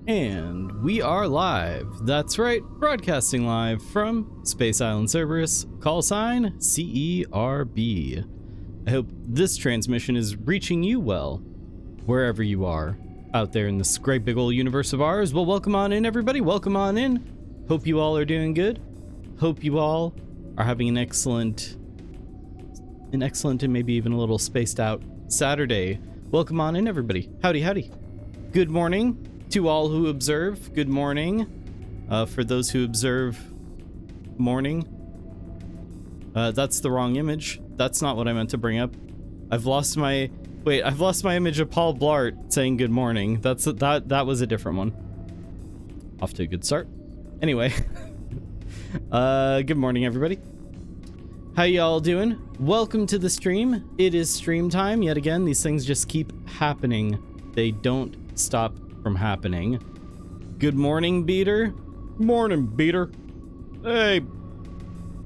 And we are live. That's right, broadcasting live from Space Island Cerberus, call sign CERB. I hope this transmission is reaching you well, wherever you are out there in this great big old universe of ours. Well, welcome on in, everybody. Welcome on in. Hope you all are doing good. Hope you all are having an excellent and maybe even a little spaced out Saturday. Welcome on in, everybody. Howdy, howdy. Good morning to all who observe. Good morning. For those who observe morning. That's the wrong image. That's not what I meant to bring up. I've lost my image of Paul Blart saying good morning. That was a different one. Off to a good start. Anyway. Good morning, everybody. How y'all doing? Welcome to the stream. It is stream time yet again. These things just keep happening. They don't stop from happening. Good morning, Beater. Morning, Beater. Hey,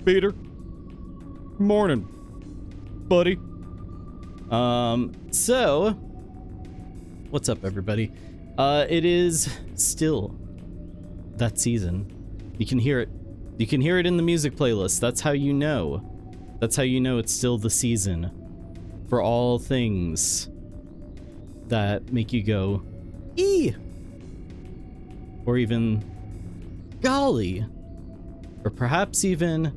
Beater. Morning, buddy. So what's up, everybody? It is still that season. You can hear it. You can hear it in the music playlist. That's how you know. That's how you know it's still the season for all things that make you go, ee! Or even, golly! Or perhaps even,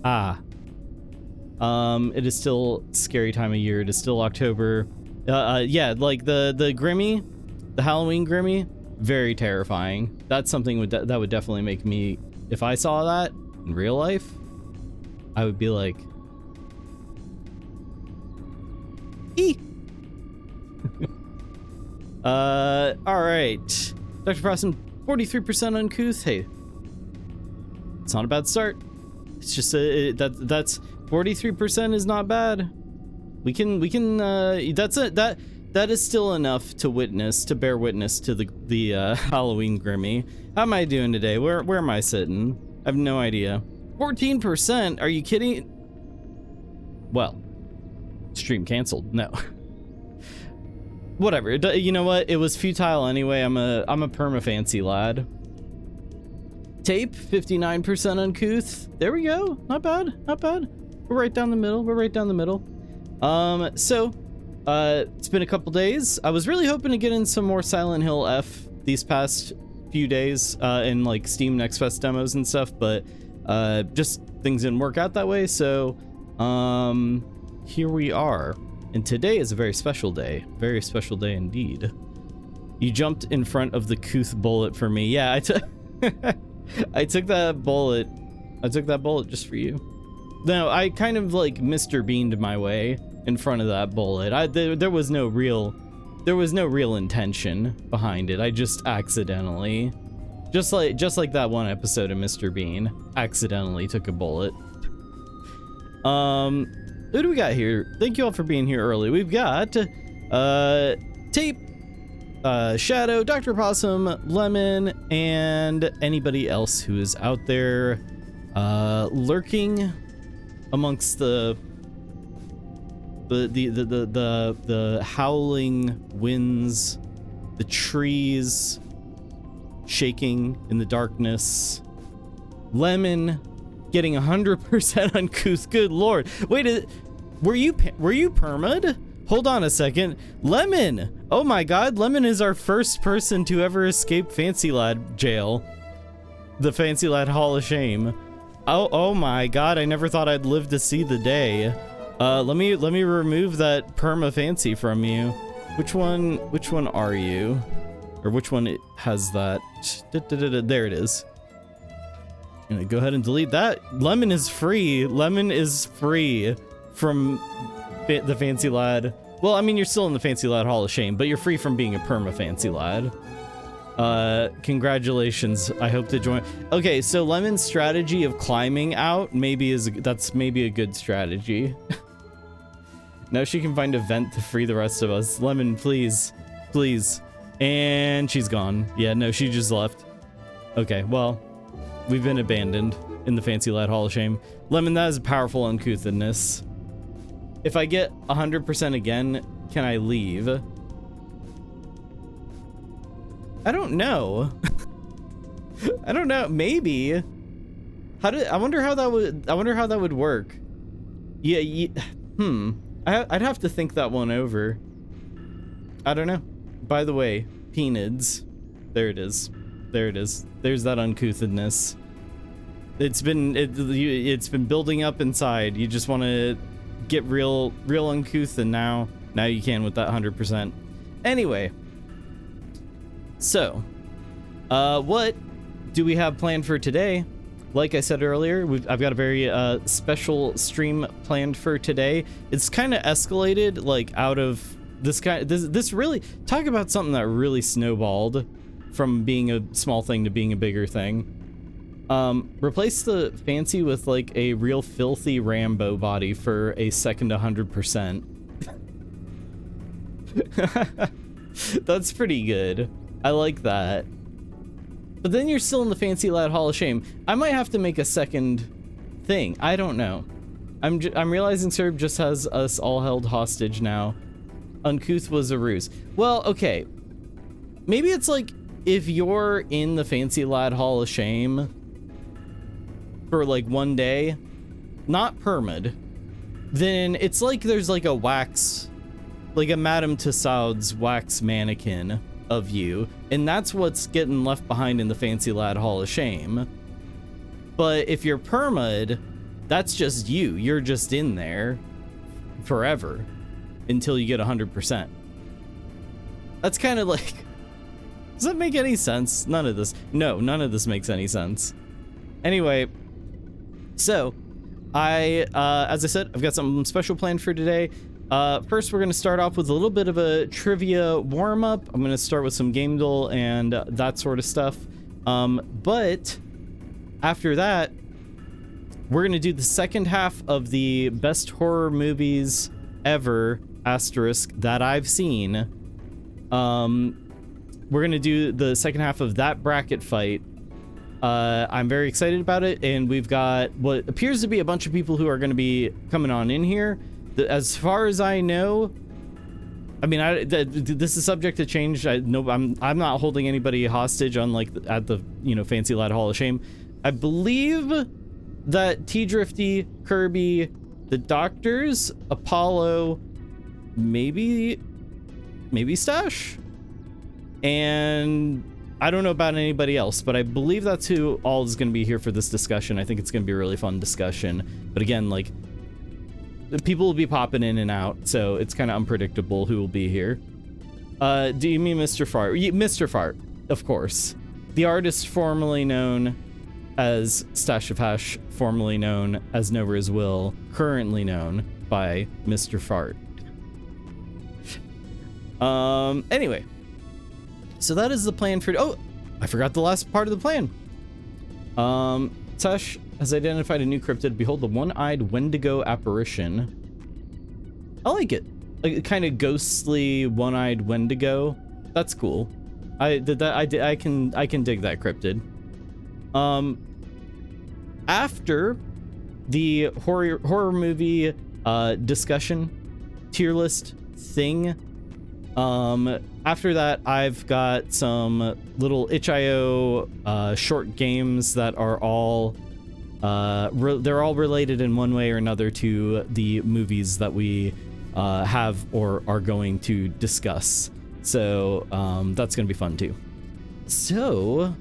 ah. It is still scary time of year. It is still October. Yeah, like the Grimmy, the Halloween Grimmy, very terrifying. That's something that would definitely make me, if I saw that in real life, I would be like, ee! All right. Dr. Frostin, 43% uncouth. Hey, it's not a bad start. It's just that's 43% is not bad. We can that is still enough to bear witness to the Halloween Grimmy. How am I doing today? Where am I sitting? I have no idea. 14%? Are you kidding? Well, stream canceled. No. Whatever. You know what? It was futile anyway. I'm a perma fancy lad. Tape 59% uncouth. There we go. Not bad. Not bad. We're right down the middle. We're right down the middle. So it's been a couple days. I was really hoping to get in some more Silent Hill F these past few days in like Steam Next Fest demos and stuff, but just things didn't work out that way. So here we are. And today is a very special day. Very special day indeed. You jumped in front of the couth bullet for me. Yeah, I took that bullet. I took that bullet just for you. No, I kind of like Mr. Beaned my way in front of that bullet. There was no real intention behind it. I just accidentally, just like that one episode of Mr. Bean, accidentally took a bullet. Who do we got here? Thank you all for being here early. We've got Tape, Shadow, Dr. Possum, Lemon, and anybody else who is out there lurking amongst the howling winds, the trees shaking in the darkness. Lemon getting 100% uncouth. Good lord. Wait, were you perma'd? Hold on a second. Lemon! Oh my god, Lemon is our first person to ever escape Fancy Lad jail. The Fancy Lad Hall of Shame. Oh my god, I never thought I'd live to see the day. Let me remove that perma fancy from you. Which one are you? Or which one has that? There it is. I'm gonna go ahead and delete that. Lemon is free. Lemon is free from the Fancy Lad. Well, I mean, you're still in the Fancy Lad Hall of Shame, but you're free from being a perma Fancy Lad. Congratulations. I hope to join. Okay, so Lemon's strategy of climbing out that's maybe a good strategy. Now she can find a vent to free the rest of us. Lemon, please. Please. And she's gone. Yeah, no, she just left. Okay, well, we've been abandoned in the Fancy Lad Hall of Shame. Lemon, that is powerful uncouthness. If I get 100% again, can I leave? I don't know. I don't know. Maybe. I wonder how that would work. Yeah. I'd have to think that one over. I don't know. By the way, penids. There it is. There it is. There's that uncouthness. It's been building up inside. You just want to get real uncouth, and now you can with that 100%. Anyway, so what do we have planned for today? Like I said earlier, I've got a very special stream planned for today. It's kind of escalated, like, out of this really, talk about something that really snowballed from being a small thing to being a bigger thing. Replace the fancy with like a real filthy Rambo body for a second 100%. That's pretty good. I like that. But then you're still in the Fancy Lad Hall of Shame. I might have to make a second thing. I don't know. I'm realizing Cerb just has us all held hostage now. Uncouth was a ruse. Well, okay. Maybe it's like if you're in the Fancy Lad Hall of Shame for like one day, not permad, then it's like there's like a wax, like a Madame Tussauds wax mannequin of you, and that's what's getting left behind in the Fancy Lad Hall of Shame. But if you're permad, that's just you. You're just in there forever until you get 100%. That's kind of like, does that make any sense? None of this makes any sense. Anyway, so as I said, I've got something special planned for today. First, we're going to start off with a little bit of a trivia warm-up. I'm going to start with some Game Duel and that sort of stuff. But after that, we're going to do the second half of the best horror movies ever, asterisk, that I've seen. We're going to do the second half of that bracket fight. I'm very excited about it, and we've got what appears to be a bunch of people who are going to be coming on in here. As far as I know, I mean, this is subject to change. I'm not holding anybody hostage on like at the Fancy Lad Hall of Shame. I believe that T Drifty, Kirby, the Doctors, Apollo, maybe Stash, and I don't know about anybody else, but I believe that's who all is going to be here for this discussion. I think it's going to be a really fun discussion. But again, like, people will be popping in and out, so it's kind of unpredictable who will be here. Do you mean Mr. Fart? Mr. Fart, of course. The artist formerly known as Stash of Hash, formerly known as Nova as Will, currently known by Mr. Fart. Anyway. So that is the plan for... Oh, I forgot the last part of the plan. Tush has identified a new cryptid. Behold the one-eyed Wendigo apparition. I like it. Like a kind of ghostly one-eyed Wendigo. That's cool. I can dig that cryptid. After the horror movie discussion tier list thing, after that, I've got some little itch.io short games that are all they're all related in one way or another to the movies that we have or are going to discuss. So that's gonna be fun too. So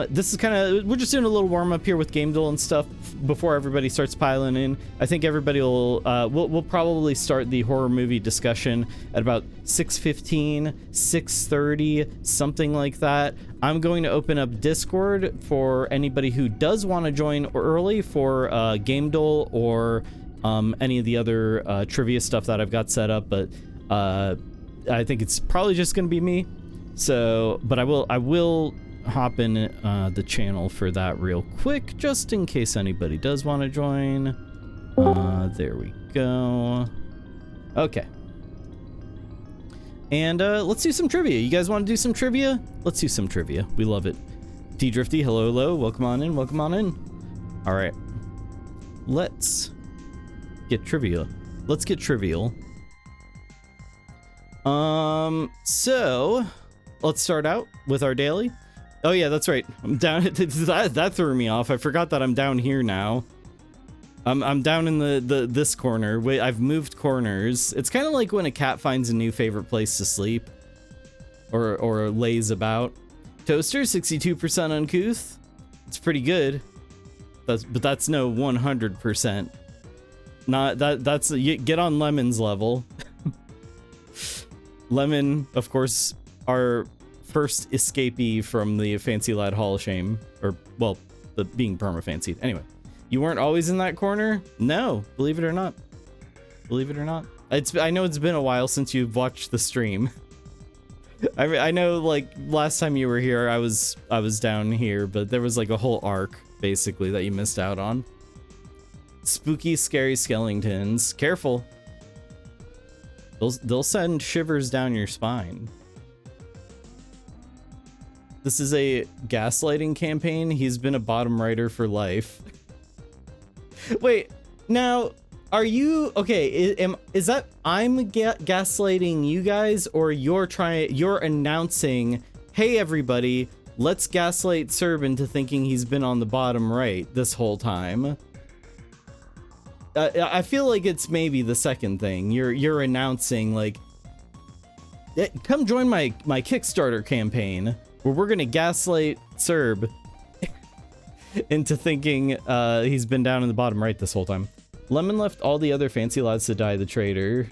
this is kind of, we're just doing a little warm up here with Game Duel and stuff before everybody starts piling in. I think everybody will we'll probably start the horror movie discussion at about 6:15, 6:30, something like that. I'm going to open up Discord for anybody who does want to join early for Game Duel or any of the other trivia stuff that I've got set up, but I think it's probably just going to be me. So, but I will hop in the channel for that real quick, just in case anybody does want to join. There we go. Okay. And let's do some trivia. You guys want to do some trivia? Let's do some trivia. We love it. T-Drifty, hello. Welcome on in. All right. Let's get trivia. Let's get trivial. So let's start out with our daily. Oh yeah, that's right. I'm down. That threw me off. I forgot that I'm down here now. I'm down in this corner. Wait, I've moved corners. It's kind of like when a cat finds a new favorite place to sleep, or lays about. Toaster, 62% uncouth. It's pretty good. But that's no 100%. Not that's get on Lemon's level. Lemon, of course, our first escapee from the Fancy Lad Hall of Shame, or well, the being perma-fancied. Anyway, you weren't always in that corner? No, believe it or not. Believe it or not. I know it's been a while since you've watched the stream. I know, like, last time you were here, I was down here, but there was like a whole arc basically that you missed out on. Spooky, scary skeletons. Careful. They'll send shivers down your spine. This is a gaslighting campaign. He's been a bottom writer for life. Wait, now, are you okay? Is that I'm gaslighting you guys, or you're announcing, hey everybody, let's gaslight Cerb into thinking he's been on the bottom right this whole time? I feel like it's maybe the second thing. You're announcing, like, come join my Kickstarter campaign where we're gonna gaslight Cerb into thinking he's been down in the bottom right this whole time. Lemon left all the other fancy lads to die the traitor.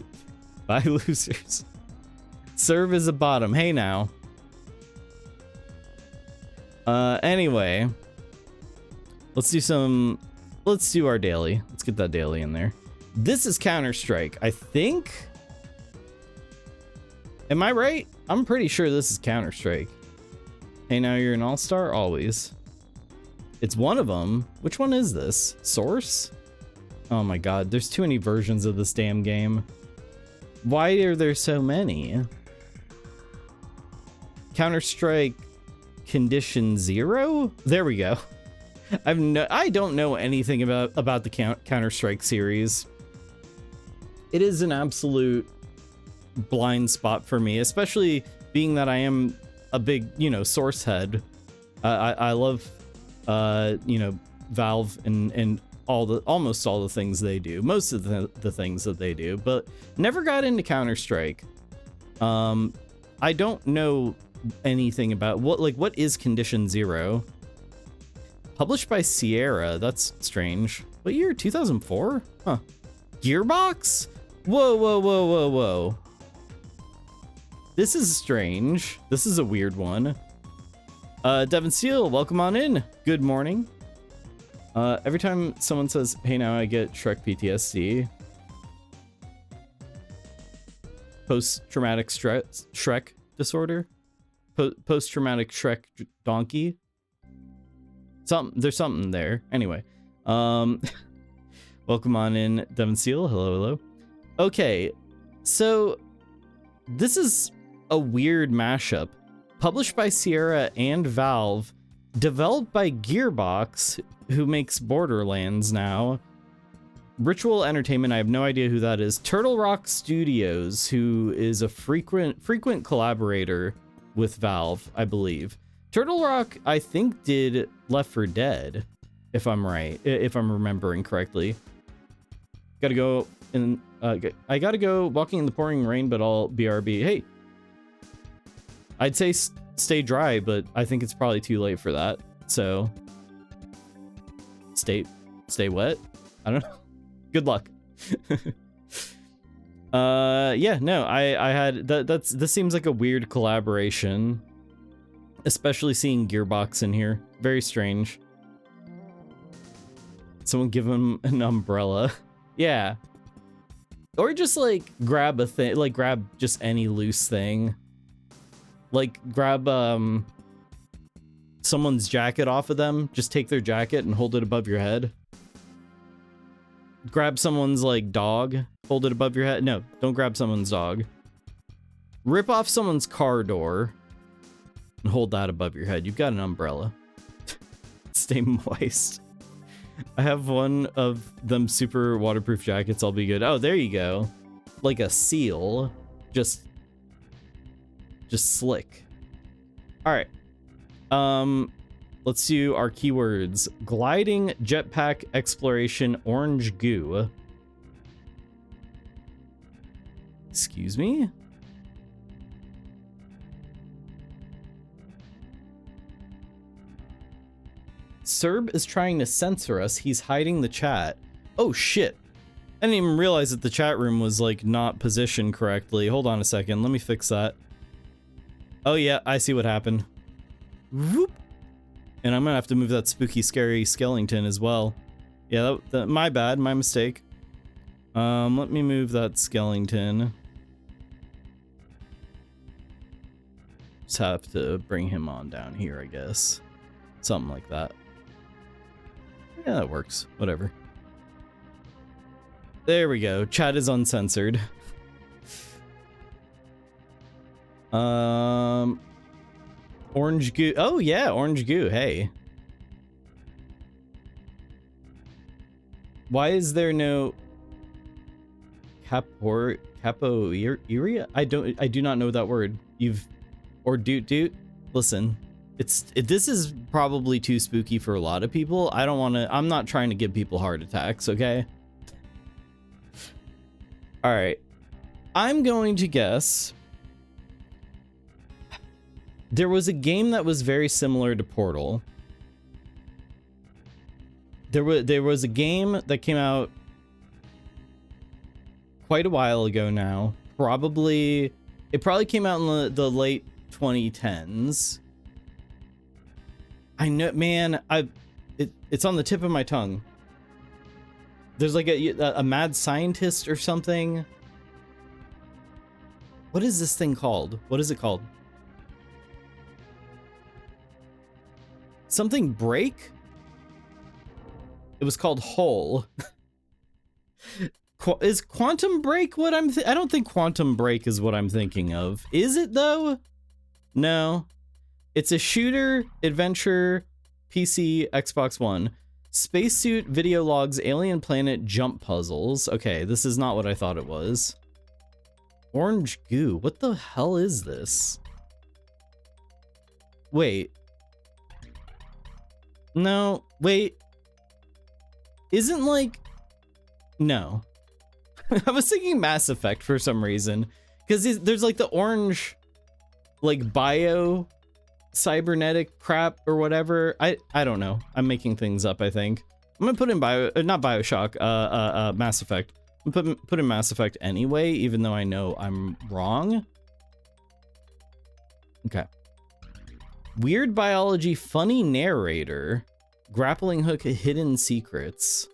Bye, losers. Cerb is a bottom. Hey now. Anyway, let's do our daily. Let's get that daily in there. This is Counter-Strike, I think. Am I right? I'm pretty sure this is Counter-Strike. Hey, now you're an all-star? Always. It's one of them. Which one is this? Source? Oh my god, there's too many versions of this damn game. Why are there so many? Counter-Strike Condition Zero? There we go. I don't know anything about the Counter-Strike series. It is an absolute blind spot for me, especially being that I am a big, Source head. I love, Valve and almost all the things they do, most of the things that they do, but never got into Counter-Strike. I don't know anything about what is Condition Zero. Published by Sierra. That's strange. What year? 2004? Huh. Gearbox? Whoa. This is strange. This is a weird one. Devin Steele, welcome on in. Good morning. Every time someone says, hey now, I get Shrek PTSD. Post-traumatic Shrek disorder? Post-traumatic Shrek donkey? There's something there. Anyway, welcome on in, Devin Steele. Hello. Okay, so this is a weird mashup. Published by Sierra and Valve, developed by Gearbox, who makes Borderlands now. Ritual Entertainment, I have no idea who that is. Turtle Rock Studios, who is a frequent collaborator with Valve, I believe. Turtle Rock, I think, did Left 4 Dead, if I'm right, if I'm remembering correctly. Gotta go in. I gotta go walking in the pouring rain, but I'll BRB. Hey, I'd say stay dry, but I think it's probably too late for that. So stay wet. I don't know. Good luck. Yeah, no, I had this seems like a weird collaboration. Especially seeing Gearbox in here. Very strange. Someone give him an umbrella. Yeah. Or just, like, grab a thing. Like, grab just any loose thing. Like, grab, someone's jacket off of them. Just take their jacket and hold it above your head. Grab someone's, like, dog. Hold it above your head. No, don't grab someone's dog. Rip off someone's car door. And hold that above your head. You've got an umbrella. Stay moist. I have one of them super waterproof jackets. I'll be good. Oh, there you go. Like a seal. Just slick. All right. Let's do our keywords. Gliding, jetpack, exploration, orange goo. Excuse me? Cerb is trying to censor us. He's hiding the chat. Oh shit. I didn't even realize that the chat room was like not positioned correctly. Hold on a second. Let me fix that. Oh yeah, I see what happened. Whoop. And I'm gonna have to move that spooky, scary skeleton as well. Yeah, my bad, my mistake. Let me move that skeleton. Just have to bring him on down here, I guess. Something like that. Yeah, that works. Whatever. There we go. Chat is uncensored. Orange goo. Oh yeah, orange goo. Hey. Why is there no capoeira? I do not know that word. Doot. Listen. This is probably too spooky for a lot of people. I'm not trying to give people heart attacks, okay? All right. I'm going to guess there was a game that was very similar to Portal. There was a game that came out quite a while ago now. It probably came out in the late 2010s. I know, man. It's on the tip of my tongue. There's like a mad scientist or something. What is this thing called? What is it called? Something Break? It was called Hole. Is Quantum Break what I'm I don't think Quantum Break is what I'm thinking of. Is it though? No. It's a shooter, adventure, PC, Xbox One. Spacesuit, video logs, alien planet, jump puzzles. Okay, this is not what I thought it was. Orange goo. What the hell is this? Wait. No, wait. Isn't like... No. I was thinking Mass Effect for some reason. Because there's like the orange, like bio cybernetic crap or whatever. I don't know. I'm making things up, I think. I'm gonna put in not Bioshock, Mass Effect. I'm put in Mass Effect anyway, even though I know I'm wrong. Okay. Weird biology, funny narrator, grappling hook, hidden secrets.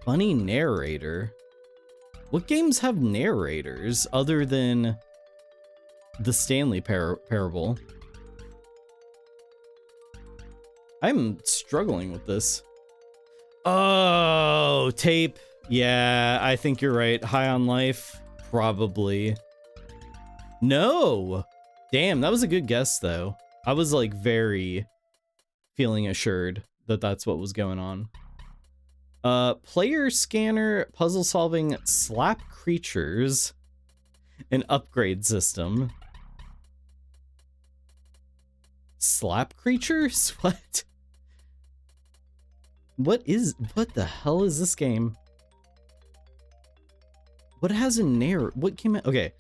Funny narrator. What games have narrators other than the Stanley Parable? I'm struggling with this. Oh, tape. Yeah, I think you're right. High on Life, probably. No. Damn, that was a good guess, though. I was like very feeling assured that that's what was going on. Player scanner, puzzle solving, slap creatures, an upgrade system. Slap creatures? What? What the hell is this game? What has a what came out? Okay.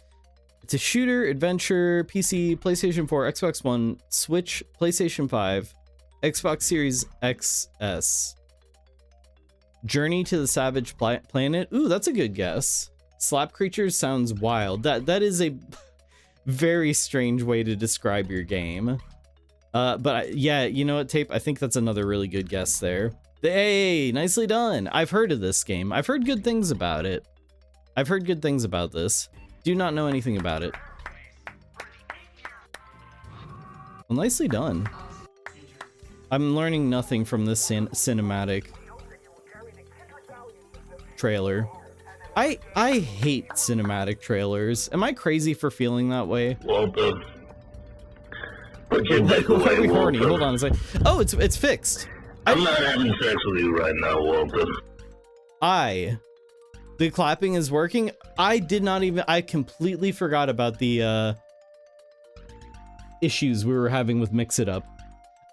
It's a shooter, adventure, PC, PlayStation 4, Xbox One, Switch, PlayStation 5, Xbox Series XS. Journey to the Savage Planet. Ooh, that's a good guess. Slap creatures sounds wild. That is a very strange way to describe your game. Yeah, you know what, Tape? I think that's another really good guess there. Hey, nicely done. I've heard of this game. I've heard good things about it. I've heard good things about this. Do not know anything about it. Well, nicely done. I'm learning nothing from this cinematic trailer. I hate cinematic trailers. Am I crazy for feeling that way? Walter. Why are we horny? Hold on a second. Oh, it's fixed. I'm not having sex with you right now, Walter. I The clapping is working. I completely forgot about the issues we were having with Mix It Up.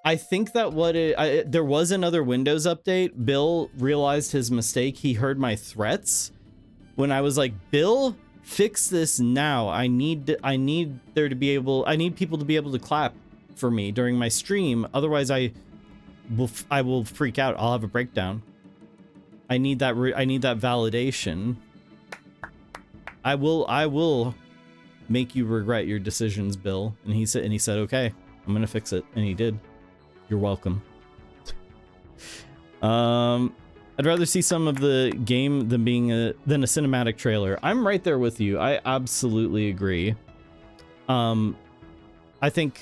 I think that there was another Windows update. Bill realized his mistake. He heard my threats when I was like, Bill, fix this now. I need people to be able to clap for me during my stream. Otherwise I will freak out. I'll have a breakdown. I need that validation. I will make you regret your decisions, Bill. And he said, okay, I'm gonna fix it. And he did. You're welcome. I'd rather see some of the game than a cinematic trailer. I'm right there with you. I absolutely agree. I think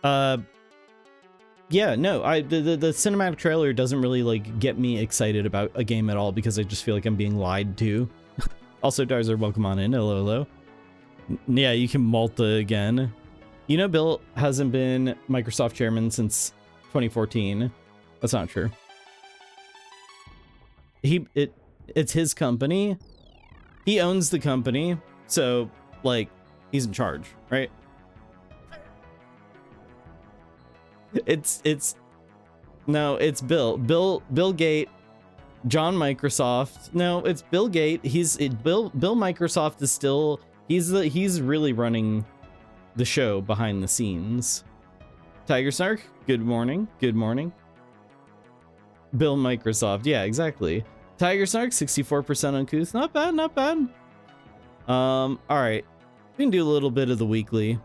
yeah, no, the cinematic trailer doesn't really like get me excited about a game at all because I just feel like I'm being lied to. Also, Darzer, welcome on in. Hello, hello. Yeah, you can Malta again. You know, Bill hasn't been Microsoft chairman since 2014. That's not true. It's his company. He owns the company, so like he's in charge, right? It's Bill Gate, John Microsoft. No, it's Bill Gate. Bill Microsoft is still he's really running the show behind the scenes. Tiger Snark, good morning. Good morning. Bill Microsoft, yeah, exactly. Tiger Snark, 64% uncouth. Not bad, not bad. All right, we can do a little bit of the weekly.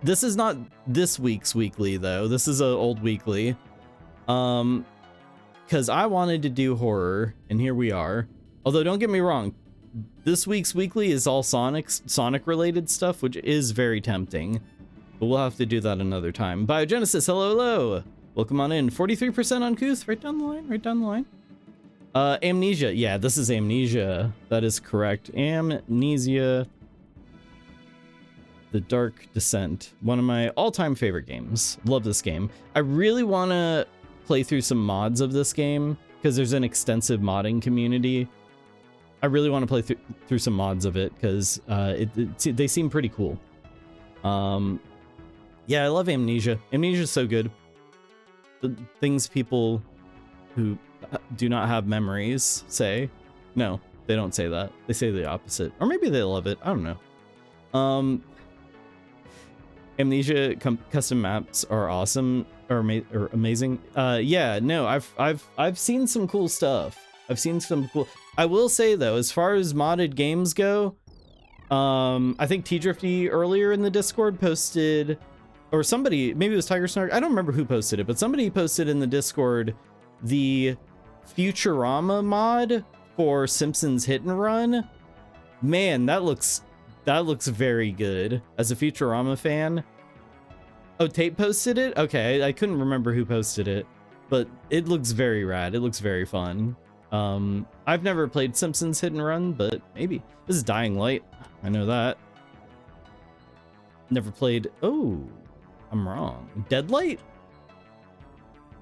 This is not this week's weekly though. This is an old weekly. Because I wanted to do horror, and here we are. Although don't get me wrong, this week's weekly is all Sonic related stuff, which is very tempting. But we'll have to do that another time. Biogenesis, hello, hello. Welcome on in. 43% uncouth, right down the line, right down the line. Amnesia, yeah, this is Amnesia. That is correct. Amnesia. The Dark Descent, one of my all-time favorite games. Love this game. I really want to play through some mods of this game because there's an extensive modding community. I really want to play through some mods of it because they seem pretty cool. Yeah, I love Amnesia. Amnesia is so good. The things people who do not have memories say. No, they don't say that. They say the opposite. Or maybe they love it. I don't know. Amnesia custom maps are awesome or amazing. Yeah, no, I've seen some cool stuff. I've seen some cool. I will say though, as far as modded games go, I think T-Drifty earlier in the Discord posted, or somebody, maybe it was Tiger Snark. I don't remember who posted it, but somebody posted in the Discord the Futurama mod for Simpsons Hit and Run. Man, that looks very good. As a Futurama fan. Oh, Tate posted it? Okay, I couldn't remember who posted it, but it looks very rad. It looks very fun. I've never played Simpsons Hit and Run, but maybe. This is Dying Light. I know that. Never played. Oh, I'm wrong. Deadlight?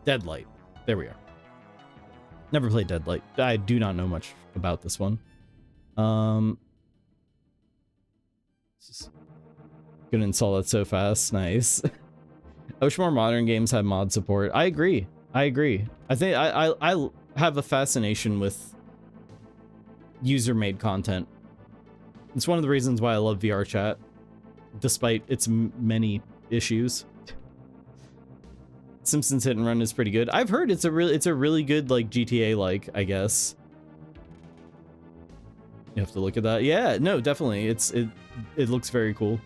Deadlight. There we are. Never played Deadlight. I do not know much about this one. Just gonna install it so fast. Nice. I wish more modern games had mod support. I agree. I think I have a fascination with user-made content. It's one of the reasons why I love VR chat, despite its many issues. Simpsons Hit and Run is pretty good. I've heard it's a really good like GTA like, I guess. You have to look at that. Yeah, no, definitely. It looks very cool.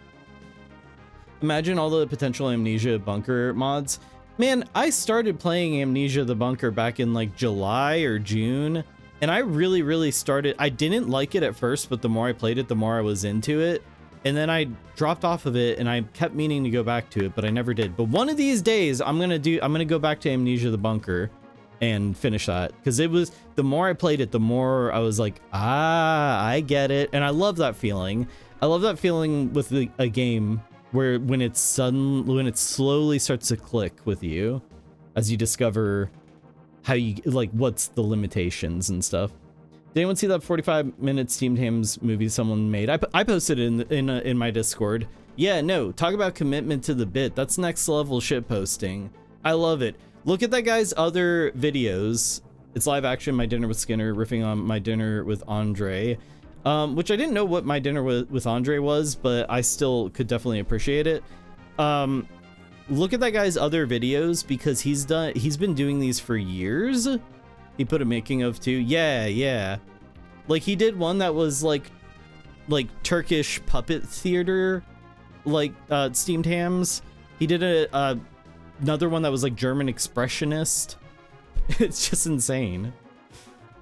Imagine all the potential Amnesia Bunker mods. Man, I started playing Amnesia the Bunker back in like July or June, and I really started. I didn't like it at first, but the more I played it, the more I was into it. And then I dropped off of it, and I kept meaning to go back to it, but I never did. But one of these days, I'm gonna go back to Amnesia the Bunker and finish that, because it was, the more I played it, the more I was like, I get it. And I love that feeling. I love that feeling with a game where when it slowly starts to click with you as you discover how you like what's the limitations and stuff. Did anyone see that 45-minute Steamed Hams movie someone made? I posted it in my Discord. Yeah, no, talk about commitment to the bit. That's next level shit posting. I love it. Look at that guy's other videos. It's live action, My Dinner with Skinner, riffing on My Dinner with Andre, which I didn't know what My Dinner with Andre was, but I still could definitely appreciate it. Look at that guy's other videos because he's been doing these for years. He put a making of too. Yeah. Like he did one that was like Turkish puppet theater, like Steamed Hams. He did another one that was like German expressionist. It's just insane.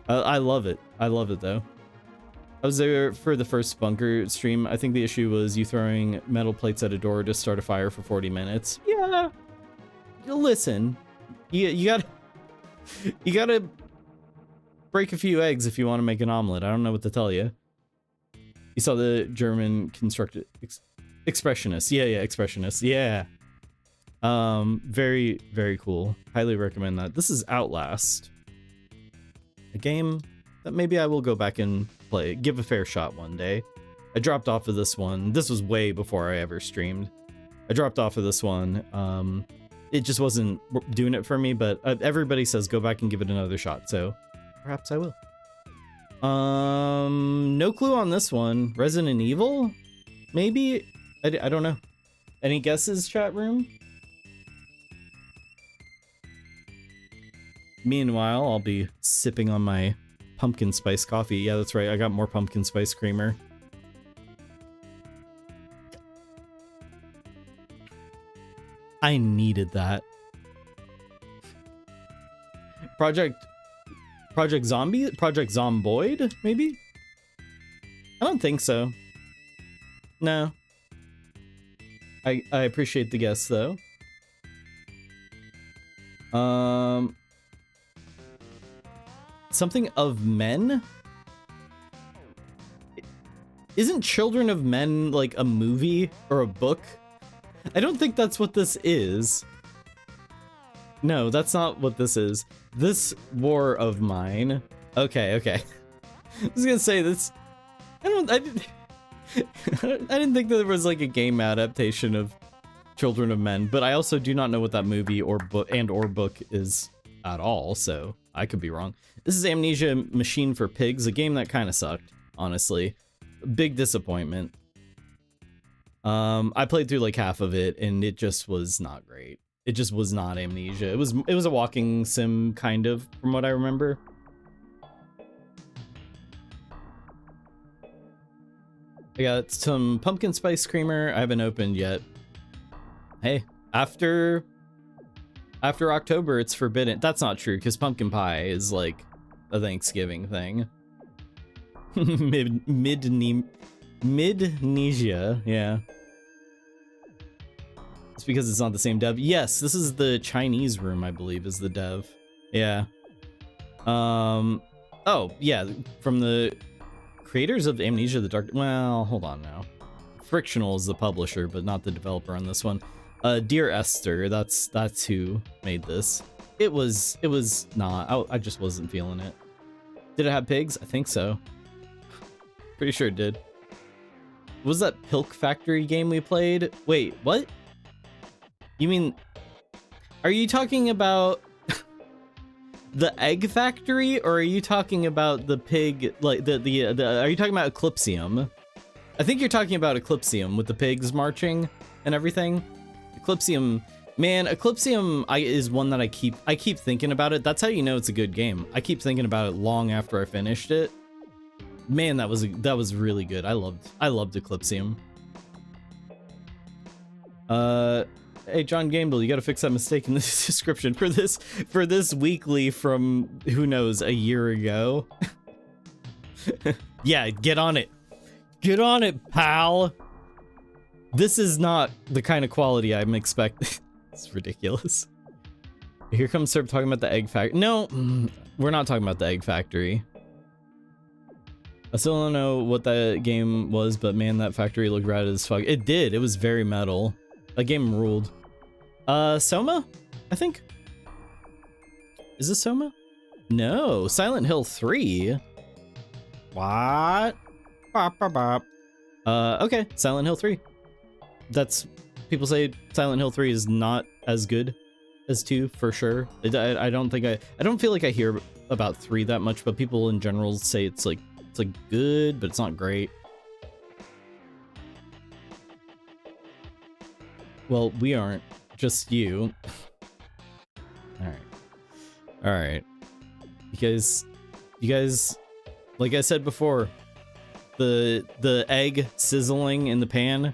I love it. I love it though. I was there for the first bunker stream. I think the issue was you throwing metal plates at a door to start a fire for 40 minutes. Yeah. Listen, you gotta break a few eggs if you want to make an omelet. I don't know what to tell you. You saw the German constructed expressionist. Yeah, expressionist. Yeah. Very, very cool. Highly recommend that. This is Outlast, a game that maybe I will go back and play, give a fair shot one day. I dropped off of this one. This was way before I ever streamed. I dropped off of this one. It just wasn't doing it for me, but everybody says go back and give it another shot, so perhaps I will. No clue on this one. Resident Evil? Maybe? I don't know. Any guesses, chat room? Meanwhile, I'll be sipping on my pumpkin spice coffee. Yeah, that's right. I got more pumpkin spice creamer. I needed that. Project Zomboid, maybe? I don't think so. No. I appreciate the guess though. Something of Men? Isn't Children of Men like a movie or a book? I don't think that's what this is. No, that's not what this is. This War of Mine. Okay. I was gonna say this. I didn't think that there was like a game adaptation of Children of Men, but I also do not know what that movie or book is at all, so I could be wrong. This is Amnesia Machine for Pigs, a game that kind of sucked, honestly. Big disappointment. I played through like half of it and it just was not great. It just was not Amnesia. It was a walking sim kind of, from what I remember. I got some pumpkin spice creamer I haven't opened yet. Hey, after October it's forbidden. That's not true because pumpkin pie is like a Thanksgiving thing. Midnesia, yeah. It's because it's not the same dev. Yes, this is the Chinese room, I believe, is the dev. Yeah. Oh, yeah, from the creators of Amnesia the Dark... Well, hold on now. Frictional is the publisher, but not the developer on this one. Dear Esther, that's who made this. It was not. I just wasn't feeling it. Did it have pigs? I think so. Pretty sure it did. Was that Pilk Factory game we played? Wait, what? You mean... Are you talking about the Egg Factory, or are you talking about the pig, like the are you talking about Eclipsium? I think you're talking about Eclipsium with the pigs marching and everything. Eclipsium, man, Eclipsium is one that I keep thinking about it. That's how you know it's a good game. I keep thinking about it long after I finished it. Man, that was really good. I loved Eclipsium. Hey, John Gamble, you gotta fix that mistake in the description for this weekly from, who knows, a year ago. Yeah, get on it. Get on it, pal. This is not the kind of quality I'm expecting. It's ridiculous. Here comes Serb talking about the Egg Factory. No, we're not talking about the Egg Factory. I still don't know what that game was, but man, that factory looked rad as fuck. It did. It was very metal. That game ruled. Soma? I think. Is this Soma? No, Silent Hill 3. What? Bop, bop, bop. Okay, Silent Hill 3. That's, people say Silent Hill 3 is not as good as 2 for sure. I don't feel like I hear about 3 that much, but people in general say it's like good, but it's not great. Well, we aren't, just you. All right. You guys, like I said before, the egg sizzling in the pan.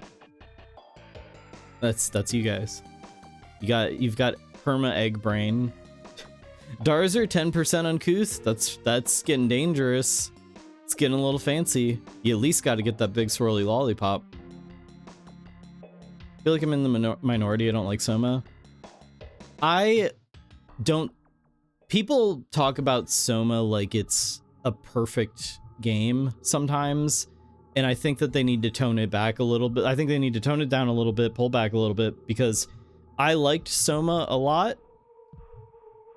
That's you guys. You've got perma egg brain. Darzer 10% uncouth. That's getting dangerous. It's getting a little fancy. You at least got to get that big swirly lollipop. I feel like I'm in the minority. I don't like Soma. People talk about Soma like it's a perfect game sometimes, and I think that they need to tone it back a little bit. I think they need to tone it down a little bit, pull back a little bit, because I liked Soma a lot,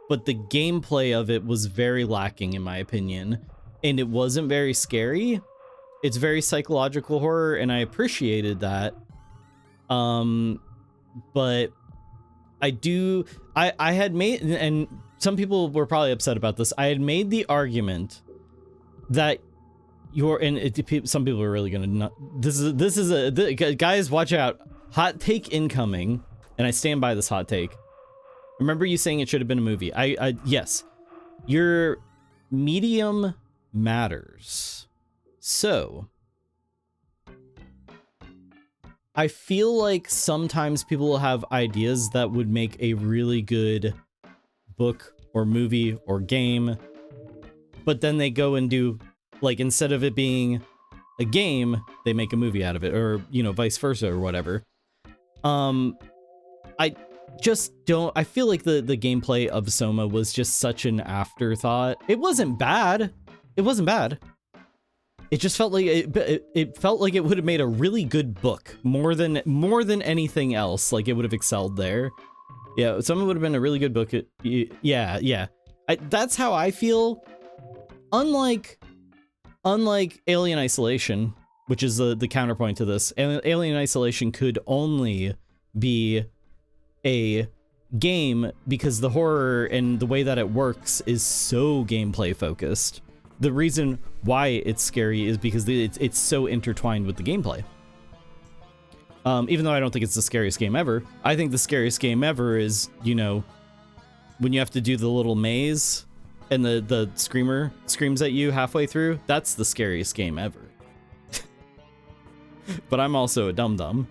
but the gameplay of it was very lacking in my opinion, and it wasn't very scary. It's very psychological horror, and I appreciated that. But I had made, and some people were probably upset about this, I had made the argument that some people are really gonna guys, watch out, hot take incoming, and I stand by this hot take. Remember you saying it should have been a movie. Yes, your medium matters. So I feel like sometimes people will have ideas that would make a really good book or movie or game, but then they go and do, like, instead of it being a game, they make a movie out of it, or, you know, vice versa or whatever. I feel like the gameplay of Soma was just such an afterthought. It wasn't bad. It just felt like it felt like it would have made a really good book, more than anything else. Like, it would have excelled there. Yeah, Soma would have been a really good book. Yeah. That's how I feel. Unlike Alien Isolation, which is the counterpoint to this. Alien Isolation could only be a game because the horror and the way that it works is so gameplay focused. The reason why it's scary is because it's so intertwined with the gameplay. Even though I don't think it's the scariest game ever, I think the scariest game ever is, you know, when you have to do the little maze and the screamer screams at you halfway through. That's the scariest game ever. But I'm also a dum-dum.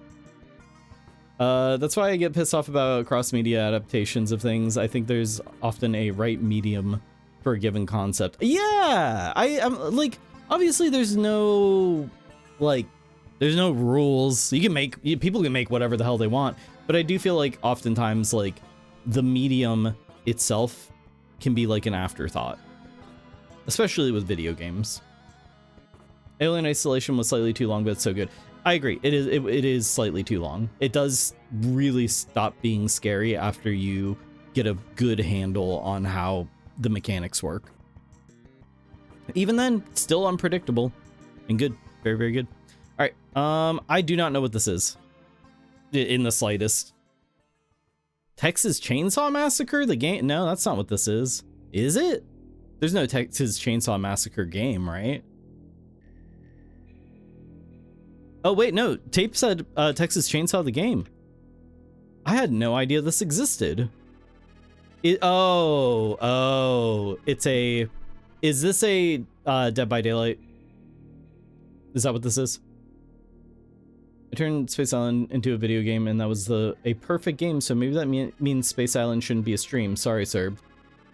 That's why I get pissed off about cross-media adaptations of things. I think there's often a right medium for a given concept. Yeah, I'm like, obviously there's no rules. People can make whatever the hell they want, but I do feel like oftentimes, like, the medium itself can be like an afterthought, especially with video games. Alien Isolation was slightly too long, but it's so good. I agree. It is slightly too long. It does really stop being scary after you get a good handle on how the mechanics work. Even then, still unpredictable and good. Very, very good. All right. I do not know what this is in the slightest. Texas Chainsaw Massacre, the game? No, that's not what this is. Is it? There's no Texas Chainsaw Massacre game, right? Oh, wait, no. Tape said Texas Chainsaw the game. I had no idea this existed. Is this a Dead by Daylight? Is that what this is? I turned Space Island into a video game, and that was a perfect game, so maybe that means Space Island shouldn't be a stream. Sorry, Cerb.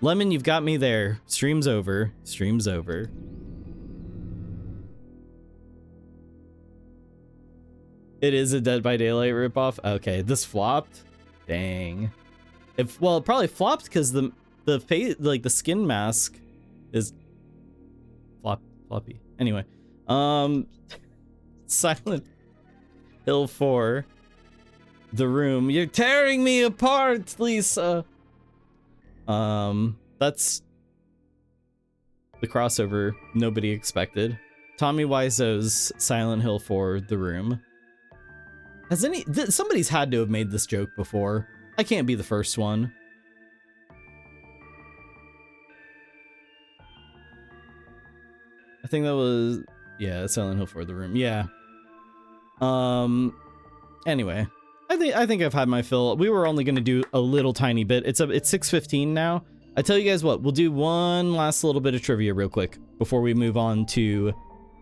Lemon, you've got me there. Stream's over. Stream's over. It is a Dead by Daylight ripoff? Okay, this flopped? Dang. Well, it probably flopped because the face, like, the skin mask is floppy. Anyway, Silent Hill 4, The Room. You're tearing me apart, Lisa. That's the crossover nobody expected. Tommy Wiseau's Silent Hill 4 The Room. Has somebody's had to have made this joke before. I can't be the first one. I think that was, yeah, Silent Hill 4 The Room. Yeah. Anyway, I think I've had my fill. We were only going to do a little tiny bit. It's 6:15 now. I tell you guys what, we'll do one last little bit of trivia real quick before we move on to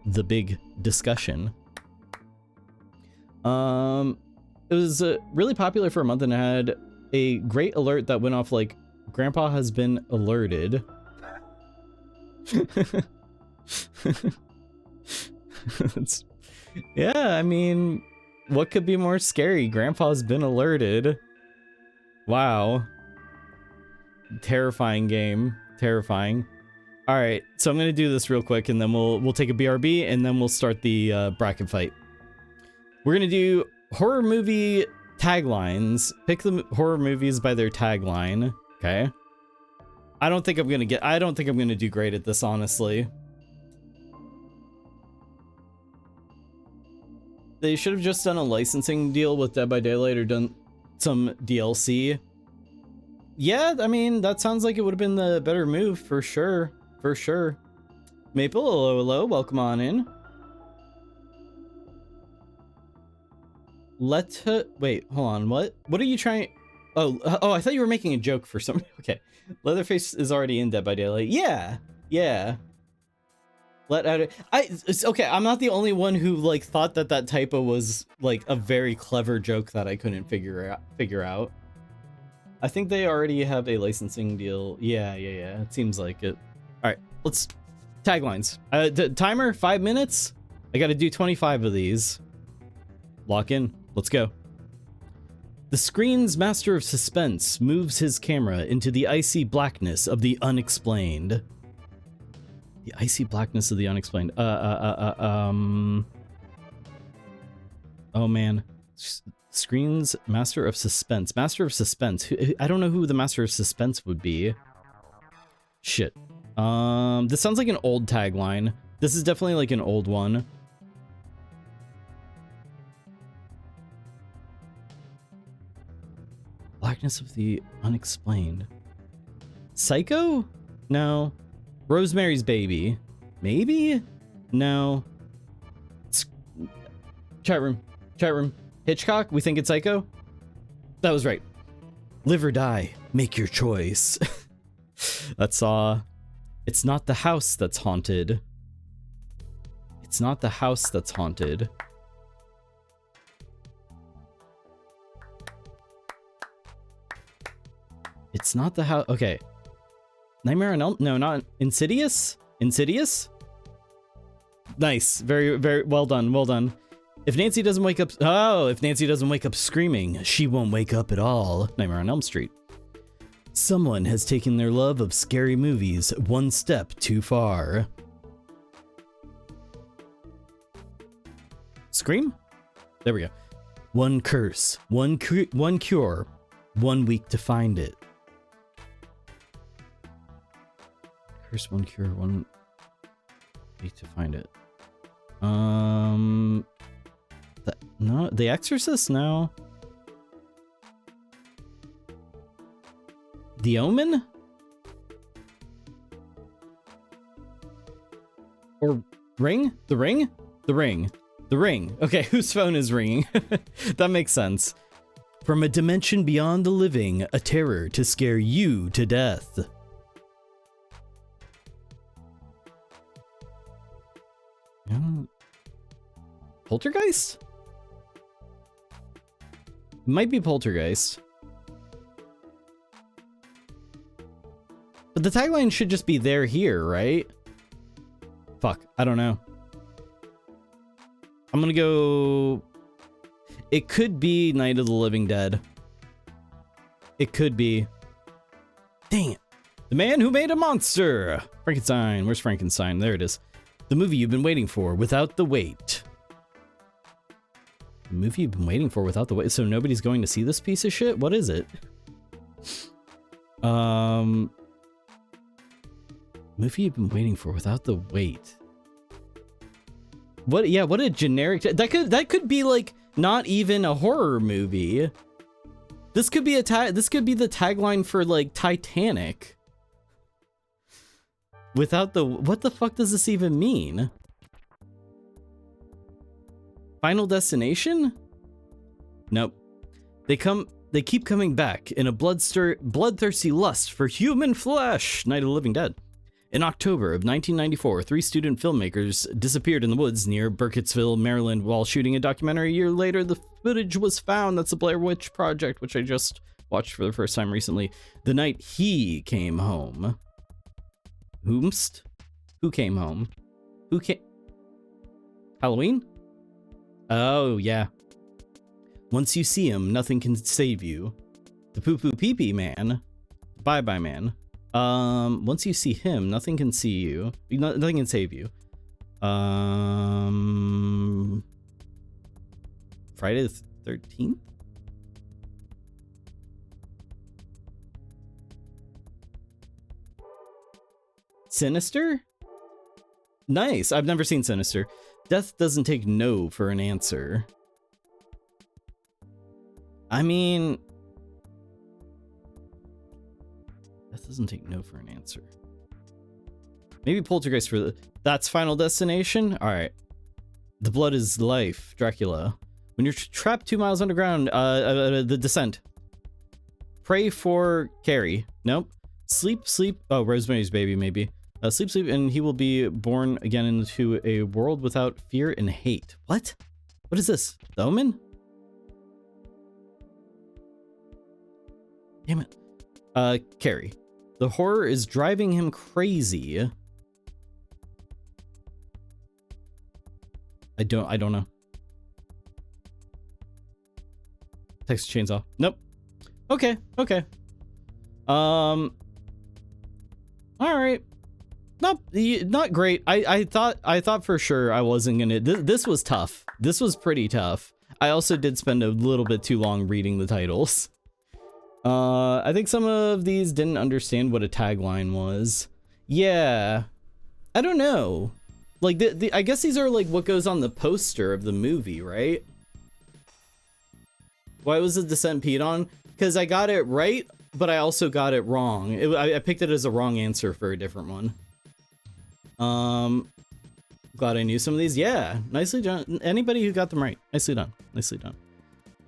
the big discussion. It was really popular for a month and had a great alert that went off like, Grandpa has been alerted. Yeah, I mean, what could be more scary? Grandpa's been alerted. Wow. Terrifying game. Terrifying. All right, so I'm gonna do this real quick, and then we'll take a BRB, and then we'll start the bracket fight. We're gonna do horror movie taglines. Pick the horror movies by their tagline. Okay. I don't think I'm gonna do great at this, honestly. They should have just done a licensing deal with Dead by Daylight or done some DLC. Yeah, I mean, that sounds like it would have been the better move for sure. For sure. Maple, hello, welcome on in. Wait, hold on, what? What are you trying? Oh, I thought you were making a joke for some. Okay. Leatherface is already in Dead by Daylight. Yeah, yeah. It's okay, I'm not the only one who like thought that typo was like a very clever joke that I couldn't figure out. I think they already have a licensing deal. Yeah. It seems like it. All right, let's taglines. Timer 5 minutes. I got to do 25 of these. Lock in. Let's go. The screen's master of suspense moves his camera into the icy blackness of the unexplained. The icy blackness of the unexplained. Oh man. Screen's master of suspense. Master of suspense. I don't know who the master of suspense would be. Shit. This sounds like an old tagline. This is definitely like an old one. Blackness of the unexplained. Psycho? No. Rosemary's Baby. Maybe? No. Chat room. Hitchcock? We think it's Psycho? That was right. Live or die. Make your choice. That's It's not the house that's haunted. It's not the house that's haunted. It's not the house. Okay. Nightmare on Elm? No, not Insidious? Insidious? Nice. Very, very well done. Well done. If Nancy doesn't wake up... Oh, if Nancy doesn't wake up screaming, she won't wake up at all. Nightmare on Elm Street. Someone has taken their love of scary movies one step too far. Scream? There we go. One curse, one cure, 1 week to find it. Curse, one cure, 1 week to find it. No, The Exorcist? No. The Omen? Or Ring? The Ring? The Ring. The Ring. Okay, whose phone is ringing? That makes sense. From a dimension beyond the living, a terror to scare you to death. Poltergeist? Might be Poltergeist. But the tagline should just be "They're here," right? Fuck, I don't know. I'm gonna go... It could be Night of the Living Dead. It could be. Dang it. The Man Who Made a Monster! Frankenstein. Where's Frankenstein? There it is. The movie you've been waiting for without the wait. The movie you've been waiting for without the wait. So nobody's going to see this piece of shit? What is it? Movie you've been waiting for without the wait. What? Yeah, what a generic. That could be like not even a horror movie. This could be this could be the tagline for like Titanic. Without the, what the fuck does this even mean? Final Destination? Nope. They keep coming back in a bloodthirsty lust for human flesh. Night of the Living Dead. In October of 1994, 3 student filmmakers disappeared in the woods near Burkittsville, Maryland, while shooting a documentary. A year later, the footage was found. That's the Blair Witch Project, which I just watched for the first time recently. The night he came home. Whomst? Who came home? Who came? Halloween? Oh, yeah. Once you see him, nothing can save you. The poo-poo pee-pee man. Bye-bye man. Once you see him, nothing can see you. Nothing can save you. Friday the 13th? Sinister? Nice. I've never seen Sinister. Death doesn't take no for an answer. I mean, death doesn't take no for an answer. Maybe Poltergeist for that's Final Destination? All right. The Blood is Life, Dracula. When you're trapped 2 miles underground, The Descent. Pray for Carrie. Nope. Sleep. Oh, Rosemary's Baby, maybe. Sleep, and he will be born again into a world without fear and hate. What? What is this? The Omen? Damn it. Carrie. The horror is driving him crazy. I don't know. Texas Chainsaw. Nope. Okay. All right. Not great. I thought for sure I wasn't gonna. This was tough. This was pretty tough. I also did spend a little bit too long reading the titles. I think some of these didn't understand what a tagline was. Yeah, I don't know. Like I guess these are like what goes on the poster of the movie, right? Why was The Descent peed on? Because I got it right, but I also got it wrong. I picked it as a wrong answer for a different one. Glad I knew some of these. Yeah, nicely done. Anybody who got them right, nicely done. Nicely done.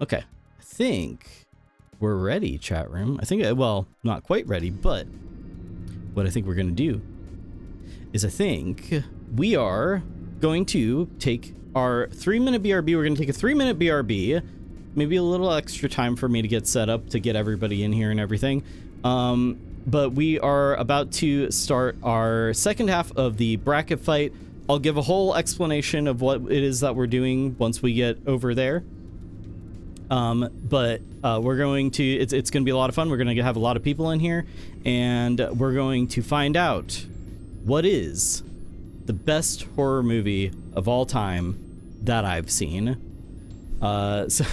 Okay, I think we're ready, chat room. I think, well, not quite ready, but what I think we're gonna do is I think we are going to take our 3-minute BRB. We're gonna take a 3-minute BRB, maybe a little extra time for me to get set up to get everybody in here and everything. But we are about to start our second half of the bracket fight. I'll give a whole explanation of what it is that we're doing once we get over there. But we're going to, it's going to be a lot of fun. We're going to have a lot of people in here, and we're going to find out what is the best horror movie of all time that I've seen. So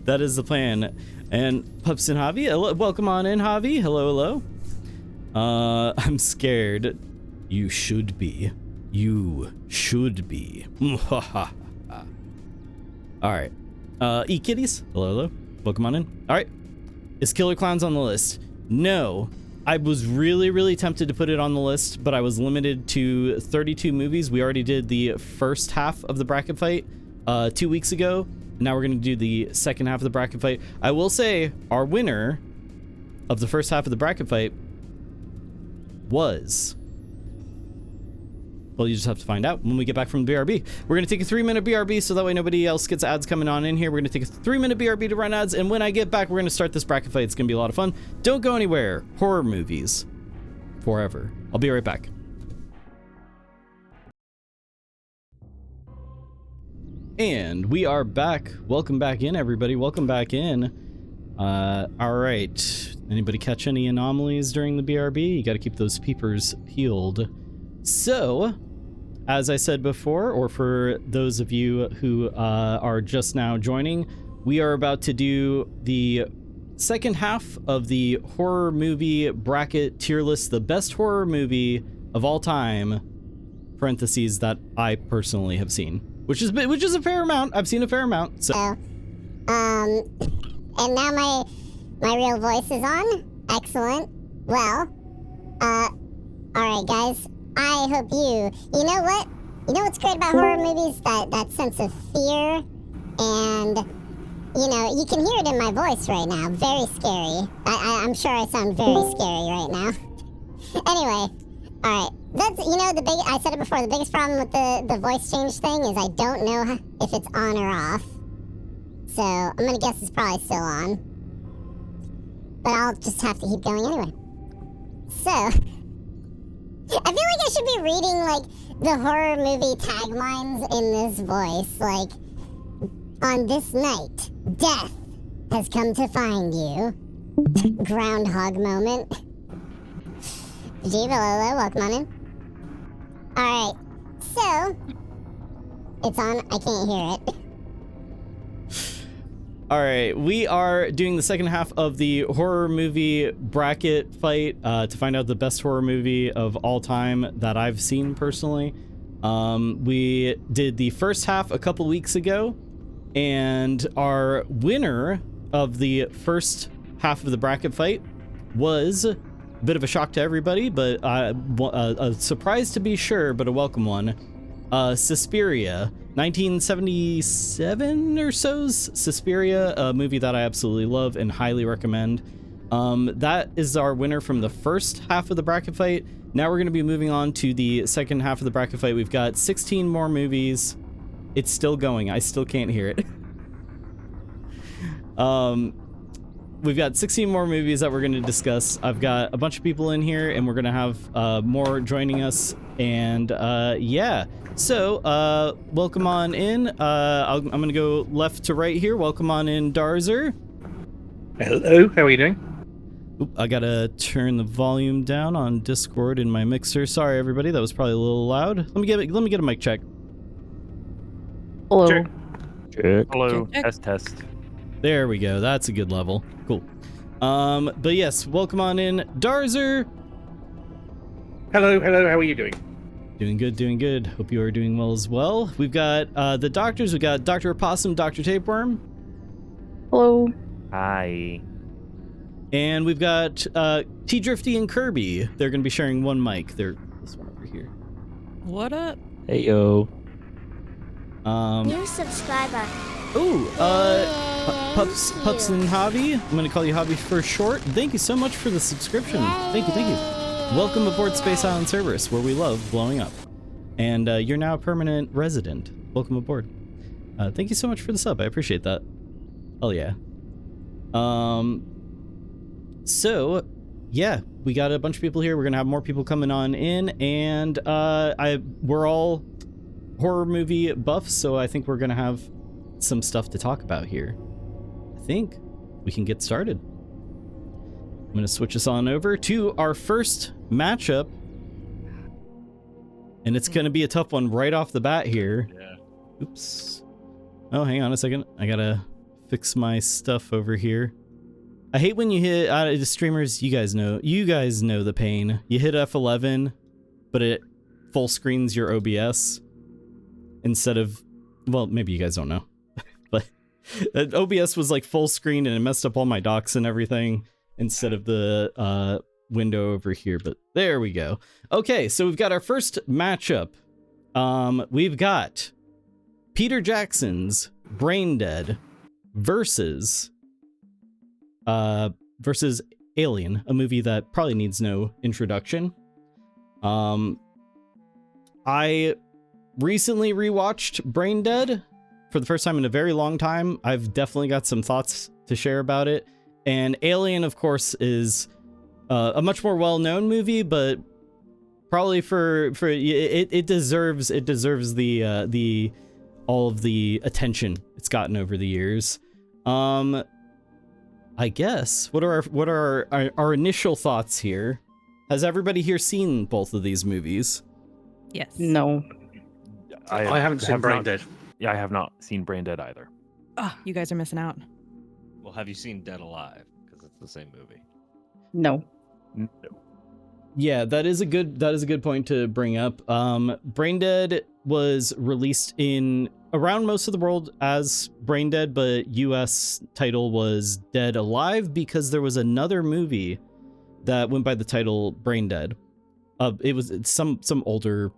that is the plan. And Pups and Javi, welcome on in, Javi. Hello. I'm scared. You should be. You should be. All right. E-Kitties, hello. Welcome on in. All right. Is Killer Clowns on the list? No. I was really tempted to put it on the list, but I was limited to 32 movies. We already did the first half of the bracket fight 2 weeks ago. Now we're going to do the second half of the bracket fight. I will say our winner of the first half of the bracket fight was... Well, you just have to find out when we get back from the BRB. We're going to take a 3-minute BRB so that way nobody else gets ads coming on in here. We're going to take a 3-minute BRB to run ads, and when I get back, we're going to start this bracket fight. It's going to be a lot of fun. Don't go anywhere. Horror movies. Forever. I'll be right back. And we are back. Welcome back in, everybody. Welcome back in. All right. Anybody catch any anomalies during the BRB? You got to keep those peepers peeled. So, as I said before, or for those of you who are just now joining, we are about to do the second half of the horror movie bracket tier list, the best horror movie of all time, parentheses, that I personally have seen, which is a fair amount. I've seen a fair amount. So, and now my real voice is on. Excellent. Well, all right, guys. I hope you know what? You know what's great about horror movies? That sense of fear, and you know, you can hear it in my voice right now. Very scary. I'm sure I sound very scary right now. Anyway, all right. That's, you know, I said it before, the biggest problem with the voice change thing is I don't know if it's on or off. So I'm gonna guess it's probably still on. But I'll just have to keep going anyway. So, I feel like I should be reading, like, the horror movie taglines in this voice. Like, on this night, death has come to find you. Groundhog moment. Jiva, hello, welcome on in. Alright, so, it's on, I can't hear it. all right, we are doing the second half of the horror movie bracket fight to find out the best horror movie of all time that I've seen personally. We did the first half a couple weeks ago, and our winner of the first half of the bracket fight was a bit of a shock to everybody, but a surprise to be sure, but a welcome one. Suspiria, 1977 or so's Suspiria, a movie that I absolutely love and highly recommend. That is our winner from the first half of the bracket fight. Now we're going to be moving on to the second half of the bracket fight. We've got 16 more movies. It's still going. I still can't hear it. We've got 16 more movies that we're going to discuss. I've got a bunch of people in here, and we're going to have more joining us. And yeah, so welcome on in. I'm going to go left to right here. Welcome on in, Darzer. Hello, how are you doing? Oop, I gotta turn the volume down on Discord in my mixer. Sorry, everybody, that was probably a little loud. Let me get a mic check. Hello. Check. Hello. Check. Test. There we go. That's a good level. Cool. But yes, welcome on in, Darzer. Hello, how are you doing? Doing good. Hope you are doing well as well. We've got the doctors. We've got Dr. Opossum, Dr. Tapeworm. Hello. Hi. And we've got T Drifty and Kirby. They're going to be sharing one mic. They're this one over here. What up? Hey yo. New subscriber. Ooh, Pups and Hobby. I'm going to call you Hobby for short. Thank you so much for the subscription. Thank you. Welcome aboard Space Island Cerberus, where we love blowing up. And you're now a permanent resident. Welcome aboard. Thank you so much for the sub. I appreciate that. Oh yeah. So, yeah, we got a bunch of people here. We're gonna have more people coming on in, and we're all horror movie buffs, so I think we're gonna have some stuff to talk about here. I think we can get started. I'm gonna switch us on over to our first matchup, and it's gonna be a tough one right off the bat here. Yeah. Oops. Oh, hang on a second. I gotta fix my stuff over here. I hate when you hit the streamers. You guys know the pain. You hit F11, but it full screens your OBS instead of, well, maybe you guys don't know, but OBS was like full screen and it messed up all my docs and everything instead of the window over here. But there we go. Okay, so we've got our first matchup. We've got Peter Jackson's Brain Dead versus Alien, a movie that probably needs no introduction. I recently rewatched Brain Dead for the first time in a very long time. I've definitely got some thoughts to share about it. And Alien, of course, is a much more well-known movie, but probably it deserves the all of the attention it's gotten over the years. I guess what are our initial thoughts here? Has everybody here seen both of these movies? Yes. No. I haven't seen Brain Dead. Yeah, I have not seen Brain Dead either. Oh, you guys are missing out. Well, have you seen Dead Alive? Because it's the same movie. No. No. Yeah, that is a good point to bring up. Brain Dead was released in around most of the world as Brain Dead, but US title was Dead Alive because there was another movie that went by the title Brain Dead. It was some older,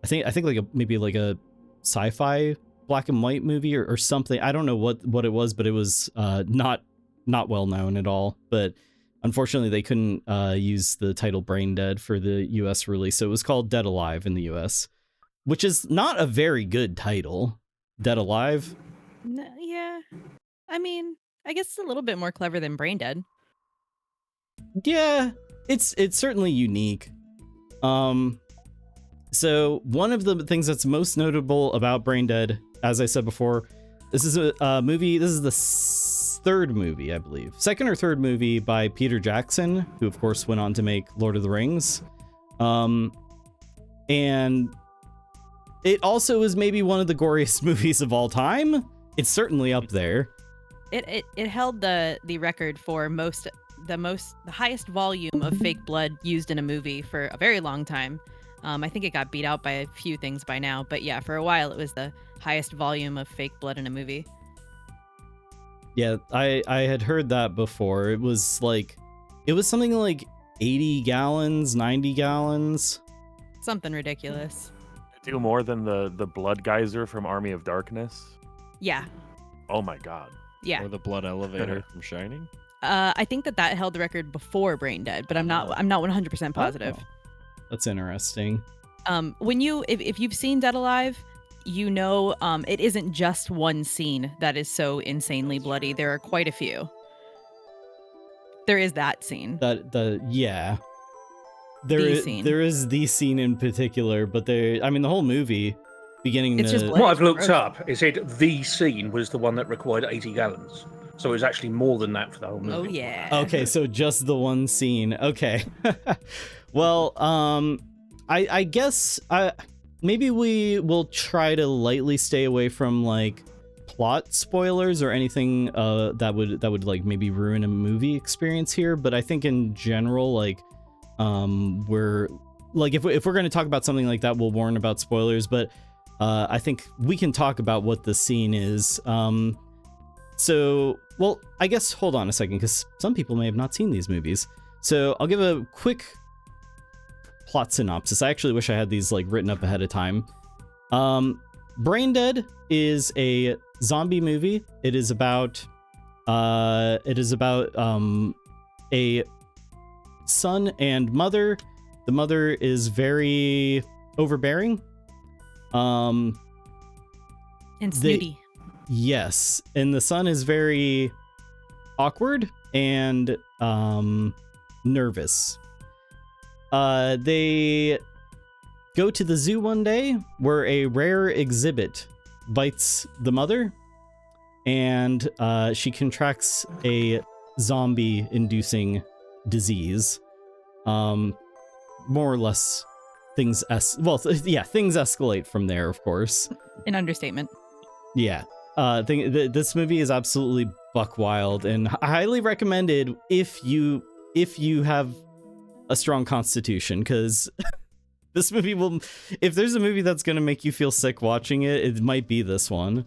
I think maybe like a sci-fi black and white movie or something. I don't know what it was, but it was not well known at all. But unfortunately, they couldn't use the title Brain Dead for the US release, so it was called Dead Alive in the US, which is not a very good title. Dead Alive. Yeah, I mean, I guess it's a little bit more clever than Brain Dead. Yeah, it's certainly unique. So one of the things that's most notable about Brain Dead, as I said before, this is a movie. This is the third movie, I believe, second or third movie by Peter Jackson, who of course went on to make Lord of the Rings. And it also is maybe one of the goriest movies of all time. It's certainly up there. It held the record for the highest volume of fake blood used in a movie for a very long time. I think it got beat out by a few things by now, but yeah, for a while it was the highest volume of fake blood in a movie. Yeah, I had heard that before. It was something like 80 gallons, 90 gallons. Something ridiculous. Do more than the blood geyser from Army of Darkness? Yeah. Oh my god. Yeah. Or the blood elevator from Shining? I think that held the record before Brain Dead, but I'm not 100% positive. Oh, that's interesting. If you've seen Dead Alive, you know it isn't just one scene that is so insanely bloody. There are quite a few. There is that scene. Yeah. There is the scene in particular, but the whole movie beginning it's to... just What I've looked up, it said the scene was the one that required 80 gallons. So it was actually more than that for the whole movie. Oh, yeah. Okay, so just the one scene. Okay. Well, I guess maybe we will try to lightly stay away from like plot spoilers or anything that would like maybe ruin a movie experience here. But I think in general, like we're like if we're going to talk about something like that, we'll warn about spoilers. But I think we can talk about what the scene is. So, well, I guess hold on a second, because some people may have not seen these movies. So I'll give a quick plot synopsis. I actually wish I had these like written up ahead of time. Brain Dead is a zombie movie. It is about a son and mother. The mother is very overbearing. And snooty. Yes, and the son is very awkward and nervous. They go to the zoo one day where a rare exhibit bites the mother, and she contracts a zombie-inducing disease. More or less, things escalate from there, of course. An understatement. Yeah. This movie is absolutely buck wild and highly recommended if you have a strong constitution, because this movie will, if there's a movie that's going to make you feel sick watching it, it might be this one.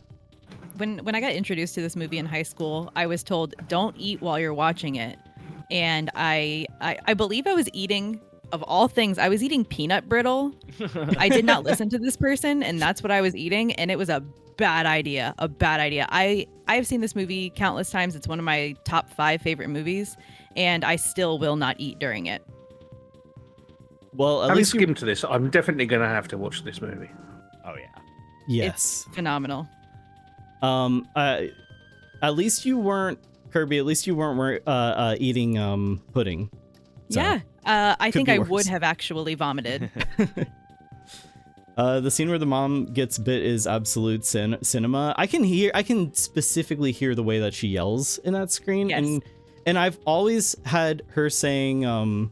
When I got introduced to this movie in high school, I was told don't eat while you're watching it. And I believe I was eating, of all things, I was eating peanut brittle. I did not listen to this person, and that's what I was eating, and it was a bad idea. I have seen this movie countless times. It's one of my top 5 favorite movies, and I still will not eat during it. Well, at Having least skimmed to this, I'm definitely going to have to watch this movie. Oh yeah. Yes. It's phenomenal. At least you weren't, Kirby, at least you weren't eating pudding. So, yeah. I think I worse. would have actually vomited. The scene where the mom gets bit is absolute cinema. I can specifically hear the way that she yells in that screen. Yes. And I've always had her saying,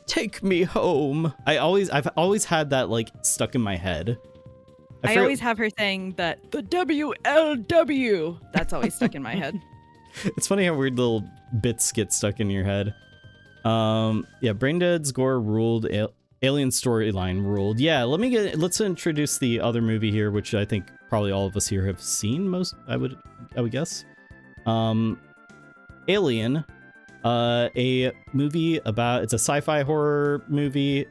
take me home. I've always had that like stuck in my head. I always have her saying that the WLW. That's always stuck in my head. It's funny how weird little bits get stuck in your head. Yeah, Braindead's gore ruled. Alien storyline ruled. Yeah, let's introduce the other movie here, which I think probably all of us here have seen. I would guess. Alien, a movie about, it's a sci-fi horror movie.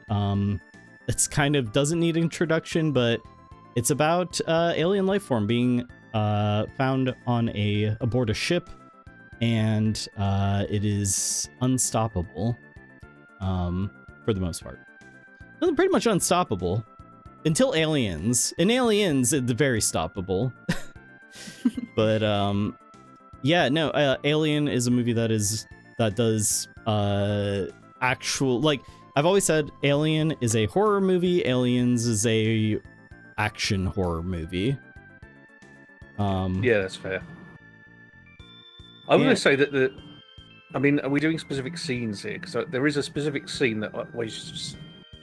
It's kind of doesn't need introduction, but it's about alien life form being found on aboard a ship, and it is unstoppable for the most part. Well, pretty much unstoppable until aliens. In Aliens, it's very stoppable. But yeah, no, Alien is a movie that does actual, like, I've always said Alien is a horror movie, Aliens is a action horror movie. Yeah, that's fair. I'm going to say that I mean, are we doing specific scenes here? Because there is a specific scene that always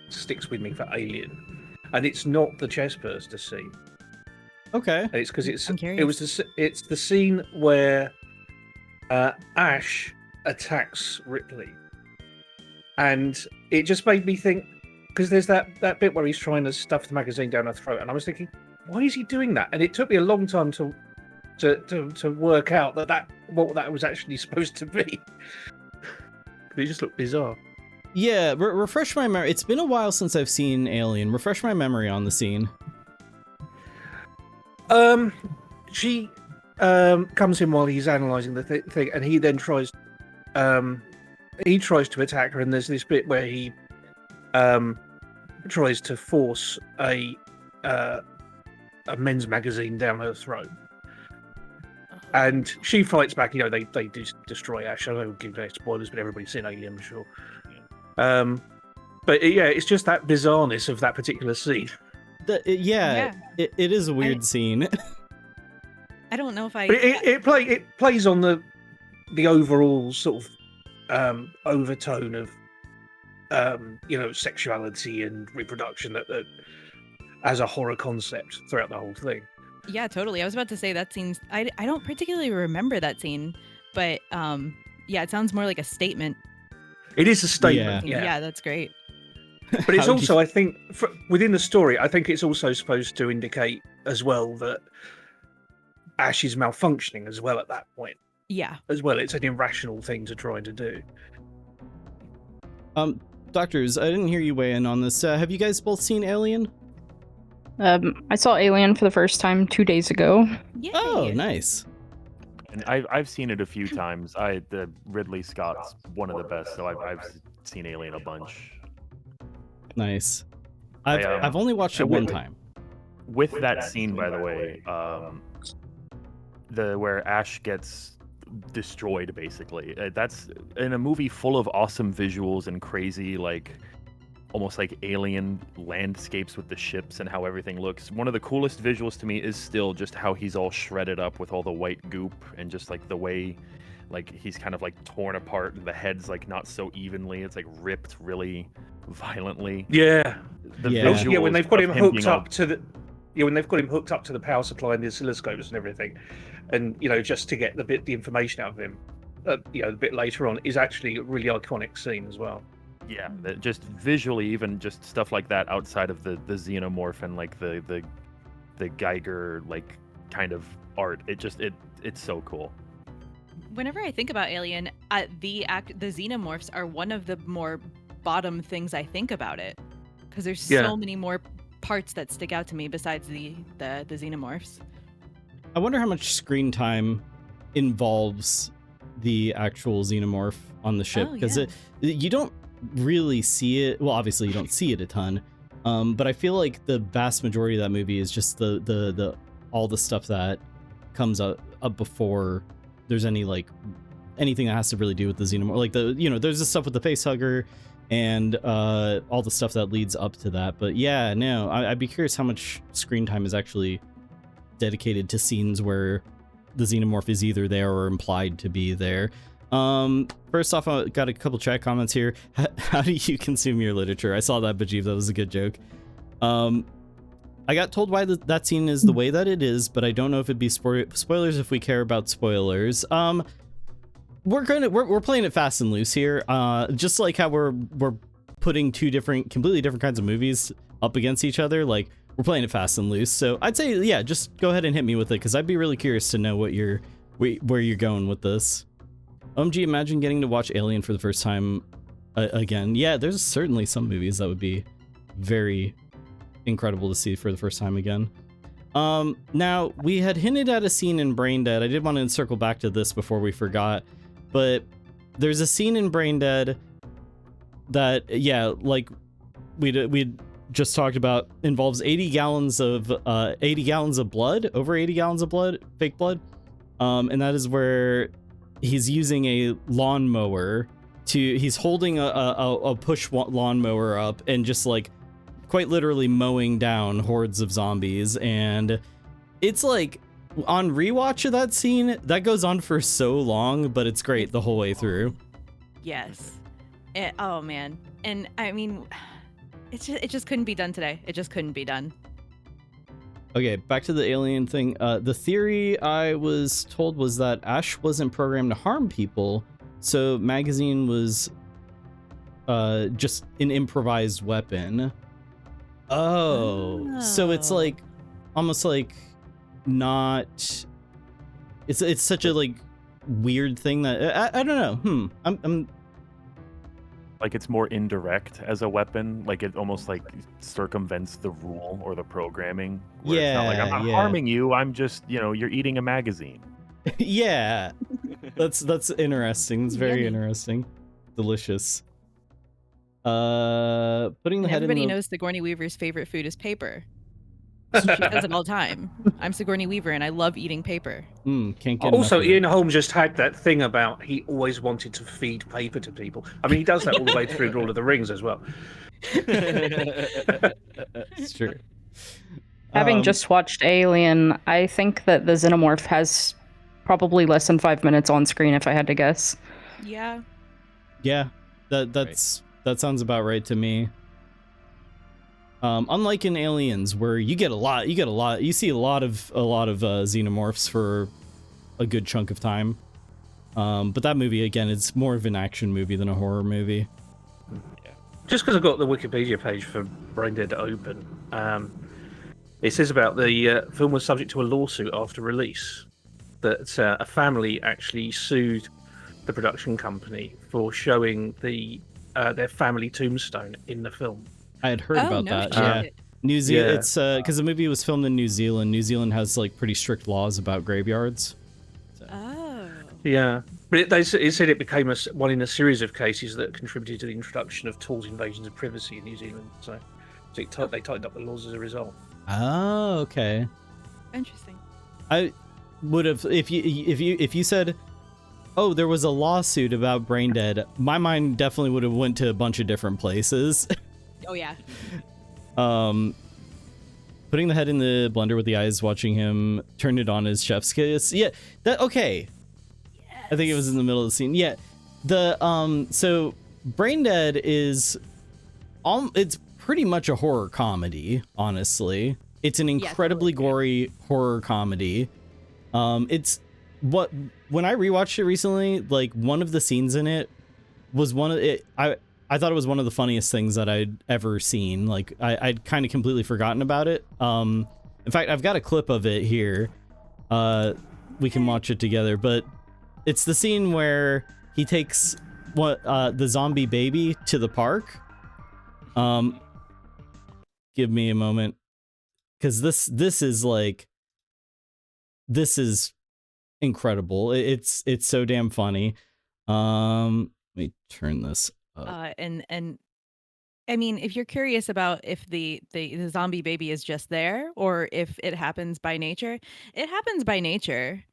sticks with me for Alien, and it's not the chest burster scene. Okay. And it's because it's the scene where Ash attacks Ripley, and it just made me think, because there's that bit where he's trying to stuff the magazine down her throat, and I was thinking, why is he doing that? And it took me a long time to work out what that was actually supposed to be. It just looked bizarre. Yeah, refresh my memory. It's been a while since I've seen Alien. Refresh my memory on the scene. She comes in while he's analysing the thing, and he then tries to attack her, and there's this bit where he tries to force a men's magazine down her throat. And she fights back. You know, they destroy Ash. I don't give no spoilers, but everybody's seen Alien, I'm sure. But yeah, it's just that bizarreness of that particular scene. It is a weird scene. I don't know if I. But it plays on the overall sort of overtone of sexuality and reproduction that as a horror concept throughout the whole thing. Yeah, totally. I was about to say that scene. I don't particularly remember that scene, but yeah, it sounds more like a statement. It is a statement. Yeah, that's great. But it's also, I think, within the story, I think it's also supposed to indicate as well that Ash is malfunctioning as well at that point. Yeah. As well, it's an irrational thing to try to do. Doctors, I didn't hear you weigh in on this. Have you guys both seen Alien? I saw Alien for the first time 2 days ago. Yay. Oh, nice. And I've seen it a few times. The Ridley Scott's one of the best, so I've seen Alien a bunch. Nice. I've only watched it one time. With that scene, by the way, where Ash gets destroyed, basically. That's in a movie full of awesome visuals and crazy, like, almost like alien landscapes with the ships and how everything looks. One of the coolest visuals to me is still just how he's all shredded up with all the white goop, and just like the way, like, he's kind of like torn apart and the head's like not so evenly. It's like ripped really violently. Yeah. When they've got him hooked up to the power supply and the oscilloscopes and everything, and just to get the information out of him, a bit later on, is actually a really iconic scene as well. Yeah, just visually, even just stuff like that outside of the xenomorph and like the Geiger like kind of art, it's so cool. Whenever I think about Alien, the xenomorphs are one of the more bottom things I think about it, because there's so many more parts that stick out to me besides the xenomorphs. I wonder how much screen time involves the actual xenomorph on the ship, because you don't really see it. Well, obviously you don't see it a ton, but I feel like the vast majority of that movie is just the all the stuff that comes up before there's anything that has to really do with the xenomorph. Like there's the stuff with the facehugger and all the stuff that leads up to that. But yeah, no, I'd be curious how much screen time is actually dedicated to scenes where the xenomorph is either there or implied to be there. First off, I got a couple chat comments here. How do you consume your literature? I saw that, Bajeev. That was a good joke. I got told why that scene is the way that it is, but I don't know if it'd be spoilers if we care about spoilers. we're playing it fast and loose here. Just like how we're putting two completely different kinds of movies up against each other. Like, we're playing it fast and loose. So I'd say, yeah, just go ahead and hit me with it, because I'd be really curious to know where you're going with this. OMG, imagine getting to watch Alien for the first time again. Yeah, there's certainly some movies that would be very incredible to see for the first time again. Now, we had hinted at a scene in Braindead. I did want to circle back to this before we forgot, but there's a scene in Braindead that, yeah, like we'd just talked about, involves 80 gallons of blood, over 80 gallons of blood, fake blood. And that is where he's using a lawnmower he's holding a push lawnmower up and just like quite literally mowing down hordes of zombies. And it's like, on rewatch of that scene, that goes on for so long, but it's great the whole way through. Yes. Oh man. And I mean, it just couldn't be done today. It just couldn't be done. Okay, back to the alien thing. The theory I was told was that Ash wasn't programmed to harm people, so Magazine was just an improvised weapon. Oh, so it's like almost like not. It's such a like weird thing that I don't know. I'm like it's more indirect as a weapon. Like it almost like circumvents the rule or the programming. Where it's not like, I'm not harming you. I'm just, you're eating a magazine. Yeah, that's interesting. It's very interesting. Delicious. Putting the head in. Everybody knows Sigourney Weaver's favorite food is paper. She says it all the time. I'm Sigourney Weaver and I love eating paper. Can't get also, enough of Ian Holm just had that thing about he always wanted to feed paper to people. I mean, he does that all the way through Lord of the Rings as well. It's true. Having just watched Alien, I think that the Xenomorph has probably less than 5 minutes on screen, if I had to guess. Yeah. Yeah, that sounds about right to me. Unlike in Aliens, where you see a lot of xenomorphs for a good chunk of time. But that movie, again, it's more of an action movie than a horror movie. Yeah. Just because I've got the Wikipedia page for Braindead open, it says about the film was subject to a lawsuit after release. That a family actually sued the production company for showing their family tombstone in the film. I had heard about that. Yeah, New Zealand. Yeah. It's because the movie was filmed in New Zealand. New Zealand has like pretty strict laws about graveyards. So. Oh. Yeah, but it said it became one in a series of cases that contributed to the introduction of tools invasions of privacy in New Zealand. So they tightened up the laws as a result. Oh, okay. Interesting. I would have if you said, oh, there was a lawsuit about Braindead, my mind definitely would have went to a bunch of different places. Oh yeah. Putting the head in the blender with the eyes, watching him turn it on as chef's kiss. Yeah, that okay. Yes. I think it was in the middle of the scene. Yeah, so Braindead is, it's pretty much a horror comedy. Honestly, it's an incredibly gory horror comedy. It's when I rewatched it recently, like one of the scenes in it was I thought it was one of the funniest things that I'd ever seen. Like I'd kind of completely forgotten about it. In fact, I've got a clip of it here. We can watch it together, but it's the scene where he takes the zombie baby to the park. Give me a moment, because this is incredible. It's so damn funny. Let me turn this up. And I mean, if you're curious about if the zombie baby is just there or if it happens by nature, it happens by nature,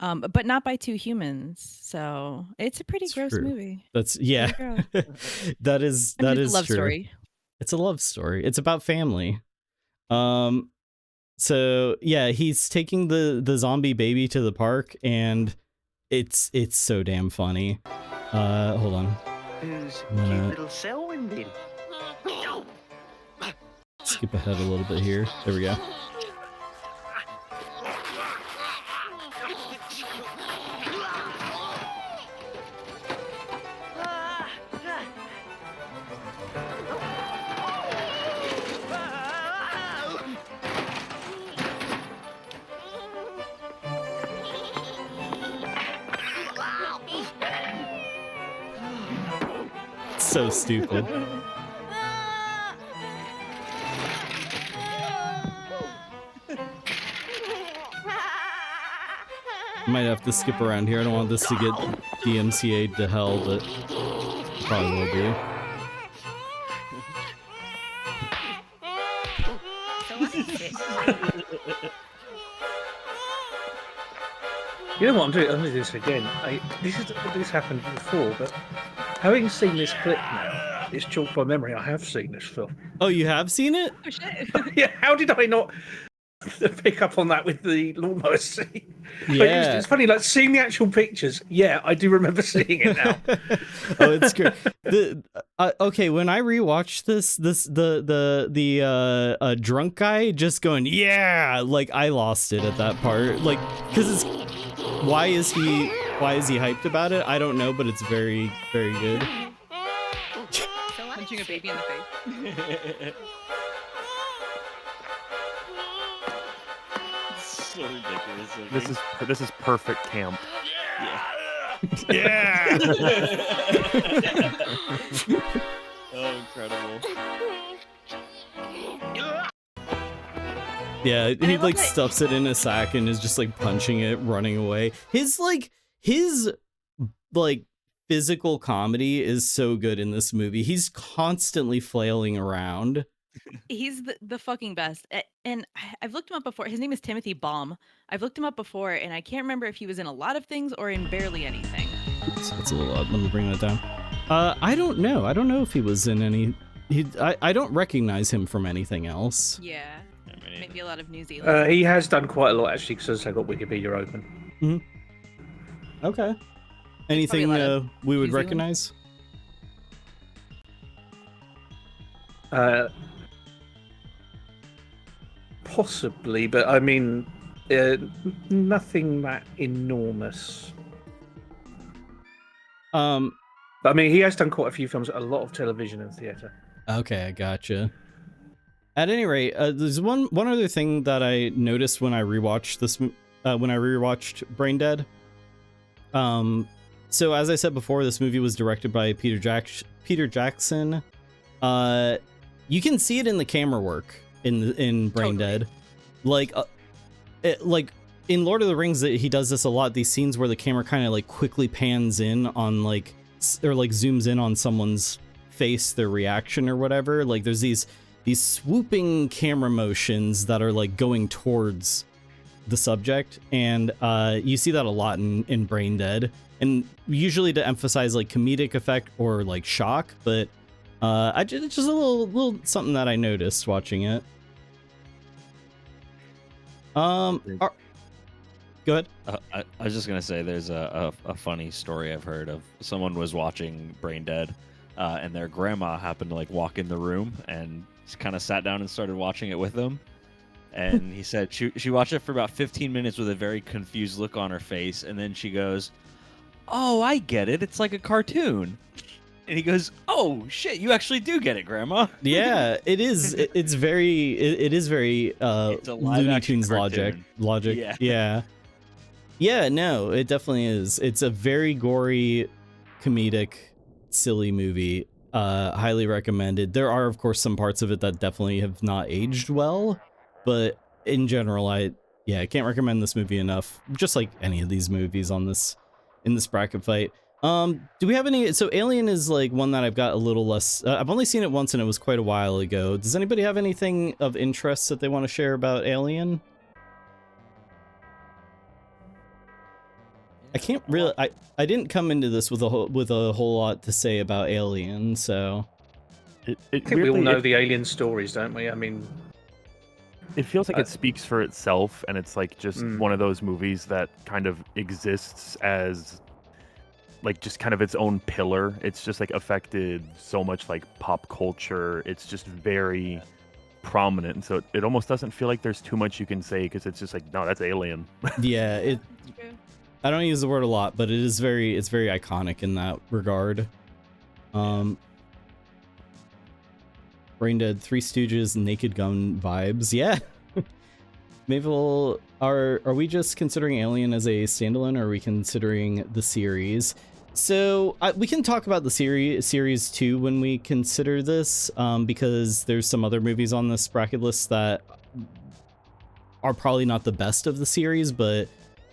but not by two humans. So it's a pretty gross movie. That is a love true. Story. It's a love story. It's about family. So yeah, he's taking the zombie baby to the park, and it's so damn funny. Hold on. Who's cute little Selwyn been? Skip ahead a little bit here. There we go. so stupid. Might have to skip around here. I don't want this to get DMCA'd to hell, but probably will be. You know what I'm doing? I'm going to do this again. This happened before, but having seen this clip now, it's chalked by memory. I have seen this film. Oh, you have seen it? Oh shit. Yeah, how did I not pick up on that with the lawnmower scene? Yeah. It's funny, like seeing the actual pictures. Yeah, I do remember seeing it now. Oh, it's great. Okay, when I rewatched the drunk guy just going, yeah, like I lost it at that part. Like, because it's why is he hyped about it? I don't know, but it's very, very good. Punching a baby in the face. So ridiculous. This is perfect camp. Yeah. Oh, incredible. Yeah, he like stuffs it in a sack and is just like punching it, running away. His physical comedy is so good in this movie. He's constantly flailing around. He's the fucking best. And I've looked him up before. His name is Timothy Baum. I've looked him up before, and I can't remember if he was in a lot of things or in barely anything. Oops, that's a little odd. Let me bring that down. I don't know. I don't know if he was in any. I don't recognize him from anything else. Yeah. Maybe a lot of New Zealand. He has done quite a lot, actually, because I've got Wikipedia open. Mm-hmm. Okay. Anything we would recognize? Possibly, but I mean, nothing that enormous. But I mean, he has done quite a few films, a lot of television and theatre. Okay, I gotcha. At any rate, there's one other thing that I noticed when I rewatched this, Brain Dead. So as I said before, this movie was directed by Peter Jackson. You can see it in the camera work in Brain Dead, like in Lord of the Rings. He does this a lot. These scenes where the camera kind of like quickly pans in on like zooms in on someone's face, their reaction or whatever. Like there's these swooping camera motions that are like going towards the subject, and you see that a lot in Brain Dead, and usually to emphasize like comedic effect or like shock, but it's just a little something that I noticed watching it. Go ahead. I was just gonna say there's a funny story I've heard of. Someone was watching Brain Dead, and their grandma happened to like walk in the room and kind of sat down and started watching it with them. And he said she watched it for about 15 minutes with a very confused look on her face, and then she goes, "Oh, I get it. It's like a cartoon." And he goes, "Oh shit, you actually do get it, Grandma." Yeah, it is. It is very it's a Looney Tunes cartoon. logic. Yeah. No, it definitely is. It's a very gory, comedic, silly movie. Highly recommended. There are, of course, some parts of it that definitely have not aged well, but in general, I can't recommend this movie enough. Just like any of these movies in this bracket fight. Do we have any? So Alien is like one that I've got a little less. I've only seen it once, and it was quite a while ago. Does anybody have anything of interest that they want to share about Alien? I can't really. I didn't come into this with a whole lot to say about Alien, so. I think we all know the Alien stories, don't we? I mean, it feels like it speaks for itself, and it's like just one of those movies that kind of exists as like just kind of its own pillar. It's just like affected so much like pop culture. It's just very prominent, and so it almost doesn't feel like there's too much you can say, because it's just like, no, that's Alien. Yeah, I don't use the word a lot, but it's very iconic in that regard. Brain Dead, Three Stooges, Naked Gun vibes. Yeah. Maybe are we just considering Alien as a standalone, or are we considering the series? So we can talk about the series 2 when we consider this, because there's some other movies on this bracket list that are probably not the best of the series, but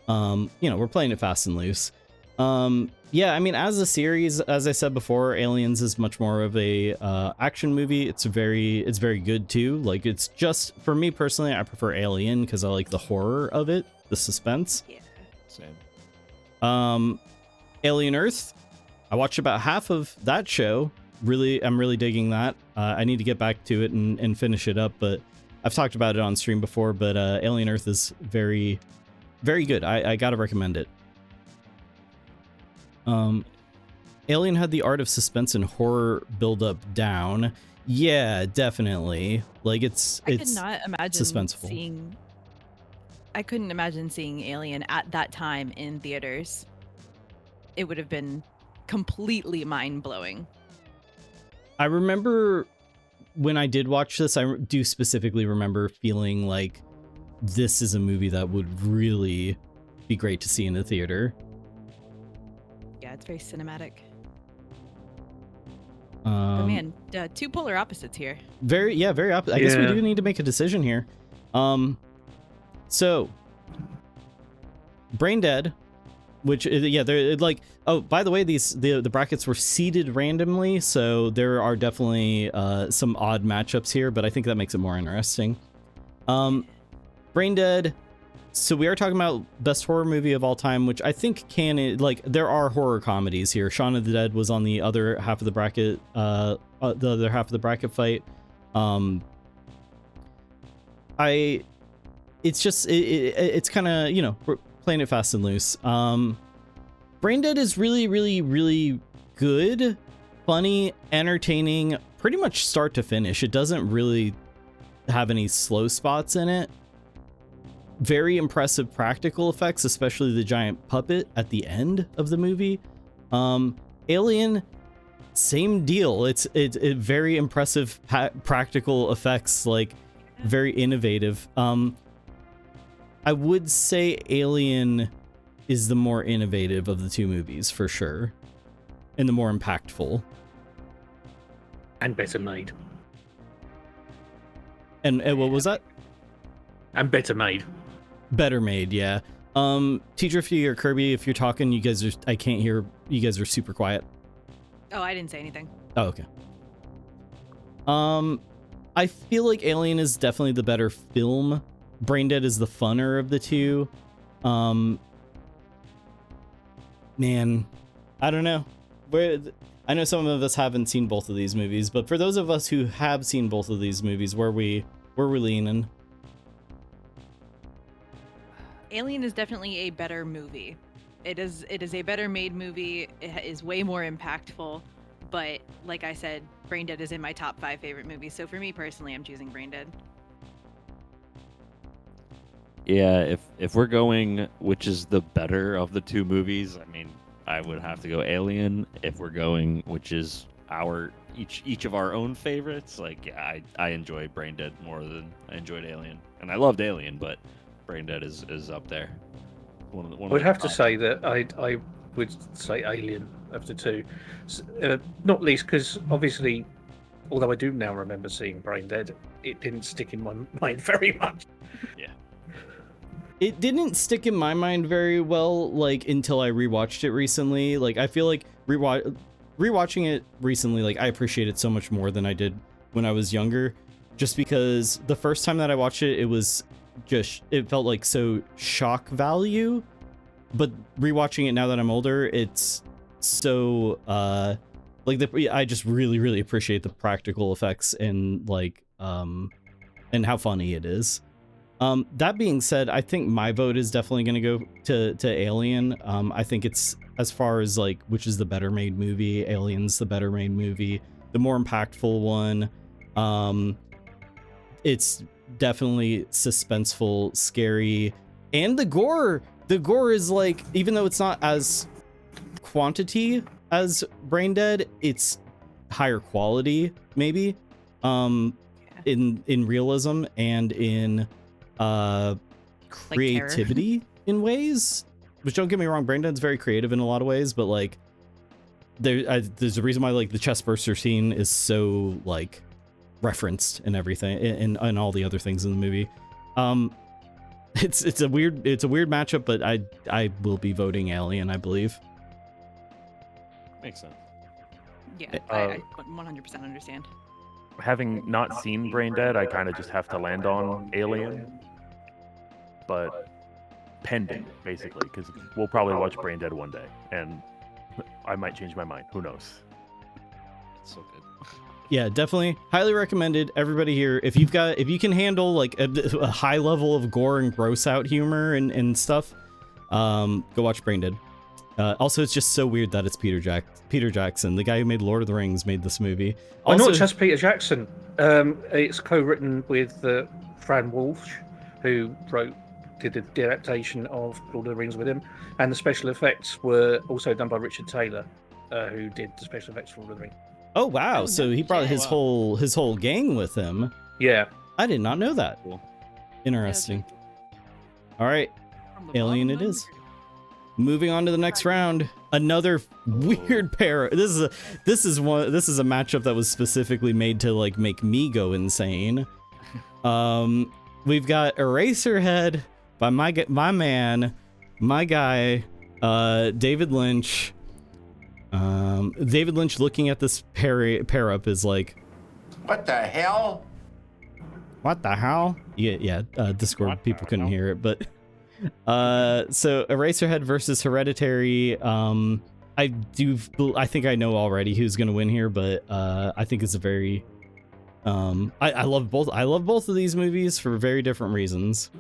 we're playing it fast and loose. Yeah, I mean, as a series, as I said before, Aliens is much more of a action movie. It's very good too. Like, it's just, for me personally, I prefer Alien because I like the horror of it, the suspense. Yeah. Same. Alien Earth, I watched about half of that show. I'm really digging that. I need to get back to it and finish it up, but I've talked about it on stream before. But Alien Earth is very, very good. I gotta recommend it. Alien had the art of suspense and horror build up down. Yeah, definitely. Like, it's I could not imagine suspenseful. I couldn't imagine seeing Alien at that time in theaters. It would have been completely mind-blowing. I remember when I did watch this, I do specifically remember feeling like this is a movie that would really be great to see in the theater. Yeah, it's very cinematic. But Um, man, two polar opposites here. very opposite. I guess we do need to make a decision here. So Brain Dead, which they're like, oh, by the way, the brackets were seeded randomly, so there are definitely some odd matchups here, but I think that makes it more interesting. Brain Dead. So we are talking about best horror movie of all time, which I think there are horror comedies here. Shaun of the Dead was on the other half of the bracket, the other half of the bracket fight. It's kind of, we're playing it fast and loose. Brain Dead is really, really, really good, funny, entertaining, pretty much start to finish. It doesn't really have any slow spots in it. Very impressive practical effects, especially the giant puppet at the end of the movie. Alien, same deal. It's very impressive practical effects, like very innovative. I would say Alien is the more innovative of the two movies for sure, and the more impactful And better made. and what was that? And better made. Better made, yeah. Teacher, if you or Kirby, if you're talking, I can't hear. You guys are super quiet. Oh, I didn't say anything. Oh, okay. I feel like Alien is definitely the better film. Brain Dead is the funner of the two. Man, I don't know. I know some of us haven't seen both of these movies, but for those of us who have seen both of these movies, where we're leaning. Alien is definitely a better movie. It is a better made movie. It is way more impactful. But like I said, Brain Dead is in my top 5 favorite movies. So for me personally, I'm choosing Brain Dead. Yeah, if we're going which is the better of the two movies, I mean, I would have to go Alien. If we're going which is our each of our own favorites, like, yeah, I enjoyed Brain Dead more than I enjoyed Alien. And I loved Alien, but Brain Dead is up there. I would have to say that I would say Alien of the two, not least because obviously, although I do now remember seeing Brain Dead, it didn't stick in my mind very much. Yeah. It didn't stick in my mind very well, like, until I rewatched it recently. Like, I feel like rewatching it recently, like, I appreciate it so much more than I did when I was younger, just because the first time that I watched it, it felt like so shock value, but rewatching it now that I'm older, it's so I just really, really appreciate the practical effects and and how funny it is. That being said, I think my vote is definitely going to go to Alien. I think it's, as far as like which is the better made movie, Alien's the better made movie, the more impactful one. It's definitely suspenseful, scary, and the gore is like, even though it's not as quantity as Brain Dead, it's higher quality maybe, in realism and in creativity in ways. Which, don't get me wrong, Brain Dead's very creative in a lot of ways, but like there's a reason why like the chest burster scene is so like referenced and everything and all the other things in the movie. It's a weird matchup, but I will be voting Alien, I believe. Makes sense. Yeah, I 100% understand. Having not seen Brain Dead, I kind of just have to land on Alien. But pending, basically, because we'll probably watch Brain Dead one day, and I might change my mind. Who knows? It's so good. Yeah, definitely. Highly recommended. Everybody here, if you can handle like a high level of gore and gross out humor and stuff, go watch Brain Dead. Also, it's just so weird that it's Peter Jackson, the guy who made Lord of the Rings, made this movie. Also, not just Peter Jackson. It's co-written with Fran Walsh, who did the adaptation of Lord of the Rings with him, and the special effects were also done by Richard Taylor, who did the special effects for Lord of the Rings. Oh wow! So he brought his whole gang with him. Yeah, I did not know that. Cool. Interesting. All right, Alien it is. Moving on to the next round, another weird pair. This is a matchup that was specifically made to like make me go insane. We've got Eraserhead by my guy, David Lynch. David Lynch looking at this pair up is like, what the hell? What the hell? Yeah. Discord people couldn't hear it, but. So Eraserhead versus Hereditary. I think I know already who's gonna win here, but I think it's a very I love both of these movies for very different reasons.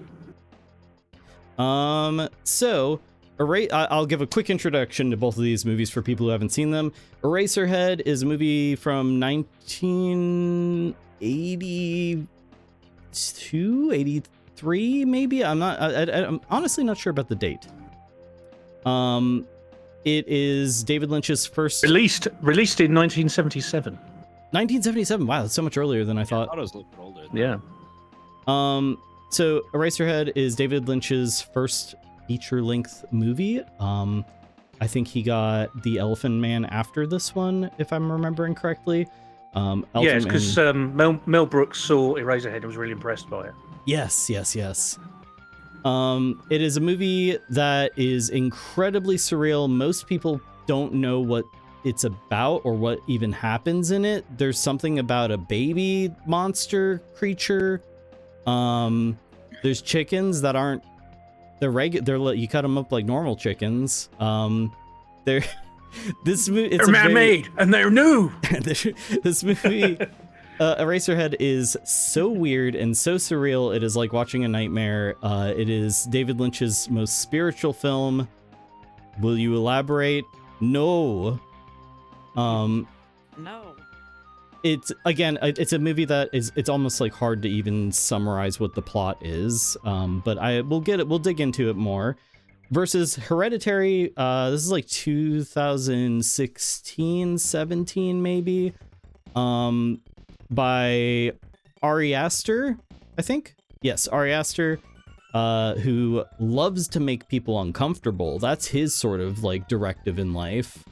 So I'll give a quick introduction to both of these movies for people who haven't seen them. Eraserhead is a movie from 1982, 83 maybe. I'm honestly not sure about the date. It is David Lynch's first released in 1977. 1977. Wow, that's so much earlier than I thought. I thought it was a little bit older. Yeah. So Eraserhead is David Lynch's first feature-length movie. I think he got The Elephant Man after this one, if I'm remembering correctly. Yes, because Mel Brooks saw Eraserhead and was really impressed by it. Yes. It is a movie that is incredibly surreal. Most people don't know what it's about or what even happens in it. There's something about a baby monster creature. There's chickens that aren't you cut them up like normal chickens. They're man-made and they're new. This movie Eraserhead is so weird and so surreal. It is like watching a nightmare. It is David Lynch's most spiritual film. Will you elaborate? No. No. It's a movie that it's almost like hard to even summarize what the plot is. But we'll dig into it more. Versus Hereditary, this is like 2016, 17 maybe. By Ari Aster, I think. Yes, Ari Aster, who loves to make people uncomfortable. That's his sort of like directive in life.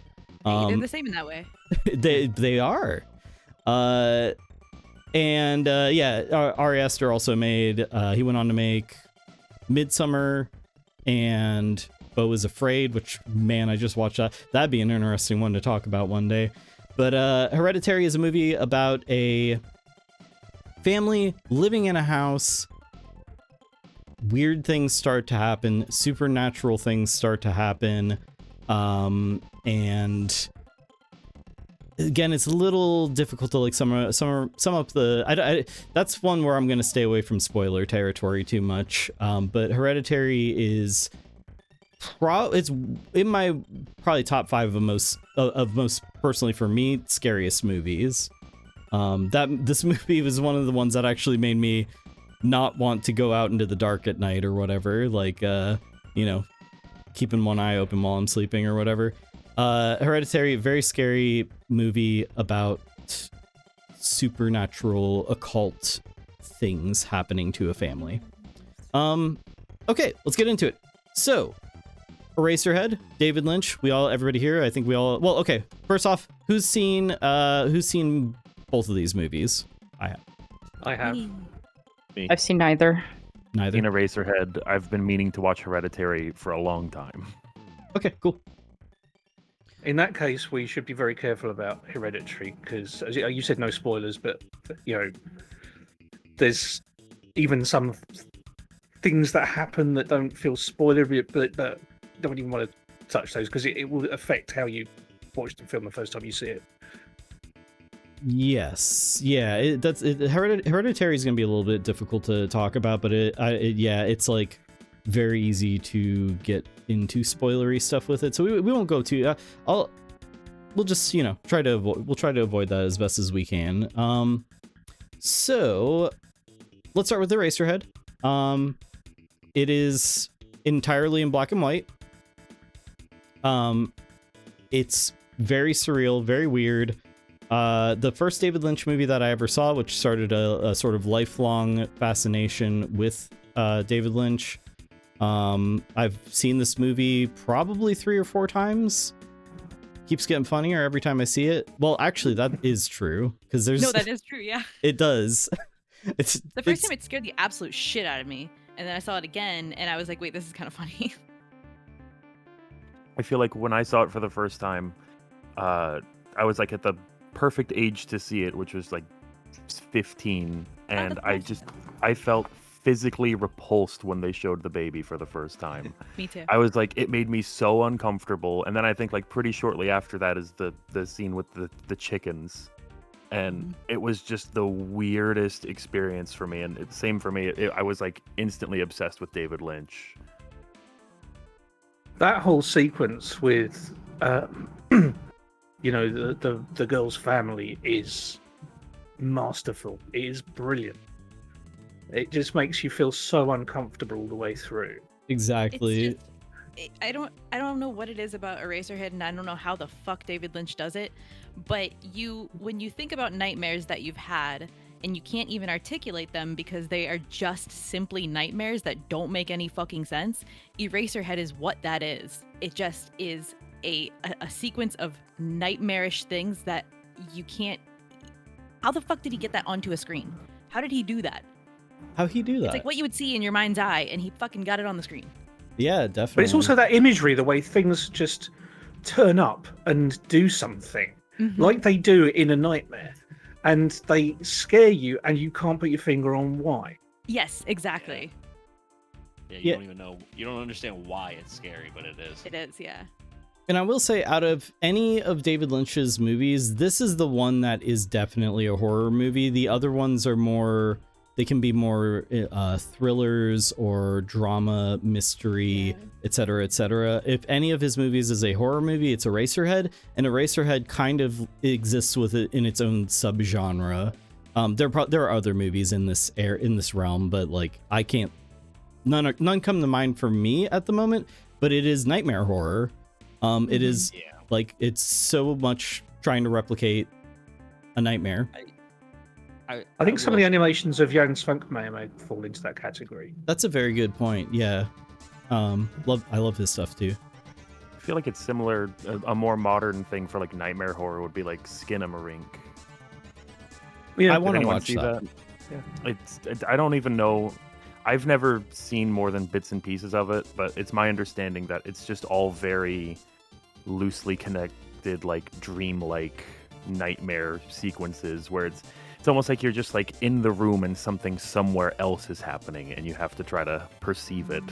They're the same in that way. They are. Ari Aster also made, he went on to make Midsummer and Beau is Afraid, which, man, I just watched that. That'd be an interesting one to talk about one day. But Hereditary is a movie about a family living in a house. Weird things start to happen. Supernatural things start to happen. And again, it's a little difficult to like sum up the. That's one where I'm going to stay away from spoiler territory too much. But Hereditary is it's in my probably top 5 of most personally for me scariest movies. This movie was one of the ones that actually made me not want to go out into the dark at night or whatever, like keeping one eye open while I'm sleeping or whatever. Hereditary, very scary movie about supernatural occult things happening to a family. Okay, let's get into it. So Eraserhead, David Lynch. Everybody here. I think we all. Well, okay. First off, who's seen both of these movies? I have. I've seen neither. Neither. In Eraserhead, I've been meaning to watch Hereditary for a long time. Okay, cool. In that case, we should be very careful about Hereditary because, as you said, no spoilers. But there's even some things that happen that don't feel spoilery, but don't even want to touch those because it will affect how you watch the film the first time you see it. Yes, yeah. Hereditary is going to be a little bit difficult to talk about, but it's like very easy to get into spoilery stuff with it. So we won't go too. We'll just try to avoid that as best as we can. So let's start with Eraserhead. It is entirely in black and white. It's very surreal, very weird. The first David Lynch movie that I ever saw, which started a sort of lifelong fascination with David Lynch. I've seen this movie probably 3 or 4 times. Keeps getting funnier every time I see it. Well, actually, that is true because there's No, that is true. Yeah. It does. It's the first time it scared the absolute shit out of me, and then I saw it again, and I was like, "Wait, this is kind of funny." I feel like when I saw it for the first time, I was like at the perfect age to see it, which was like 15, and I felt physically repulsed when they showed the baby for the first time. Me too. I was like, it made me so uncomfortable. And then I think like pretty shortly after that is the scene with the chickens, and it was just the weirdest experience for me. And same for me. I was like instantly obsessed with David Lynch. That whole sequence with the girl's family is masterful. It is brilliant. It just makes you feel so uncomfortable all the way through. Exactly. I don't know what it is about Eraserhead, and I don't know how the fuck David Lynch does it, but when you think about nightmares that you've had and you can't even articulate them because they are just simply nightmares that don't make any fucking sense, Eraserhead is what that is. It just is a sequence of nightmarish things that you can't. How the fuck did he get that onto a screen? How did he do that? How'd he do that? It's like what you would see in your mind's eye, and he fucking got it on the screen. Yeah, definitely. But it's also that imagery, the way things just turn up and do something, like they do in a nightmare, and they scare you, and you can't put your finger on why. Yes, exactly. Yeah, you don't even know. You don't understand why it's scary, but it is. It is, yeah. And I will say, out of any of David Lynch's movies, this is the one that is definitely a horror movie. The other ones are more. They can be more thrillers or drama, mystery, etc., etc. If any of his movies is a horror movie, it's Eraserhead, and Eraserhead kind of exists with it in its own subgenre. There are other movies in this realm, but like I can't. None come to mind for me at the moment. But it is nightmare horror. It is like it's so much trying to replicate a nightmare. I think some of the animations of Jan Svankmajer may fall into that category. That's a very good point. Yeah, I love his stuff too. I feel like it's similar. A more modern thing for like nightmare horror would be like Skinamarink. Yeah, I want to watch that. Yeah. I don't even know. I've never seen more than bits and pieces of it, but it's my understanding that it's just all very loosely connected, like dream-like nightmare sequences where it's almost like you're just like in the room and something somewhere else is happening and you have to try to perceive it.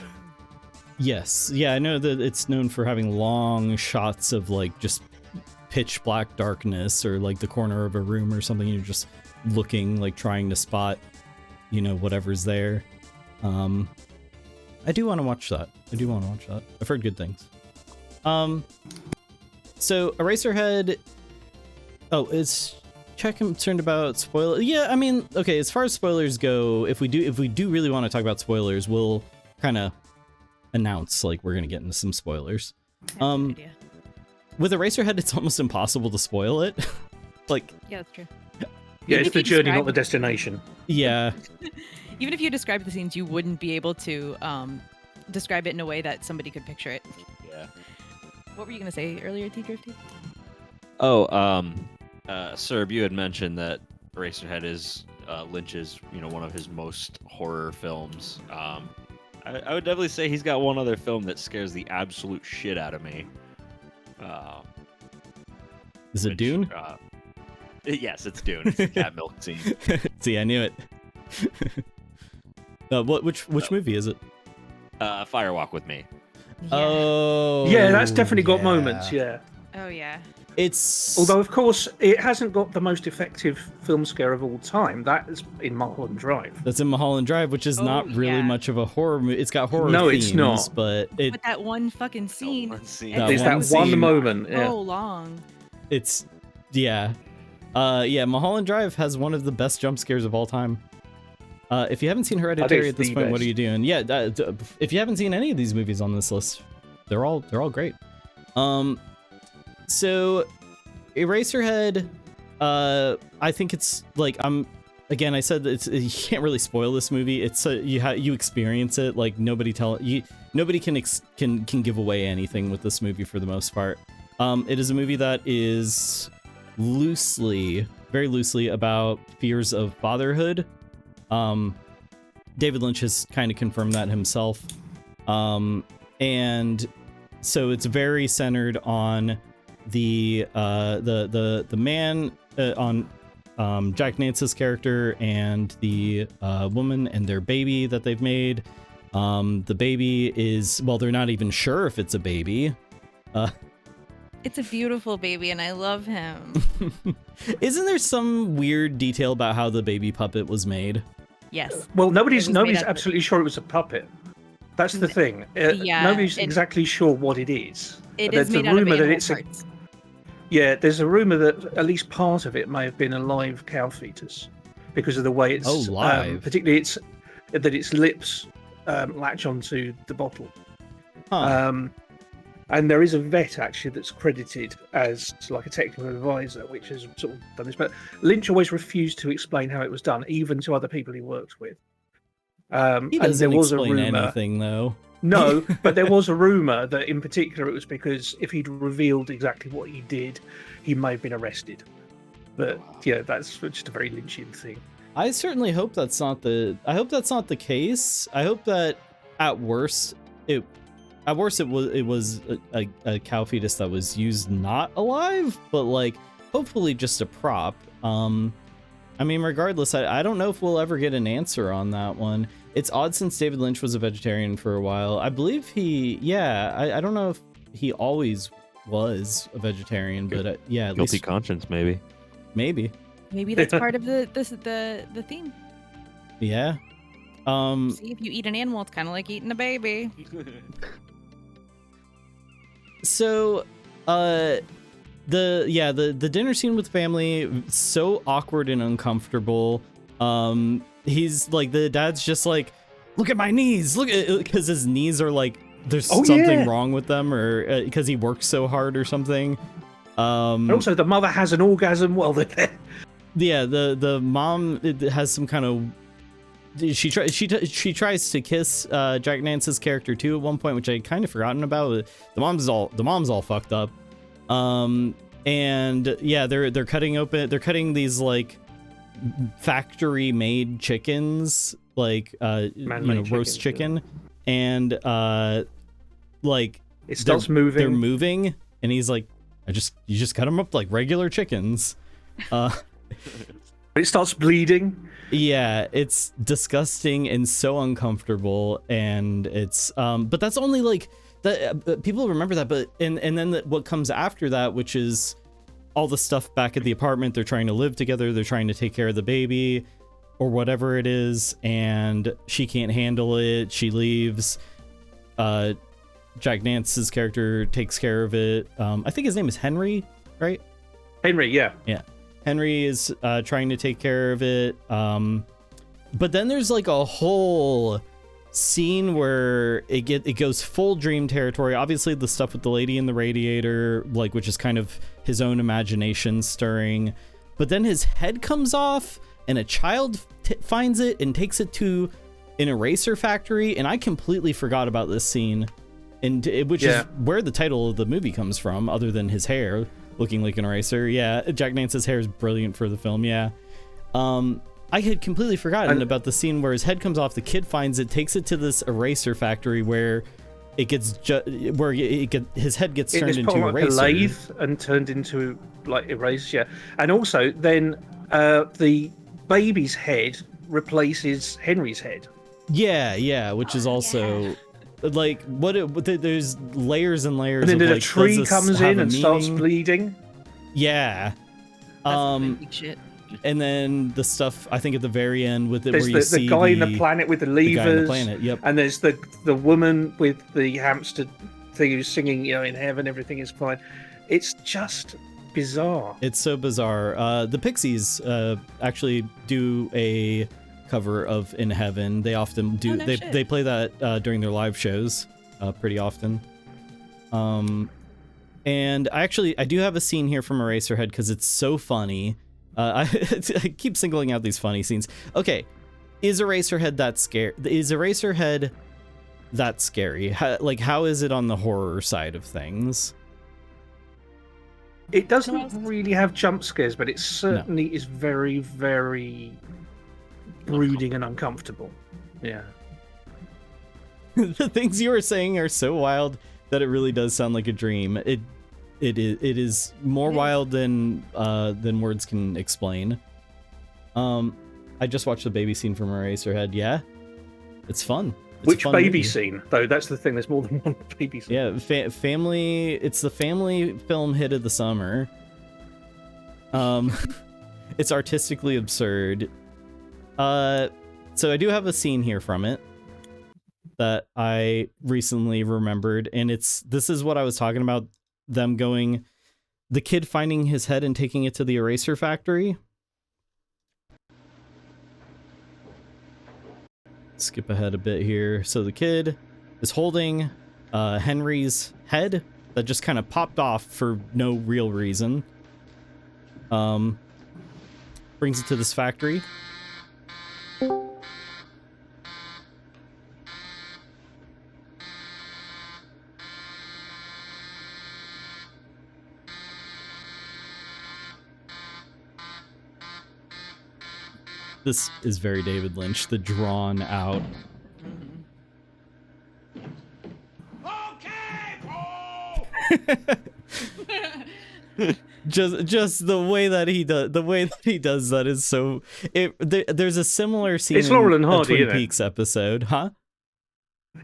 Yes. Yeah, I know that it's known for having long shots of like just pitch black darkness or like the corner of a room or something. You're just looking, like trying to spot, whatever's there. I do want to watch that. I've heard good things. So Eraserhead. Oh, it's concerned about spoilers. Yeah, I mean, okay. As far as spoilers go, if we do really want to talk about spoilers, we'll kind of announce like we're gonna get into some spoilers. With Eraserhead, it's almost impossible to spoil it. Like, yeah, that's true. Yeah, it's the journey, not the destination. Yeah. Even if you described the scenes, you wouldn't be able to describe it in a way that somebody could picture it. Yeah. What were you gonna say earlier, T-Drifty? Oh, Serb, you had mentioned that Eraserhead is Lynch's, one of his most horror films. I would definitely say he's got one other film that scares the absolute shit out of me. Is it Dune? Yes, it's Dune. It's the cat milk scene. See, I knew it. Which movie is it? Firewalk with Me. Yeah. Oh, Yeah, that's definitely got moments. Yeah. Oh yeah. It's Although, of course, it hasn't got the most effective film scare of all time. That is in Mulholland Drive. that's in Mulholland Drive, which is Oh, not really yeah. much of a horror movie. It's got horror No, themes, it's not. but With that one fucking scene. one scene. and There's it that was one scene. moment. So Yeah. long. it's yeah. Mulholland Drive has one of the best jump scares of all time. If you haven't seen Hereditary it's at this the point, what are best. you doing? Yeah, if you haven't seen any of these movies on this list, they're all great. So Eraserhead, I think it's like again, I said that you can't really spoil this movie. It's you experience it. Like nobody can give away anything with this movie for the most part. It is a movie that is very loosely about fears of fatherhood. David Lynch has kind of confirmed that himself. And so it's very centered on the man on Jack Nance's character and the woman and their baby that they've made. The baby is, well, they're not even sure if it's a baby. It's a beautiful baby, and I love him. Isn't there some weird detail about how the baby puppet was made? Yes. Well, nobody's It was made out of- absolutely sure it was a puppet. That's the thing. Yeah, Nobody's it- exactly sure what it is. It There's is made a out of rumor that animal it's parts. Yeah, there's a rumor that at least part of it may have been a live cow fetus because of the way it's live. particularly its lips latch onto the bottle. Huh. And there is a vet actually that's credited as like a technical advisor, which has sort of done this. But Lynch always refused to explain how it was done, even to other people he worked with. He And doesn't there was explain a rumor. anything, though. No, but there was a rumor that in particular it was because if he'd revealed exactly what he did, he may have been arrested. But yeah, that's just a very Lynchian thing. I certainly hope that's not the. I hope that's not the case. I hope that at worst it was a cow fetus that was used not alive, but like hopefully just a prop. I mean, regardless, I don't know if we'll ever get an answer on that one. It's odd since David Lynch was a vegetarian for a while. I believe I don't know if he always was a vegetarian, but yeah, at Guilty least conscience, maybe. maybe. Maybe that's part of the theme. Yeah. See, if you eat an animal, it's kind of like eating a baby. So, the dinner scene with family, so awkward and uncomfortable. He's like, the dad's just like, look at my knees, because his knees are like, there's something wrong with them, or because he works so hard or something. And also, the mother has an orgasm while they're there. Yeah, the mom has some kind of. She tries to kiss Jack Nance's character too at one point, which I kind of forgotten about. The mom's all fucked up. And yeah, they're cutting these like factory made chickens, like roast chicken, and like It starts they're moving. moving, and he's like, you just cut them up like regular chickens. It starts bleeding. Yeah, it's disgusting and so uncomfortable, and it's but that's only like that. People remember that, but and then what comes after that, which is all the stuff back at the apartment. They're trying to live together. They're trying to take care of the baby, or whatever it is, and she can't handle it. She leaves. Jack Nance's character takes care of it. I think his name is Henry, right? Henry, yeah. Yeah. Henry is trying to take care of it. But then there's like a whole scene where it goes full dream territory. Obviously the stuff with the lady in the radiator, like, which is kind of his own imagination stirring. But then his head comes off and a child finds it and takes it to an eraser factory. And I completely forgot about this scene. and which is where the title of the movie comes from, other than his hair looking like an eraser. Yeah, Jack Nance's hair is brilliant for the film. Yeah. I had completely forgotten about the scene where his head comes off. The kid finds it, takes it to this eraser factory where it gets his head gets turned into like eraser. A lathe and turned into like eraser. Yeah, and also then the baby's head replaces Henry's head. Yeah, which is also like there's layers and layers. And then of, a like, tree comes in and starts bleeding. Yeah. Shit. And then the stuff I think at the very end with it, there's where you see the guy in the planet with the levers. The guy in the planet, yep. And there's the woman with the hamster thing who's singing, in heaven everything is fine. It's just bizarre. It's so bizarre. The Pixies actually do a cover of In Heaven. They often do. They play that during their live shows pretty often. And I do have a scene here from Eraserhead because it's so funny. I keep singling out these funny scenes. Okay, is Eraserhead that scary? Is Eraserhead that scary? How is it on the horror side of things? It doesn't really have jump scares, but it certainly is very, very brooding and uncomfortable. Yeah. The things you were saying are so wild that it really does sound like a dream. It is more wild than words can explain. I just watched the baby scene from Eraserhead. Yeah, it's fun. It's Which fun baby movie. scene though? That's the thing. There's more than one baby scene. Yeah, family. It's the family film hit of the summer. It's artistically absurd. So I do have a scene here from it that I recently remembered, and this is what I was talking about. Them going, the kid finding his head and taking it to the eraser factory. Skip ahead a bit here. So the kid is holding Henry's head that just kind of popped off for no real reason. Brings it to this factory. This is very David Lynch, the drawn out. just the way that he does that is so. There's a similar scene. It's Laurel and in Hardy, a Twin isn't it? Peaks episode, huh?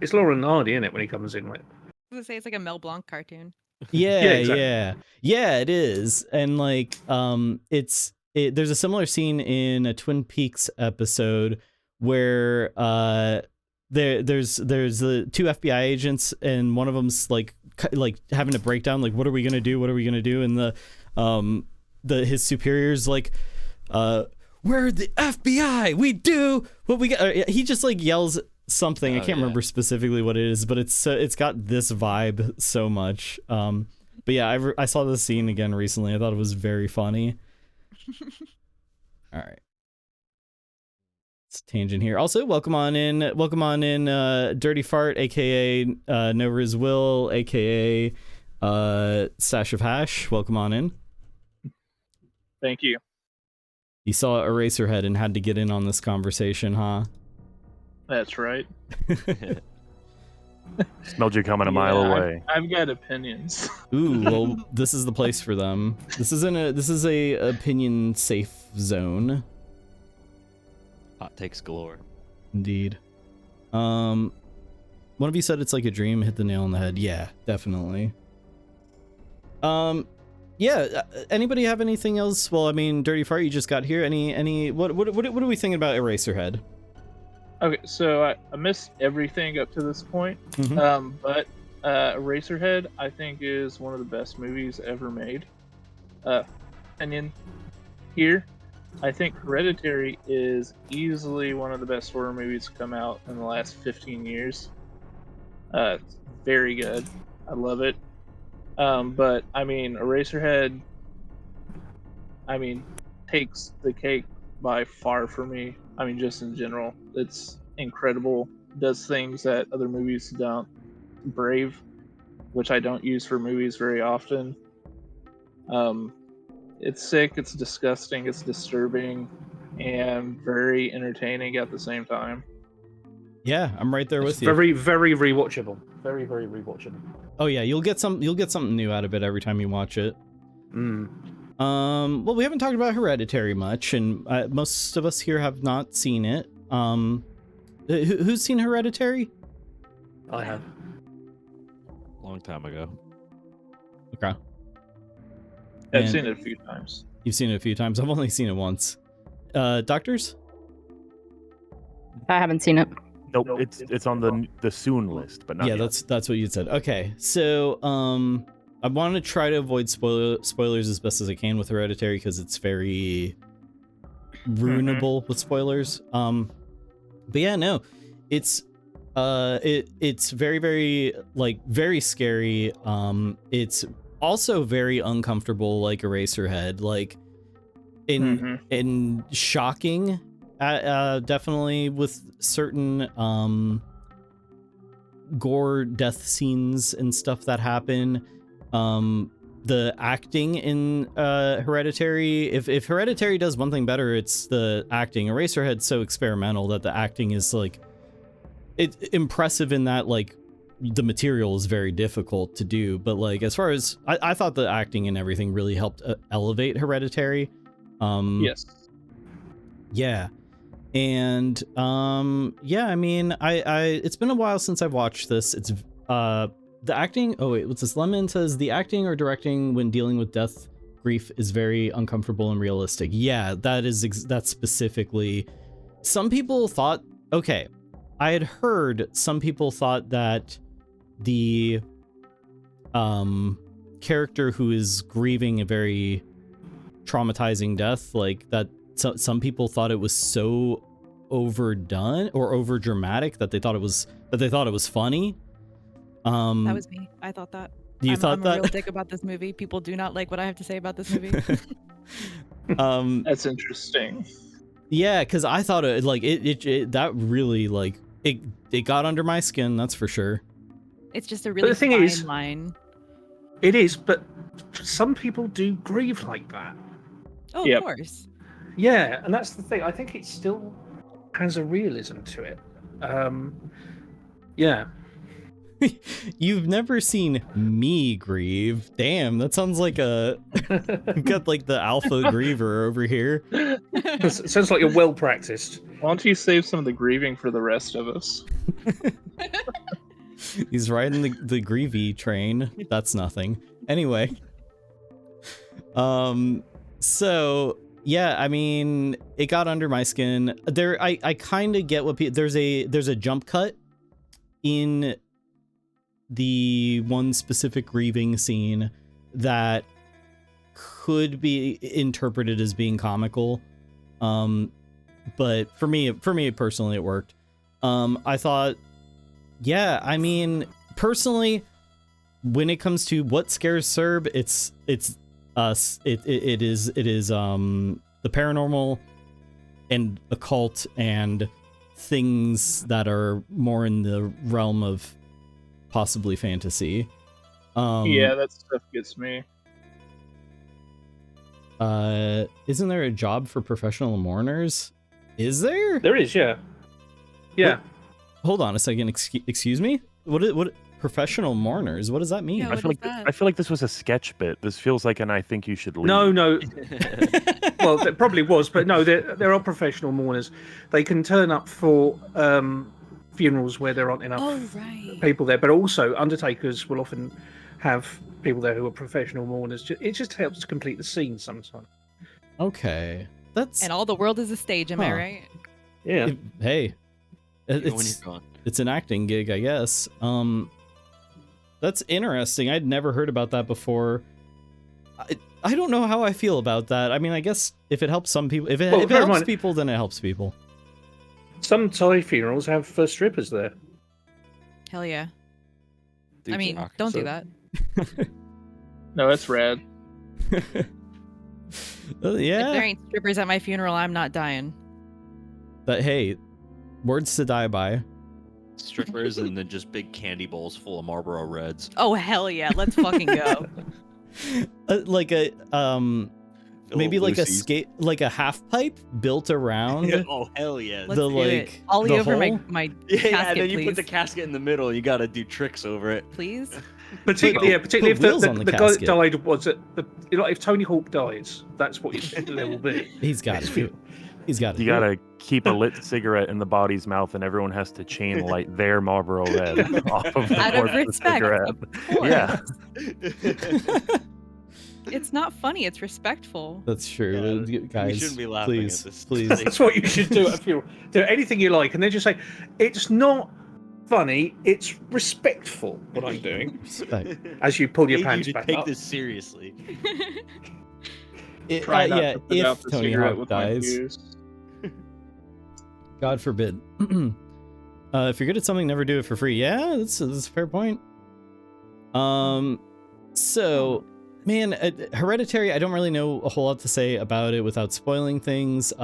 It's Laurel and Hardy, isn't it, when he comes in with? I was gonna say it's like a Mel Blanc cartoon. Yeah, exactly. yeah, it is, and like, there's a similar scene in a Twin Peaks episode where there's the two FBI agents, and one of them's like having a breakdown, like, what are we gonna do, and his superior's like, we're the FBI, we do what we got. He just like yells something. I can't remember specifically what it is, but it's got this vibe so much. But yeah, I saw this scene again recently. I thought it was very funny. All right, it's tangent here. Also, welcome on in, Dirty Fart, aka No Riz Will, aka Stash of Hash. Welcome on in. Thank you. You saw Eraserhead and had to get in on this conversation, huh? That's right. Smelled you coming a mile away. I've got opinions. Ooh, well, this is the place for them. This is a opinion safe zone. Hot takes galore. Indeed. One of you said it's like a dream. Hit the nail on the head. Yeah, definitely. Yeah. Anybody have anything else? Well, I mean, Dirty Fart, you just got here. What are we thinking about Eraserhead? Okay, so I missed everything up to this point. Mhm. But Eraserhead, I think, is one of the best movies ever made. Opinion here. I think Hereditary is easily one of the best horror movies to come out in the last 15 years. It's very good. I love it. But I mean, Eraserhead, takes the cake by far for me. I mean, just in general, it's incredible. Does things that other movies don't. Brave, which I don't use for movies very often. It's sick, it's disgusting, it's disturbing, and very entertaining at the same time. Yeah, I'm right there with you. Very, very rewatchable. Very, very rewatchable. Oh yeah, you'll get something new out of it every time you watch it. Well, we haven't talked about Hereditary much, and most of us here have not seen it. Who's seen Hereditary? I have. Long time ago. Okay. I've And seen it a few times. You've seen it a few times. I've only seen it once. Doctors? I haven't seen it. Nope, it's on the soon list, but not Yeah, yet. that's what you said. Okay, so I want to try to avoid spoilers as best as I can with Hereditary because it's very ruinable with spoilers. But yeah, no, it's it's very, very very scary. It's also very uncomfortable, like Eraserhead, like in shocking. Definitely with certain gore death scenes and stuff that happen. The acting in Hereditary, if Hereditary does one thing better, it's the acting. Eraserhead's so experimental that the acting is like it's impressive in that like the material is very difficult to do, but like as far as I thought the acting and everything really helped elevate Hereditary. Yes. Yeah. And yeah, I mean, I it's been a while since I've watched this. It's the acting. Oh wait, what's this? Lemon says the acting or directing when dealing with death grief is very uncomfortable and realistic. Yeah, that's specifically. Some people thought, okay, I had heard some people thought that the character who is grieving a very traumatizing death, like that. So, some people thought it was so overdone or over dramatic that they thought it was funny. That was me. I thought that. I'm a real dick about this movie. People do not like what I have to say about this movie. That's interesting. Yeah, because I thought it like it that really like it got under my skin. That's for sure. It's just a really fine line. It is, but some people do grieve like that. Oh, of course. Yeah, and that's the thing. I think it still has a realism to it. Yeah. You've never seen me grieve. Damn, that sounds like you've got like the alpha griever over here. Sounds like you're well practiced. Why don't you save some of the grieving for the rest of us? He's riding the grievy train. That's nothing. Anyway. So yeah, I mean, it got under my skin. I kind of get what there's a jump cut in the one specific grieving scene that could be interpreted as being comical. But for me personally, it worked. I thought, yeah, I mean, personally, when it comes to what scares Cerb, it's us. It is the paranormal and occult and things that are more in the realm of possibly fantasy. Yeah, that stuff gets me. Isn't there a job for professional mourners? Is there? There is, yeah. Yeah. What? Hold on a second. Excuse me? What professional mourners? What does that mean? Yeah, I feel like this was a sketch bit. This feels like an I think you should leave. No. Well, it probably was, but no, there are professional mourners. They can turn up for funerals where there aren't enough people there, but also undertakers will often have people there who are professional mourners. It just helps to complete the scene sometimes. Okay. And all the world is a stage, am I right? Yeah. Hey. When you're gone. It's an acting gig, I guess. That's interesting. I'd never heard about that before. I don't know how I feel about that. I mean, I guess if it helps some people, if it helps people, then it helps people. Some Thai funerals have strippers there. Hell yeah. Dude, I mean, don't do that. No, that's rad. Yeah. If there ain't strippers at my funeral, I'm not dying. But hey, words to die by. strippers and then just big candy bowls full of Marlboro Reds. Oh hell yeah, let's fucking go. Like a maybe like a Lucy's. skate, like a half pipe built around Oh hell yeah! Let's the do it. like Ollie the over hole. my Yeah, casket, and then you please. put the casket in the middle. You got to do tricks over it. Please. Particularly if wheels the on the guy that casket. died was if Tony Hawk dies, that's what there will be. He's got it. He's got it. You gotta keep a lit cigarette in the body's mouth, and everyone has to chain light their Marlboro Red off of the Out of corpse's respect, cigarette. of course. Yeah. It's not funny. It's respectful. That's true. Guys, we shouldn't be laughing please, at this. please. That's what you should do if you do anything you like, and then just say, "It's not funny. It's respectful." What I'm doing Respect. as you pull your I need pants you to back take up. this seriously. Try not Yeah, to put out if the Tony cigarette Hawk with my dies, fuse. God forbid. If you're good at something, never do it for free. Yeah, that's a fair point. So, man, Hereditary, I don't really know a whole lot to say about it without spoiling things.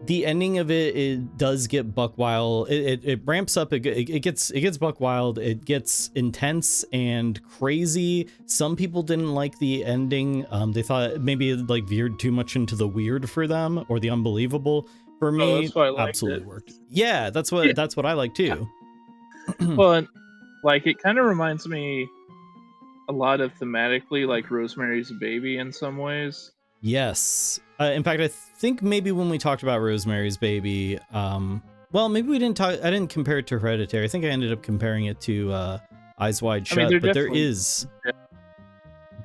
The ending of it does get buck wild. It ramps up. It gets buck wild. It gets intense and crazy. Some people didn't like the ending. They thought maybe it like veered too much into the weird for them or the unbelievable. For me, that's why I liked absolutely it. worked. Yeah, that's what I like too. Well, and, like it kind of reminds me a lot of thematically like Rosemary's Baby in some ways. Yes. In fact, I think maybe when we talked about Rosemary's Baby, well, maybe we didn't talk. I didn't compare it to Hereditary. I think I ended up comparing it to Eyes Wide Shut. But there is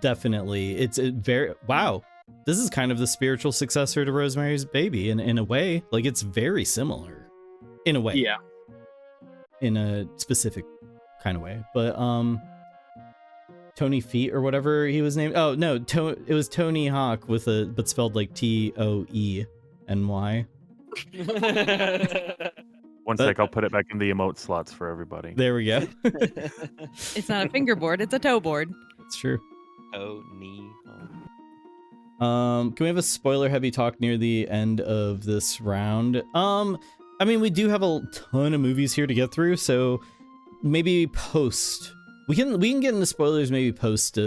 definitely it's a very wow. This is kind of the spiritual successor to Rosemary's Baby in a way. Like it's very similar, in a way. Yeah. In a specific kind of way, but Tony Feet or whatever he was named. Oh no, it was Tony Hawk but spelled like Toeny. One sec, I'll put it back in the emote slots for everybody. There we go. It's not a fingerboard. It's a toe board. It's true. Oh, nee. Can we have a spoiler heavy talk near the end of this round? I mean, we do have a ton of movies here to get through, so maybe post. We can get into spoilers maybe post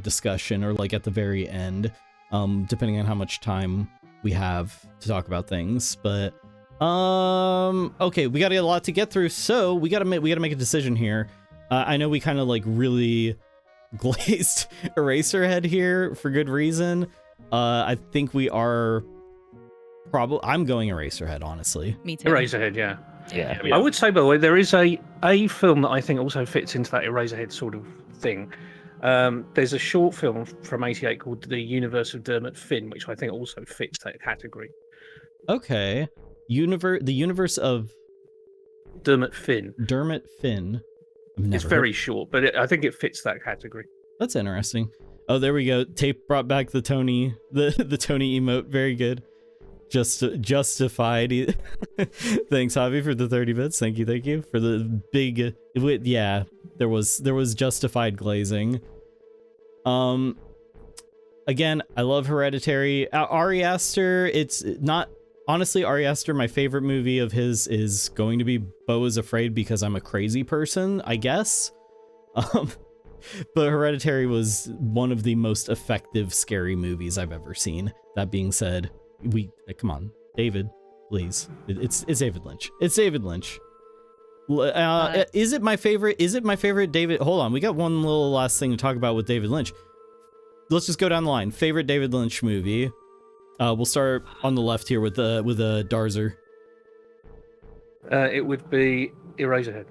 discussion or like at the very end, depending on how much time we have to talk about things. But okay, we got a lot to get through, so we gotta make a decision here. I know we kind of like really glazed Eraserhead here for good reason. I think we are probably. I'm going Eraserhead, honestly. Me too. Eraserhead, yeah. Yeah. I would say, by the way, there is a film that I think also fits into that Eraserhead sort of thing. There's a short film from '88 called The Universe of Dermot Finn, which I think also fits that category. Okay, the universe of Dermot Finn. It's very short, but I think it fits that category. That's interesting. Oh, there we go. Tape brought back the Tony, the Tony emote. Very good. Justified. Thanks, Javi, for the 30 bits. Thank you for the big. Yeah, there was justified glazing. Again, I love Hereditary. Ari Aster. It's not honestly Ari Aster. My favorite movie of his is going to be Beau is Afraid because I'm a crazy person, I guess. But Hereditary was one of the most effective scary movies I've ever seen. That being said, come on, David, please. It's David Lynch. It's David Lynch. Is it my favorite? Is it my favorite David? Hold on, we got one little last thing to talk about with David Lynch. Let's just go down the line. Favorite David Lynch movie. We'll start on the left here with Darzer. It would be Eraserhead.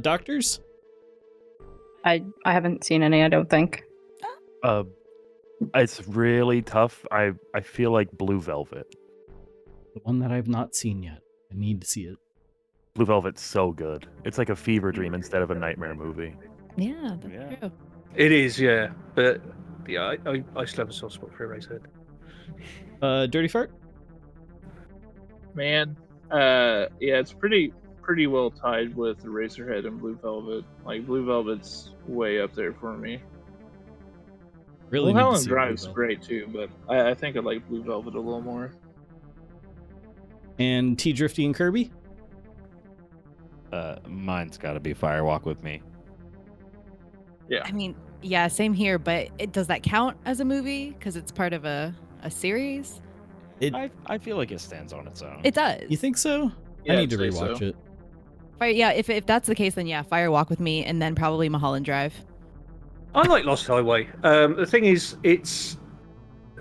Doctors? I haven't seen any, I don't think. It's really tough. I feel like Blue Velvet. The one that I've not seen yet. I need to see it. Blue Velvet's so good. It's like a fever dream instead of a nightmare movie. Yeah, that's true. It is, yeah. But yeah, I still have a soft spot for Eraserhead. Dirty Fart? Man, yeah, it's pretty well tied with Eraserhead and Blue Velvet. Like Blue Velvet's way up there for me. Really, Mulholland Drive's great too, but I think I like Blue Velvet a little more. And T Drifty and Kirby? Mine's got to be Firewalk with Me. Yeah. I mean, yeah, same here. But does that count as a movie because it's part of a series? I feel like it stands on its own. It does. You think so? Yeah, I need to I'd say rewatch so. it. Yeah, if that's the case, then yeah, Fire Walk with Me, and then probably Mulholland Drive. I like Lost Highway. The thing is, it's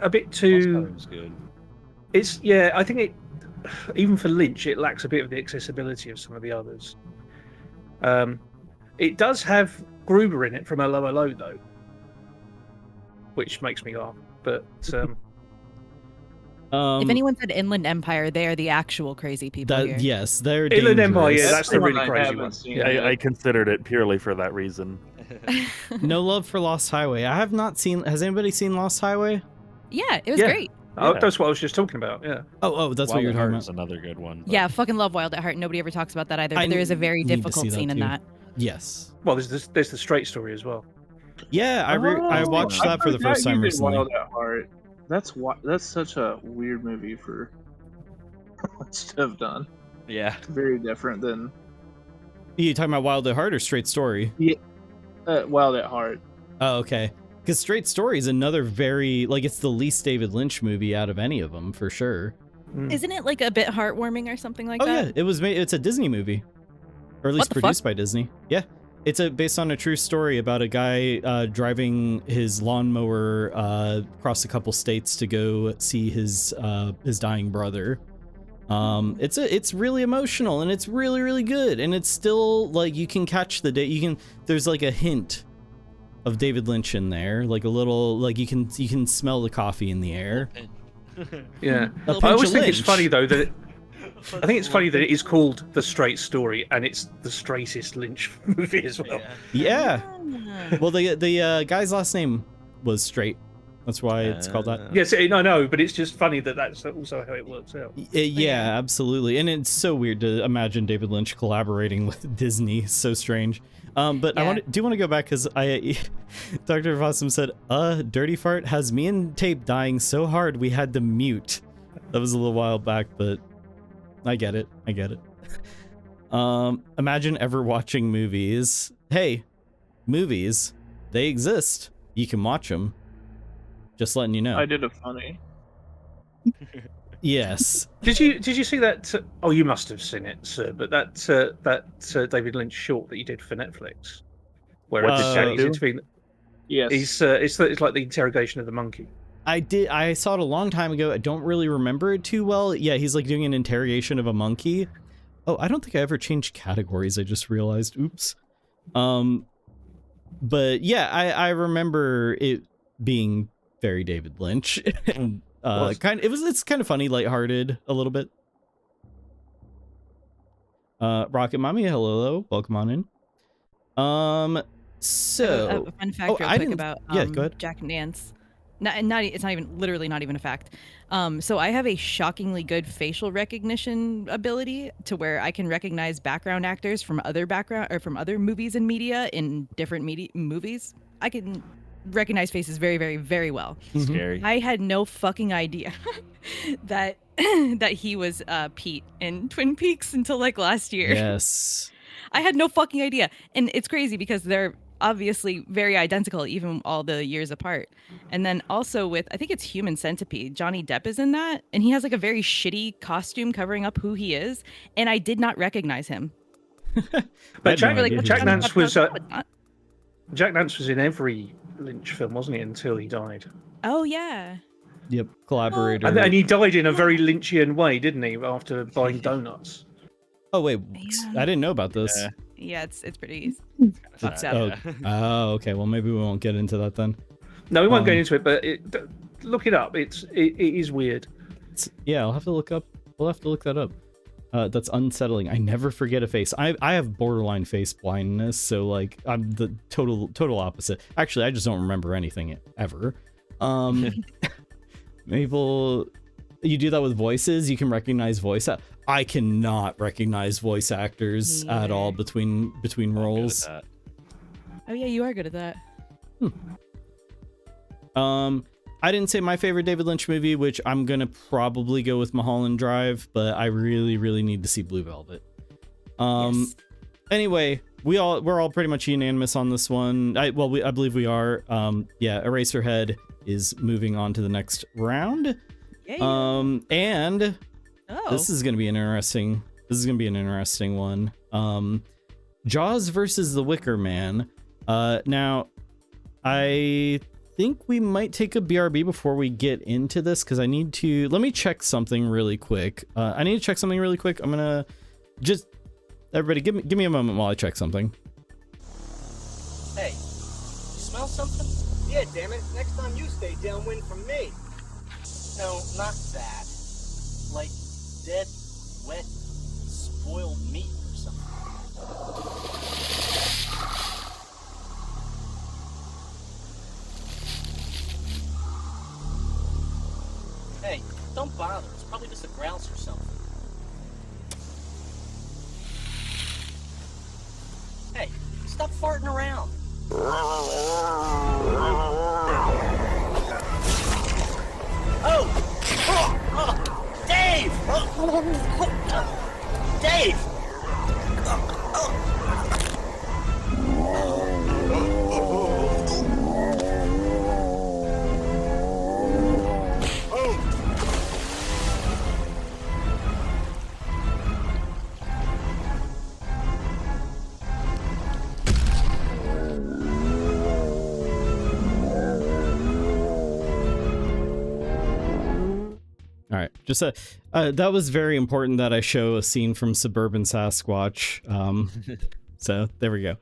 a bit Lost too. Highway was good. It's yeah. I think it, even for Lynch, it lacks a bit of the accessibility of some of the others. It does have Gruber in it from Hello Hello though, which makes me laugh. But If anyone said Inland Empire, they are the actual crazy people here. yes, they're Inland Empire, dangerous. yeah, that's the really one I crazy haven't one. seen Yeah. yet. I considered it purely for that reason. No love for Lost Highway. I have not seen. Has anybody seen Lost Highway? Yeah, it was Yeah. great. Oh, Yeah. that's what I was just talking about. Yeah. Oh, that's what Wild you're at talking Heart is about. another good one. but- Yeah, fucking love Wild at Heart. Nobody ever talks about that either. I But there is a very need to difficult see that scene in too. that. Yes. Well, there's the straight story as well. Yeah, I Oh, watched I that for the forgot first time you did recently. Wild at Heart. That's such a weird movie for to have done. Yeah. Very different than You talking about Wild at Heart or Straight Story? Wild at Heart. Oh, okay. Because Straight Story is another very it's the least David Lynch movie out of any of them for sure. Isn't it like a bit heartwarming or something like Oh that? yeah, it was made. It's a Disney movie, or at least the produced by Disney. Yeah, it's based on a true story about a guy driving his lawnmower across a couple states to go see his dying brother. It's really emotional and it's really really good, and it's still you can catch there's a hint of David Lynch in there, like a little you can smell the coffee in the air. Yeah. A I pinch always of think it's Lynch. funny though that I think it's funny that it is called The Straight Story and it's the straightest Lynch movie as well. Yeah. Ah. Well, the guy's last name was Straight. That's why it's called that. Yes, I know, but it's just funny that that's also how it works out. Yeah, absolutely. And it's so weird to imagine David Lynch collaborating with Disney. So strange. But Yeah. I do want to go back because Dr. Fossum said, Dirty Fart has me and Tape dying so hard we had to mute. That was a little while back, but I get it. Imagine ever watching movies. Hey, movies, they exist. You can watch them. Just letting you know. I did a funny. Yes. Did you see that? Oh, you must have seen it, sir. But that David Lynch short that you did for Netflix, where What did Jack he's do? interviewing. Yes. It's like the interrogation of the monkey. I saw it a long time ago. I don't really remember it too well. Yeah, he's doing an interrogation of a monkey. Oh, I don't think I ever changed categories. I just realized. Oops. But yeah, I remember it being very David Lynch. And, it's kind of funny, lighthearted a little bit. Rocket Mommy, hello, welcome on in. So A fun fact real I quick didn't- about yeah, go ahead. Jack Nance. It's not even a fact. So I have a shockingly good facial recognition ability to where I can recognize background actors from other movies and media in different movies. I can recognize faces very, very, very well. Scary. I had no fucking idea that he was Pete in Twin Peaks until last year. Yes. I had no fucking idea. And it's crazy because they're obviously very identical, even all the years apart. And then also with, I think it's Human Centipede, Johnny Depp is in that. And he has a very shitty costume covering up who he is. And I did not recognize him. But I had no idea. Jack Nance was No, it's not. Jack Nance was in every Lynch film, wasn't he? Until he died, Oh, yeah. Yep, collaborator. and he died in a very Lynchian way, didn't he? After buying donuts. Oh wait, Man. I didn't know about this. Yeah. Yeah, it's pretty fucked sad. up. Oh, okay. Well, maybe we won't get into that then. No, we won't get Um, into it, but look it up. It is weird. Yeah, I'll have to look up. We'll have to look that up. That's unsettling. I never forget a face. I have borderline face blindness, so I'm the total opposite. Actually, I just don't remember anything ever. Mabel, you do that with voices. You can recognize voice. I cannot recognize voice actors at all between I'm good at roles. that. Oh, yeah, you are good at that. I didn't say my favorite David Lynch movie, which I'm gonna probably go with Mulholland Drive, but I really, really need to see Blue Velvet. Yes. Anyway, we're all pretty much unanimous on this one. I believe we are. Yeah, Eraserhead is moving on to the next round. Yeah. And Oh. this is gonna be an interesting. This is gonna be an interesting one. Jaws versus The Wicker Man. Now, I think we might take a BRB before we get into this because I need to. Let me check something really quick. I need to check something really quick. I'm gonna just. Everybody, give me a moment while I check something. Hey, you smell something? Yeah, damn it. Next time you stay downwind from me. No, not that. Like dead, wet, spoiled meat or something. Hey, don't bother. It's probably just a grouse or something. Hey, stop farting around. Dave! Dave! All right, just that was very important that I show a scene from Suburban Sasquatch. So there we go.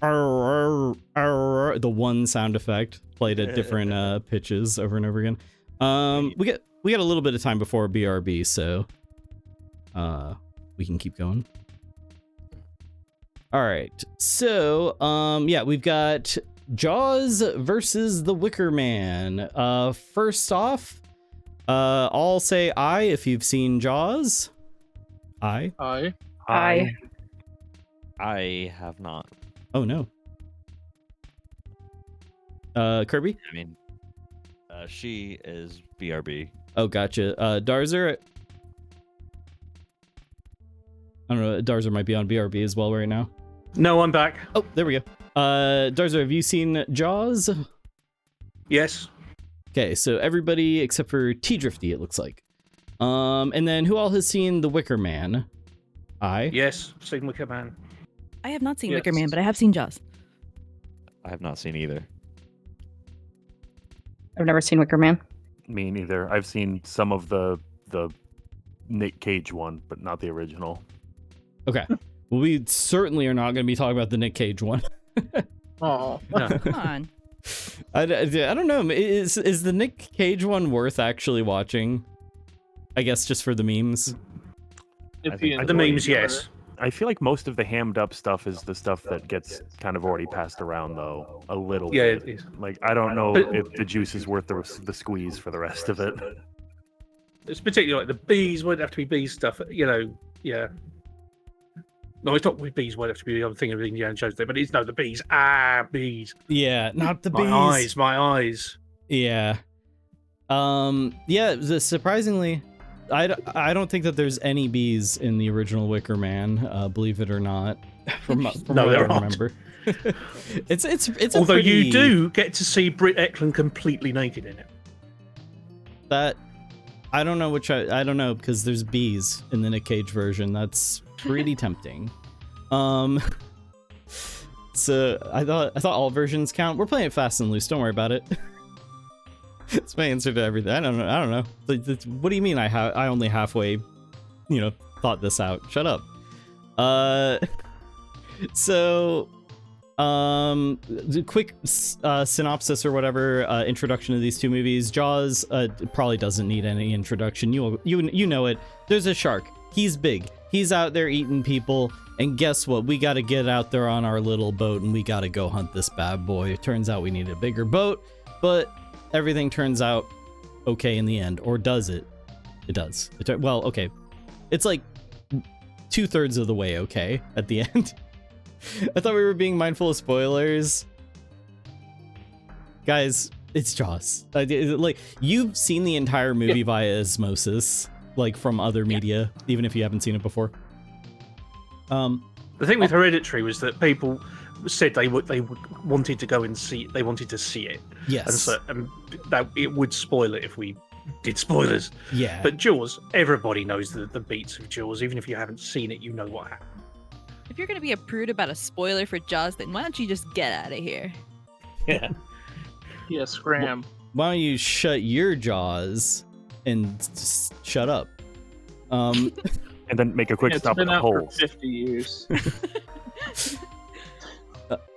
The one sound effect played at different pitches over and over again. We got a little bit of time before BRB, so we can keep going. All right, so yeah, we've got Jaws versus The Wicker Man. First off, I'll say aye if you've seen Jaws. Aye. Aye. I have not. Oh no. Kirby? I mean, she is BRB. Oh, gotcha. Darzer? I don't know. Darzer might be on BRB as well right now. No, I'm back. Oh, there we go. Darzer, have you seen Jaws? Yes. Okay, so everybody except for T-Drifty, it looks like. And then who all has seen The Wicker Man? I. Yes, seen Wicker Man. I have not seen Yes. Wicker Man, but I have seen Jaws. I have not seen either. I've never seen Wicker Man. Me neither. I've seen some of the Nick Cage one, but not the original. Okay. Well, we certainly are not going to be talking about the Nick Cage one. Oh. Come on. I don't know. Is the Nick Cage one worth actually watching? I guess just for the memes. If I think- you The enjoy memes, your- yes. I feel like most of the hammed up stuff is the stuff that gets kind of already passed around, though, a little Yeah, bit. it is. Like, I don't know But- if the juice is worth the squeeze for the rest of it. It's particularly like the bees won't have to be bees stuff, you know. Yeah. No, it's not with bees won't have to be the other thing of Indiana Jones there, but it's no the bees. Bees. Yeah, not the bees. My eyes. Yeah. Yeah, surprisingly, I don't think that there's any bees in the original Wicker Man, believe it or not. From No, what I there aren't. remember. it's a Although pretty, you do get to see Britt Eklund completely naked in it. that I don't know I don't know because there's bees in the Nick Cage version. That's pretty tempting. So I thought all versions count. We're playing it fast and loose. Don't worry about it. It's my answer to everything. I don't know. What do you mean? I only halfway, thought this out. Shut up. So, the quick synopsis or whatever, introduction to these two movies. Jaws probably doesn't need any introduction. You know it. There's a shark. He's big. He's out there eating people. And guess what? We got to get out there on our little boat and we got to go hunt this bad boy. It turns out we need a bigger boat, but everything turns out okay in the end. Or does it? It does. Well, okay. It's like 2/3 of the way okay at the end. I thought we were being mindful of spoilers. Guys, it's Jaws. Like, you've seen the entire movie via osmosis, like from other media, even if you haven't seen it before. The thing with Hereditary was that people said they wanted to go and see. They wanted to see it. Yes. And that it would spoil it if we did spoilers. Yeah. But Jaws, everybody knows the beats of Jaws. Even if you haven't seen it, you know what happened. If you're gonna be a prude about a spoiler for Jaws, then why don't you just get out of here? Yeah. Yeah, scram. Why don't you shut your jaws and just shut up? And then make a quick It's stop been at the out for holes. 50 years.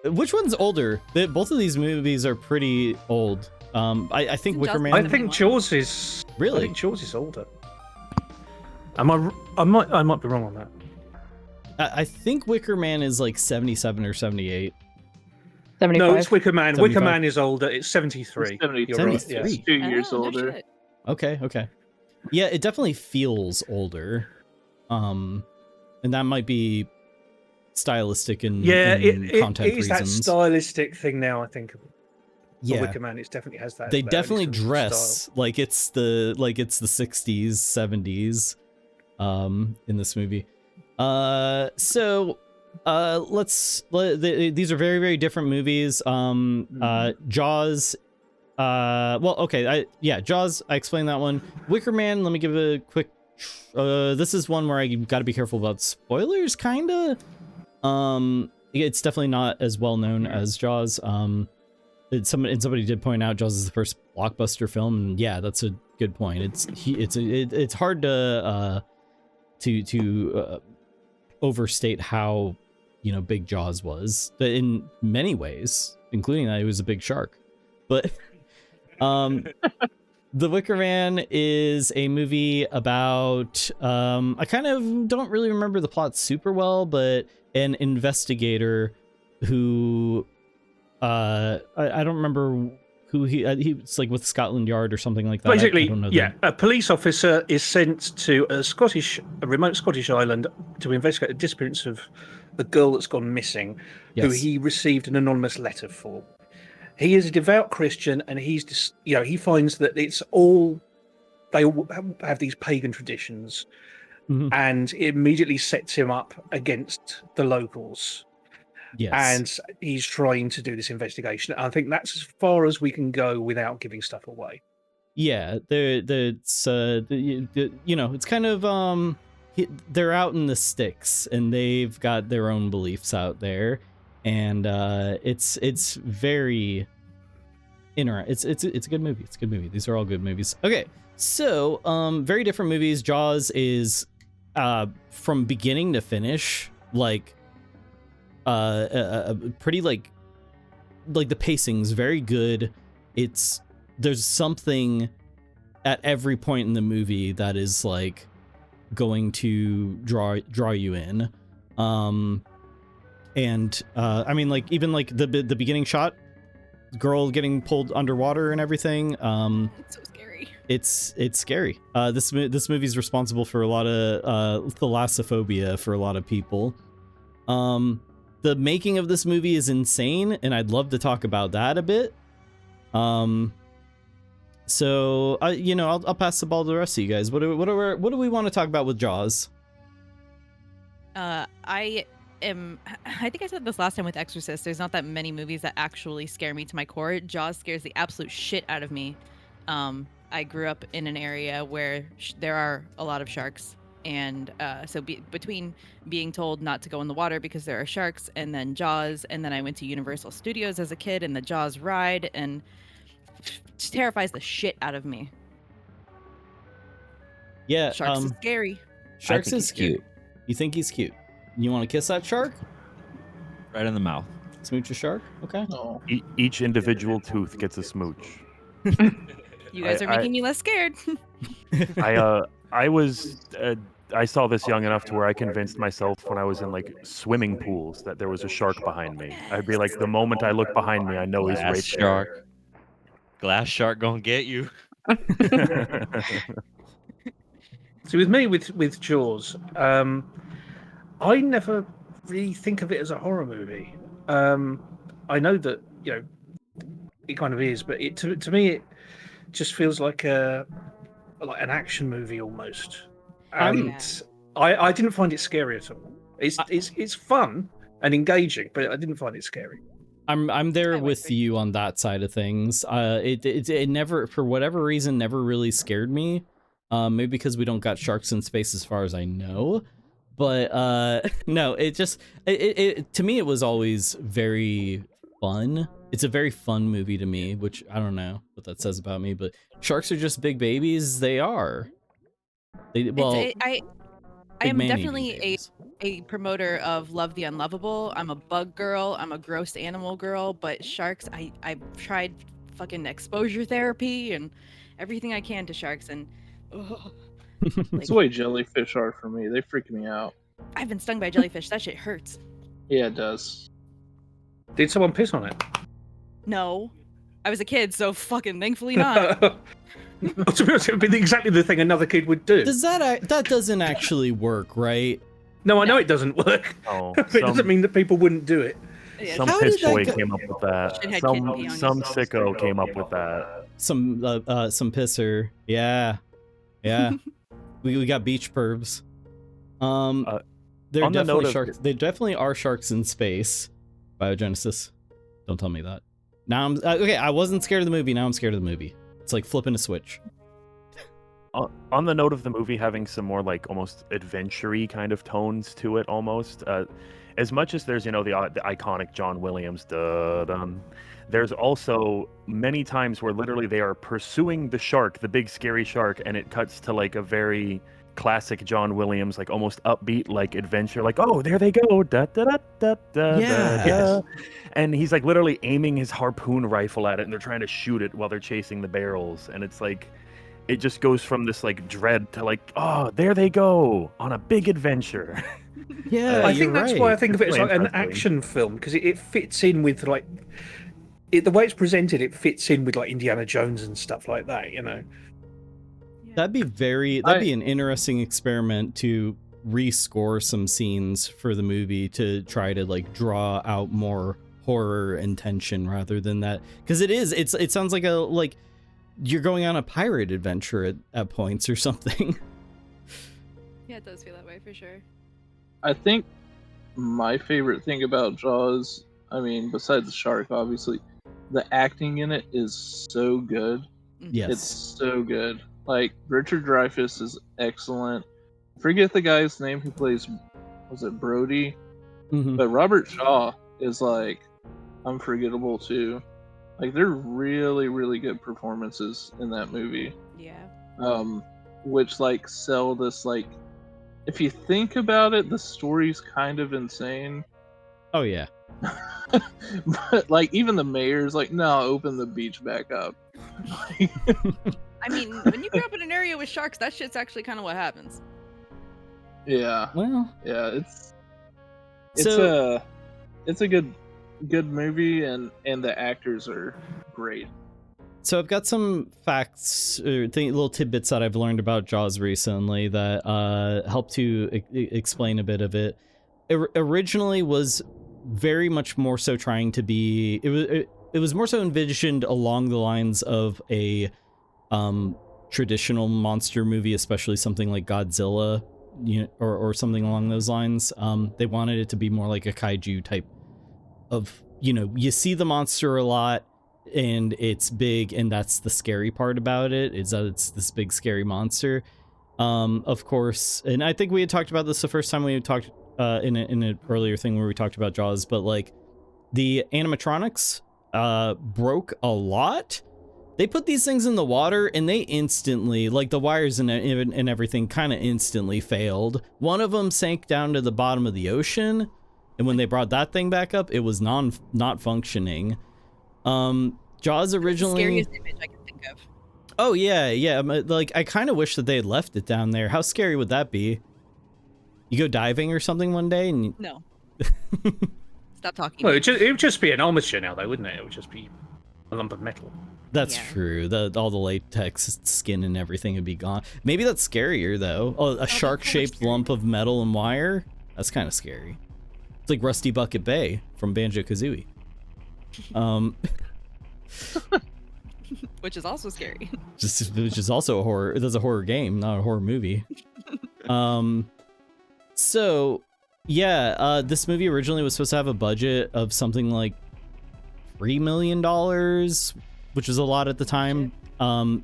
Which one's older? Both of these movies are pretty old. I think Isn't Wicker Jaws Man. I think Jaws is Really? I think Jaws is older. I might be wrong on that. I think Wicker Man is like 77 or 78. 75. No, it's Wicker Man. 75. Wicker Man is older. It's 73. It's 73. You're right, 73. yes. 2 years Oh, no older. shit. Okay. Yeah, it definitely feels older. And that might be stylistic and Yeah, and it content is that reasons. stylistic thing now. I think. Yeah. Wicker Man, it definitely has that. They that definitely Edison dress style. like it's the 60s, 70s in this movie. These are very, very different movies. Jaws, Jaws, I explained that one. Wicker Man, let me give a quick this is one where I got to be careful about spoilers, kind of. It's definitely not as well known as Jaws. Somebody did point out Jaws is the first blockbuster film, and yeah, that's a good point. It's hard to overstate how big Jaws was, but in many ways, including that it was a big shark. But The Wicker Man is a movie about I kind of don't really remember the plot super well, but an investigator who I don't remember who he's like with Scotland Yard or something like that. Basically, I don't know a police officer is sent to a remote Scottish island to investigate the disappearance of the girl that's gone missing, who Yes. he received an anonymous letter for. He is a devout Christian, and he finds that they all have these pagan traditions, Mhm. and it immediately sets him up against the locals. Yes. And he's trying to do this investigation. I think that's as far as we can go without giving stuff away. Yeah, it's kind of they're out in the sticks and they've got their own beliefs out there, and it's very it's a good movie. It's a good movie. These are all good movies. Okay, so very different movies. Jaws is from beginning to finish like pretty like the pacing's very good. There's something at every point in the movie that is like going to draw you in. I mean, like even like the beginning shot, girl getting pulled underwater and everything. It's so scary. It's scary. This movie's responsible for a lot of thalassophobia for a lot of people. The making of this movie is insane, and I'd love to talk about that a bit. I'll pass the ball to the rest of you guys. What do we want to talk about with Jaws? I think I said this last time with Exorcist. There's not that many movies that actually scare me to my core. Jaws scares the absolute shit out of me. I grew up in an area where there are a lot of sharks. And between being told not to go in the water because there are sharks, and then Jaws, and then I went to Universal Studios as a kid and the Jaws ride, and it terrifies the shit out of me. Yeah, Sharks is scary. Sharks think is he's cute. You think he's cute? You want to kiss that shark? Right in the mouth. Smooch a shark? Okay. Oh. Each individual tooth gets a smooch. You guys are making me less scared. I saw this young enough to where I convinced myself when I was in like swimming pools that there was a shark behind me. I'd be like, the moment I look behind me, I know he's right Shark. Glass shark gonna get you. there. See, with me, with Jaws, I never really think of it as a horror movie. I know that it kind of is, but to me it just feels like an action movie almost. And I didn't find it scary at all. It's fun and engaging, but I didn't find it scary. I'm there with you on that side of things. It never, for whatever reason, never really scared me. Maybe because we don't got sharks in space as far as I know. But no, it to me it was always very fun. It's a very fun movie to me, which I don't know what that says about me, but sharks are just big babies. They are. I am definitely babies. a promoter of love the unlovable. I'm a bug girl. I'm a gross animal girl. But sharks, I've tried fucking exposure therapy and everything I can to sharks, and That's the way jellyfish are for me. They freak me out. I've been stung by a jellyfish. That shit hurts. Yeah, it does. Did someone piss on it? No, I was a kid, so fucking thankfully not. To be honest, it would be exactly the thing another kid would do. Does that doesn't actually work, right? No, I know it doesn't work. Oh, But it doesn't mean that people wouldn't do it. Some How piss did that boy go- came up with that. Shithead kid Some pee on some you. sicko came up with that. Some pisser. Yeah. we got beach pervs. They're on the note definitely of- sharks. They definitely are sharks in space. Biogenesis. Don't tell me that. Now I'm okay. I wasn't scared of the movie. Now I'm scared of the movie. It's like flipping a switch. On the note of the movie having some more like almost adventure-y kind of tones to it, almost as much as there's the iconic John Williams dun, there's also many times where literally they are pursuing the shark, the big scary shark, and it cuts to like a very classic John Williams, like almost upbeat like adventure, like, oh, there they go, da da da da da. Yeah. Da. And he's like literally aiming his harpoon rifle at it, and they're trying to shoot it while they're chasing the barrels, and it's like it just goes from this like dread to like, oh, there they go on a big adventure. Yeah, I think that's why I think of it as like an Interesting. action film, because it fits in with like the way it's presented. It fits in with like Indiana Jones and stuff like that, you know. That'd be an interesting experiment to rescore some scenes for the movie to try to like draw out more horror and tension rather than that, because it sounds like you're going on a pirate adventure at points or something. Yeah, it does feel that way for sure. I think my favorite thing about Jaws, I mean, besides the shark, obviously, the acting in it is so good. Yes. It's so good. Like, Richard Dreyfuss is excellent. Forget the guy's name who plays, was it Brody? Mhm. But Robert Shaw is, like, unforgettable, too. Like, they're really, really good performances in that movie. Yeah. Which, like, sell this, like, if you think about it, the story's kind of insane. Oh yeah. But, like, even the mayor's like, no, open the beach back up. I mean, when you grow up in an area with sharks, that shit's actually kind of what happens. Yeah. Well. Yeah, it's a good movie, and the actors are great. So I've got some facts, little tidbits that I've learned about Jaws recently that help to explain a bit of it. It originally was very much more so trying to be. It was more so envisioned along the lines of a traditional monster movie, especially something like Godzilla, or something along those lines. They wanted it to be more like a kaiju type of, you see the monster a lot and it's big, and that's the scary part about it, is that it's this big scary monster. Of course, and I think we had talked about this the first time we had talked in an earlier thing where we talked about Jaws, but like the animatronics broke a lot. They put these things in the water and they instantly, like the wires and everything kind of instantly failed. One of them sank down to the bottom of the ocean, and when they brought that thing back up, it was not functioning. Jaws originally... Scariest image I can think of. Oh yeah. Like, I kind of wish that they had left it down there. How scary would that be? You go diving or something one day and... No. Stop talking. Well, it would just be an armature now, though, wouldn't it? It would just be a lump of metal. That's true. All the latex skin and everything would be gone. Maybe that's scarier, though. Oh, a shark-shaped lump of metal and wire? That's kind of scary. It's like Rusty Bucket Bay from Banjo-Kazooie. Which is also scary. Which is also a horror. That's a horror game, not a horror movie. So yeah, this movie originally was supposed to have a budget of something like $3 million, which was a lot at the time.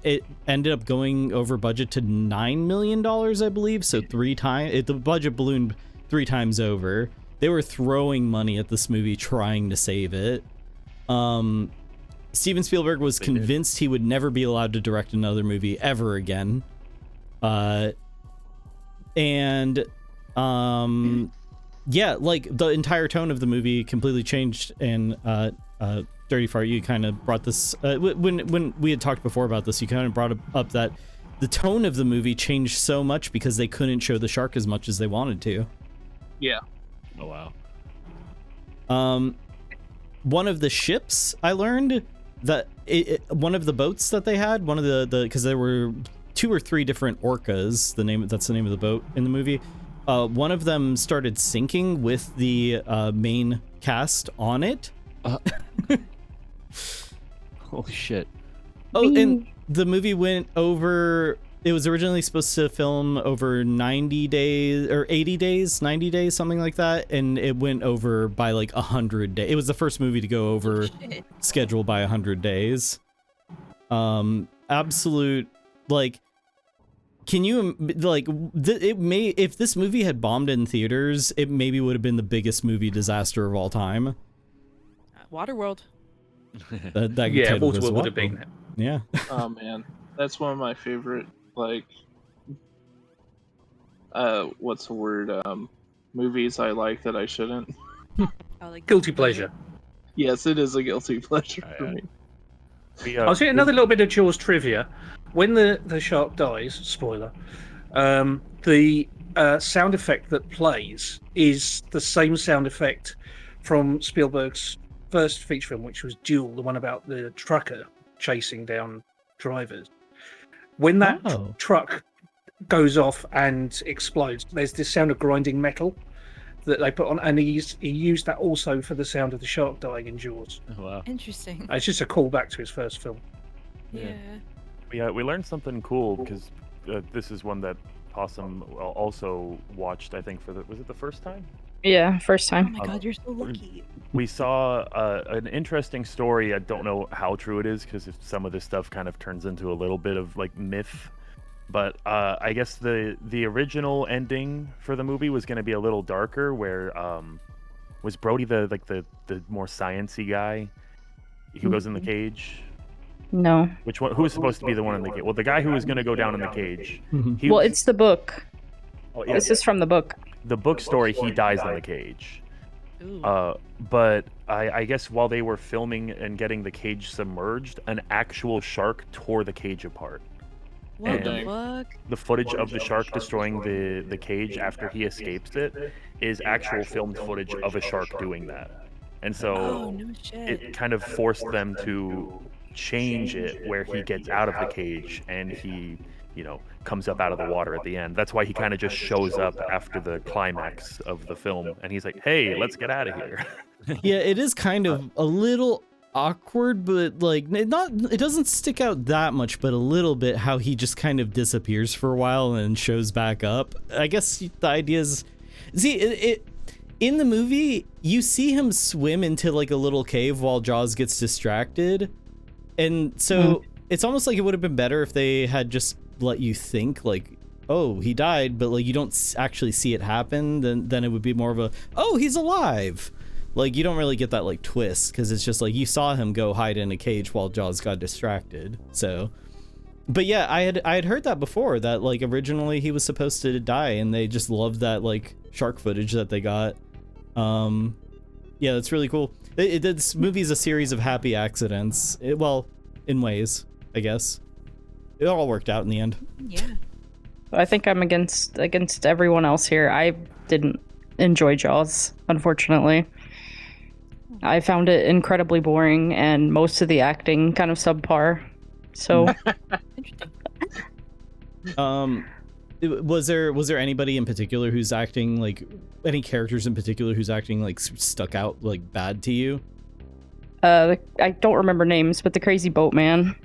It ended up going over budget to $9 million, I believe. So the budget ballooned 3 times over. They were throwing money at this movie trying to save it. Steven Spielberg was convinced he would never be allowed to direct another movie ever again. Yeah, like the entire tone of the movie completely changed, and Dirty Fart, you kind of brought this when we had talked before about this, you kind of brought up that the tone of the movie changed so much because they couldn't show the shark as much as they wanted to. Yeah. Oh wow. One of the ships, I learned that one of the boats that they had, one of the because there were 2 or 3 different orcas, that's the name of the boat in the movie. One of them started sinking with the main cast on it. Holy shit. Oh, and the movie went over. It was originally supposed to film over 90 days or 80 days, 90 days, something like that, and it went over by like 100 days. It was the first movie to go over schedule by 100 days. Absolute, like, can you, like, if this movie had bombed in theaters, it maybe would have been the biggest movie disaster of all time. Waterworld. That Yeah, title was Waterworld would what? have been it. Yeah. Oh man, that's one of my favorite, like, what's the word? Movies I like that I shouldn't. Guilty pleasure. Yes, it is a guilty pleasure for me. I'll say another little bit of Jaws trivia. When the shark dies, spoiler, the sound effect that plays is the same sound effect from Spielberg's first feature film, which was Duel, the one about the trucker chasing down drivers. When that truck goes off and explodes, there's this sound of grinding metal that they put on, and he used that also for the sound of the shark dying in Jaws. Oh, wow. Interesting. It's just a callback to his first film. Yeah. We learned something cool because this is one that Possum also watched, I think, was it the first time? Yeah, first time. Oh my god, you're so lucky. We saw an interesting story. I don't know how true it is because some of this stuff kind of turns into a little bit of like myth. But I guess the original ending for the movie was going to be a little darker, where was Brody the more sciencey guy who goes in the cage? No. Which one? Who was supposed to be the one in the cage? Well, the guy who was going to go down in the cage. It's the book. Oh, yeah, this is from the book. The book story, he dies in the cage. But I guess while they were filming and getting the cage submerged, an actual shark tore the cage apart. What the fuck? The footage of the shark destroying the cage after he escapes it is actual filmed footage of a shark doing that. And so it kind of forced them to change it where he gets out of the cage and he, comes up out of the water at the end. That's why he kind of just shows up after the climax of the film and he's like, hey, let's get out of here. Yeah, it is kind of a little awkward, but like it doesn't stick out that much, but a little bit how he just kind of disappears for a while and shows back up. I guess the idea is, it in the movie you see him swim into like a little cave while Jaws gets distracted, and so it's almost like it would have been better if they had just let you think like, oh, he died, but like you don't actually see it happen. Then it would be more of a, oh, he's alive. Like, you don't really get that, like, twist, because it's just, like, you saw him go hide in a cage while Jaws got distracted, so. But, yeah, I had heard that before, that, like, originally he was supposed to die, and they just loved that, like, shark footage that they got. Yeah, that's really cool. This movie's a series of happy accidents. Well, in ways, I guess. It all worked out in the end. Yeah. I think I'm against everyone else here. I didn't enjoy Jaws, unfortunately. I found it incredibly boring and most of the acting kind of subpar. So was there anybody in particular who's acting, like any characters in particular who's acting like stuck out like bad to you? I don't remember names, but the crazy boat man.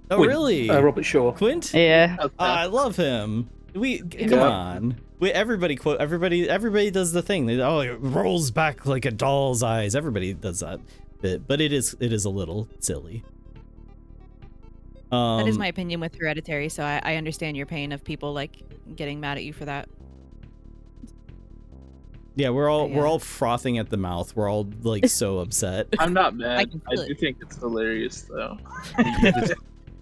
Oh, Quint, really? Robert Shaw. Quint? Yeah. Okay. I love him. Come Yeah. on. Everybody does the thing. It rolls back like a doll's eyes. Everybody does that bit, but it is a little silly. That is my opinion with Hereditary, so I understand your pain of people like getting mad at you for that. Yeah, we're Yeah. all frothing at the mouth. We're all like so upset. I'm not mad. can I feel do it. think it's hilarious, though.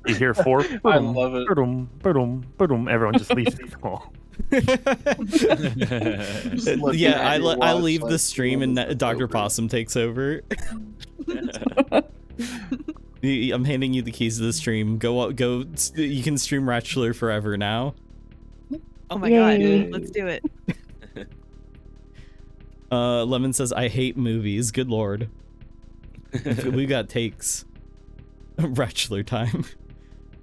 You hear four. I love it. Everyone just leaves the call. Just looking Yeah, at your I watch, leave the like, stream when and is this Dr. over? Possum takes over. I'm handing you the keys to the stream. Go. You can stream Ratchler forever now. Oh my Yay. god, let's do it. Lemon says, I hate movies. Good lord. We got takes. Ratchler time.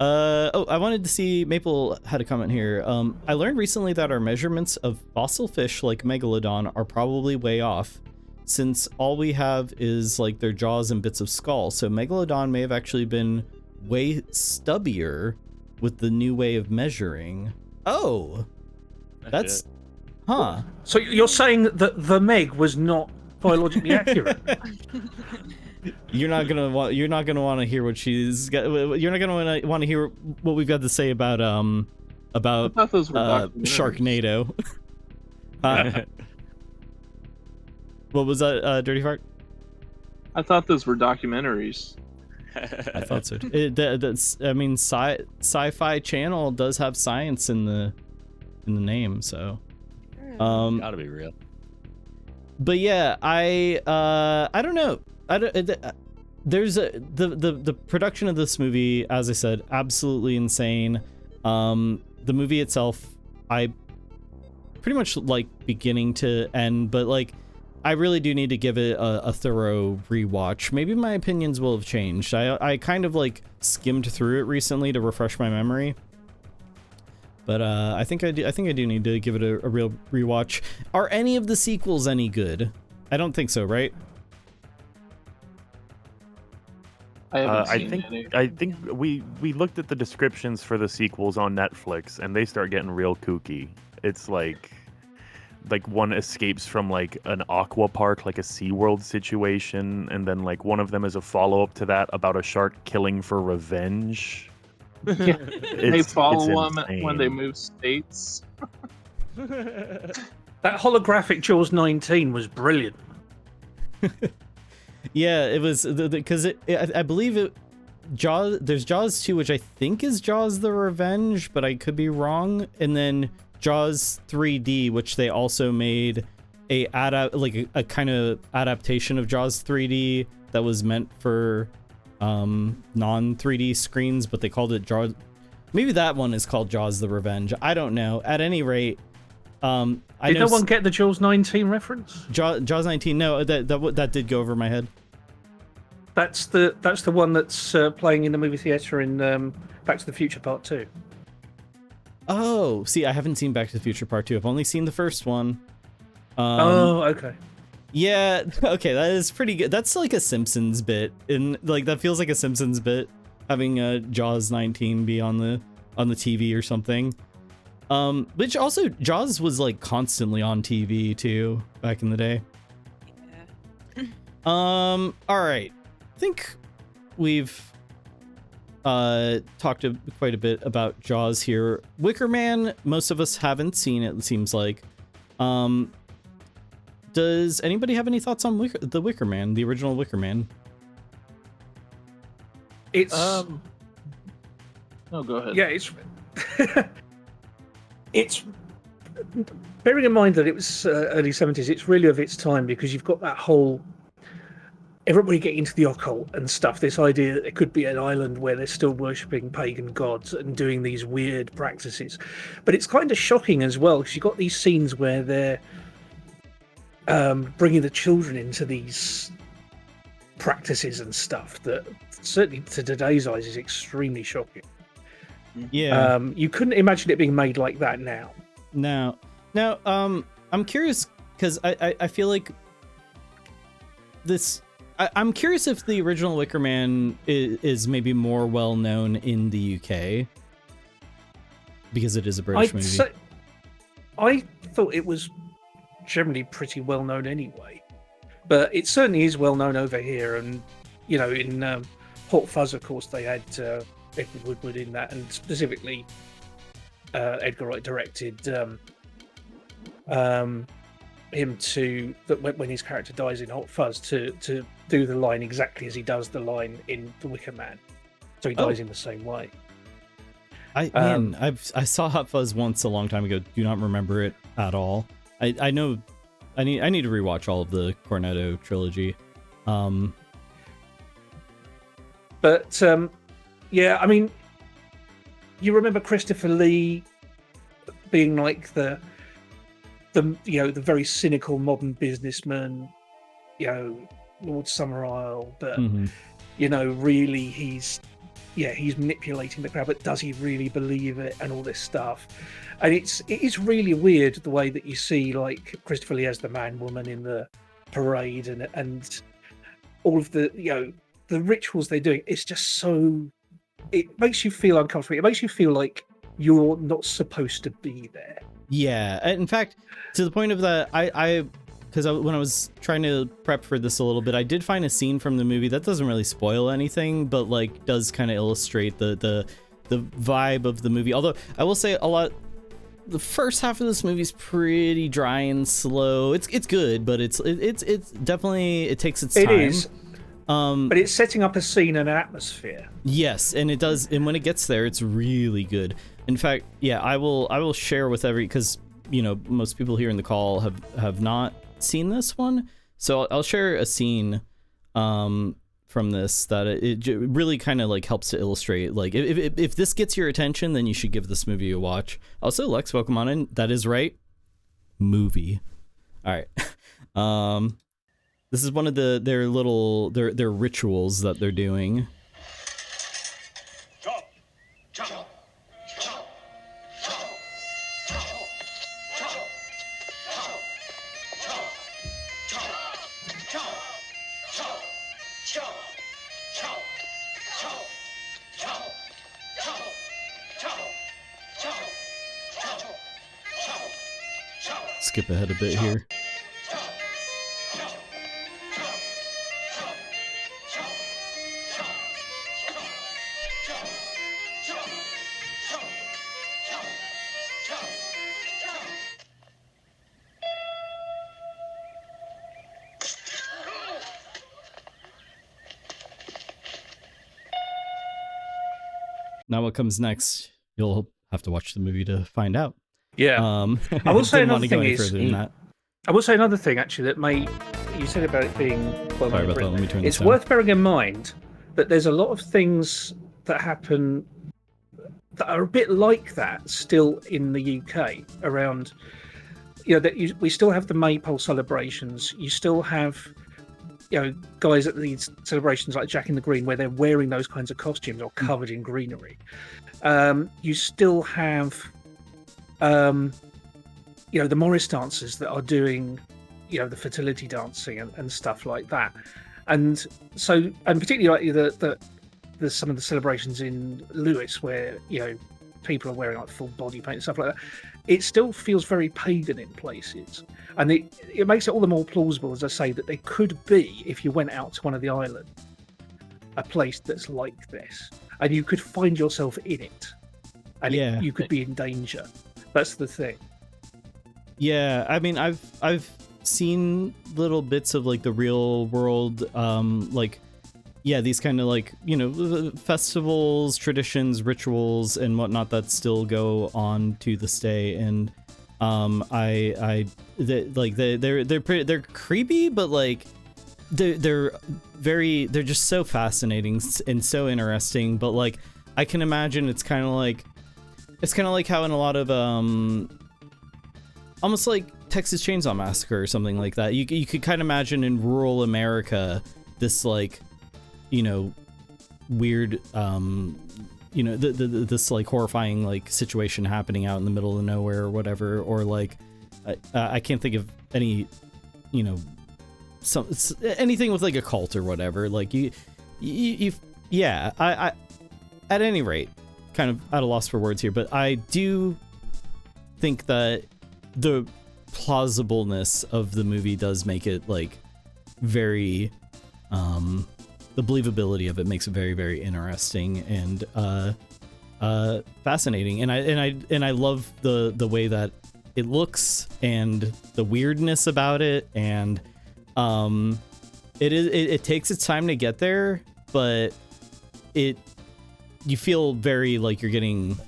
I wanted to see, Maple had a comment here. I learned recently that our measurements of fossil fish like Megalodon are probably way off, since all we have is like their jaws and bits of skull. So Megalodon may have actually been way stubbier with the new way of measuring. Oh, that's, huh. So you're saying that the Meg was not biologically accurate? You're not gonna want to hear what she's got. You're not gonna want to hear what we've got to say about I thought those were documentaries. Sharknado. What was that, Dirty Fart? I thought those were documentaries. I thought so. Sci-Fi Channel does have science in the name, so. Gotta be real. But yeah, I don't know. There's the production of this movie, as I said, absolutely insane. The movie itself, I pretty much like beginning to end, but like I really do need to give it a thorough rewatch. Maybe my opinions will have changed. I kind of like skimmed through it recently to refresh my memory. But I think I do need to give it a real rewatch. Are any of the sequels any good? I don't think so, right? I think we looked at the descriptions for the sequels on Netflix, and they start getting real kooky. It's like one escapes from like an aqua park, like a SeaWorld situation, and then like one of them is a follow-up to that about a shark killing for revenge. They follow them insane. when they move states. That holographic Jaws 19 was brilliant. Yeah, it was because I believe it. Jaws. There's Jaws 2, which I think is Jaws: The Revenge, but I could be wrong. And then Jaws 3D, which they also made a kind of adaptation of Jaws 3D that was meant for non-3D screens, but they called it Jaws. Maybe that one is called Jaws: The Revenge. I don't know. At any rate, Did no one get the Jaws 19 reference? Jaws 19. No, that did go over my head. That's the one that's playing in the movie theater in Back to the Future Part 2. Oh, see, I haven't seen Back to the Future Part 2. I've only seen the first one. Okay. Yeah, okay, that is pretty good. That's like a Simpsons bit, and like that feels like a Simpsons bit, having Jaws 19 be on the TV or something. Which also Jaws was like constantly on TV too back in the day. Yeah. All right. I think we've talked quite a bit about Jaws here. Wicker Man, most of us haven't seen it seems like. Does anybody have any thoughts on the Wicker Man, the original Wicker Man? It's No, go ahead. yeah, it's bearing in mind that it was early 70s. It's really of its time because you've got that whole everybody getting into the occult and stuff. This idea that it could be an island where they're still worshipping pagan gods and doing these weird practices, but it's kind of shocking as well because you've got these scenes where they're bringing the children into these practices and stuff that certainly to today's eyes is extremely shocking. Yeah. You couldn't imagine it being made like that now. Now, I'm curious because I feel like this. I'm curious if the original Wicker Man is maybe more well known in the UK because it is a British movie. I thought it was generally pretty well known anyway, but it certainly is well known over here. And you know, in Hot Fuzz, of course, they had Edward Woodward in that, and specifically Edgar Wright directed him to that when his character dies in Hot Fuzz to do the line exactly as he does the line in The Wicker Man, so he dies in the same way. I saw Hot Fuzz once a long time ago. Do not remember it at all. I know I need to rewatch all of the Cornetto trilogy. But yeah, I mean, you remember Christopher Lee being like the very cynical modern businessman, Lord Summerisle, but really he's manipulating the crowd, but does he really believe it and all this stuff? And it is really weird the way that you see like Christopher Lee as the man woman in the parade and all of the the rituals they're doing. It's just so, it makes you feel uncomfortable. It makes you feel like you're not supposed to be there. Yeah, in fact, to the point of that, because when I was trying to prep for this a little bit, I did find a scene from the movie that doesn't really spoil anything, but like does kind of illustrate the vibe of the movie. Although I will say the first half of this movie is pretty dry and slow. It's good, but it's definitely, it takes its time. It is. But it's setting up a scene and an atmosphere. Yes, and it does. And when it gets there, it's really good. In fact, yeah, I will share with because most people here in the call have not seen this one, so I'll share a scene from this that it really kind of like helps to illustrate, like, if this gets your attention, then you should give this movie a watch. Also, Lex, welcome on in. That is right, movie. All right. This is one of their rituals that they're doing. Skip ahead a bit here. Now what comes next, you'll have to watch the movie to find out. Yeah. I will say another thing I will say another thing actually that you said about it being well Sorry about that. Let me turn this it's down. worth bearing in mind that there's a lot of things that happen that are a bit like that still in the UK around, we still have the Maypole celebrations. You still have, guys at these celebrations like Jack in the Green where they're wearing those kinds of costumes or covered in greenery. You still have, the Morris dancers that are doing, the fertility dancing and stuff like that. And so, and particularly like the some of the celebrations in Lewis where, people are wearing like full body paint and stuff like that. It still feels very pagan in places. And it makes it all the more plausible, as I say, that there could be, if you went out to one of the islands, a place that's like this. And you could find yourself in it. And you could be in danger. That's the thing. Yeah, I mean, I've seen little bits of like the real world, these kind of like, festivals, traditions, rituals, and whatnot that still go on to this day. And they're creepy, but like they're just so fascinating and so interesting. But like I can imagine it's kind of like how in a lot of almost like Texas Chainsaw Massacre or something like that. You could kind of imagine in rural America this like, weird, this like horrifying like situation happening out in the middle of nowhere or whatever, or like I can't think of any, anything with like a cult or whatever. Like you yeah. I at any rate, kind of at a loss for words here, but I do think that the plausibleness of the movie does make it like very the believability of it makes it very, very interesting and fascinating. And I love the way that it looks and the weirdness about it, and it takes its time to get there, but you feel very like you're getting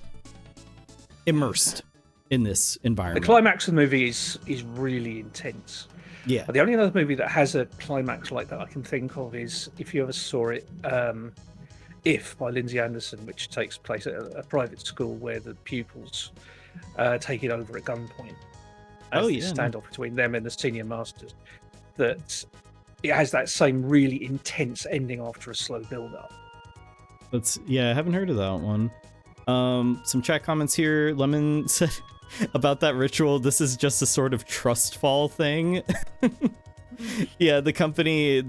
immersed in this environment. The climax of the movie is really intense. Yeah. The only other movie that has a climax like that I can think of is, if you ever saw it, If by Lindsay Anderson, which takes place at a private school where the pupils take it over at gunpoint. As the standoff between them and the senior masters. That it has that same really intense ending after a slow build-up. I haven't heard of that one. Some chat comments here. Lemon said about that ritual, this is just a sort of trust fall thing. Yeah, the company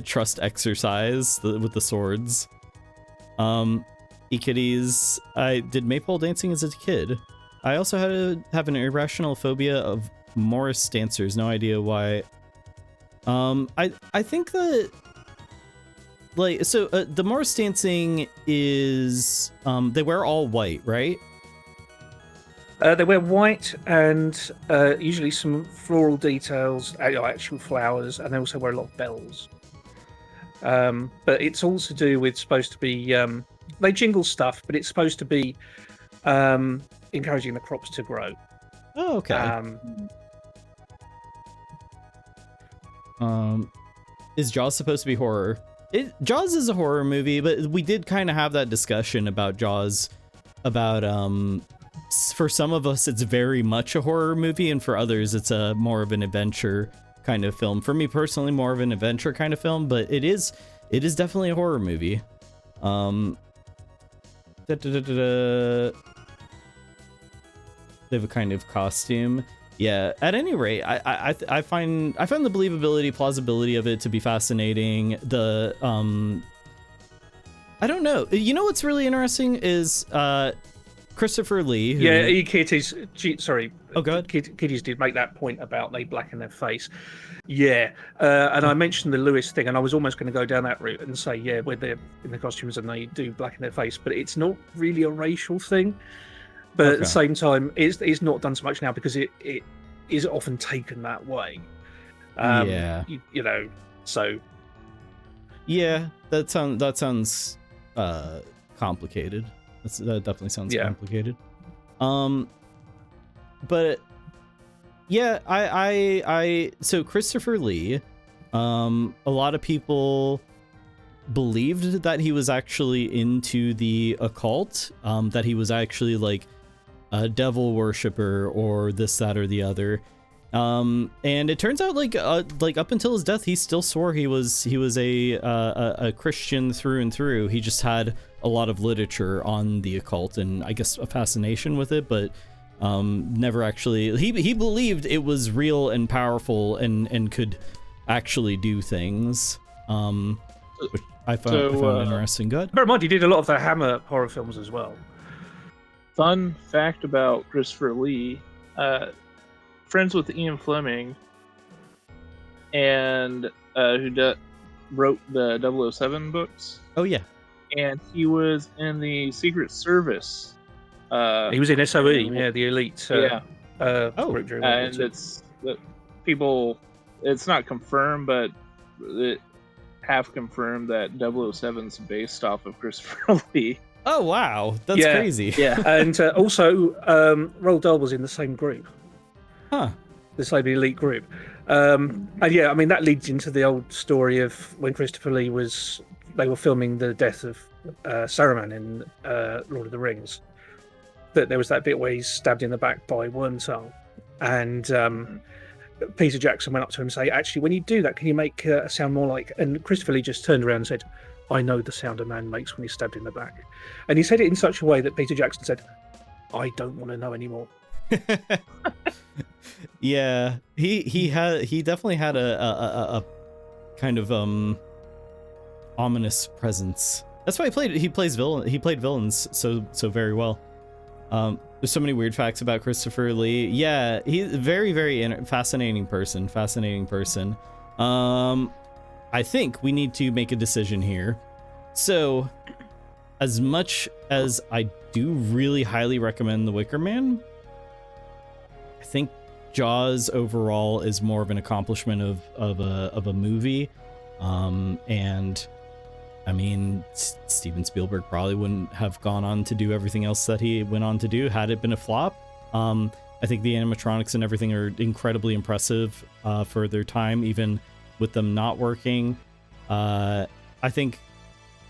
trust exercise with the swords. Ikitties, I did maypole dancing as a kid. I also had to have an irrational phobia of Morris dancers. No idea why. I think that like the Morris dancing is they wear all white, right? They wear white and usually some floral details, actual flowers, and they also wear a lot of bells. But it's all to do with supposed to be they jingle stuff, but it's supposed to be encouraging the crops to grow. Oh, okay. Is Jaws supposed to be horror? Jaws is a horror movie, but we did kind of have that discussion about Jaws. About for some of us, it's very much a horror movie, and for others, it's a more of an adventure kind of film. For me personally, more of an adventure kind of film, but it is definitely a horror movie. They have a kind of costume. Yeah, at any rate, I find the believability, plausibility of it to be fascinating. The I don't know. You know what's really interesting is Christopher Lee. Oh god, Kitties did make that point about they blacken their face. Yeah, and I mentioned the Lewis thing, and I was almost going to go down that route and say, yeah, where they're in the costumes and they do blacken their face, but it's not really a racial thing. But at the same time, it's not done so much now because it is often taken that way. You know, so. Yeah, that sounds complicated. That definitely sounds complicated. But yeah, I so Christopher Lee, a lot of people believed that he was actually into the occult, that he was actually like a devil worshiper or this, that, or the other. And it turns out like up until his death, he still swore he was a Christian through and through. He just had a lot of literature on the occult and I guess a fascination with it, but never actually. He believed it was real and powerful and could actually do things. Which I found interesting. Good. Bear in mind, he did a lot of the Hammer horror films as well. Fun fact about Christopher Lee. Friends with Ian Fleming, and who wrote the 007 books. Oh yeah, and he was in the Secret Service. He was in SOE, the elite. Group during and it's people. It's not confirmed, but it have confirmed that 007's based off of Christopher Lee. Oh wow, that's crazy. Yeah, and also Roald Dahl was in the same group. Huh. The same elite group. And yeah, I mean, that leads into the old story of when Christopher Lee they were filming the death of Saruman in Lord of the Rings. That there was that bit where he's stabbed in the back by Wormtongue. And Peter Jackson went up to him and said, actually, when you do that, can you make a sound more like... And Christopher Lee just turned around and said, I know the sound a man makes when he's stabbed in the back. And he said it in such a way that Peter Jackson said, I don't want to know anymore. Yeah, he definitely had a kind of ominous presence. That's why he played villains so very well. There's so many weird facts about Christopher Lee. Yeah, he's a very fascinating person. I think we need to make a decision here. So, as much as I do really highly recommend The Wicker Man, I think Jaws overall is more of an accomplishment of a movie. And I mean, Steven Spielberg probably wouldn't have gone on to do everything else that he went on to do had it been a flop. I think the animatronics and everything are incredibly impressive for their time, even with them not working. I think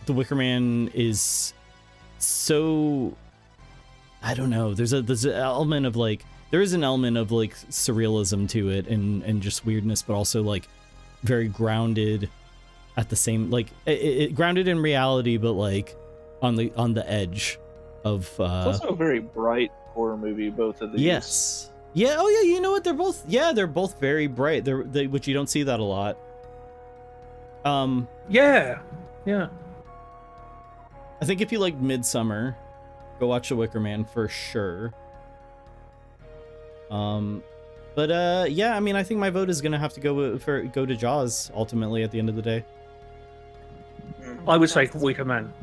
The Wicker Man is so, I don't know, there's an element of like, there is an element of like surrealism to it and just weirdness, but also like very grounded at the same, like it grounded in reality, but like on the edge of It's also a very bright horror movie, both of these. Yes. Yeah. Oh yeah. You know what? They're both very bright. Which you don't see that a lot. Yeah. I think if you like Midsummer, go watch The Wicker Man for sure. But yeah, I mean, I think my vote is gonna have to go to Jaws ultimately at the end of the day. I would say Wicker Man.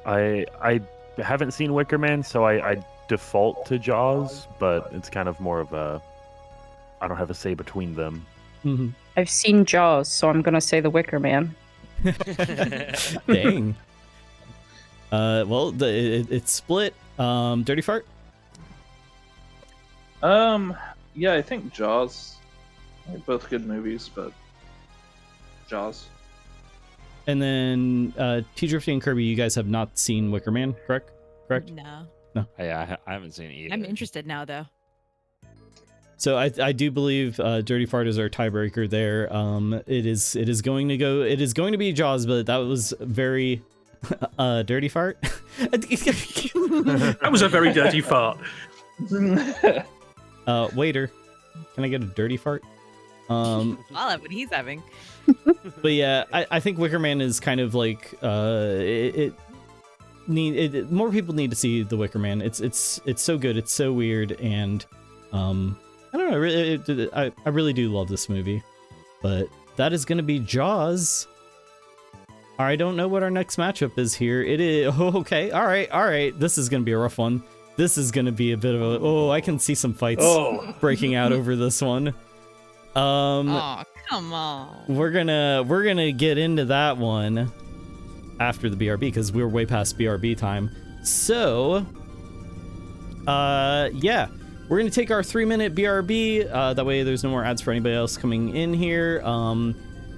I haven't seen Wicker Man, so I default to Jaws, but it's kind of more of a, I don't have a say between them. Mm-hmm. I've seen Jaws, so I'm gonna say The Wicker Man. Dang. Well, it's split. Dirty Fart? Yeah, I think Jaws. They're both good movies, but Jaws. And then T-Drifty and Kirby, you guys have not seen Wicker Man, correct? No. I haven't seen it either. I'm interested now, though. So I do believe Dirty Fart is our tiebreaker there. It is going to be Jaws, but that was very Dirty Fart. That was a very dirty fart. Waiter, can I get a dirty fart? I'll have what he's having. But yeah, I think Wicker Man is kind of like more people need to see The Wicker Man. It's so good, it's so weird, and I don't know, I really do love this movie. But that is gonna be Jaws. I don't know what our next matchup is here. It is okay. All right. This is gonna be a rough one. This is gonna be a bit of a I can see some fights breaking out over this one. Oh, come on. We're gonna get into that one after the BRB because we're way past BRB time. So, yeah, we're gonna take our 3-minute BRB. That way, there's no more ads for anybody else coming in here.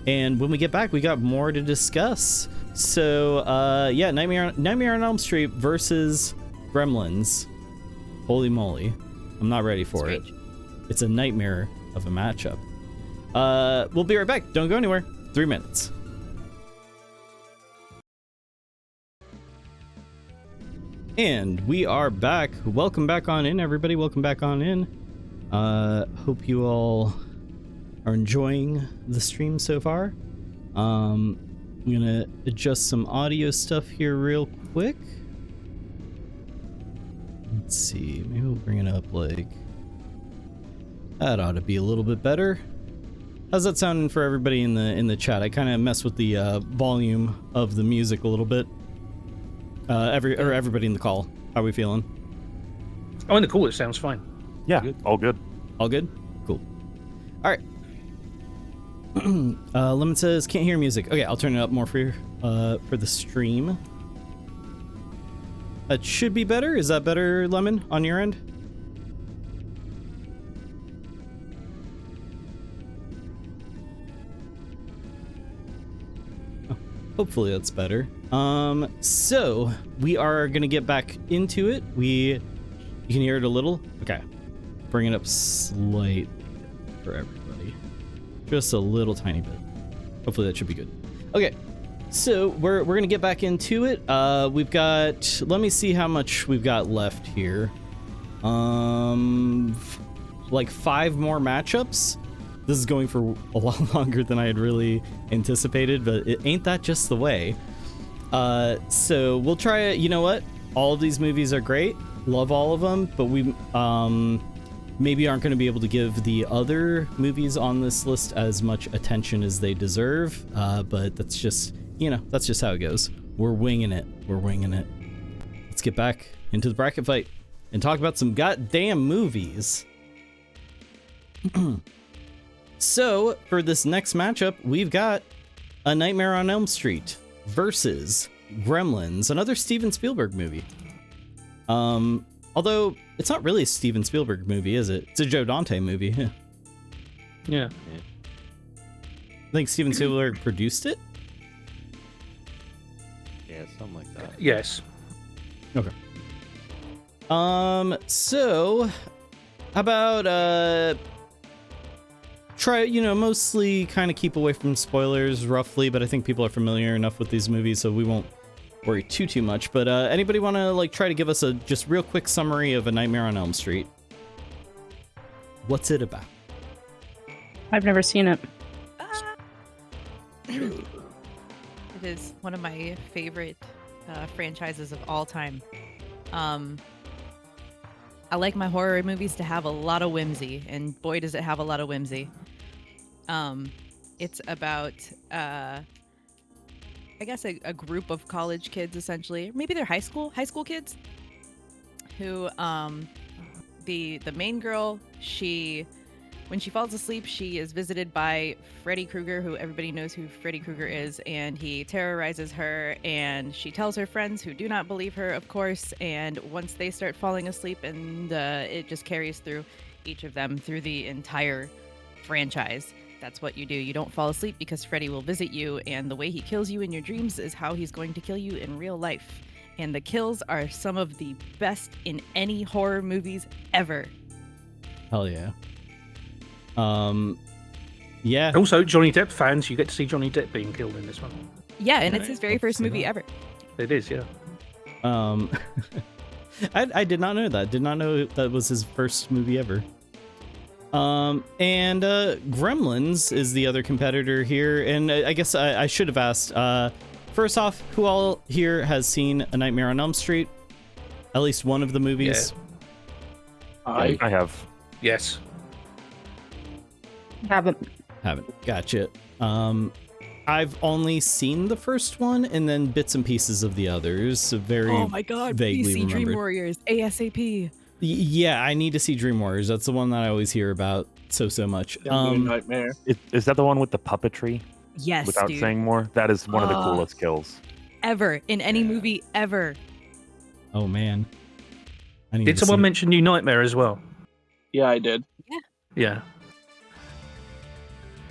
And when we get back, we got more to discuss. So, yeah, Nightmare on Elm Street versus Gremlins. Holy moly, I'm not ready for it. It's a nightmare of a matchup. We'll be right back. Don't go anywhere. 3 minutes. And we are back. Welcome back on in, everybody. Welcome back on in. Hope you all are enjoying the stream so far. I'm gonna adjust some audio stuff here real quick. Let's see, maybe we'll bring it up like that. Ought to be a little bit better. How's that sounding for everybody in the chat? I kind of mess with the volume of the music a little bit. Everybody in the call, how are we feeling? Oh, in the call it sounds fine. Yeah, all good. All good? Cool. All right. Lemon says can't hear music. Okay, I'll turn it up more for the stream. That should be better. Is that better, Lemon, on your end? Oh, hopefully that's better. So we are gonna get back into it. You can hear it a little. Okay, bring it up slightly for everybody. Just a little tiny bit. Hopefully that should be good. Okay, So we're gonna get back into it. We've got, let me see how much we've got left here. Like 5 more matchups. This is going for a lot longer than I had really anticipated, but it ain't that just the way. So we'll try it. You know what? All of these movies are great. Love all of them, but we maybe aren't going to be able to give the other movies on this list as much attention as they deserve. But that's just, that's just how it goes. We're winging it. We're winging it. Let's get back into the bracket fight and talk about some goddamn movies. So for this next matchup, we've got A Nightmare on Elm Street versus Gremlins, another Steven Spielberg movie. Although it's not really a Steven Spielberg movie, is it? It's a Joe Dante movie. Yeah. I think Steven Spielberg produced it. Yeah, something like that. Yes. Okay. So how about try, mostly kind of keep away from spoilers roughly, but I think people are familiar enough with these movies, so we won't worry too much. But anybody want to try to give us a just real quick summary of A Nightmare on Elm Street? What's it about? I've never seen it. It is one of my favorite franchises of all time. I like my horror movies to have a lot of whimsy, and boy does it have a lot of whimsy. It's about I guess a group of college kids, essentially. Maybe they're high school kids who the main girl, when she falls asleep, she is visited by Freddy Krueger, who everybody knows who Freddy Krueger is, and he terrorizes her, and she tells her friends, who do not believe her, of course, and once they start falling asleep, and it just carries through each of them through the entire franchise. That's what you do. You don't fall asleep because Freddy will visit you, and the way he kills you in your dreams is how he's going to kill you in real life. And the kills are some of the best in any horror movies ever. Hell yeah. Yeah. Also, Johnny Depp fans, you get to see Johnny Depp being killed in this one. Yeah, and it's his very first movie ever. It is, yeah. I did not know that. Did not know that was his first movie ever. And Gremlins is the other competitor here, and I guess I should have asked. First off, who all here has seen A Nightmare on Elm Street? At least one of the movies. Yeah. I have. Yes. Haven't. Gotcha. I've only seen the first one and then bits and pieces of the others. So very oh my god, vaguely please see remembered. Dream Warriors ASAP. Yeah, I need to see Dream Warriors. That's the one that I always hear about so much. Nightmare. Is that the one with the puppetry? Yes, Without dude. saying more, that is one of the coolest kills Ever in any movie ever. Oh man. Did someone mention New Nightmare as well? Yeah, I did. Yeah.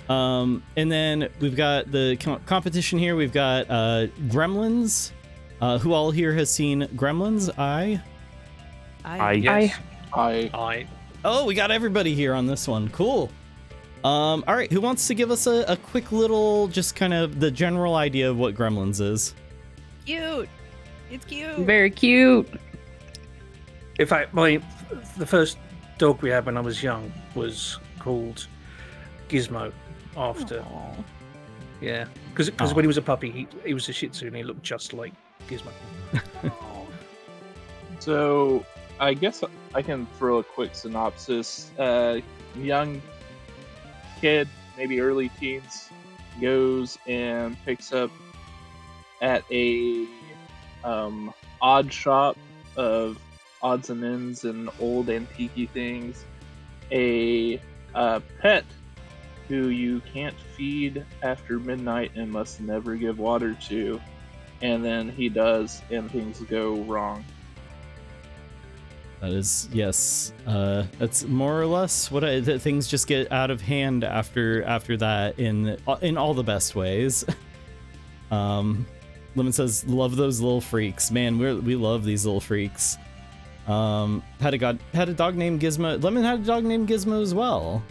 And then we've got the competition here. We've got Gremlins. Who all here has seen Gremlins? Yes. I. Oh, we got everybody here on this one. Cool. All right, who wants to give us a quick little, just kind of the general idea of what Gremlins is? Cute. It's cute. Very cute. In fact, the first dog we had when I was young was called Gizmo. After. Aww. Yeah. Because when he was a puppy, he was a Shih Tzu and he looked just like Gizmo. So, I guess I can throw a quick synopsis. Young kid, maybe early teens, goes and picks up at a odd shop of odds and ends and old antique things a pet who you can't feed after midnight and must never give water to, and then he does and things go wrong. That is, yes. That's more or less what things just get out of hand after that in all the best ways. Lemon says, "Love those little freaks, man. We love these little freaks." Had a dog named Gizmo. Lemon had a dog named Gizmo as well.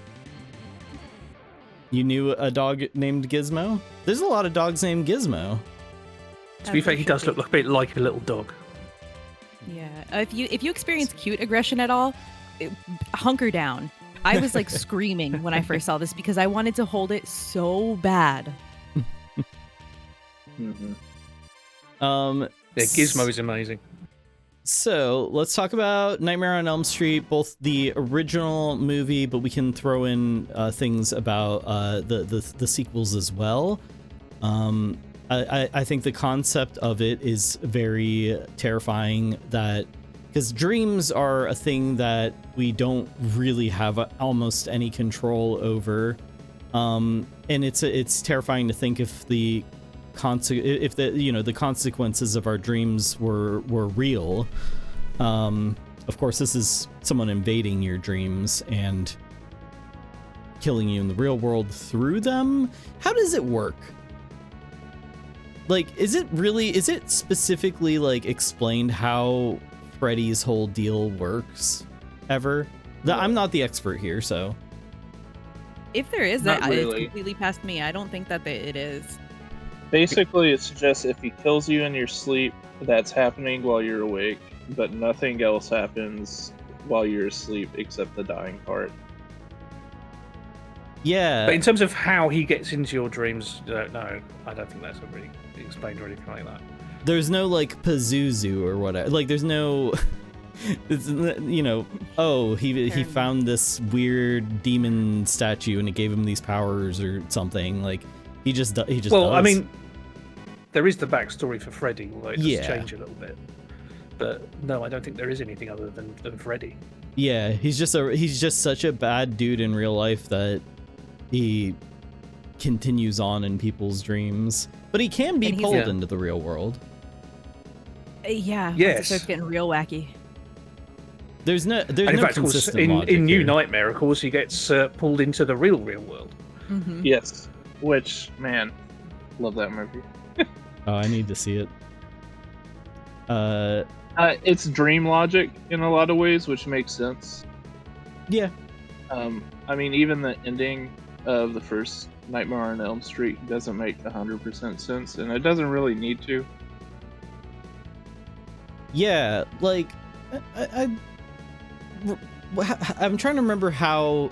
You knew a dog named Gizmo? There's a lot of dogs named Gizmo. To be fair, he does look a bit like a little dog. Yeah. If you experience cute aggression at all, hunker down. I was like screaming when I first saw this because I wanted to hold it so bad. Mm-hmm. Yeah, Gizmo is amazing. So let's talk about Nightmare on Elm Street, both the original movie, but we can throw in things about the sequels as well. I think the concept of it is very terrifying, that because dreams are a thing that we don't really have almost any control over, and it's terrifying to think if the consequences of our dreams were real. Of course, this is someone invading your dreams and killing you in the real world through them. How does it work? Like, is it specifically like explained how Freddy's whole deal works ever? I'm not the expert here, so. If there is, Not it's really. completely past me. I don't think that it is. Basically, it suggests if he kills you in your sleep, that's happening while you're awake, but nothing else happens while you're asleep except the dying part. Yeah. But in terms of how he gets into your dreams, no, I don't think that's really explained or anything like that. There's no like Pazuzu or whatever. Like, there's no. It's, he found this weird demon statue and it gave him these powers or something. Like, he just Well, does. I mean, there is the backstory for Freddy, although it does change a little bit. But no, I don't think there is anything other than Freddy. Yeah, he's just such a bad dude in real life that he continues on in people's dreams. But he can be pulled into the real world. Yeah. Yes. It starts getting real wacky. There's no And in fact, of course, consistent logic in New here. Nightmare, of course, he gets pulled into the real world. Mm-hmm. Yes, which, man, love that movie. Oh, I need to see it. It's dream logic in a lot of ways, which makes sense. Yeah. I mean, even the ending of the first Nightmare on Elm Street doesn't make 100% sense, and it doesn't really need to. Yeah, like I'm trying to remember how,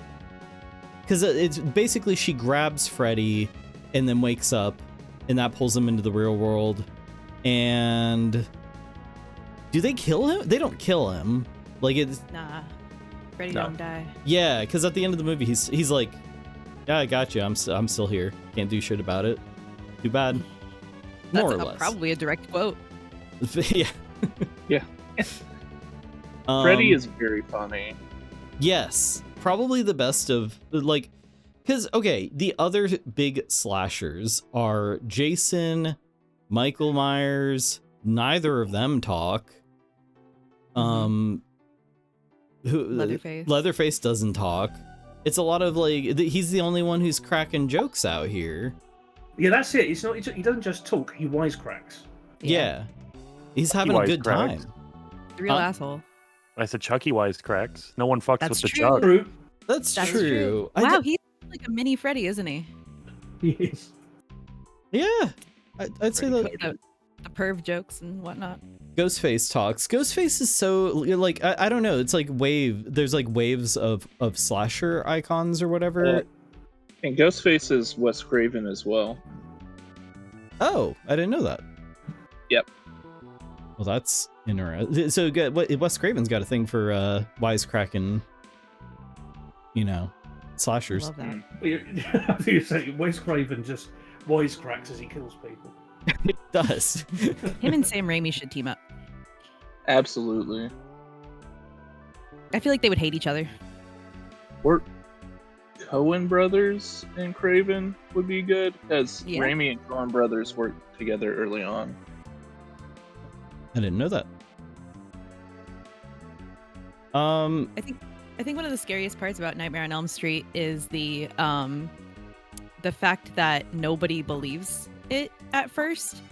because it's basically she grabs Freddy and then wakes up, and that pulls him into the real world. And do they kill him? They don't kill him. Like, it's Nah. Freddy don't die. yeah, because at the end of the movie, he's like, "Yeah, I got you. I'm still here. Can't do shit about it. Too bad." More or less. Probably a direct quote. Yeah. Yeah. Freddy is very funny. Yes, probably the best of, like, because, okay, the other big slashers are Jason, Michael Myers. Neither of them talk. Leatherface doesn't talk. It's a lot of, like, he's the only one who's cracking jokes out here. Yeah, that's it. It's not. He doesn't just talk. He wisecracks. Yeah. He's having a good time. Real asshole. I said Chucky wisecracks. No one fucks with the true. jug. That's true. Wow, he's like a mini Freddy, isn't he? Yes. Yeah, I'd say that. The perv jokes and whatnot. Ghostface talks. Ghostface is so, like, I don't know. It's like there's like waves of slasher icons or whatever. And Ghostface is Wes Craven as well. Oh, I didn't know that. Yep. Well, that's interesting. So Wes Craven's got a thing for wisecracking, slashers. Love that. I think you're saying Wes Craven just wisecracks as he kills people. It does. Him and Sam Raimi should team up. Absolutely. I feel like they would hate each other. Or Coen Brothers and Craven would be good, as Raimi and Coen Brothers worked together early on. I didn't know that. I think one of the scariest parts about Nightmare on Elm Street is the fact that nobody believes it at first,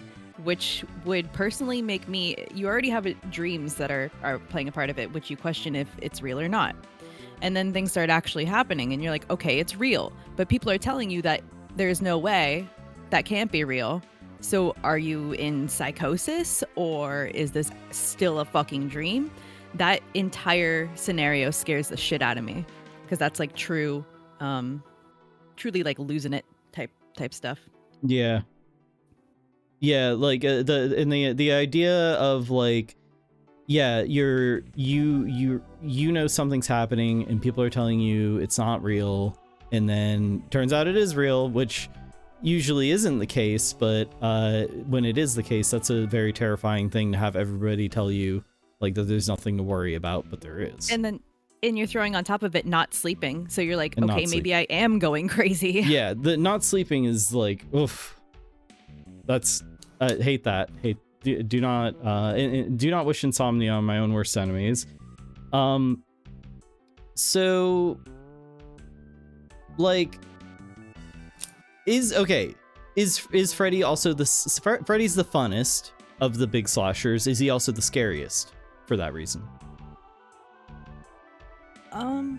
which would personally make me. You already have dreams that are playing a part of it, which you question if it's real or not. And then things start actually happening, and you're like, okay, it's real. But people are telling you that there's no way, that can't be real. so are you in psychosis or is this still a fucking dream? That entire scenario scares the shit out of me because that's like truly like losing it type stuff. Yeah. Yeah, like the idea of like, yeah, you know something's happening and people are telling you it's not real, and then turns out it is real, which usually isn't the case, but when it is the case, that's a very terrifying thing to have everybody tell you like that there's nothing to worry about, but there is. And you're throwing on top of it not sleeping, so you're like, And okay, not maybe I am going crazy. Yeah, the not sleeping is like, oof. That's hate that. Do not wish insomnia on my own worst enemies. So like is Freddy also Freddy's the funnest of the big slashers? Is he also the scariest for that reason? I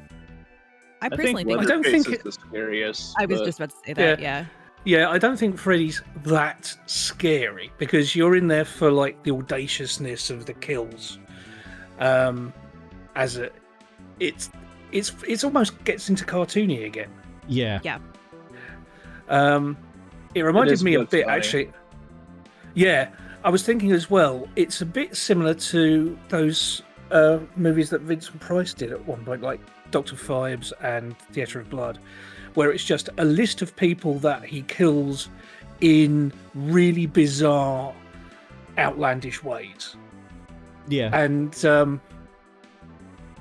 personally think I don't think it's the scariest. I was just about to say that. Yeah. Yeah, I don't think Freddy's that scary because you're in there for like the audaciousness of the kills. It's almost gets into cartoony again. Yeah. Yeah. It reminded me a what's bit funny. actually. Yeah, I was thinking as well. It's a bit similar to those movies that Vincent Price did at one point, like Dr. Phibes and Theatre of Blood, where it's just a list of people that he kills in really bizarre, outlandish ways. Yeah. And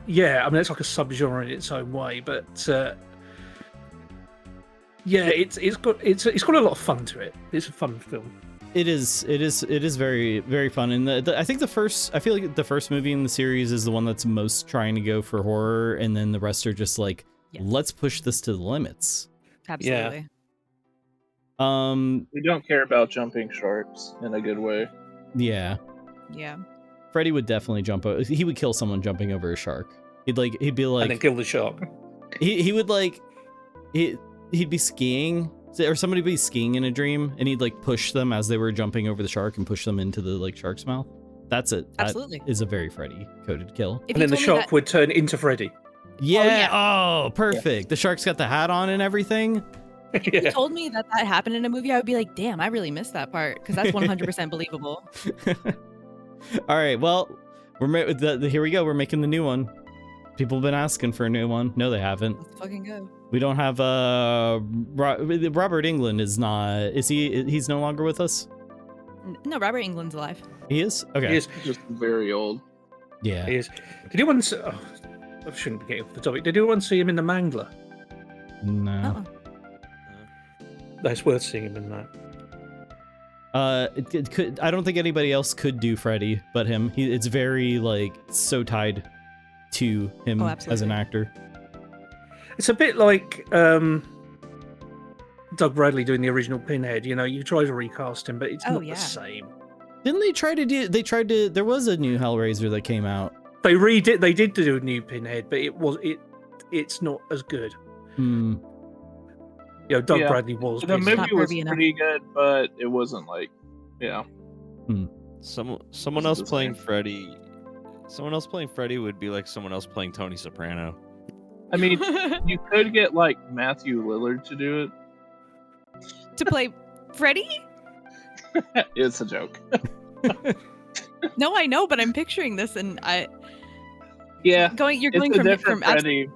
yeah, I mean it's like a subgenre in its own way, but yeah, it's got a lot of fun to it. It's a fun film. It is very, very fun. And I think I feel like the first movie in the series is the one that's most trying to go for horror, and then the rest are just like, let's push this to the limits. Absolutely. We don't care about jumping sharks in a good way. Yeah. Yeah. Freddy would definitely he would kill someone jumping over a shark. He'd be like, and then kill the shark. He would like, he'd be skiing, or somebody would be skiing in a dream, and he'd like push them as they were jumping over the shark and push them into the like shark's mouth. That's it. Absolutely. That is a very Freddy coded kill. And then the shark would turn into Freddy. Yeah. Oh, perfect. Yeah. The shark's got the hat on and everything. If you told me that happened in a movie, I would be like, damn, I really missed that part, because that's 100% believable. All right. Well, here we go. We're making the new one. People have been asking for a new one. No, they haven't. Let's fucking go. We don't have Robert Englund is not. Is he? He's no longer with us. No, Robert Englund's alive. He is. Okay. He is just very old. Yeah. He is. Did anyone? I shouldn't be getting off the topic. Did anyone see him in The Mangler? No. That's worth seeing him in that. I don't think anybody else could do Freddy but him. It's very like so tied to him as an actor. It's a bit like Doug Bradley doing the original Pinhead. You know, you try to recast him, but it's not the same. Didn't they try to do? They tried to. There was a new Hellraiser that came out. They did do a new Pinhead, but it's not as good. Hmm. You know, Doug Bradley was. The movie was pretty good, but it wasn't like, Someone else playing Freddy. Someone else playing Freddy would be like someone else playing Tony Soprano. I mean, you could get like Matthew Lillard to do it. To play Freddy? It's a joke. No, I know, but I'm picturing this, and you're going from Freddy.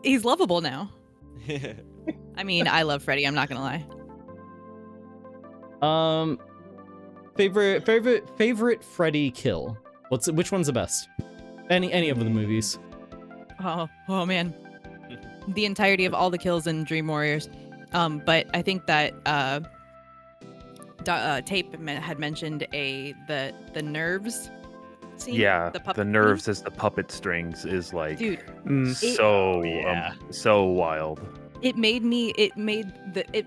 He's lovable now. I mean, I love Freddy. I'm not gonna lie. Favorite Freddy kill. Which one's the best? Any of the movies. Oh man, the entirety of all the kills in Dream Warriors. But I think that Tape had mentioned the nerves scene. Yeah, the nerves as the puppet strings is like, dude, so wild. It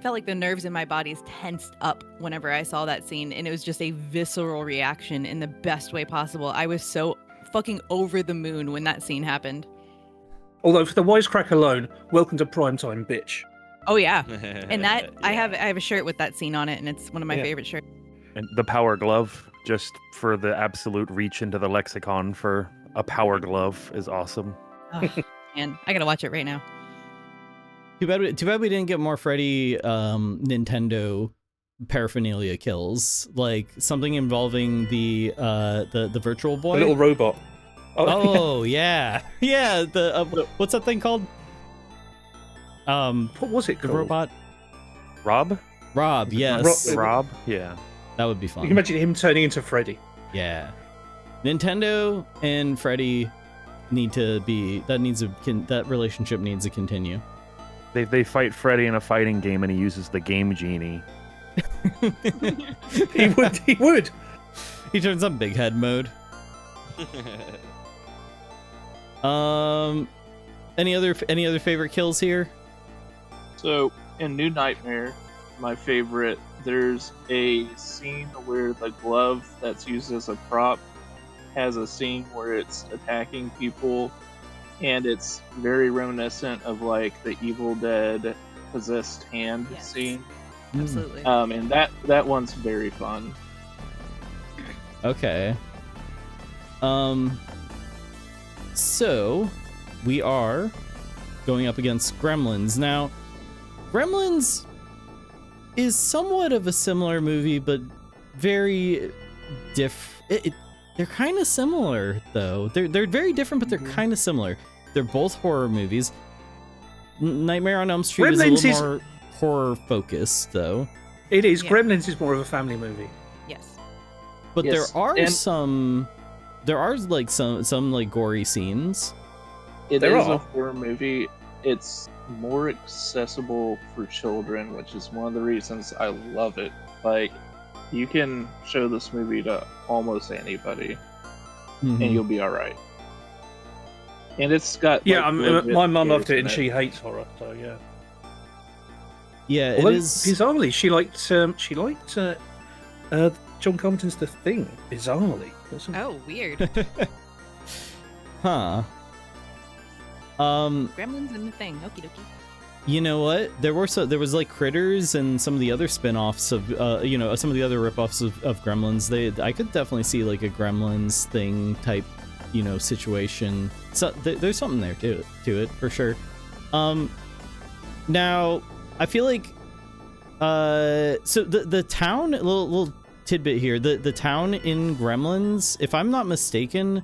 felt like the nerves in my bodies tensed up whenever I saw that scene, and it was just a visceral reaction in the best way possible. I was so fucking over the moon when that scene happened. Although for the wisecrack alone, welcome to primetime, bitch. Oh yeah, and that I have a shirt with that scene on it, and it's one of my favorite shirts. And the Power Glove, just for the absolute reach into the lexicon for a Power Glove, is awesome. Oh, man, I gotta watch it right now. Too bad we didn't get more Freddy Nintendo paraphernalia kills, like something involving the Virtual Boy, A little robot. Oh yeah, yeah. The what's that thing called? What was it The called? robot. Rob, Yes. Rob, yeah. That would be fun. You can imagine him turning into Freddy. Yeah. Nintendo and Freddy need to be that relationship needs to continue. They fight Freddy in a fighting game, and he uses the Game Genie. He would. He turns on big head mode. Any other favorite kills here? So in New Nightmare, my favorite, there's a scene where the glove that's used as a prop has a scene where it's attacking people, and it's very reminiscent of like the Evil Dead possessed hand scene. Absolutely. And that one's very fun. Okay. So we are going up against Gremlins. Now, Gremlins is somewhat of a similar movie, but very different. They're kind of similar, though. They're very different, but they're kind of similar. They're both horror movies. Nightmare on Elm Street is a little more horror-focused, though. It is. Yeah. Gremlins is more of a family movie. Yes. But Yes, there are and- some like some like gory scenes. It There is are. a horror movie. It's more accessible for children, which is one of the reasons I love it. Like, you can show this movie to almost anybody, Mhm. and you'll be all right. And it's got Yeah, legit my mum loved scares it, and in she hates horror. So yeah. Yeah, Although, it is. bizarrely, she liked John Carpenter's The Thing. Bizarrely. Oh, weird. Huh. Gremlins and the Thing. Okie dokie. You know what? There was like Critters and some of the other spin-offs of some of the other rip-offs of Gremlins. I could definitely see like a Gremlins Thing type, situation. So there's something there to it for sure. Now I feel like so the town, a little tidbit here, the town in Gremlins, if I'm not mistaken,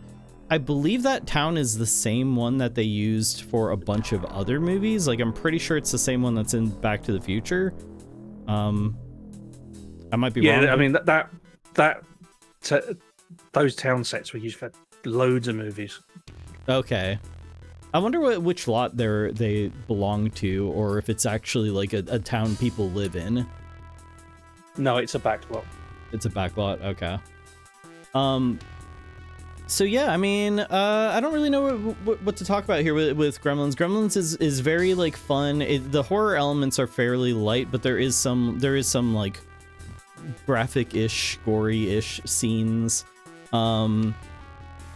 I believe that town is the same one that they used for a bunch of other movies. Like, I'm pretty sure it's the same one that's in Back to the Future. I might be wrong. Yeah, I mean those town sets were used for loads of movies. Okay. I wonder which lot they belong to, or if it's actually like a town people live in. No, it's a backlot. It's a backlot. Okay. So yeah, I mean, I don't really know what to talk about here with Gremlins. Gremlins is very like fun. The horror elements are fairly light, but there is some like graphic-ish, gory-ish scenes.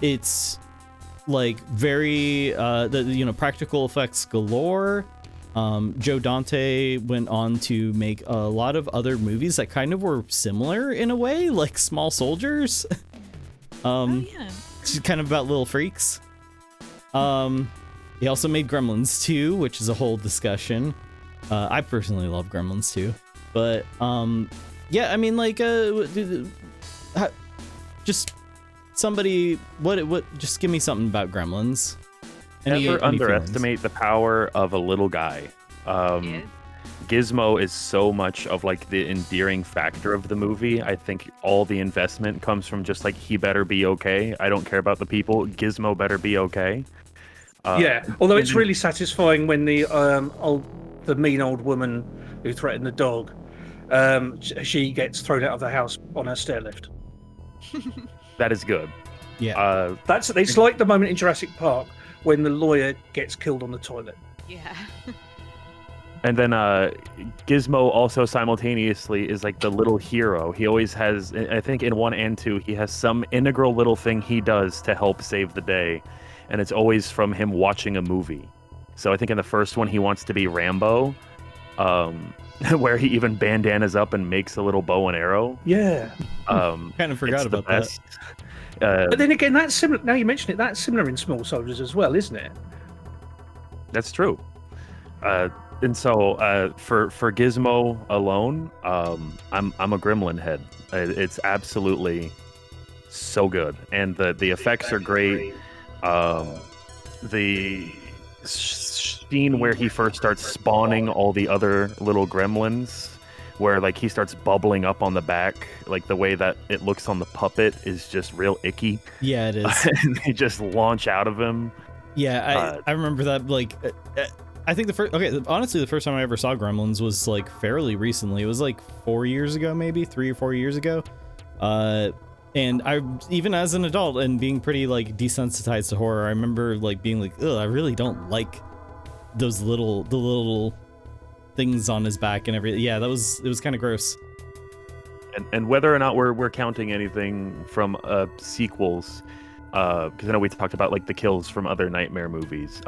It's like very practical effects galore. Joe Dante went on to make a lot of other movies that kind of were similar in a way, like Small Soldiers. Oh yeah. It's kind of about little freaks. He also made Gremlins 2, which is a whole discussion. I personally love Gremlins 2, but yeah, I mean, like, just somebody, what? Just give me something about Gremlins. Never Any underestimate the power of a little guy. Yeah. Gizmo is so much of like the endearing factor of the movie. I think all the investment comes from just like, he better be okay. I don't care about the people. Gizmo better be okay. Yeah, although it's really satisfying when the mean old woman who threatened the dog, she gets thrown out of the house on her stair lift. That is good. Yeah. It's like the moment in Jurassic Park when the lawyer gets killed on the toilet. Yeah. And then Gizmo also simultaneously is like the little hero. He always has, I think in 1 and 2, he has some integral little thing he does to help save the day. And it's always from him watching a movie. So I think in the first one, he wants to be Rambo. where he even bandanas up and makes a little bow and arrow. Yeah. Kind of forgot It's the about that. best. But then again, that's similar. Now you mention it, that's similar in Small Soldiers as well, isn't it? That's true. And so for Gizmo alone, I'm a Gremlin head. It's absolutely so good, and the effects are great. The scene where he first starts spawning all the other little gremlins, where like he starts bubbling up on the back, like the way that it looks on the puppet is just real icky. Yeah, it is. And they just launch out of him. Yeah, I remember that. Like, I think honestly, the first time I ever saw Gremlins was like fairly recently. It was like 4 years ago, maybe 3 or 4 years ago. And I, even as an adult and being pretty like desensitized to horror, I remember like being like, ugh, I really don't like the little things on his back and everything. Yeah, it was kind of gross. And whether or not we're counting anything from sequels, because I know we talked about like the kills from other Nightmare movies.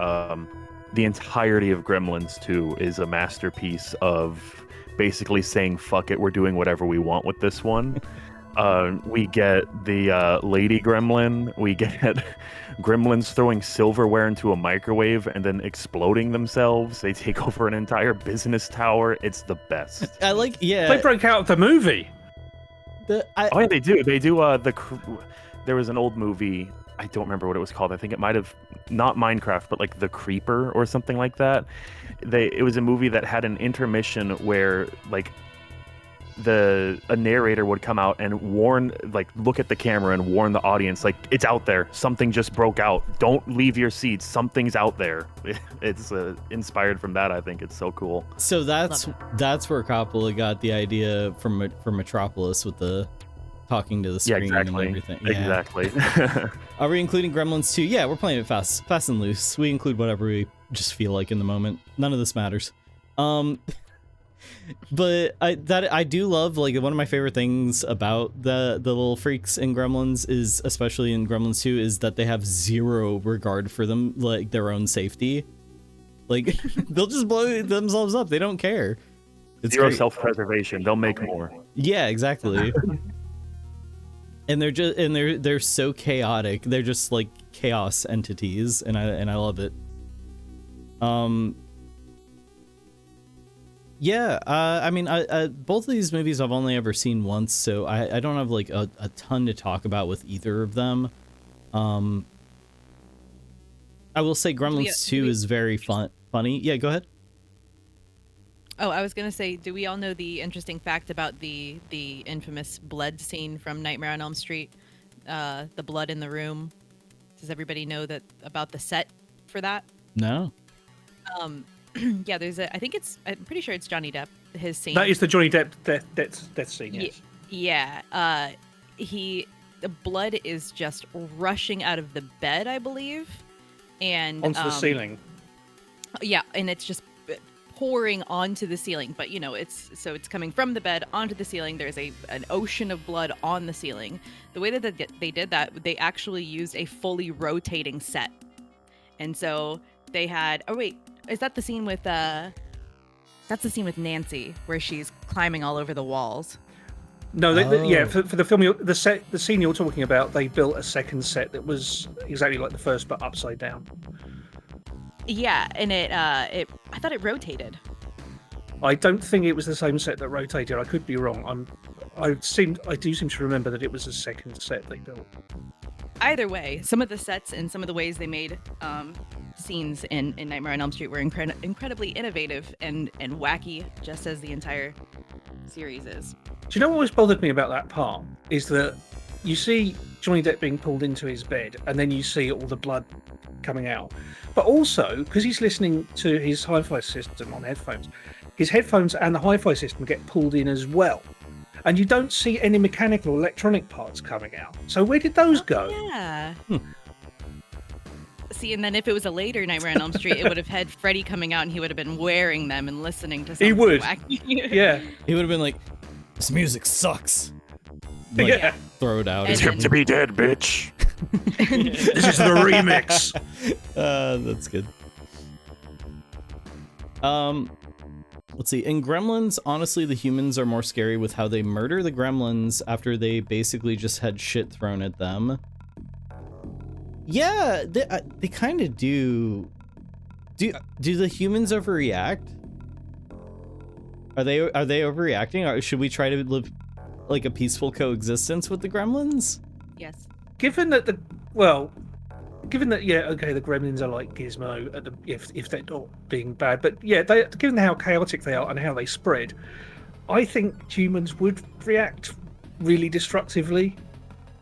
The entirety of Gremlins 2 is a masterpiece of basically saying, fuck it, we're doing whatever we want with this one. We get the lady gremlin. We get gremlins throwing silverware into a microwave and then exploding themselves. They take over an entire business tower. It's the best. I like, yeah. They broke out of the movie. Oh yeah, they do. They do. There was an old movie. I don't remember what it was called. I think it might have not Minecraft, but like The Creeper or something like that. It was a movie that had an intermission where like a narrator would come out and warn, like look at the camera and warn the audience, like it's out there. Something just broke out. Don't leave your seats. Something's out there. It's inspired from that. I think it's so cool. So that's where Coppola got the idea from Metropolis with the talking to the screen and everything. Yeah. Exactly. Are we including Gremlins 2? Yeah, we're playing it fast and loose. We include whatever we just feel like in the moment. None of this matters. But I do love, like, one of my favorite things about the little freaks in Gremlins is, especially in Gremlins 2, is that they have zero regard for them, like their own safety. Like they'll just blow themselves up. They don't care. It's Zero great. Self-preservation. They'll make more. Yeah, exactly. And they're so chaotic. They're just like chaos entities, and I love it. Yeah, I mean, both of these movies I've only ever seen once, so I don't have like a ton to talk about with either of them. I will say Gremlins 2 is very funny. Yeah, go ahead. Oh, I was gonna say, do we all know the interesting fact about the infamous blood scene from Nightmare on Elm Street? The blood in the room. Does everybody know that about the set for that? No. Yeah, I'm pretty sure it's Johnny Depp, his scene. That is the Johnny Depp death scene, yes. Yeah. The blood is just rushing out of the bed, I believe. And onto the ceiling. Yeah, and it's just pouring onto the ceiling. But, you know, it's coming from the bed onto the ceiling. There's an ocean of blood on the ceiling. The way that they did that, they actually used a fully rotating set. And so they had... Oh, wait. Is that the scene with that's the scene with Nancy where she's climbing all over the walls? No, yeah, for the film, the scene you're talking about, they built a second set that was exactly like the first but upside down. Yeah, and I thought it rotated. I don't think it was the same set that rotated. I could be wrong. I do seem to remember that it was a second set they built. Either way, some of the sets and some of the ways they made scenes in Nightmare on Elm Street were incredibly innovative and wacky, just as the entire series is. Do you know what always bothered me about that part? Is that you see Johnny Depp being pulled into his bed, and then you see all the blood coming out. But also, because he's listening to his hi-fi system on headphones, his headphones and the hi-fi system get pulled in as well. And you don't see any mechanical electronic parts coming out. So where did those go? Yeah. See, and then if it was a later Nightmare on Elm Street, it would have had Freddy coming out and he would have been wearing them and listening to something He would. wacky. Yeah. He would have been like, this music sucks. Like, Yeah. Throw it out. And Deserve to be dead, bitch. This is the remix. That's good. let's see. In Gremlins, honestly, the humans are more scary with how they murder the gremlins after they basically just had shit thrown at them. Yeah, they kind of do. Do the humans overreact? Are they overreacting? Or should we try to live like a peaceful coexistence with the gremlins? Yes. Given that the yeah, okay, the gremlins are like Gizmo at the, if they're not being bad, but yeah, given how chaotic they are and how they spread, I think humans would react really destructively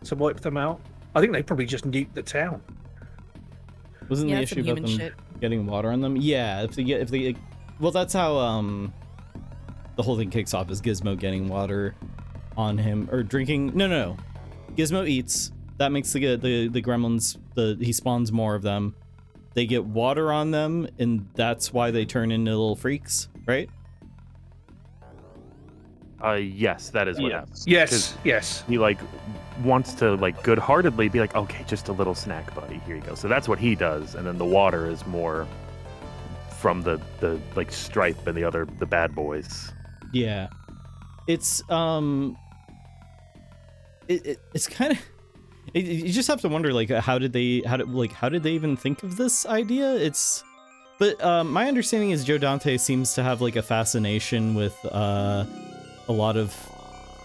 to wipe them out. I think they probably just nuke the town. Wasn't the issue about them getting water on them? Yeah, if they well, that's how the whole thing kicks off, is Gizmo getting water on him or drinking. No. Gizmo eats. That makes the gremlins, he spawns more of them. They get water on them, and that's why they turn into little freaks, right? Yes, that is what happens. Yes. He like wants to like good-heartedly be like, okay, just a little snack, buddy. Here you go. So that's what he does, and then the water is more from the like Stripe and the bad boys. Yeah, it's it's kind of. You just have to wonder, like, how did they even think of this idea? But my understanding is Joe Dante seems to have like a fascination with a lot of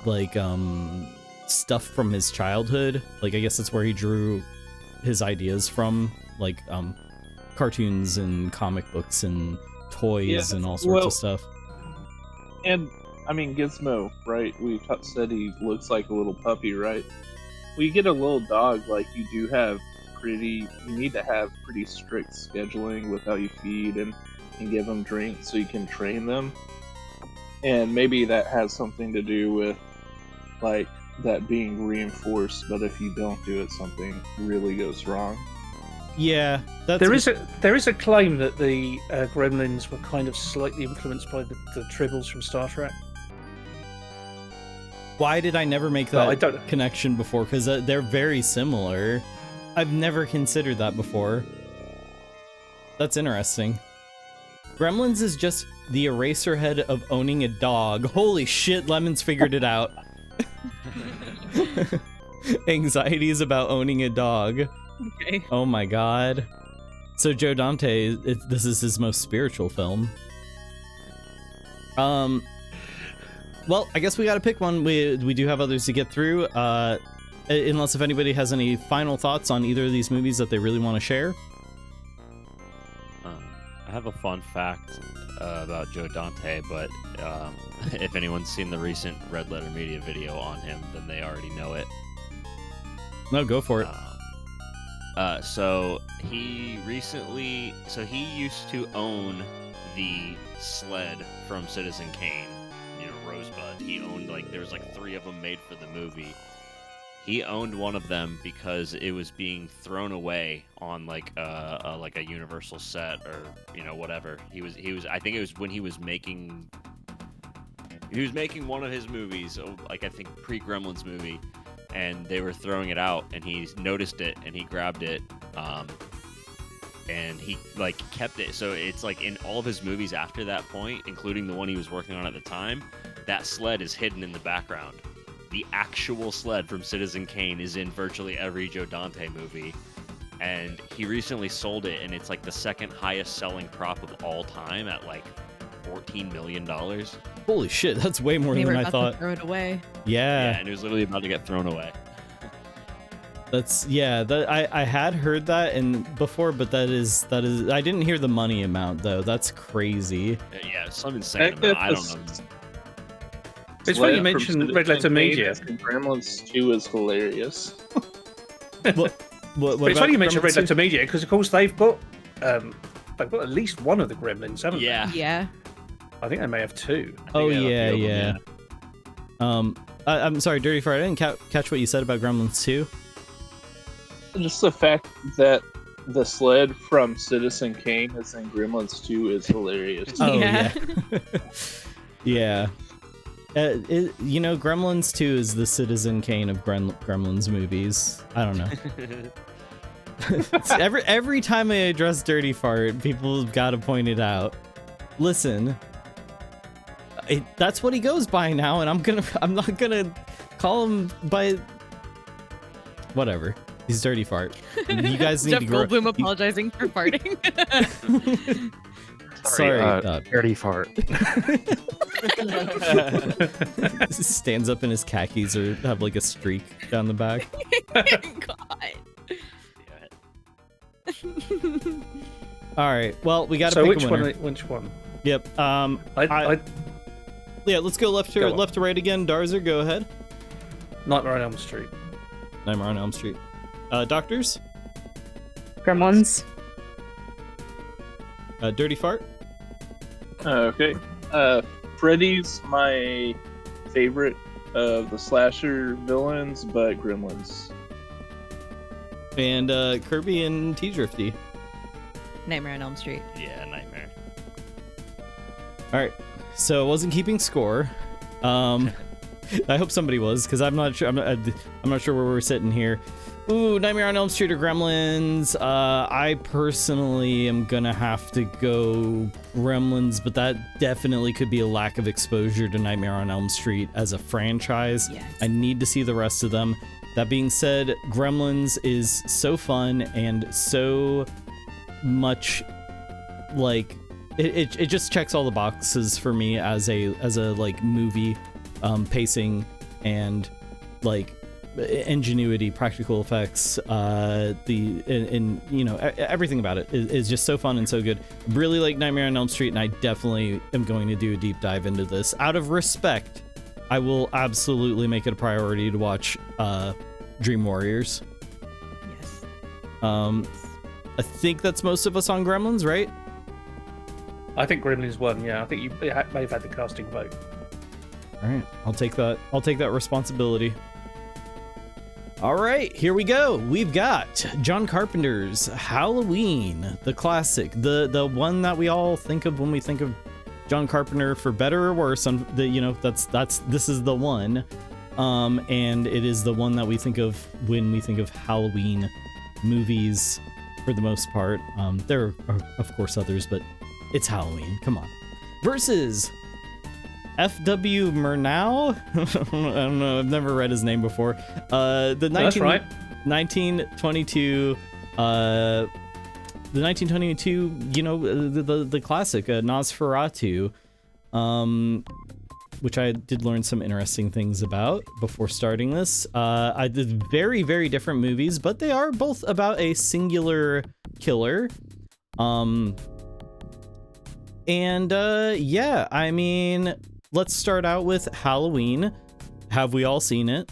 like stuff from his childhood. Like, I guess that's where he drew his ideas from, like cartoons and comic books and toys and all sorts of stuff. And I mean, Gizmo, right? We said he looks like a little puppy, right? When you get a little dog, like, you need to have pretty strict scheduling with how you feed and give them drinks so you can train them. And maybe that has something to do with, like, that being reinforced, but if you don't do it, something really goes wrong. Yeah, there is a claim that the gremlins were kind of slightly influenced by the Tribbles from Star Trek. Why did I never make that connection before? Because they're very similar. I've never considered that before. That's interesting. Gremlins is just the Eraserhead of owning a dog. Holy shit, Lemon's figured it out. Anxieties about owning a dog. Okay. Oh my god. So Joe Dante, this is his most spiritual film. Well, I guess we gotta pick one. We do have others to get through. Unless if anybody has any final thoughts on either of these movies that they really want to share. I have a fun fact about Joe Dante, but if anyone's seen the recent Red Letter Media video on him, then they already know it. No, go for it. So he used to own the sled from Citizen Kane, Rosebud. He owned, there was 3 of them made for the movie. He owned one of them because it was being thrown away on a Universal set or whatever. He was I think it was when he was making one of his movies, I think pre-Gremlins movie, and they were throwing it out, and he noticed it and he grabbed it, and he kept it. So it's in all of his movies after that point, including the one he was working on at the time, that sled is hidden in the background. The actual sled from Citizen Kane is in virtually every Joe Dante movie, and he recently sold it, and it's the second highest selling prop of all time at $14 million. Holy shit, that's way more than I thought. To throw it away. Yeah, and it was literally about to get thrown away. I had heard that before, but that is I didn't hear the money amount though. That's crazy. Yeah, some insane amount. I don't know. It's funny you mentioned Red Letter Media. Gremlins 2 is hilarious. What it's funny you mentioned Red Letter Media because, of course, they've got at least one of the Gremlins, haven't they? Yeah. I think they may have 2. Oh yeah. I'm sorry, Dirty Fire. I didn't catch what you said about Gremlins 2. Just the fact that the sled from Citizen Kane is in Gremlins 2 is hilarious. Oh yeah. Yeah. Gremlins 2 is the Citizen Kane of Gremlins movies. I don't know. every time I address Dirty Fart, people have got to point it out. Listen, That's what he goes by now, and I'm not gonna call him by whatever. He's Dirty Fart. You guys need Jeff to grow. Goldblum apologizing for farting. Sorry, Dirty Fart. Stands up in his khakis or have like a streak down the back. God. All right. Well, we got to So pick which a winner. which one? Yep. I Yeah. Let's go left to Go on. left to right again. Darzer, go ahead. Nightmare on Elm Street. Nightmare on Elm Street. Doctors. Gremlins. Dirty Fart. Okay. Freddy's my favorite of the slasher villains, but Gremlins. And Kirby and T Drifty. Nightmare on Elm Street. Yeah, Nightmare. All right. So I wasn't keeping score. I hope somebody was, because I'm not sure. I'm not sure where we're sitting here. Ooh, Nightmare on Elm Street or Gremlins. I personally am gonna have to go Gremlins, but that definitely could be a lack of exposure to Nightmare on Elm Street as a franchise. Yes. I need to see the rest of them. That being said, Gremlins is so fun and so much like it just checks all the boxes for me as a like movie, pacing and like ingenuity, practical effects, everything about it is just so fun and so good. Really like Nightmare on Elm Street, and I definitely am going to do a deep dive into this. Out of respect, I will absolutely make it a priority to watch Dream Warriors. Yes. I think that's most of us on Gremlins, right? I think Gremlins won. Yeah, I think you may have had the casting vote. All right, I'll take that responsibility. All right, here we go. We've got John Carpenter's Halloween, the classic, the one that we all think of when we think of John Carpenter, for better or worse. This is the one, and it is the one that we think of when we think of Halloween movies, for the most part. There are of course others, but it's Halloween. Come on. Versus F.W. Murnau. I don't know. I've never read his name before. That's right. 1922. The 1922. The classic Nosferatu, which I did learn some interesting things about before starting this. I did very, very different movies, but they are both about a singular killer. Yeah, I mean, let's start out with Halloween. Have we all seen it?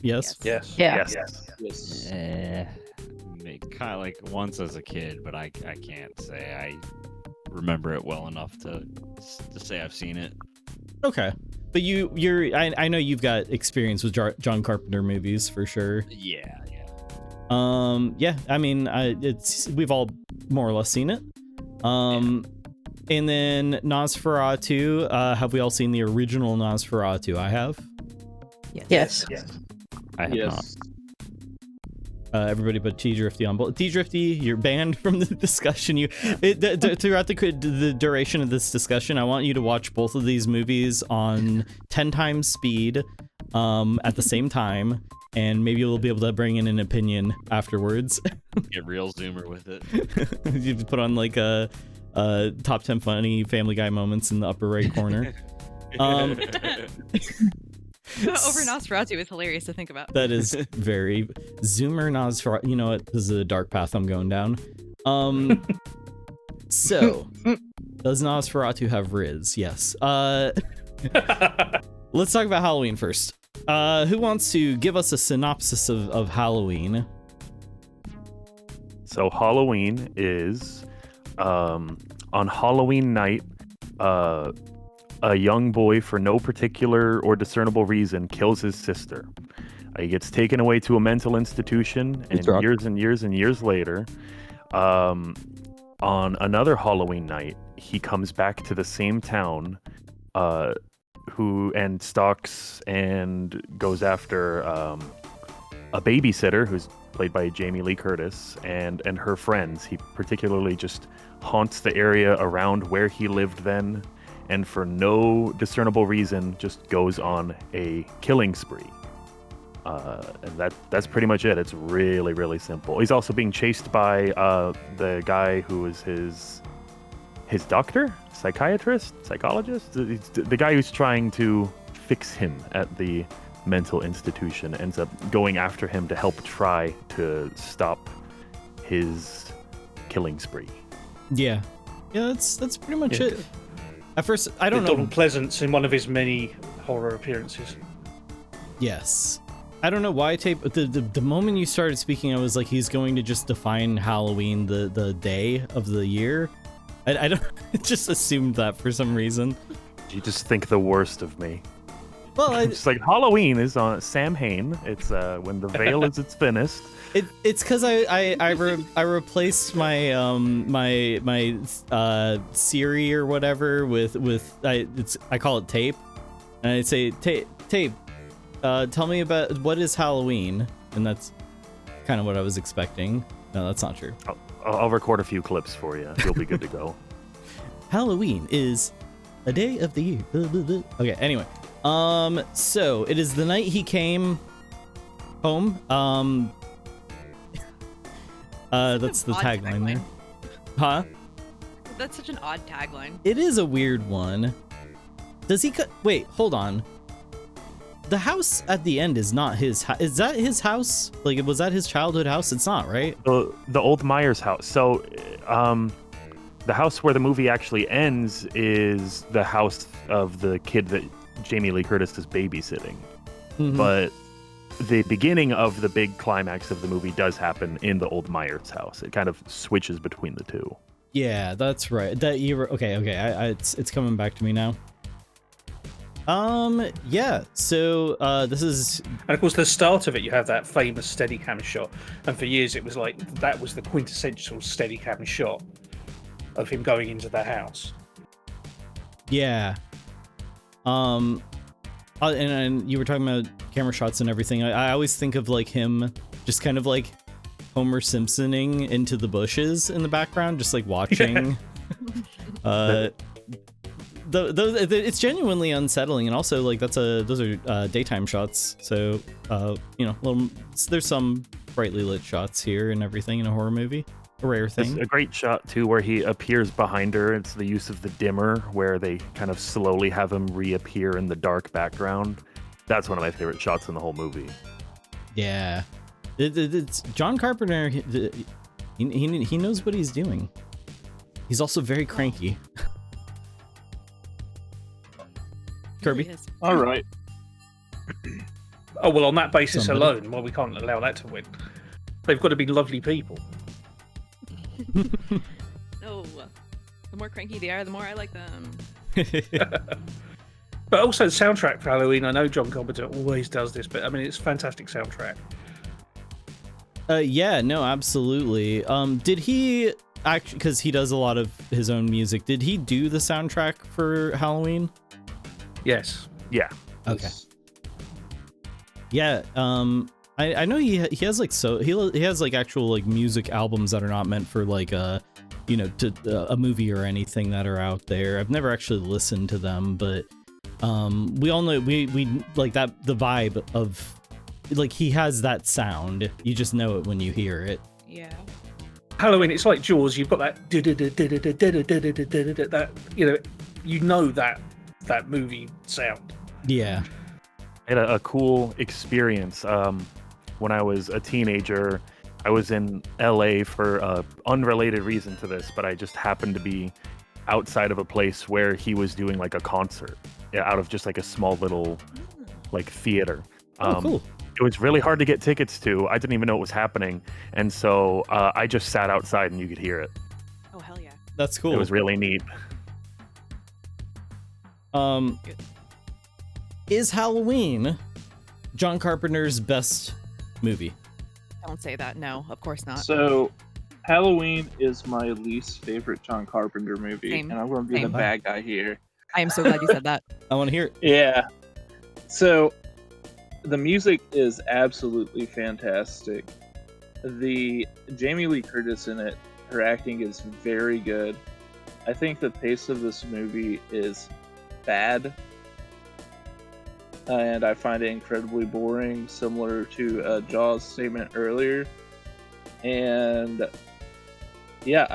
Yes. Yes. Yeah. Yes. Kind of like once as a kid, but I can't say I remember it well enough to say I've seen it. Okay, but I know you've got experience with John Carpenter movies for sure. Yeah. Yeah. I mean, we've all more or less seen it. And then Nosferatu. Have we all seen the original Nosferatu? I have. Yes. I have not. Everybody but T Drifty on board. T Drifty, you're banned from the discussion. Throughout the duration of this discussion, I want you to watch both of these movies on 10 times speed, at the same time, and maybe we'll be able to bring in an opinion afterwards. Get real zoomer with it. You put on like a top 10 funny Family Guy moments in the upper right corner. Over Nosferatu is hilarious to think about. That is very Zoomer Nosferatu. You know what? This is a dark path I'm going down. So, does Nosferatu have Riz? Yes. Let's talk about Halloween first. Who wants to give us a synopsis of Halloween? So Halloween is on Halloween night, a young boy, for no particular or discernible reason, kills his sister. He gets taken away to a mental institution, and years and years and years later, on another Halloween night, he comes back to the same town, and stalks and goes after a babysitter who's played by Jamie Lee Curtis and her friends. He particularly just haunts the area around where he lived then, and for no discernible reason just goes on a killing spree. And that's pretty much it. It's really, really simple. He's also being chased by the guy who is his doctor, psychiatrist, psychologist, the guy who's trying to fix him at the mental institution ends up going after him to help try to stop his killing spree. Yeah, that's pretty much it. At first, I don't know. Donald Pleasance in one of his many horror appearances. Yes. I don't know why Tape. The moment you started speaking, I was like, he's going to just define Halloween the day of the year. I don't just assumed that for some reason. You just think the worst of me. Well, it's like Halloween is on Sam Hain. It's when the veil is its thinnest. It's because I replaced my Siri or whatever with I call it Tape, and I say Tape. Tell me about what is Halloween, and that's kind of what I was expecting. No, that's not true. I'll record a few clips for you. You'll be good to go. Halloween is a day of the year. Okay, anyway. So it is the night he came home. That's the tagline there. Huh? That's such an odd tagline. It is a weird one. Does he wait, hold on. The house at the end is not his house. Is that his house? Like, was that his childhood house? It's not, right? The old Myers house. So, the house where the movie actually ends is the house of the kid that Jamie Lee Curtis is babysitting. Mm-hmm. But the beginning of the big climax of the movie does happen in the old Myers house. It kind of switches between the two. Yeah, that's right. That you were okay. It's coming back to me now. Yeah, so this is, and of course the start of it, you have that famous Steadicam shot, and for years it was like that was the quintessential Steadicam shot of him going into the house. Yeah. And you were talking about camera shots and everything. I always think of like him just kind of like Homer Simpsoning into the bushes in the background, just like watching. It's genuinely unsettling, and also like those are daytime shots, so there's some brightly lit shots here and everything in a horror movie. A rare thing. It's a great shot too where he appears behind her. It's the use of the dimmer where they kind of slowly have him reappear in the dark background. That's one of my favorite shots in the whole movie. Yeah, it's John Carpenter. He knows what he's doing. He's also very cranky. Kirby. All right. Oh well, on that basis alone, well, we can't allow that to win. They've got to be lovely people. No, the more cranky they are, the more I like them. But also the soundtrack for Halloween. I know John Carpenter always does this, but I mean it's a fantastic soundtrack. Yeah, no, absolutely. Did he actually? Because he does a lot of his own music. Did he do the soundtrack for Halloween? Yes. Yeah. Okay. Yeah. I know he has like he has like actual like music albums that are not meant for like a movie or anything that are out there. I've never actually listened to them, but we all know we like that the vibe of like he has that sound. You just know it when you hear it. Yeah. Halloween, it's like Jaws. You've got that that you know that movie sound. Yeah. I had a cool experience. When I was a teenager, I was in LA for an unrelated reason to this, but I just happened to be outside of a place where he was doing like a concert out of just like a small little like theater. Oh, cool. It was really hard to get tickets to. I didn't even know what was happening. And so I just sat outside and you could hear it. Oh, hell yeah. That's cool. It was really neat. Is Halloween John Carpenter's best movie? Don't say that. No, of course not. So, Halloween is my least favorite John Carpenter movie, Same. and I'm going to be the bad guy here. I am so glad you said that. I want to hear it. Yeah. So, the music is absolutely fantastic. The Jamie Lee Curtis in it, her acting is very good. I think the pace of this movie is bad, and I find it incredibly boring, similar to Jaws' statement earlier. And yeah,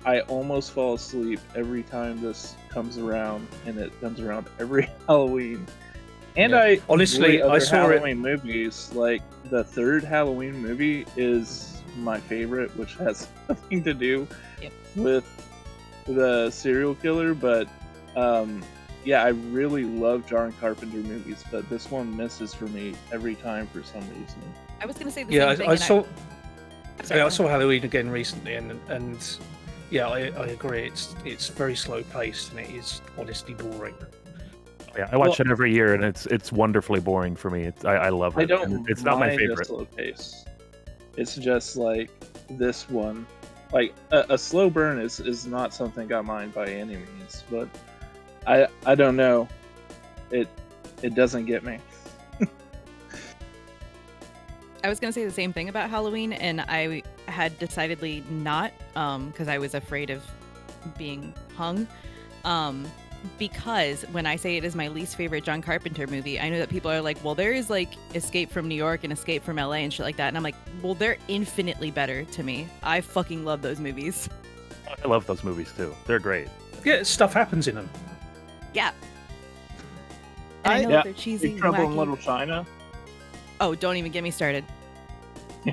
I almost fall asleep every time this comes around, and it comes around every Halloween. And Yeah. I Honestly, enjoy other I saw it- Halloween movies. Like the third Halloween movie is my favorite, which has nothing to do with the serial killer. But yeah, I really love John Carpenter movies, but this one misses for me every time for some reason. I was gonna say the Yeah, same thing. I and saw. Sorry, Yeah, I go saw Halloween again recently, and yeah, I agree. It's very slow paced, and it is honestly boring. Yeah, I watch it every year, and it's wonderfully boring for me. I love it. I don't. And it's not my mind favorite. A slow pace. It's just like this one. Like a slow burn is not something I mind by any means, but I don't know. It doesn't get me. I was gonna say the same thing about Halloween, and I had decidedly not, because I was afraid of being hung. Because when I say it is my least favorite John Carpenter movie, I know that people are like, well, there is like Escape from New York and Escape from LA and shit like that. And I'm like, well, they're infinitely better to me. I fucking love those movies. I love those movies too. They're great. Yeah, stuff happens in them. Yeah. And I know that they're cheesy Big and Trouble in wacky. Little China. Oh, don't even get me started.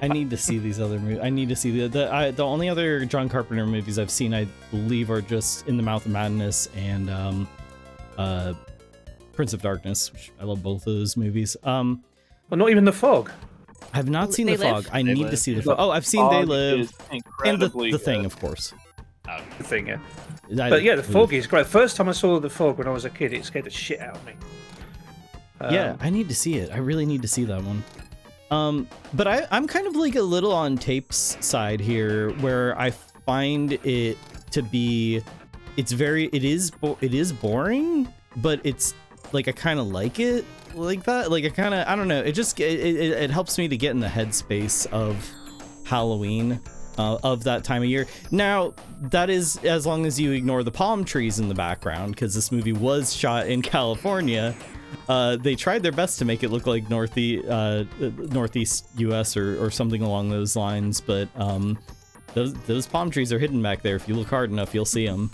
I need to see these other movies. I need to see the only other John Carpenter movies I've seen, I believe, are just In the Mouth of Madness and Prince of Darkness, which I love both of those movies. Well, not even The Fog. I have not seen They The Live? Fog. I They need to Live, see The yeah. Fog. Oh, I've seen They Fog Live is and incredibly the Thing, good. of course. The thing, yeah. But Yeah, The Fog is great. First time I saw The Fog when I was a kid, it scared the shit out of me. Yeah, I need to see it. I really need to see that one. But I'm kind of like a little on Tape's side here, where I find it to be, it is boring, but it's like I kind of like it like that. Like I don't know. It just it helps me to get in the headspace of Halloween. Of that time of year. Now, that is as long as you ignore the palm trees in the background, because this movie was shot in California. They tried their best to make it look like northeast U.S. or something along those lines, but those palm trees are hidden back there. If you look hard enough, you'll see them.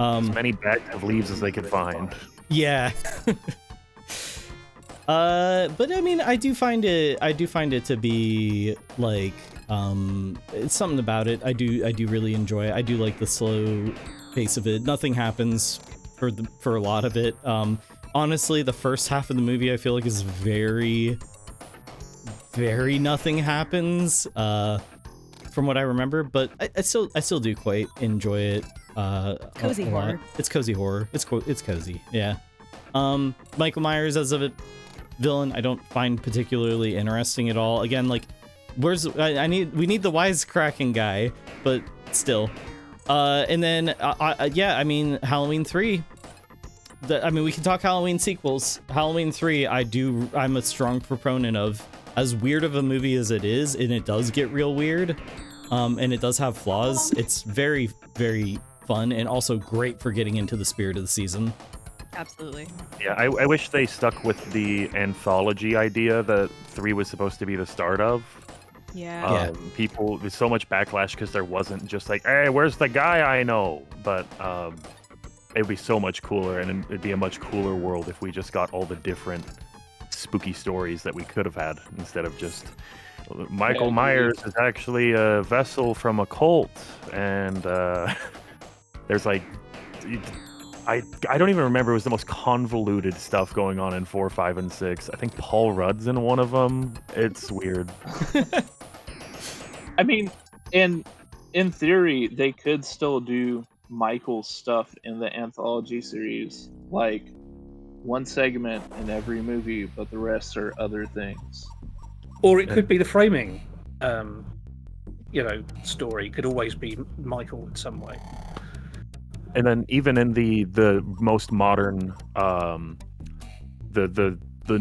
As many bags of leaves as they could find. Yeah. But I mean, I do find it to be like, it's something about it. I do really enjoy it. I do like the slow pace of it. Nothing happens for a lot of it. Honestly, the first half of the movie I feel like is very nothing happens. From what I remember, but I still do quite enjoy it. Cozy a lot. horror. It's cozy horror. It's cozy. Yeah. Michael Myers as a villain, I don't find particularly interesting at all. Again, like, we need the wisecracking guy, but still. And then yeah, I mean, Halloween 3. I mean, we can talk Halloween sequels. Halloween 3, I'm a strong proponent of. As weird of a movie as it is, and it does get real weird, and it does have flaws, it's very, very fun and also great for getting into the spirit of the season. Absolutely. Yeah, I wish they stuck with the anthology idea that 3 was supposed to be the start of. Yeah. People, there's so much backlash because there wasn't just like, hey, where's the guy I know? But it'd be so much cooler, and it'd be a much cooler world if we just got all the different spooky stories that we could have had instead of just Michael Myers is actually a vessel from a cult, and there's like I don't even remember. It was the most convoluted stuff going on in 4, 5, and 6. I think Paul Rudd's in one of them. It's weird. I mean, in theory, they could still do Michael's stuff in the anthology series, like one segment in every movie, but the rest are other things. Or it could be the framing, story. It could always be Michael in some way. And then even in the most modern, the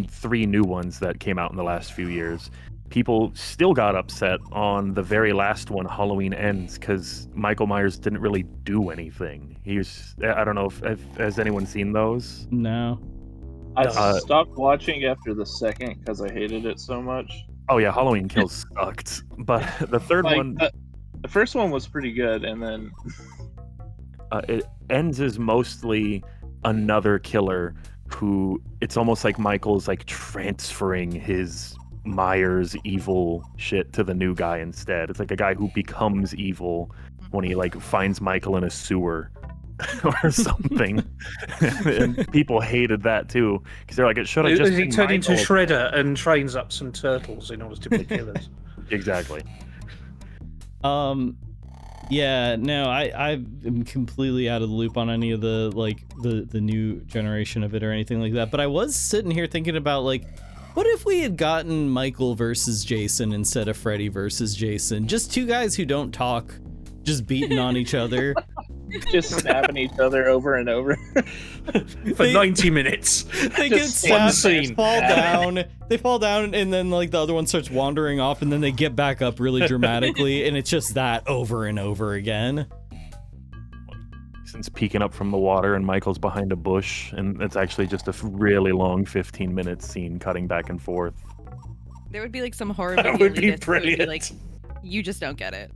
3 new ones that came out in the last few years, people still got upset on the very last one, Halloween Ends, because Michael Myers didn't really do anything. I don't know if has anyone seen those? No. I stopped watching after the second because I hated it so much. Oh yeah, Halloween Kills sucked. But the third one... The first one was pretty good, and then... it Ends is mostly another killer who... It's almost like Michael's like transferring his Myers evil shit to the new guy instead. It's like a guy who becomes evil when he like finds Michael in a sewer or something. And people hated that too because they're like, it should have just he been turned into Michael. Shredder and trains up some turtles in order to be killers. Exactly. Yeah, no, I am completely out of the loop on any of the like the new generation of it or anything like that. But I was sitting here thinking about like, what if we had gotten Michael versus Jason instead of Freddy versus Jason? Just two guys who don't talk, just beating on each other. Just stabbing each other over and over. For 90 minutes. They get stabbed, they fall down, and then like the other one starts wandering off, and then they get back up really dramatically, and it's just that over and over again. Since peeking up from the water and Michael's behind a bush, and it's actually just a really long 15-minute scene cutting back and forth. There would be like some horror That movie would be elitist who brilliant. Would be like, you just don't get it.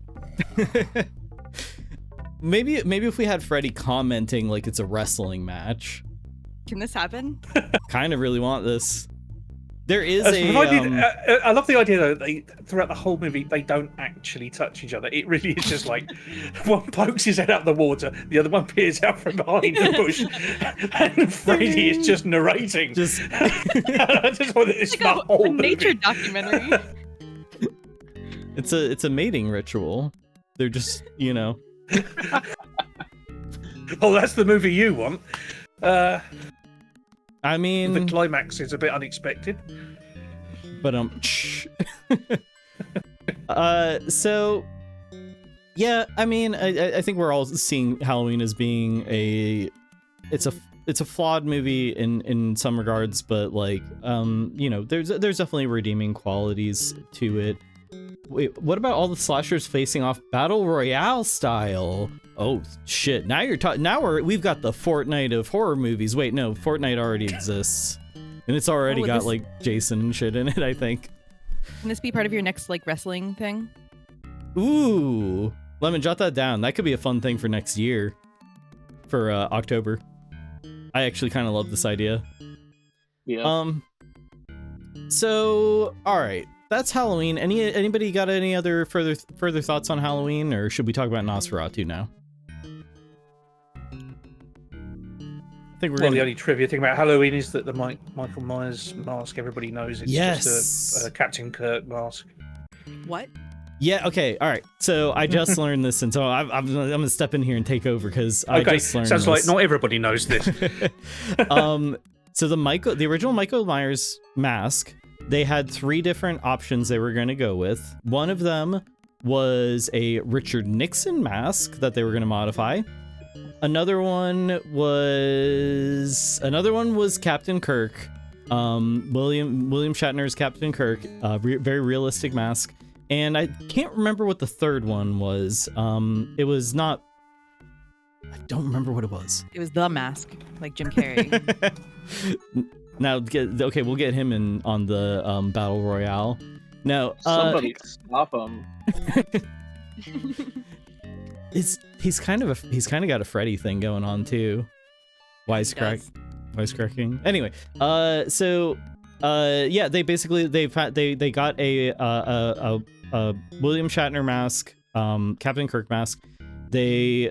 Maybe if we had Freddy commenting like it's a wrestling match. Can this happen? Kind of really want this. There is I love the idea though. Throughout the whole movie, they don't actually touch each other. It really is just like one pokes his head out of the water, the other one peers out from behind the bush, and Freddy is just narrating. I just want this It's the like whole a nature movie. documentary. It's a mating ritual. They're just, you know. Oh, that's the movie you want. I mean, the climax is a bit unexpected. But so yeah, I mean, I think we're all seeing Halloween as being it's a flawed movie in some regards, but like you know, there's definitely redeeming qualities to it. Wait, what about all the slashers facing off battle royale style? Oh shit! Now you're talking. Now we've got the Fortnite of horror movies. Wait, no, Fortnite already exists, and it's already got like Jason and shit in it. I think. Can this be part of your next like wrestling thing? Ooh, Lemon, jot that down. That could be a fun thing for next year, for October. I actually kind of love this idea. Yeah. So all right. That's Halloween. Anybody got any other further thoughts on Halloween, or should we talk about Nosferatu now? I think the only trivia thing about Halloween is that the Michael Myers mask, everybody knows it's just a Captain Kirk mask. What? Yeah. Okay. All right. So I just learned this, and so I'm gonna step in here and take over because I just learned. Sounds this. like not everybody knows this. So the original Michael Myers mask. They had 3 different options they were going to go with. One of them was a Richard Nixon mask that they were going to modify. Another one was Captain Kirk. William Shatner's Captain Kirk, very realistic mask. And I can't remember what the third one was. It was not. I don't remember what it was. It was The Mask, like Jim Carrey. Now, we'll get him in on the battle royale. Now, somebody stop him. He's kind of got a Freddy thing going on too. Wisecracking. Anyway, yeah, they got a William Shatner mask, Captain Kirk mask. They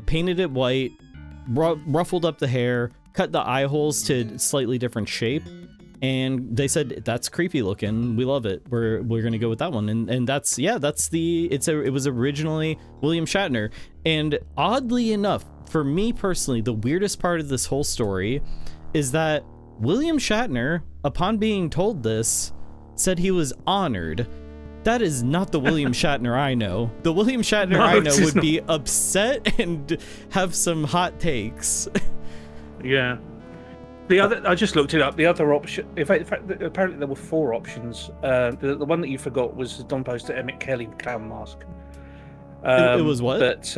painted it white, ruffled up the hair, cut the eye holes to slightly different shape, and they said that's creepy looking. We love it. We're gonna go with that one, and it was originally William Shatner. And oddly enough, for me personally, the weirdest part of this whole story is that William Shatner, upon being told this, said he was honored. That is not the William Shatner I know. The William Shatner I know would be upset and have some hot takes. Yeah. The other, I just looked it up. The other option, in fact, apparently there were 4 options. The one that you forgot was the Don Post to Emmett Kelly clown mask. It was what? But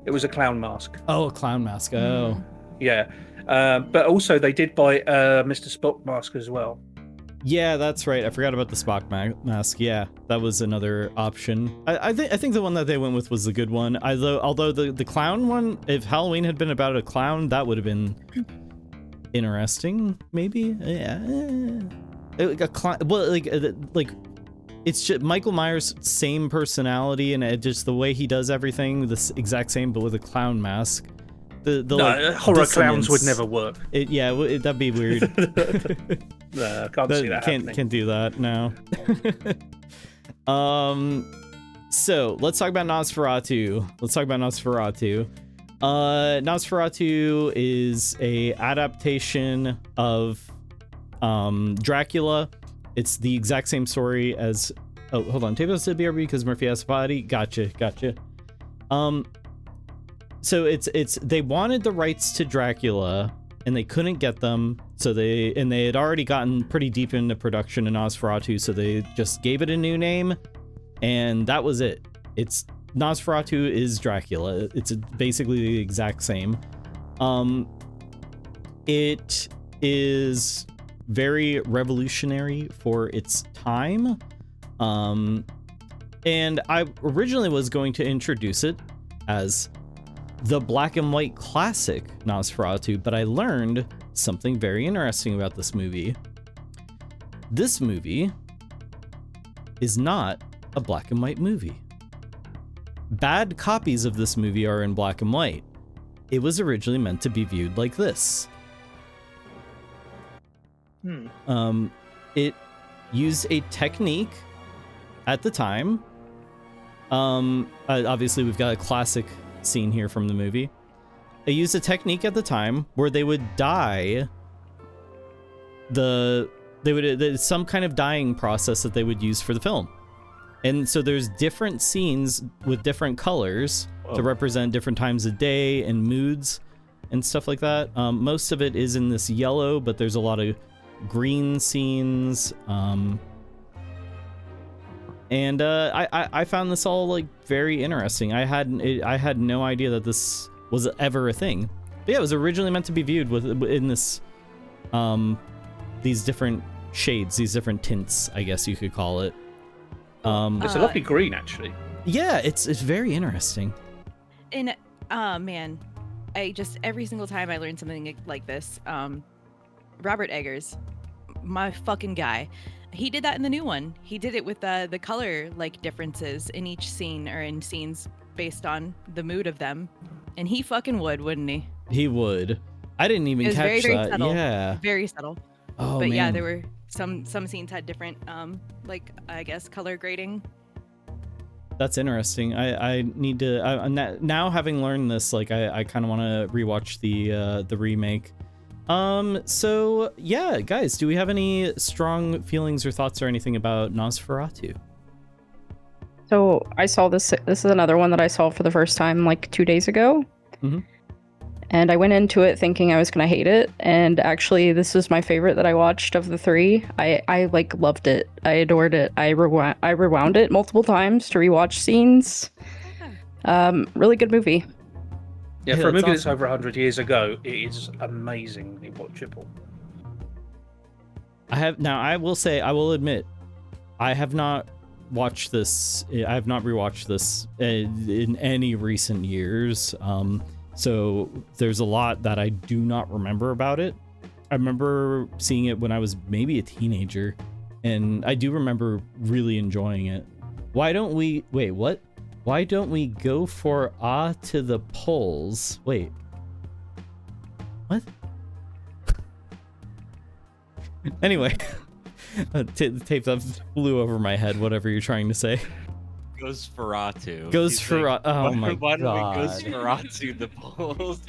it was a clown mask. Oh, a clown mask. Oh. Yeah. But also they did buy Mr. Spock mask as well. Yeah, that's right. I forgot about the Spock mask. Yeah, that was another option. I think the one that they went with was the good one. Although the clown one, if Halloween had been about a clown, that would have been interesting. Maybe. Yeah. Like it's just Michael Myers' same personality, and just the way he does everything, the exact same, but with a clown mask. Horror clowns would never work. That'd be weird. No, can't see that happening. Can't do that, no. So let's talk about Nosferatu. Nosferatu is a adaptation of Dracula. It's the exact same story as hold on, Tavos said BRB because Murphy has a body. Gotcha. So it's they wanted the rights to Dracula and they couldn't get them, so they had already gotten pretty deep into production in Nosferatu, so they just gave it a new name, and that was it. It's Nosferatu is Dracula. It's basically the exact same. It is very revolutionary for its time, and I originally was going to introduce it as the black and white classic Nosferatu, but I learned something very interesting about this movie. This movie is not a black and white movie. Bad copies of this movie are in black and white. It was originally meant to be viewed like this. It used a technique at the time. Obviously we've got a classic scene here from the movie. They used a technique at the time where they would dye there's some kind of dyeing process that they would use for the film. And so there's different scenes with different colors to represent different times of day and moods and stuff like that. Most of it is in this yellow, but there's a lot of green scenes. And I found this all like very interesting. I had no idea that this was ever a thing. But yeah, it was originally meant to be viewed in this these different shades, these different tints, I guess you could call it. It's a lovely green, actually. Yeah, it's very interesting. And man, I just every single time I learn something like this, Robert Eggers, my fucking guy. He did that in the new one. He did it with the color like differences in each scene or in scenes based on the mood of them. And he fucking would, wouldn't he? He would. I didn't even catch very, very that. Subtle. Yeah. Very subtle. Oh, but man. yeah, there were some scenes had different like I guess color grading. That's interesting. I need to now having learned this, like I kind of want to rewatch the remake. So yeah, guys, do we have any strong feelings or thoughts or anything about Nosferatu? So I saw this. This is another one that I saw for the first time like 2 days ago. Mm-hmm. And I went into it thinking I was gonna hate it, and actually this was my favorite that I watched of the 3. I like loved it. I adored it. I rewound it multiple times to rewatch scenes. Really good movie. Yeah, for a movie that's over 100 years ago, it is amazingly watchable. I will admit, I have not watched this. I have not rewatched this in any recent years. So there's a lot that I do not remember about it. I remember seeing it when I was maybe a teenager, and I do remember really enjoying it. Why don't we go for Ah to the Polls? Wait. What? Anyway, tape that flew over my head, whatever you're trying to say. Ghostferatu. Oh my god. Why don't we Ghostferatu the polls?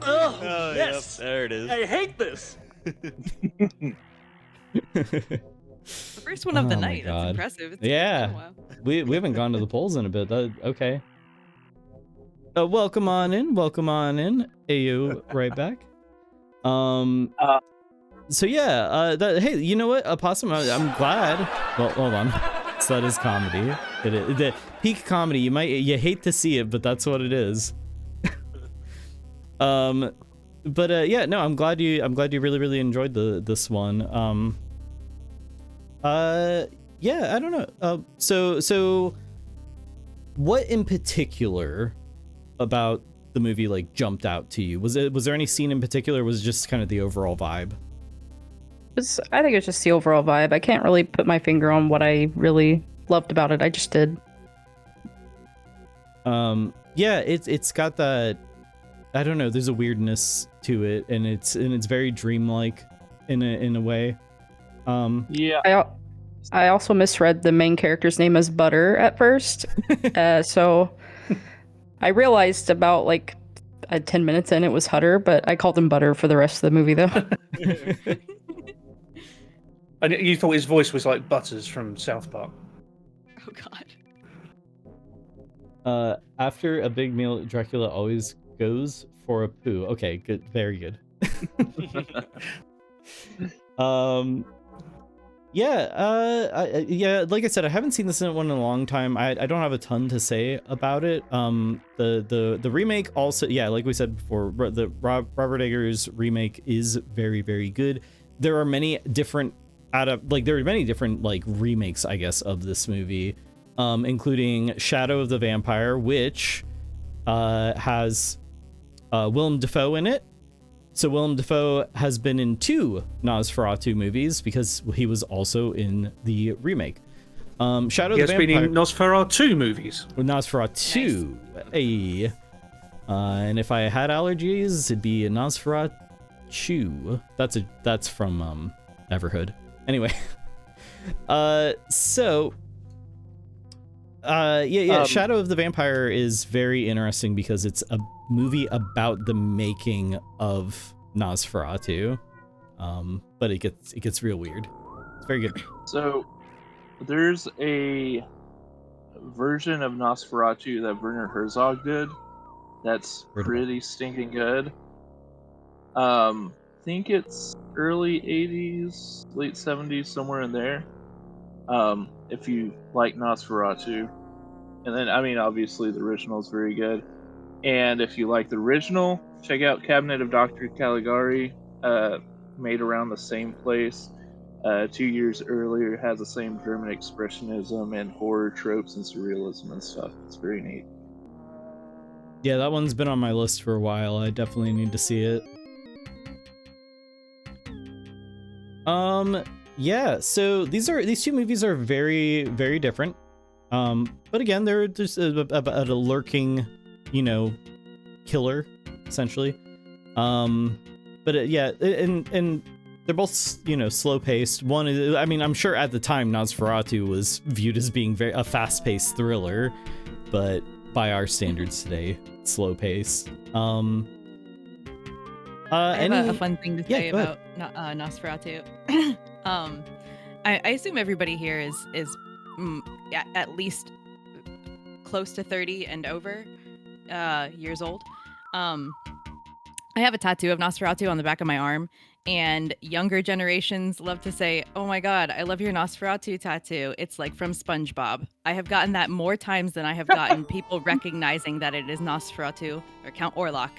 Oh, yes. Yep, there it is. I hate this. The First one of the Oh my night. That's God. impressive. It's Yeah. been a while. We haven't gone to the polls in a bit. Okay. Welcome on in. AU right back. So yeah, hey, you know what? Opossum, I'm glad. Well, hold on. So that is comedy. The peak comedy. You hate to see it, but that's what it is. But yeah, no, I'm glad you really enjoyed this one. Yeah, I don't know. So what in particular about the movie like jumped out to you? Was there any scene in particular, or was it just kind of the overall vibe? I think it's just the overall vibe. I can't really put my finger on what I really loved about it. I just did. Yeah, it's got that, I don't know, there's a weirdness to it, and it's very dreamlike in a way. Yeah. I also misread the main character's name as Butter at first. So I realized about like 10 minutes in it was Hutter, but I called him Butter for the rest of the movie though. And you thought his voice was like Butters from South Park. Oh God. After a big meal, Dracula always goes for a poo. Okay, good, very good. Yeah, like I said, I haven't seen this one in a long time. I don't have a ton to say about it. The remake also, yeah, like we said before, the Robert Eggers remake is very, very good. There are many different remakes, I guess, of this movie, including Shadow of the Vampire, which has Willem Dafoe in it. So Willem Dafoe has been in 2 Nosferatu movies because he was also in the remake. Shadow of the Vampire. He has been in Nosferatu movies. Nosferatu. Nice. Hey. And if I had allergies, it'd be a Nosferatu. That's from Everhood. Anyway. Shadow of the Vampire is very interesting because it's a movie about the making of Nosferatu. But it gets real weird. It's very good. So there's a version of Nosferatu that Werner Herzog did that's pretty stinking good. Think it's early 80s, late 70s, somewhere in there. If you like Nosferatu. And then, I mean, obviously the original is very good. And if you like the original, check out Cabinet of Dr. Caligari, made around the same place. 2 years earlier, it has the same German expressionism and horror tropes and surrealism and stuff. It's very neat. Yeah, that one's been on my list for a while. I definitely need to see it. Yeah, so these 2 movies are very, very different. But again, they're just about a lurking, killer, essentially. Yeah, and they're both, slow paced. One is, I mean, I'm sure at the time Nosferatu was viewed as being a fast paced thriller, but by our standards today, slow paced. I have a fun thing to say about Nosferatu. I assume everybody here is at least close to 30 and over years old. I have a tattoo of Nosferatu on the back of my arm, and younger generations love to say, "Oh my God, I love your Nosferatu tattoo. It's like from SpongeBob." I have gotten that more times than I have gotten people recognizing that it is Nosferatu or Count Orlok.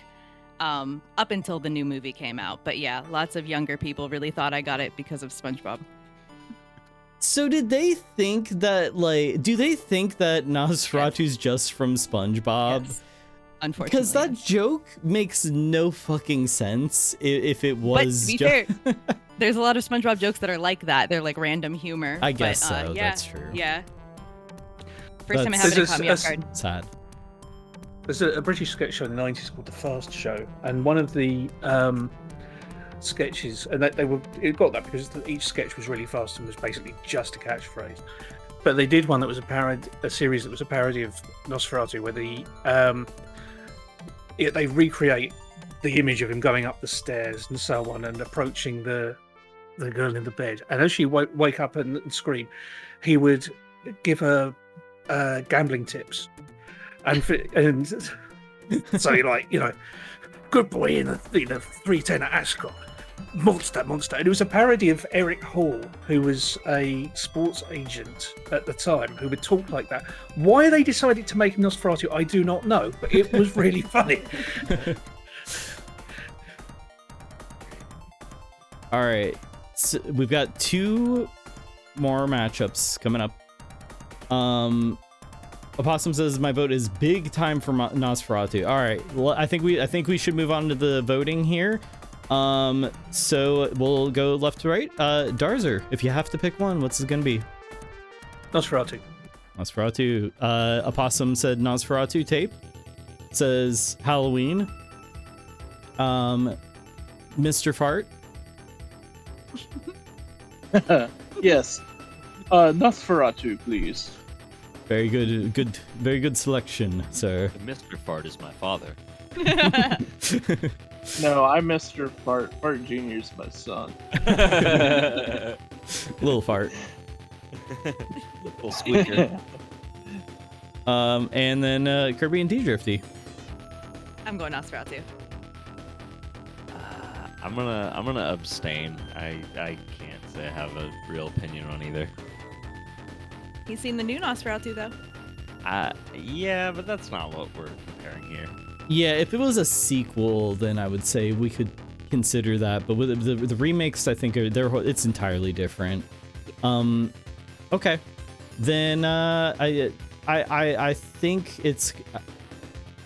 Up until the new movie came out. But yeah, lots of younger people really thought I got it because of SpongeBob. So did they think that, do they think that Nosferatu's just from SpongeBob? Yes. Unfortunately. Because that joke makes no fucking sense if it was. But to be fair, there's a lot of SpongeBob jokes that are like that. They're like random humor. I guess so. Yeah, that's true. Yeah. First time it happened, it caught me off guard. Sad. There's a British sketch show in the 90s called The Fast Show, and one of the sketches, and it got that because each sketch was really fast and was basically just a catchphrase. But they did one that was a series that was a parody of Nosferatu, where they recreate the image of him going up the stairs and so on, and approaching the the girl in the bed, and as she wake up and scream, he would give her gambling tips, and say like, good boy in the 310 at Ascot, monster. And it was a parody of Eric Hall, who was a sports agent at the time, who would talk like that. Why they decided to make him Nosferatu, I do not know, but it was really funny. All right, so we've got 2 more matchups coming up. Opossum says my vote is big time for Nosferatu. All right, well, I think we should move on to the voting here. So we'll go left to right. Darzer, if you have to pick one, what's it gonna be? Nosferatu. Nosferatu. Opossum said Nosferatu. Tape says Halloween. Mr. Fart. Yes. Nosferatu, please. Very good, very good selection, sir. Mr. Fart is my father. No, I'm Mr. Fart. Fart Jr.'s my son. Little fart. Little squeaker. And then Kirby and D-Drifty. I'm going Nosferatu. I'm gonna abstain. I can't say I have a real opinion on either. He's seen the new Nosferatu though. Yeah, but that's not what we're comparing here. Yeah, if it was a sequel, then I would say we could consider that. But with the remakes, I think it's entirely different. Okay, then I think it's.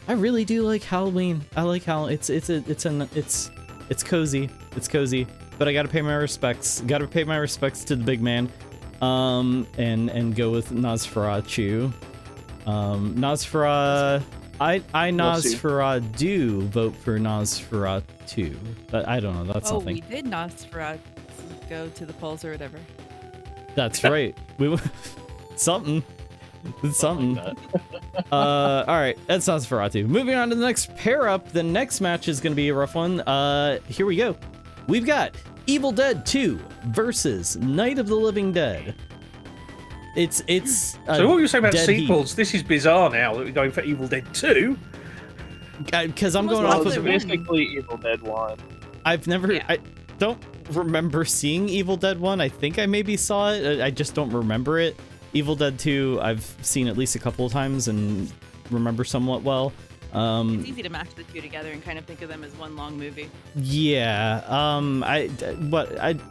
I really do like Halloween. I like Halloween. It's cozy. It's cozy. But I gotta pay my respects. Gotta pay my respects to the big man. And go with Nosferatu. Nosferatu do vote for Nosferatu, but I don't know. That's something. We did Nosferatu go to the polls or whatever. That's right. Something. It's something. Like all right, that's Nosferatu. Moving on to the next pair up. The next match is going to be a rough one. Here we go. We've got Evil Dead 2 versus Night of the Living Dead. It's so what were you saying about sequels? Heat. This is bizarre now that we're going for Evil Dead 2. Because I'm going off of basically Evil Dead 1. I've never. Yeah. I don't remember seeing Evil Dead 1. I think I maybe saw it. I just don't remember it. Evil Dead 2, I've seen at least a couple of times and remember somewhat well. It's easy to match the two together and kind of think of them as one long movie. Yeah.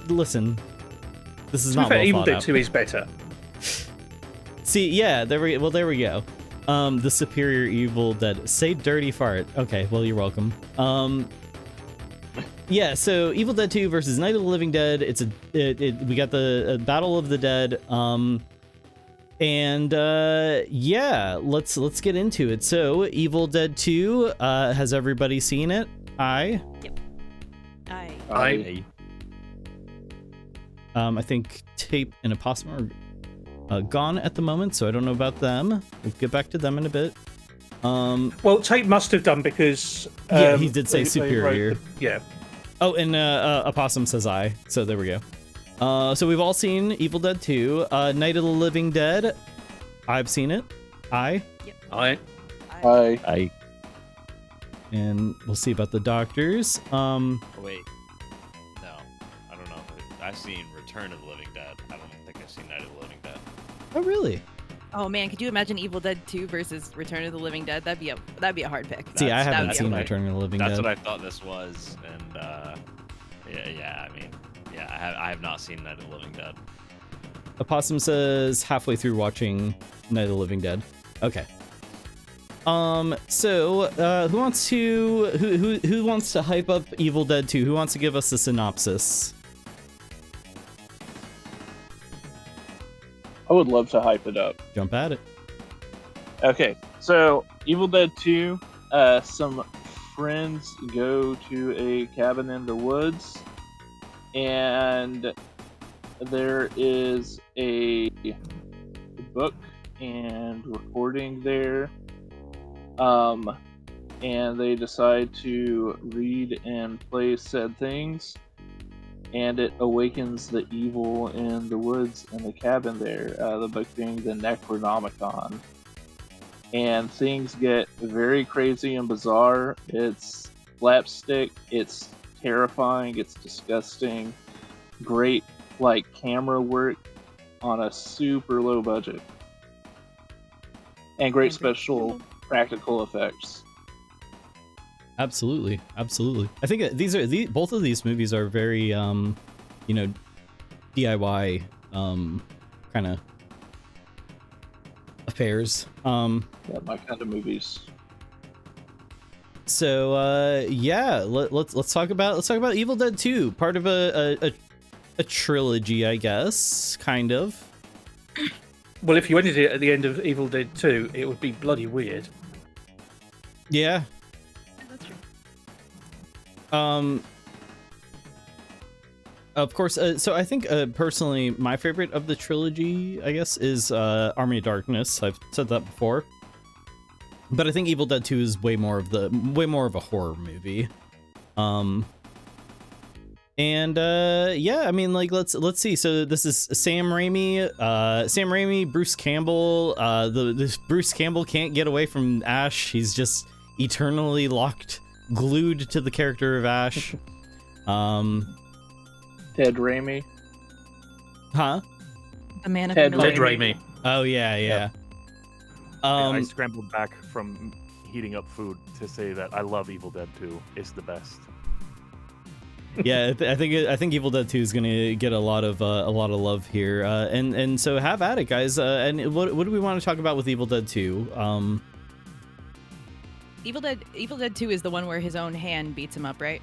Listen. This is not well Evil thought Dead out. 2 is better. See, yeah, there we go. The superior Evil Dead. Say dirty fart. Okay, well, you're welcome. Yeah, so Evil Dead 2 versus Night of the Living Dead. We got the Battle of the Dead. Yeah, let's get into it. So, Evil Dead 2, has everybody seen it? Aye. Yep. Aye. Aye. I think Tape and Opossum are gone at the moment, so I don't know about them. We'll get back to them in a bit. Well, Tape must have done because yeah, he did say superior. Yeah. Oh, and Opossum says aye, so there we go. So we've all seen Evil Dead 2. Night of the Living Dead. I've seen it. Aye. Yep. Aye. Aye. And we'll see about the doctors. Wait. No. I don't know. I've seen Return of the Living Dead. I don't think I've seen Night of the Living Dead. Oh, really? Oh man, could you imagine Evil Dead 2 versus Return of the Living Dead? That'd be a hard pick. See, I haven't seen what Return of the Living Dead. That's what I thought this was, and I mean, I have not seen Night of the Living Dead. Opossum says halfway through watching Night of the Living Dead. Okay. So who wants to hype up Evil Dead 2? Who wants to give us a synopsis? I would love to hype it up. Jump at it. Okay, so Evil Dead 2, some friends go to a cabin in the woods, and there is a book and recording there, and they decide to read and play said things, and it awakens the evil in the woods and the cabin there. The book being the Necronomicon, and things get very crazy and bizarre. It's slapstick. It's terrifying. It's disgusting. Great like camera work on a super low budget, and great special practical effects. Absolutely, absolutely. I think both of these movies are very, DIY kind of affairs. Yeah, my kind of movies. So yeah, let's talk about Evil Dead 2, part of a trilogy, I guess, kind of. Well, if you ended it at the end of Evil Dead 2, it would be bloody weird. Yeah. That's true. Of course. So I think personally, my favorite of the trilogy, I guess, is Army of Darkness. I've said that before, but I think Evil Dead 2 is way more of a horror movie. Yeah, I mean, like, let's see. So this is Sam Raimi, Bruce Campbell. This Bruce Campbell can't get away from Ash. He's just eternally glued to the character of Ash. Ted Raimi. Huh? The man of Ted Ted Raimi. Oh yeah. Yeah, I scrambled back from heating up food to say that I love Evil Dead 2. It's the best. Yeah, I think Evil Dead 2 is gonna get a lot of love here, and so have at it, guys. And what do we want to talk about with Evil Dead 2? Evil Dead 2 is the one where his own hand beats him up, right?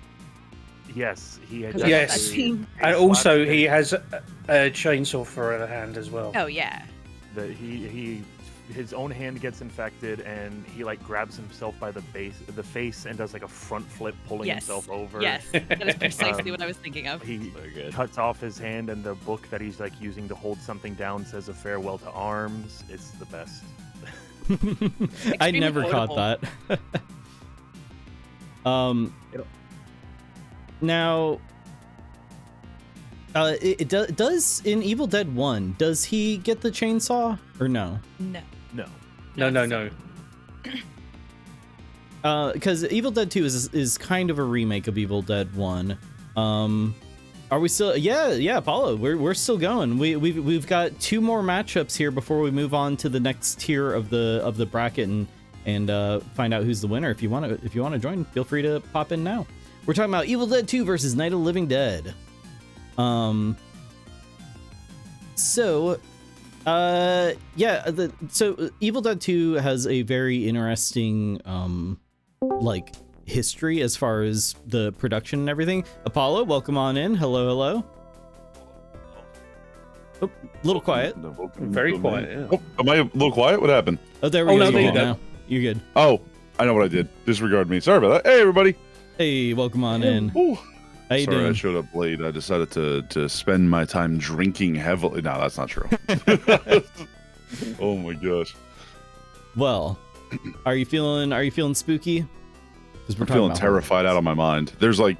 Yes, he had. Yes, and also he has a chainsaw for a hand as well. Oh yeah. His own hand gets infected, and he like grabs himself by the face, and does like a front flip, pulling himself over. Yes, that is precisely what I was thinking of. He cuts off his hand, and the book that he's like using to hold something down says "A farewell to arms." It's the best. I never caught that. Now, does in Evil Dead 1, does he get the chainsaw or no? No. Because Evil Dead 2 is kind of a remake of Evil Dead 1. Are we still? Yeah, Paulo, we're still going. We've got 2 more matchups here before we move on to the next tier of the bracket and find out who's the winner. If you want to join, feel free to pop in now. We're talking about Evil Dead 2 versus Night of the Living Dead. So Evil Dead 2 has a very interesting like history as far as the production and everything. Apollo, welcome on in. Hello. Oh, little quiet. Very quiet. Yeah. Oh, am I a little quiet? What happened? Oh, there we go. No, now. You're good. Oh, I know what I did. Disregard me. Sorry about that. Hey, everybody. Hey, welcome on in. Ooh. How you Sorry, doing? I showed up late. I decided to spend my time drinking heavily. No, that's not true. Oh my gosh. Well, are you feeling spooky? I'm feeling terrified out of my mind. There's a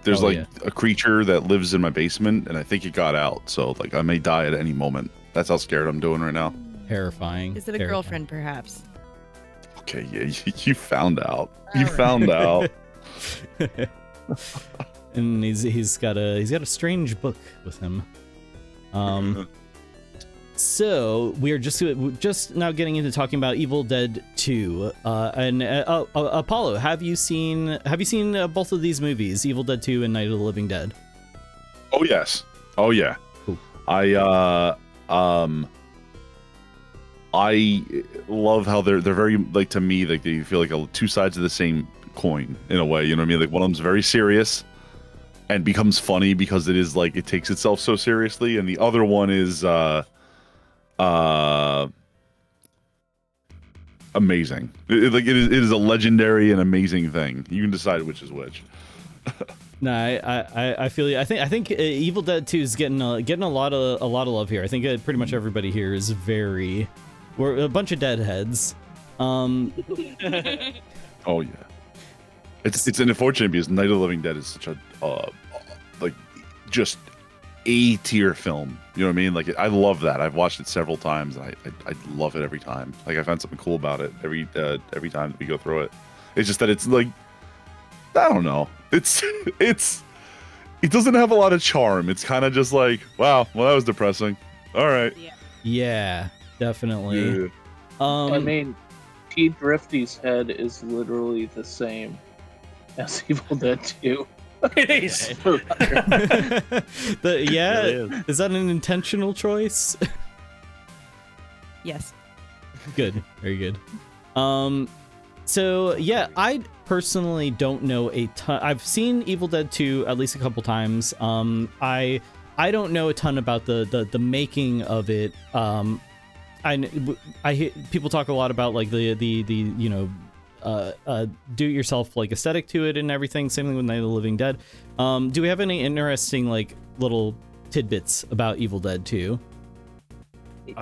creature that lives in my basement, and I think it got out. So like I may die at any moment. That's how scared I'm doing right now. Terrifying. Is it a girlfriend, perhaps? Okay, yeah, you found out. You found out. And he's got a strange book with him. So we're just now getting into talking about Evil Dead 2. Apollo, have you seen both of these movies, Evil Dead 2 and Night of the Living Dead? Oh yes. Oh yeah. Cool. I love how they're very, like, to me, like they feel like two sides of the same coin in a way, you know what I mean? Like one of them's very serious and becomes funny because it is like it takes itself so seriously, and the other one is amazing. It is a legendary and amazing thing. You can decide which is which. No, I feel you. I think Evil Dead 2 is getting a lot of love here. I think pretty much everybody here is we're a bunch of deadheads. Oh yeah. It's unfortunate because Night of the Living Dead is such a like just A tier film. You know what I mean? Like I love that. I've watched it several times. And I love it every time. Like I find something cool about it every time that we go through it. It's just that it's like I don't know. It doesn't have a lot of charm. It's kind of just like, wow, well that was depressing. All right. Yeah, definitely. Yeah. I mean, Pete Drifty's head is literally the same as Evil Dead 2. It is. Is that an intentional choice? Yes. Good, very good. So yeah, I personally don't know a ton. I've seen Evil Dead 2 at least a couple times. I don't know a ton about the making of it. I hear people talk a lot about like the you know do-it-yourself like aesthetic to it and everything. Same thing with Night of the Living Dead. Do we have any interesting like little tidbits about Evil Dead 2?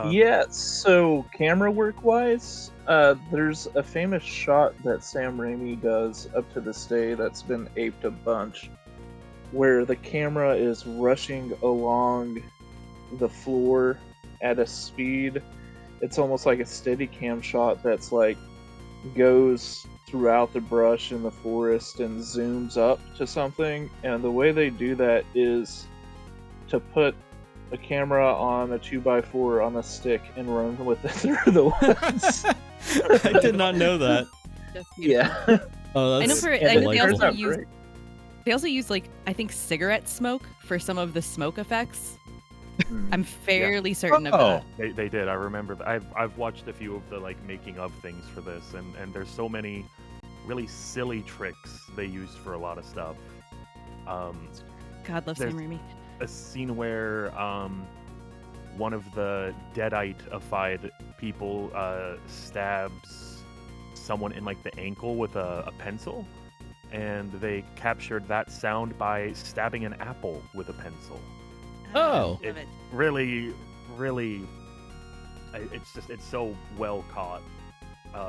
Yeah, so camera work wise, there's a famous shot that Sam Raimi does up to this day that's been aped a bunch, where the camera is rushing along the floor at a speed. It's almost like a steady cam shot that's like goes throughout the brush in the forest and zooms up to something. And the way they do that is to put a camera on a 2x4 on a stick and run with it through the woods. I did not know that. Yeah. Oh, I know that's I know delightful. they also use like I think cigarette smoke for some of the smoke effects. I'm fairly certain of that. They did. I remember. I've watched a few of the like making of things for this, and there's so many really silly tricks they used for a lot of stuff. God love Sam Raimi. A scene where one of the Deadite-ified people stabs someone in like the ankle with a pencil, and they captured that sound by stabbing an apple with a pencil. Oh, it really, it's so well caught.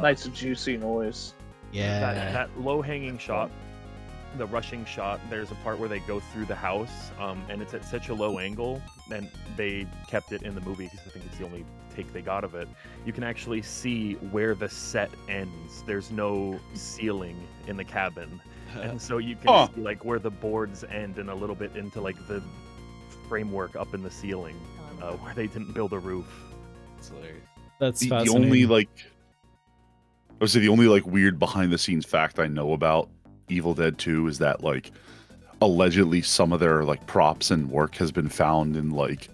Nice juicy noise. Yeah. That low-hanging shot, the rushing shot, there's a part where they go through the house, and it's at such a low angle, and they kept it in the movie because I think it's the only take they got of it. You can actually see where the set ends. There's no ceiling in the cabin, and so you can see like where the boards end and a little bit into like the framework up in the ceiling where they didn't build a roof. That's the fascinating. only like I would say the only like weird behind the scenes fact I know about Evil Dead 2 is that like allegedly some of their like props and work has been found in like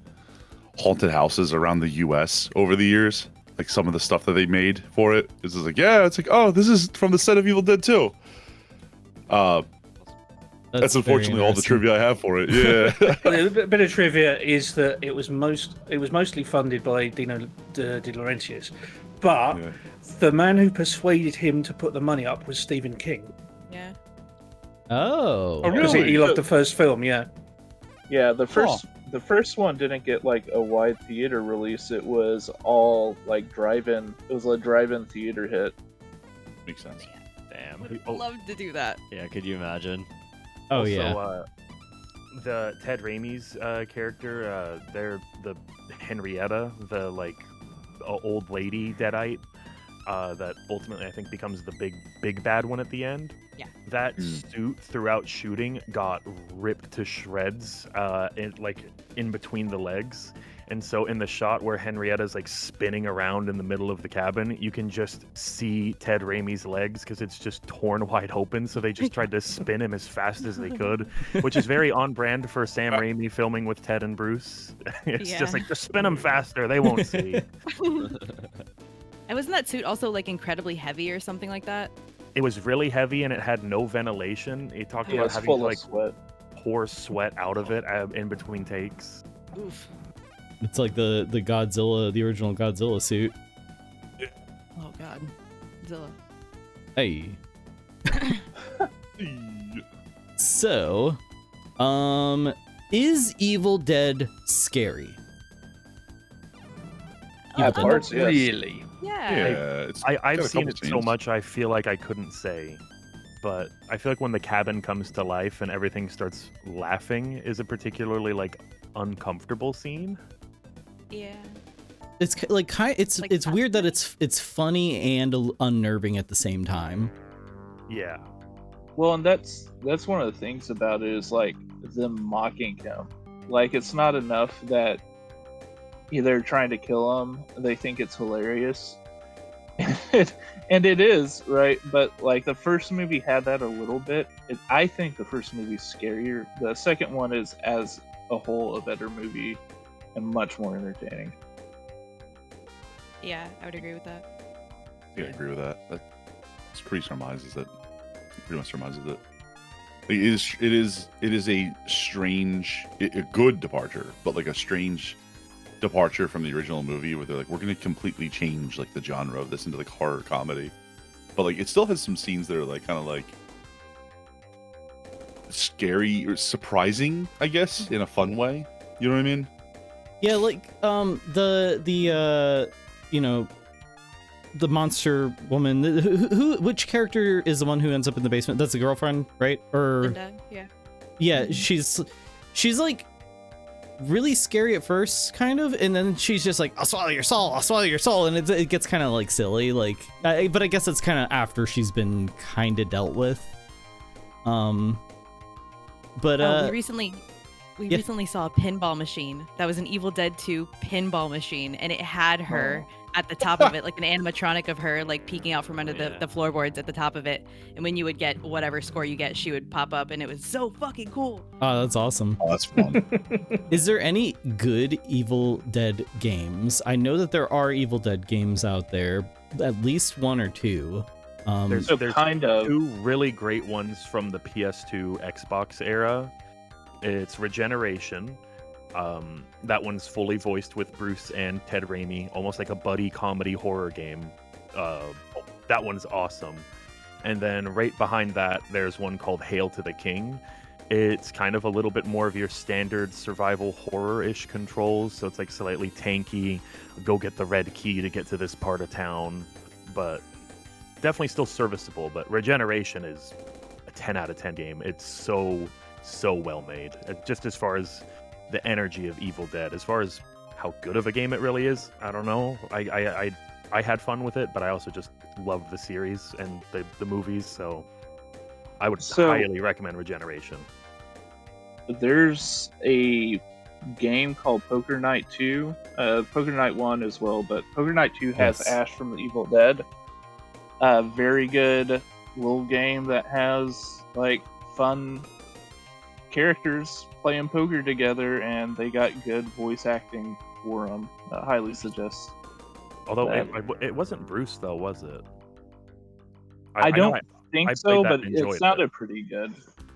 haunted houses around the US over the years. Like some of the stuff that they made for it is just like, yeah, it's like, oh, this is from the set of Evil Dead 2. That's unfortunately all the trivia I have for it. Yeah. A bit of trivia is that it was mostly funded by Dino De Laurentiis, but the man who persuaded him to put the money up was Stephen King. Yeah. Oh. Because he loved the first film. Yeah. Yeah, the first one didn't get like a wide theater release. It was all like drive-in. It was a drive-in theater hit. Makes sense. Damn. Would love to do that. Yeah, could you imagine? Oh, also, yeah. The Ted Raimi's character, they're the Henrietta, the like old lady Deadite, that ultimately I think becomes the big bad one at the end. Yeah. That suit throughout shooting got ripped to shreds, in between the legs. And so in the shot where Henrietta's like spinning around in the middle of the cabin, you can just see Ted Raimi's legs because it's just torn wide open. So they just tried to spin him as fast as they could, which is very on brand for Sam Raimi filming with Ted and Bruce. It's just like, just spin them faster. They won't see. And wasn't that suit also like incredibly heavy or something like that? It was really heavy and it had no ventilation. He talked about having to like pour sweat out of it in between takes. Oof. It's like the original Godzilla suit. Oh God, Zilla. Hey. So, is Evil Dead scary? Parts, yes. Really? Yeah. I've seen it so much I feel like I couldn't say. But I feel like when the cabin comes to life and everything starts laughing is a particularly like uncomfortable scene. Yeah. It's it's weird that it's funny and unnerving at the same time. Yeah. Well, and that's one of the things about it is like them mocking him. Like it's not enough that they're trying to kill him; they think it's hilarious, and it is, right? But like the first movie had that a little bit. I think the first movie's scarier. The second one is, as a whole, a better movie and much more entertaining. Yeah, I would agree with that. Yeah, I agree with that. That's pretty surmises it. Pretty much surmises it. It is a strange, a good departure, but like a strange departure from the original movie where they're like, we're going to completely change like the genre of this into like horror comedy, but like it still has some scenes that are like kind of like scary or surprising, I guess, in a fun way. You know what I mean? Yeah, like you know, the monster woman. Which character is the one who ends up in the basement? That's the girlfriend, right? Or Linda, yeah. Yeah, she's like really scary at first, kind of, and then she's just like, I'll swallow your soul, and it gets kind of like silly, like, but I guess it's kind of after she's been kind of dealt with. But we recently saw a pinball machine that was an Evil Dead 2 pinball machine, and it had her at the top of it, like an animatronic of her like peeking out from under the floorboards at the top of it, and when you would get whatever score you get, she would pop up, and it was so fucking cool. Oh, that's awesome. Oh, that's fun. Is there any good Evil Dead games? I know that there are Evil Dead games out there, at least one or two. There's kind of two really great ones from the PS2 Xbox era. It's Regeneration. That one's fully voiced with Bruce and Ted Raimi, almost like a buddy comedy horror game. That one's awesome. And then right behind that, there's one called Hail to the King. It's kind of a little bit more of your standard survival horror-ish controls, so it's like slightly tanky, go get the red key to get to this part of town, but definitely still serviceable. But Regeneration is a 10 out of 10 game. It's so well made, just as far as the energy of Evil Dead. As far as how good of a game it really is, I don't know. I had fun with it, but I also just love the series and the movies, so I would highly recommend Regeneration. There's a game called Poker Night 2, Poker Night 1 as well, but Poker Night 2 has Ash from the Evil Dead. Very good little game that has like fun characters playing poker together, and they got good voice acting for them. Highly suggest. Although it wasn't Bruce though, was it? I don't think so, but it sounded it. pretty good.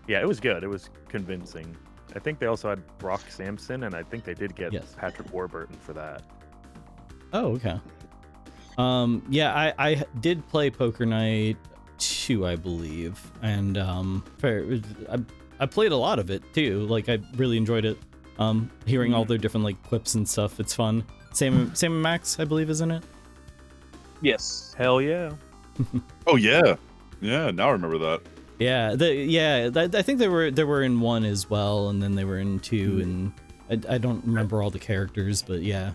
Yeah, it was good. It was convincing. I think they also had Brock Sampson, and I think they did get Patrick Warburton for that. Oh, okay. Yeah, I did play Poker Night 2, I believe, and I played a lot of it too. Like I really enjoyed it. Hearing all their different like clips and stuff, it's fun. Sam and Max, I believe, is in it. Yes. Hell yeah. Oh yeah. Yeah, now I remember that. Yeah, I think they were in 1 as well, and then they were in 2, and I don't remember all the characters, but yeah.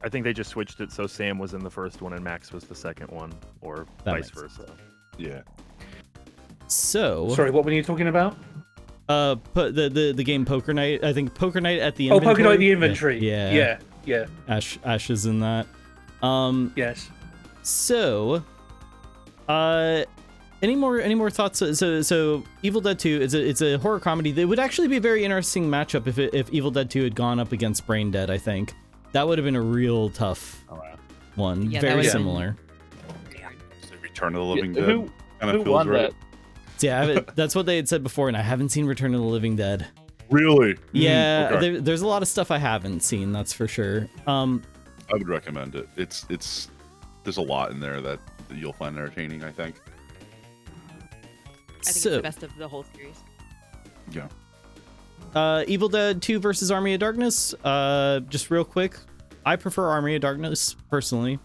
I think they just switched it so Sam was in the first one and Max was the second one, or vice versa. Yeah. So. Sorry, what were you talking about? The game Poker Night. I think Poker Night at the Inventory. Inventory. Oh, Poker Night at the Inventory. Yeah. Ash is in that. Yes. So, any more thoughts? So Evil Dead 2 it's a horror comedy. It would actually be a very interesting matchup if Evil Dead 2 had gone up against Brain Dead. I think that would have been a real tough one. Yeah, very similar. Return of the Living Dead. Who feels won right. that? Yeah, that's what they had said before, and I haven't seen Return of the Living Dead. Really? Yeah, Okay. there's a lot of stuff I haven't seen. That's for sure. I would recommend it. It's there's a lot in there that you'll find entertaining, I think. I think it's the best of the whole series. Yeah. Evil Dead 2 versus Army of Darkness. Just real quick, I prefer Army of Darkness personally.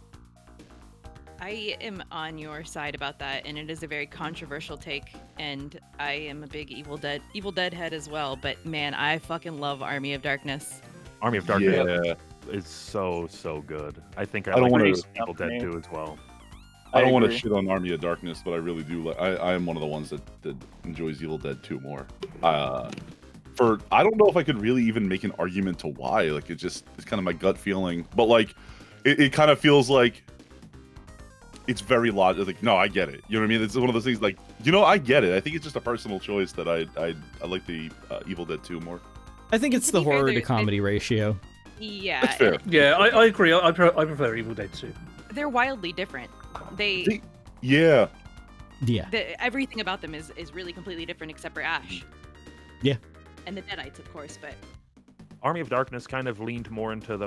I am on your side about that, and it is a very controversial take. And I am a big Evil Dead head as well. But man, I fucking love Army of Darkness. Army of Darkness Yeah. is so good. I think I don't like wanna- Evil Dead 2 as well. I don't want to agree. shit on Army of Darkness, but I really do. I am one of the ones that enjoys Evil Dead 2 more. I don't know if I could really even make an argument to why. Like it's kind of my gut feeling, but like it kind of feels like it's very logical. Like no, I get it. You know what I mean? It's one of those things. Like I get it. I think it's just a personal choice that I like the Evil Dead 2 more. I think it's To the be fair, horror to there- comedy ratio. Yeah, That's fair. Yeah, I agree. I prefer Evil Dead 2. they're wildly different. Yeah. Yeah. Everything about them is really completely different except for Ash. Yeah. And the Deadites, of course, but Army of Darkness kind of leaned more into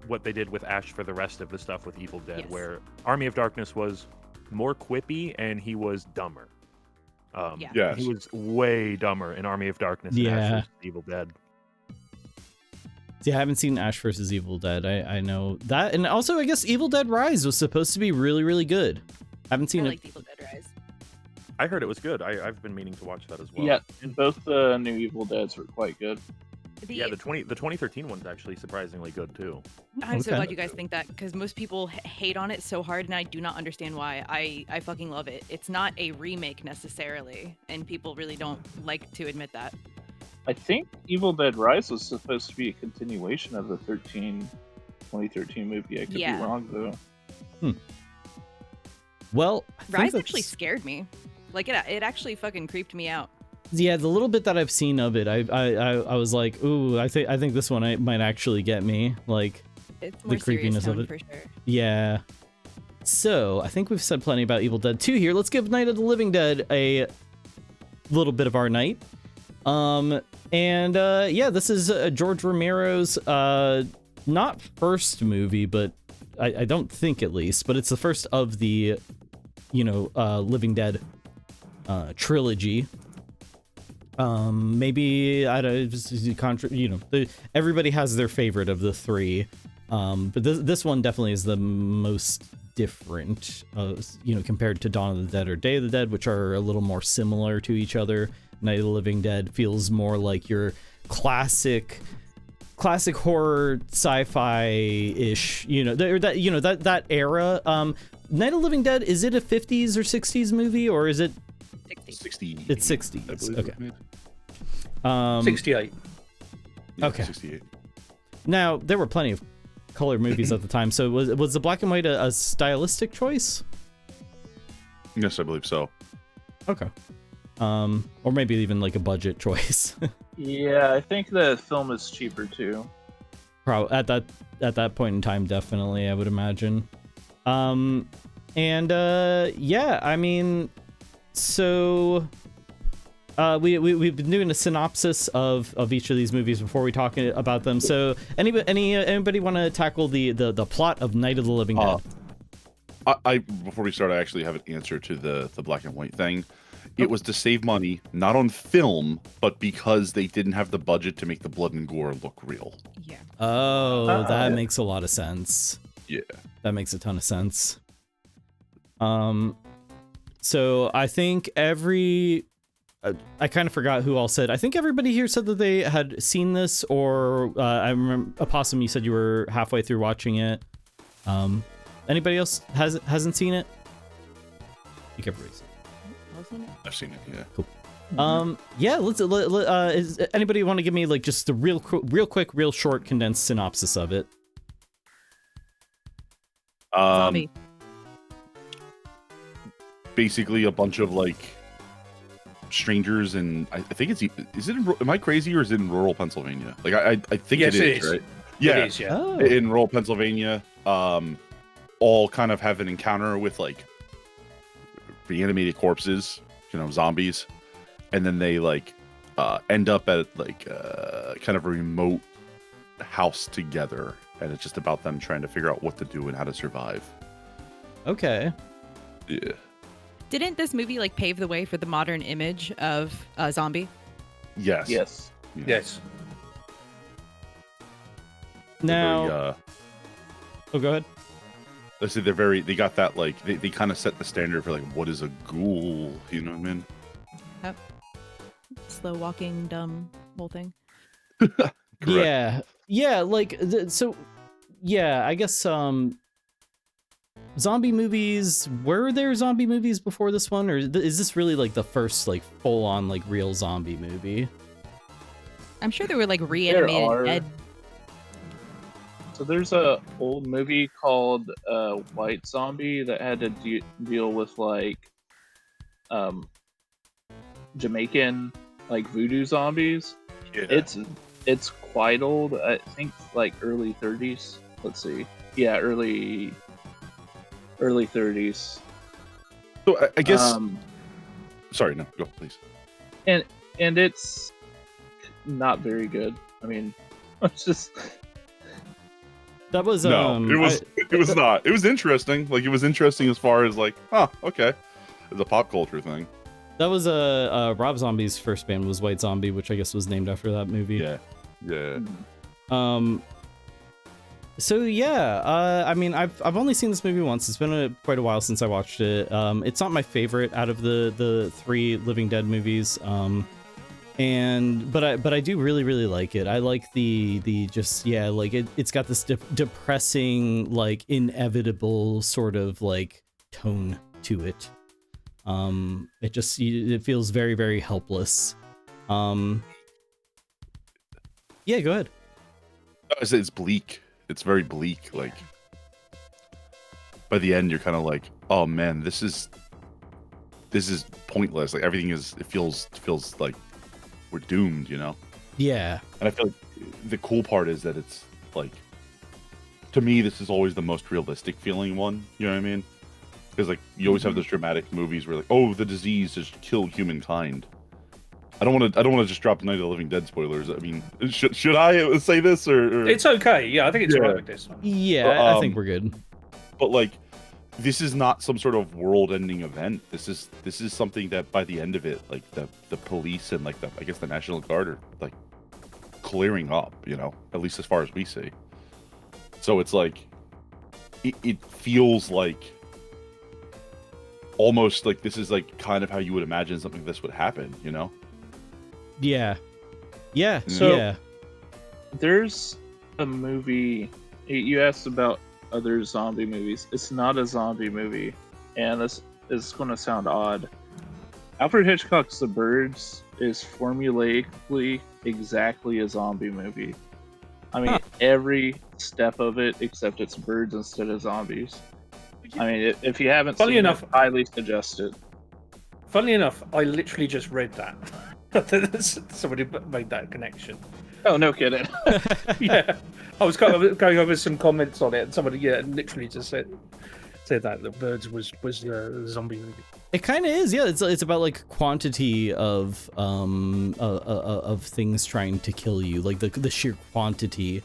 what they did with Ash for the rest of the stuff with Evil Dead, Yes. where Army of Darkness was more quippy and he was dumber. Yeah. Yes. He was way dumber in Army of Darkness than Ash Yeah. versus Evil Dead. See, I haven't seen Ash vs. Evil Dead. I know that. And also, I guess Evil Dead Rise was supposed to be really, really good. Haven't I seen it. liked Evil Dead Rise. I heard it was good. I've been meaning to watch that as well. Yeah, and both the new Evil Deads were quite good. Yeah, the 2013 one's actually surprisingly good too. I'm so Okay. glad you guys think that, because most people hate on it so hard, and I do not understand why. I fucking love it. It's not a remake necessarily, and people really don't like to admit that. I think Evil Dead Rise was supposed to be a continuation of the 2013 movie. I could Yeah. be wrong though. Well, I think Rise that's- actually scared me. Like it actually fucking creeped me out. Yeah, the little bit that I've seen of it, I was like, ooh, I think this one might actually get me. Like, It's the more serious creepiness of tone it. for sure. Yeah. So I think we've said plenty about Evil Dead 2 here. Let's give Night of the Living Dead a little bit of our night. Yeah, this is George Romero's not first movie, but I don't think at least, but it's the first of the Living Dead trilogy. Maybe I don't just everybody has their favorite of the three, but this one definitely is the most different, compared to Dawn of the Dead or Day of the Dead, which are a little more similar to each other. Night of the Living Dead feels more like your classic horror sci-fi-ish, that era. Night of the Living Dead, is it a 50s or 60s movie, or is it 60. It's I 60s. believe Okay. it was made. 68. Okay. 68. Now, there were plenty of color movies at the time, so was the black and white a stylistic choice? Yes, I believe so. Okay. Or maybe even like a budget choice. Yeah, I think the film is cheaper too. Probably at that point in time, definitely, I would imagine. Yeah, I mean, so we've been doing a synopsis of each of these movies before we talk about them. So anybody want to tackle the plot of Night of the Living Dead? I before we start, I actually have an answer to the black and white thing. It was to save money, not on film, but because they didn't have the budget to make the blood and gore look real. Yeah. Oh, that makes a lot of sense. Yeah. That makes a ton of sense. So I think I kind of forgot who all said. I think everybody here said that they had seen this, or I remember Opossum, you said you were halfway through watching it. Anybody else hasn't seen it? I think everybody's. I've seen it. Yeah. Cool. Yeah. Is anybody want to give me like just the real quick, real short, condensed synopsis of it? Zombie. Basically, a bunch of like strangers, and I think am I crazy, or is it in rural Pennsylvania? Like I think Yes, it it is, is. right? It is, yeah. Oh. In rural Pennsylvania, all kind of have an encounter with like reanimated corpses, zombies, and then they like end up at like kind of a remote house together, and it's just about them trying to figure out what to do and how to survive. Okay. Yeah. Didn't this movie like pave the way for the modern image of zombie? Yes. Yes. Yeah. Yes. Now. Very, Oh, go ahead. let's say they got that like they kind of set the standard for like what is a ghoul, you know what I mean? Yep. Slow walking, dumb whole thing. Yeah, yeah, like so. Yeah, I guess zombie movies. Were there zombie movies before this one, or is this really like the first like full on like real zombie movie? I'm sure there were like reanimated dead. So there's a old movie called White Zombie that had to deal with like Jamaican like voodoo zombies. Yeah. It's quite old. I think like early 30s. Let's see. Yeah, early 30s. So I guess. Sorry, no, go please. And it's not very good. I mean, it's just. That was no. It was not. It was interesting. Like it was interesting as far as like, okay, it's a pop culture thing. That was Rob Zombie's first band was White Zombie, which I guess was named after that movie. Yeah. So yeah, I mean, I've only seen this movie once. It's been quite a while since I watched it. It's not my favorite out of the 3 Living Dead movies. But I do really like it. I like the just like it's got this depressing like inevitable sort of like tone to it. It feels very helpless. Yeah, go ahead. I say it's bleak. It's very bleak. Like by the end, you're kind of like, oh man, this is pointless. Like everything it feels like we're doomed, you know? Yeah. And I feel like the cool part is that it's like, to me, this is always the most realistic feeling one. You know what I mean? Because like you always have those dramatic movies where like, oh, the disease has killed humankind. I don't want to just drop Night of the Living Dead spoilers. I mean, should I say this or? It's okay. Yeah, I think it's alright with this one. Yeah, I think we're good. But like, this is not some sort of world-ending event. This is something that by the end of it, like the police and like I guess the National Guard are like clearing up. You know, at least as far as we see. So it's like, it feels like almost like this is like kind of how you would imagine something like this would happen. You know. Yeah. So there's a movie. You asked about other zombie movies. It's not a zombie movie, and this is going to sound odd. Alfred Hitchcock's The Birds is formulaically exactly a zombie movie. I mean, every step of it, except it's birds instead of zombies. I mean, if you haven't seen it, highly suggest it. Funnily enough, I literally just read that. Somebody made that connection. Oh, no kidding. Yeah, I was kind of going over some comments on it, and somebody literally just said that the Birds was a zombie movie. It kind of is, yeah. It's about like quantity of things trying to kill you. Like the sheer quantity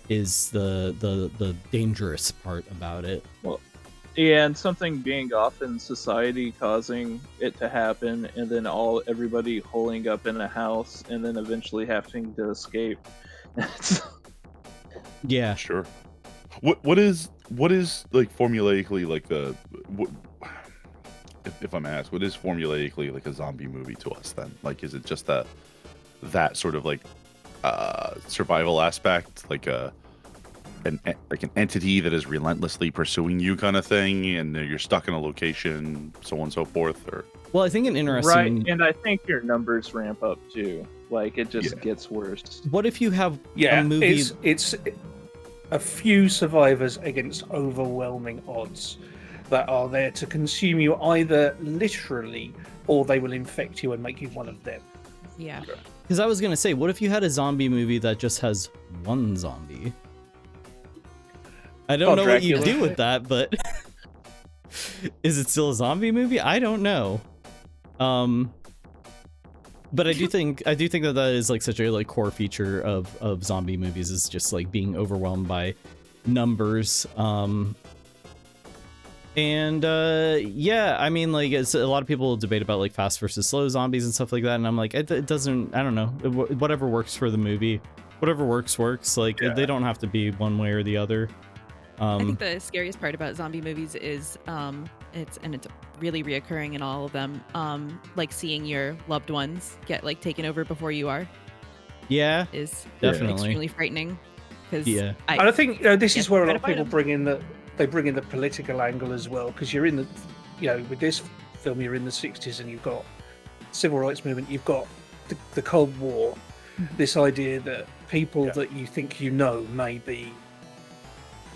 is the dangerous part about it. Well, yeah, and something being off in society causing it to happen, and then everybody holing up in a house, and then eventually having to escape. Yeah, sure. What is like formulaically like if I'm asked, what is formulaically like a zombie movie to us then? Like, is it just that sort of like survival aspect, like an entity that is relentlessly pursuing you kind of thing, and you're stuck in a location, so on and so forth? Or well, I think an interesting right, and I think your numbers ramp up too. Like it just gets worse. What if you have a movie? It's a few survivors against overwhelming odds that are there to consume you either literally or they will infect you and make you one of them. Yeah. Because I was gonna say, what if you had a zombie movie that just has one zombie? I don't know Dracula. What you do with that, but is it still a zombie movie? I don't know. But I do think that is like such a like core feature of zombie movies is just like being overwhelmed by numbers. Yeah, I mean, like, it's a lot of people debate about like fast versus slow zombies and stuff like that, and I'm like, it doesn't. I don't know. Whatever works for the movie, whatever works. Like, they don't have to be one way or the other. I think the scariest part about zombie movies is it's really reoccurring in all of them. Like seeing your loved ones get like taken over before you are. Yeah, is definitely extremely frightening. Because yeah, and I think this is where a lot of try to people fight bring in the political angle as well, because you're in the, with this film you're in the 60s and you've got civil rights movement, you've got the Cold War, this idea that people that you think may be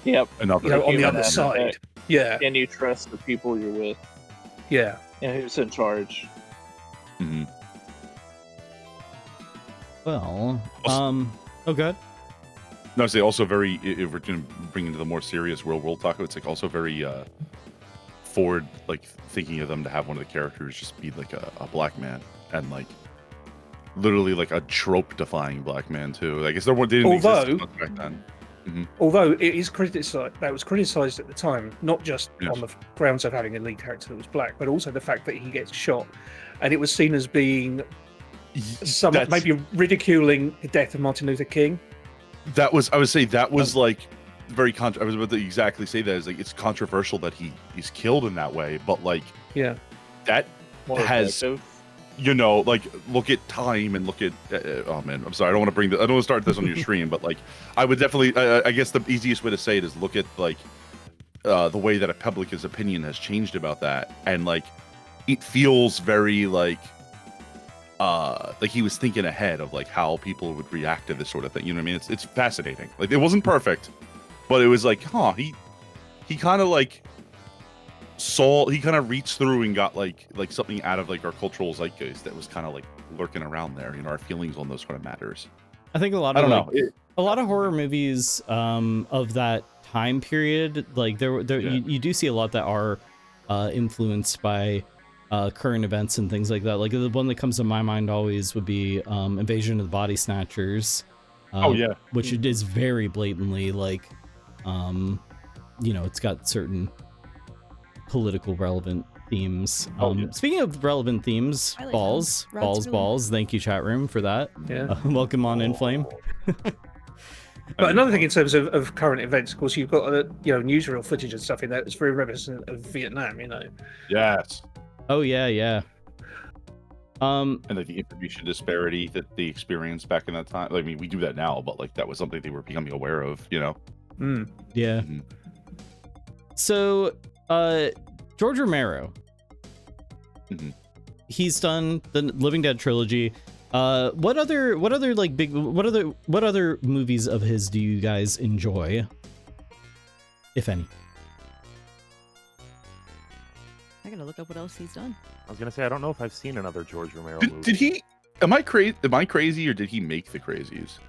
Yep. on the other side. Yeah. Can you trust the people you're with? Yeah. And who's in charge? Mm-hmm. Well, oh god. No, say also very. If we're going to bring into the more serious real world talk, it's like also very forward, like thinking of them to have one of the characters just be like a black man and like literally like a trope defying black man too. I guess they didn't exist back then. Mm-hmm. Although it is criticized, that was criticized at the time, not just on the grounds of having a lead character that was black, but also the fact that he gets shot, and it was seen as being maybe ridiculing the death of Martin Luther King. I would say that was like very I was about to exactly say that. Is like it's controversial that he's killed in that way, but like that More has effective. Like look at time and look at oh man, I'm sorry, I don't want to start this on your stream, but like I would definitely I guess the easiest way to say it is look at like the way that a public's opinion has changed about that, and like it feels very like he was thinking ahead of like how people would react to this sort of thing. You know what I mean? It's fascinating. Like it wasn't perfect, but it was like, he kind of like he kind of reached through and got like something out of like our cultural zeitgeist that was kind of like lurking around there. Our feelings on those kind of matters. I think a lot of horror movies of that time period, like you do see a lot that are influenced by current events and things like that. Like the one that comes to my mind always would be Invasion of the Body Snatchers. Which is very blatantly like, it's got certain political relevant themes. Speaking of relevant themes, like balls. Thank you, chat room, for that. Yeah. Welcome on in, Flame. But another thing in terms of current events, of course, you've got newsreel footage and stuff in there that's very reminiscent of Vietnam. Yes. Oh yeah. And like the information disparity that they experienced back in that time. I mean, we do that now, but like that was something they were becoming aware of. Yeah. Mm-hmm. So, George Romero. Mm-hmm. He's done the Living Dead trilogy. What other movies of his do you guys enjoy, if any? I gotta look up what else he's done. I was gonna say I don't know if I've seen another George Romero movie. Did he? Am I crazy, or did he make The Crazies?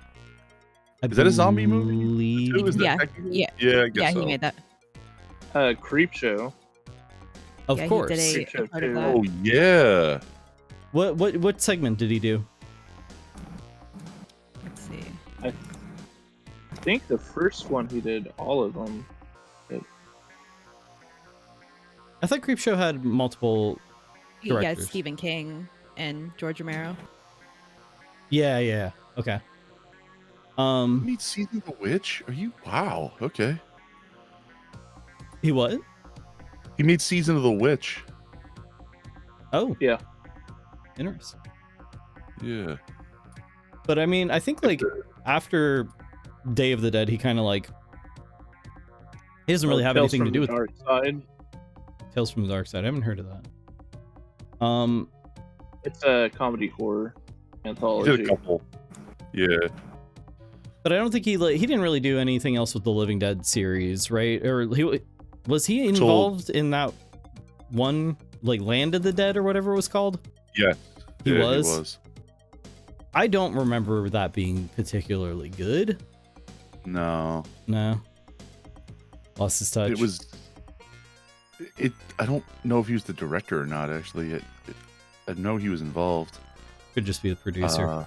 Is that a zombie movie? Yeah. I guess so. He made that. Creep Show. Of course. He did a part of that. Oh yeah. What segment did he do? Let's see. I think the first one he did all of them. I thought Creepshow had multiple directors. Yeah, Stephen King and George Romero. Yeah. Okay. He made Season of the Witch? Are you? Wow. Okay. He what? He made Season of the Witch. Oh. Yeah. Interesting. Yeah. But I mean, I think like after Day of the Dead, he kind of like he doesn't really have anything to do with Dark Side. Tales from the Dark Side. I haven't heard of that. It's a comedy horror anthology. He did a couple. Yeah. But I don't think he didn't really do anything else with the Living Dead series, right? Or was he involved in that one, like Land of the Dead or whatever it was called? Yeah. He was. I don't remember that being particularly good. No. Lost his touch. I don't know if he was the director or not, actually. I know he was involved. Could just be the producer.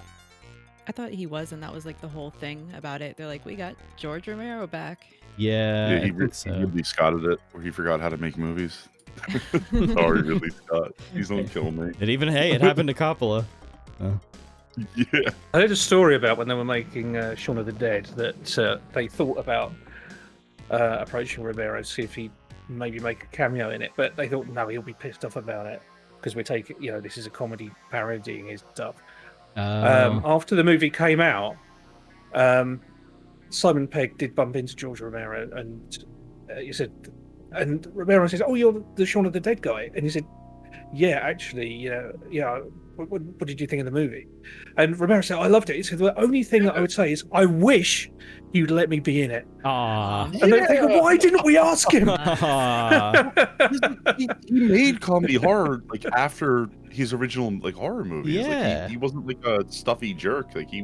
I thought he was, and that was like the whole thing about it. They're like, we got George Romero back. Yeah, he Ridley Scotted it, or he forgot how to make movies. Sorry, Ridley Scott. He's not killing me. It happened to Coppola. Yeah. I heard a story about when they were making Shaun of the Dead that they thought about approaching Romero to see if he'd maybe make a cameo in it, but they thought no, he'll be pissed off about it because we're taking, this is a comedy parodying his stuff. After the movie came out, Simon Pegg did bump into George Romero, and he said, and Romero says, "Oh, you're the Shaun of the Dead guy," and he said, "Yeah, actually, yeah. What did you think of the movie?" And Romero said, "I loved it." He said, "The only thing that I would say is, I wish you'd let me be in it." Aww. And they're thinking, why didn't we ask him? he made comedy horror like after his original like horror movies. Yeah. Like he wasn't like a stuffy jerk. Like he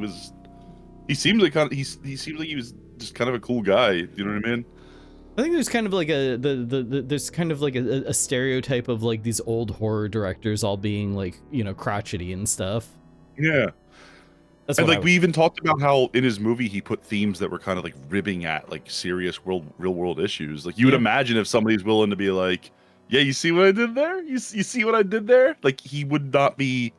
seems like he seems like he was just kind of a cool guy. You know what I mean? I think there's kind of like there's kind of like a stereotype of like these old horror directors all being like, crotchety and stuff. Yeah. That's and what like we even talked about how in his movie he put themes that were kind of like ribbing at like serious real world issues. Like you would imagine if somebody's willing to be like, yeah, you see what I did there? You see what I did there? Like he would not be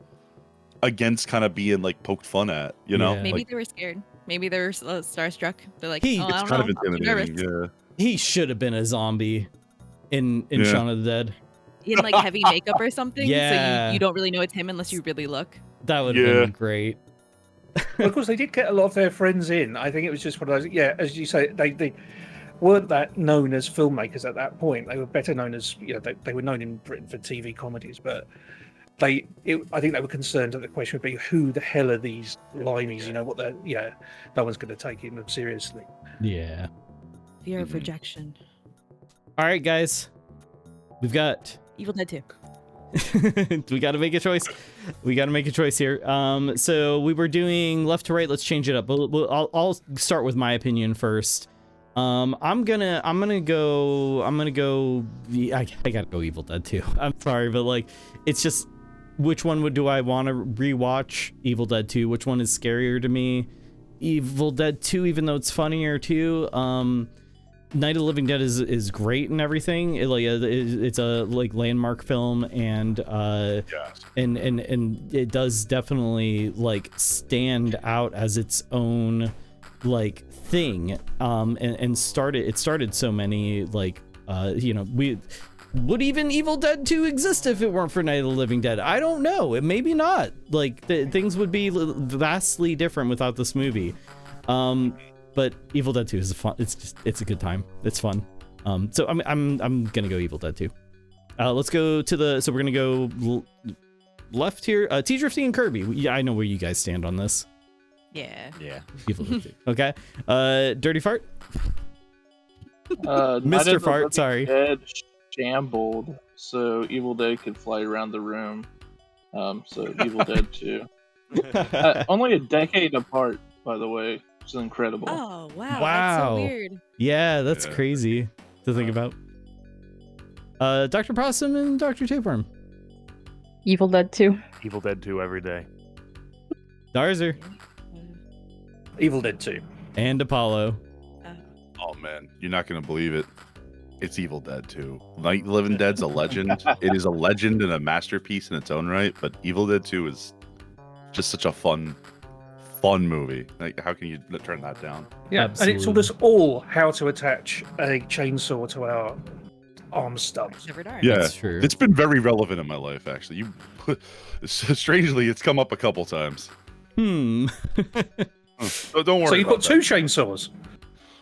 against kind of being like poked fun at, you know? Maybe like, they were scared. Maybe they were starstruck. They're like, He- oh, I it's don't kind know. of I'm too nervous. intimidating. Yeah. He should have been a zombie in Shaun of the Dead. In like heavy makeup or something. Yeah. So you don't really know it's him unless you really look. That would have been great. Well, of course, they did get a lot of their friends in. I think it was just one of those. Yeah, as you say, they weren't that known as filmmakers at that point. They were better known as they were known in Britain for TV comedies, but I think they were concerned that the question would be, who the hell are these limeys? No one's going to take them seriously. Yeah. Fear of rejection. All right, guys. We've got Evil Dead 2. we got to make a choice. We got to make a choice here. So we were doing left to right. Let's change it up. I'll start with my opinion first. I'm gonna go. I gotta go Evil Dead 2. I'm sorry, but like, it's just, which one do I want to rewatch? Evil Dead 2. Which one is scarier to me? Evil Dead 2, even though it's funnier too. Night of the Living Dead is great and everything. It's a like landmark film, and and it does definitely like stand out as its own like thing. And started so many like would even Evil Dead 2 exist if it weren't for Night of the Living Dead? I don't know. It maybe not. Like things would be vastly different without this movie. But Evil Dead 2 is fun. It's a good time. It's fun. So I'm gonna go Evil Dead 2. Let's go to so we're gonna go left here. T-Drifting and Kirby. Yeah, I know where you guys stand on this. Yeah. Evil Dead 2. Okay. Dirty Fart. Night Mr. of the Fart. Living Sorry. Dead shambled, so Evil Dead could fly around the room. So Evil Dead 2. Only a decade apart, by the way. Which is incredible. Oh wow. That's so weird. Yeah, that's crazy to think about. Dr. Possum and Dr. Tapeworm. Evil Dead 2. Evil Dead 2 every day. Darzer. Evil Dead 2. And Apollo. Oh man, you're not gonna believe it. It's Evil Dead 2. Night of the Living Dead's a legend. It is a legend and a masterpiece in its own right. But Evil Dead 2 is just such a fun movie. Like, how can you turn that down? Yeah, Absolutely. and it taught us all how to attach a chainsaw to our arm stubs. Yeah, That's true. It's been very relevant in my life, actually. Strangely, it's come up a couple times. Hmm. So don't worry. So you've about got two chainsaws.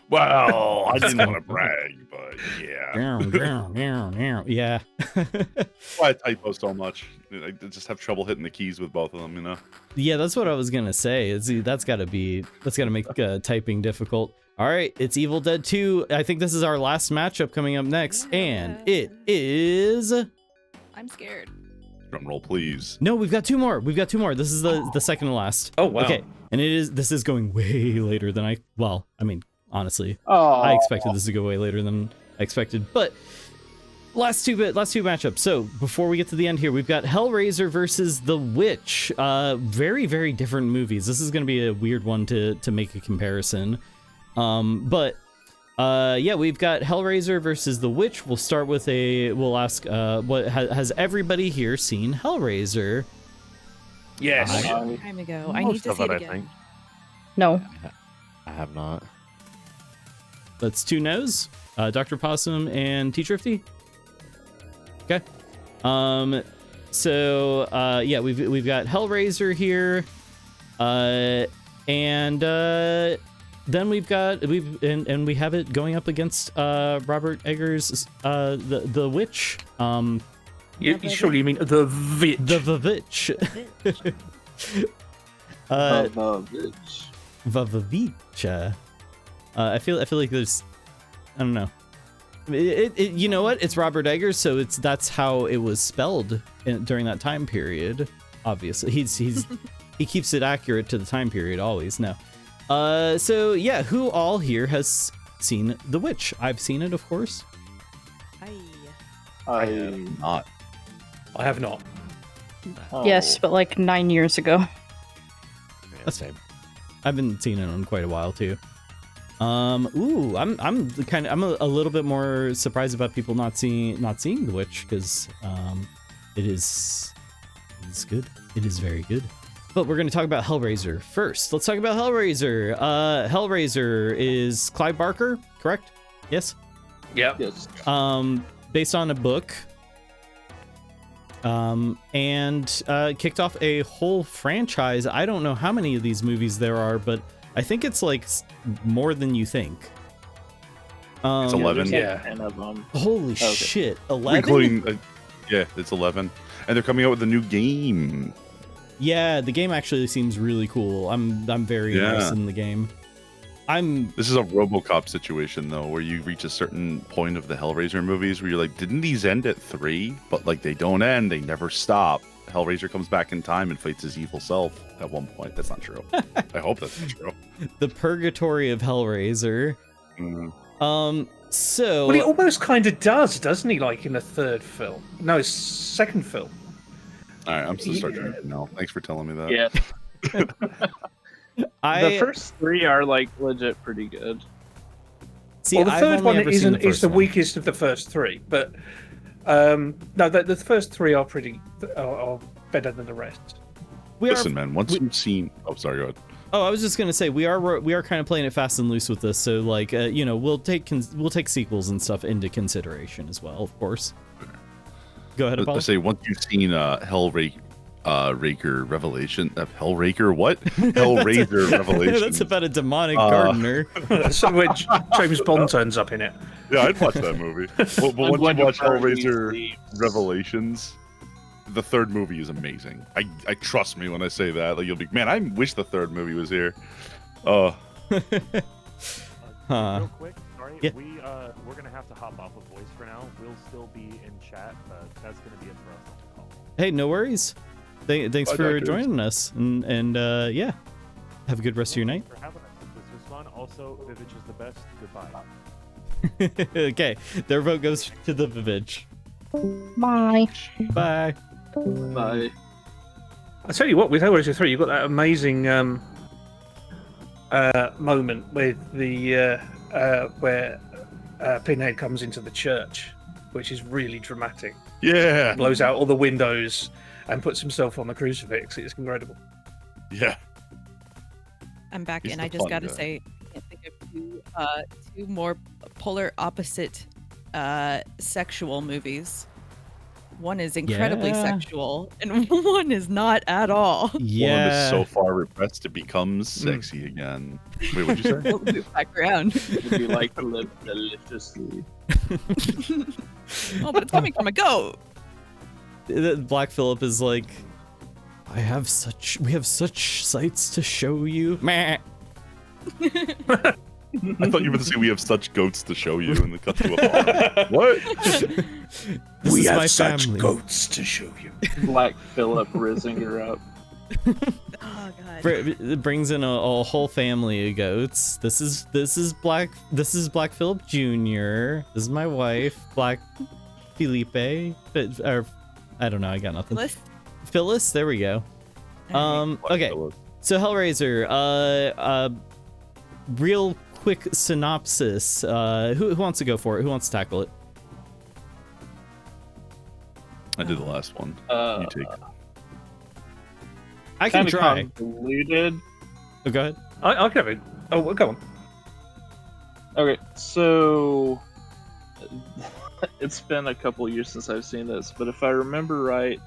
Well, I didn't want to brag, but yeah. Yeah. Why I typo so much? I just have trouble hitting the keys with both of them, you know. Yeah, that's what I was gonna say. That's gotta make typing difficult. All right, it's Evil Dead 2. I think this is our last matchup coming up next, and it is. I'm scared. Drum roll, please. No, we've got two more. This is the second to last. Oh wow. Okay, and this is going way later than honestly, Oh. I expected this to go way later than I expected, but last two matchups. So before we get to the end here, we've got Hellraiser versus The Witch. Very, very different movies. This is going to be a weird one to make a comparison. But we've got Hellraiser versus The Witch. We'll start with we'll ask, what has everybody here seen Hellraiser? Yes. Time ago. I need to see it again. No. I have not. That's 2 no's. Dr. Possum and T. Thrifty. Okay. So yeah, we've got Hellraiser here, and then we have it going up against Robert Eggers' the Witch. Surely you mean the Vitch. The Witch. Vavavitch. I feel like there's, I don't know. You know what? It's Robert Eggers, so that's how it was spelled during that time period. Obviously, he keeps it accurate to the time period always. No. So yeah, who all here has seen The Witch? I've seen it, of course. I have not. I have not. Yes, but like 9 years ago. That's same. I've been seeing it in quite a while too. Ooh, I'm a little bit more surprised about people not seeing The Witch, because it's good. It is very good. But we're going to talk about Hellraiser first. Let's talk about Hellraiser. Hellraiser is Clive Barker, correct? Yes. Yep. yes. Based on a book. And kicked off a whole franchise. I don't know how many of these movies there are, but I think it's like more than you think. It's 11. Yeah. 10 of them. Holy shit, 11? Including, yeah, it's 11. And they're coming out with a new game. Yeah, the game actually seems really cool. I'm very interested in the game. This is a RoboCop situation though, where you reach a certain point of the Hellraiser movies where you're like, didn't these end at 3? But like, they don't end. They never stop. Hellraiser comes back in time and fights his evil self at one point. That's not true. I hope that's not true. The purgatory of Hellraiser. So Well, he almost kind of does, doesn't he? Like in the third film. No, it's second film. All right, I'm still starting to know. Thanks for telling me that. Yeah. The first 3 are like legit pretty good. See, well, the I've third only one ever seen the is first the one. weakest of the first 3, but no, the first 3 are are better than the rest. Listen, man. Once you've seen, oh, sorry, go ahead. Oh, I was just gonna say we are kind of playing it fast and loose with this, so like we'll take sequels and stuff into consideration as well, of course. Go ahead, Apollo. I say once you've seen Raker Revelation, Hellraker, what? Hellraiser Revelation. That's about a demonic gardener. So which James Bond turns up in it. Yeah, I'd watch that movie. But once you watch Hellraiser Revelations, the third movie is amazing. I trust me when I say that. Like, you'll be, man, I wish the third movie was here. Real quick, sorry, Yeah. we're gonna have to hop off of voice for now. We'll still be in chat, but that's gonna be it for us on the call. Hey, no worries. Thanks Bye, for doctors. joining us, and yeah, have a good rest of your night. Thanks for having us. This was fun. Also, Vivitch is the best. Goodbye. Okay, their vote goes to the Vivitch. Bye. Bye. Bye. I tell you what, with Hellraiser 3, you've got that amazing moment with the where Pinhead comes into the church, which is really dramatic. Yeah. Blows out all the windows and puts himself on the crucifix. It's incredible. Yeah. I'm back, He's and the I just fun gotta guy. say, I can't think of two more polar opposite sexual movies. One is incredibly Yeah. sexual, and one is not at all. One Yeah. is so far repressed it becomes sexy again. Wait, what'd you say? We'll move back around. Would you like to live deliciously? Oh, but it's coming from a goat. Black Phillip is like, we have such sights to show you. Meh. I thought you were going to say we have such goats to show you and the cut to a farm. What? This We is have my such family. goats to show you. Black Phillip Rizinger up. Oh god. It brings in a whole family of goats. This is Black Phillip Jr. This is my wife, Black Felipe. Or I don't know. I got nothing. Phyllis. There we go. Okay. So Hellraiser. Real quick synopsis. Who wants to go for it? Who wants to tackle it? I did the last one. You take it. I can Kinda try. convoluted. Oh, go ahead. I can have it. Oh, well, go on. Okay, so it's been a couple years since I've seen this, but if I remember right,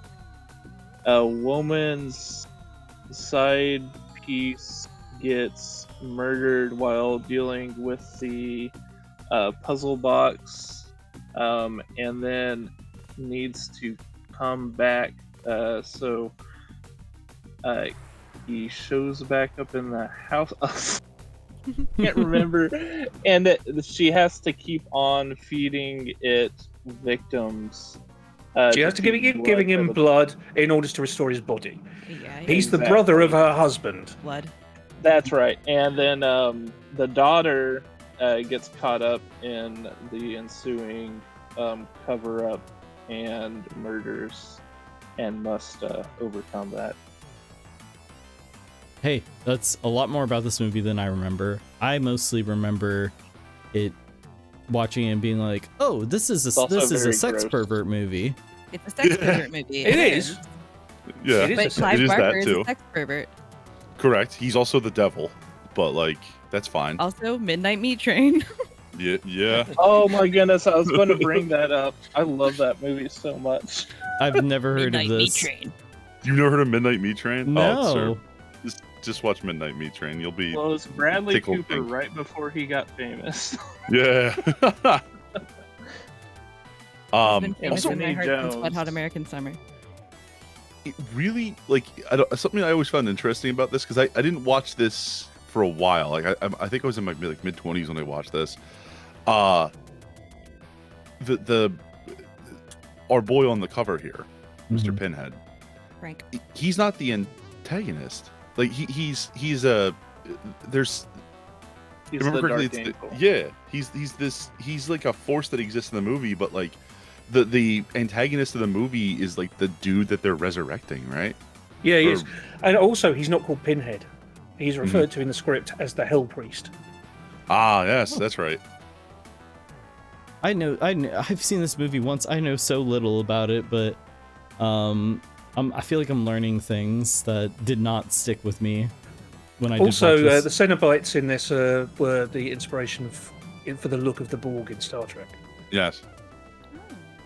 a woman's side piece gets murdered while dealing with the puzzle box, and then needs to come back. So he shows back up in the house. Can't remember, and she has to keep on feeding it victims. She has to giving him blood in order to restore his body. Yeah, He's the brother of her husband. blood. That's right. And then the daughter gets caught up in the ensuing cover-up and murders and must overcome that. Hey, that's a lot more about this movie than I remember. I mostly remember it watching it and being like, "Oh, this is a sex pervert movie." It's a sex pervert movie. It is. Yeah, But Clive it is Barker that is too. a sex pervert. Correct. He's also the devil, but like that's fine. Also, Midnight Meat Train. Yeah. Oh my goodness, I was going to bring that up. I love that movie so much. I've never heard of Midnight Meat this. Train. You've never heard of Midnight Meat Train? No. Oh, just watch Midnight Meat Train. You'll be Well, it's Bradley tickled Cooper pink. right before he got famous. Yeah. It's been famous also in my Vinnie heart since Jones. Wet Hot American Summer. It really like something I always found interesting about this, because I didn't watch this for a while. Like I think I was in my mid 20s when I watched this. The our boy on the cover here, Mr. Pinhead, Frank. he's not the antagonist. Like he's a there's He's remember the correctly, Dark Angel. yeah, he's like a force that exists in the movie, but like the antagonist of the movie is like the dude that they're resurrecting, right? Yeah, he Or- is. And also, he's not called Pinhead. He's referred to in the script as the Hell Priest. Ah, yes, that's right. I know. I've seen this movie once. I know so little about it, but I feel like I'm learning things that did not stick with me when I Also, did watch the this. Cenobites in this were the inspiration for the look of the Borg in Star Trek. Yes.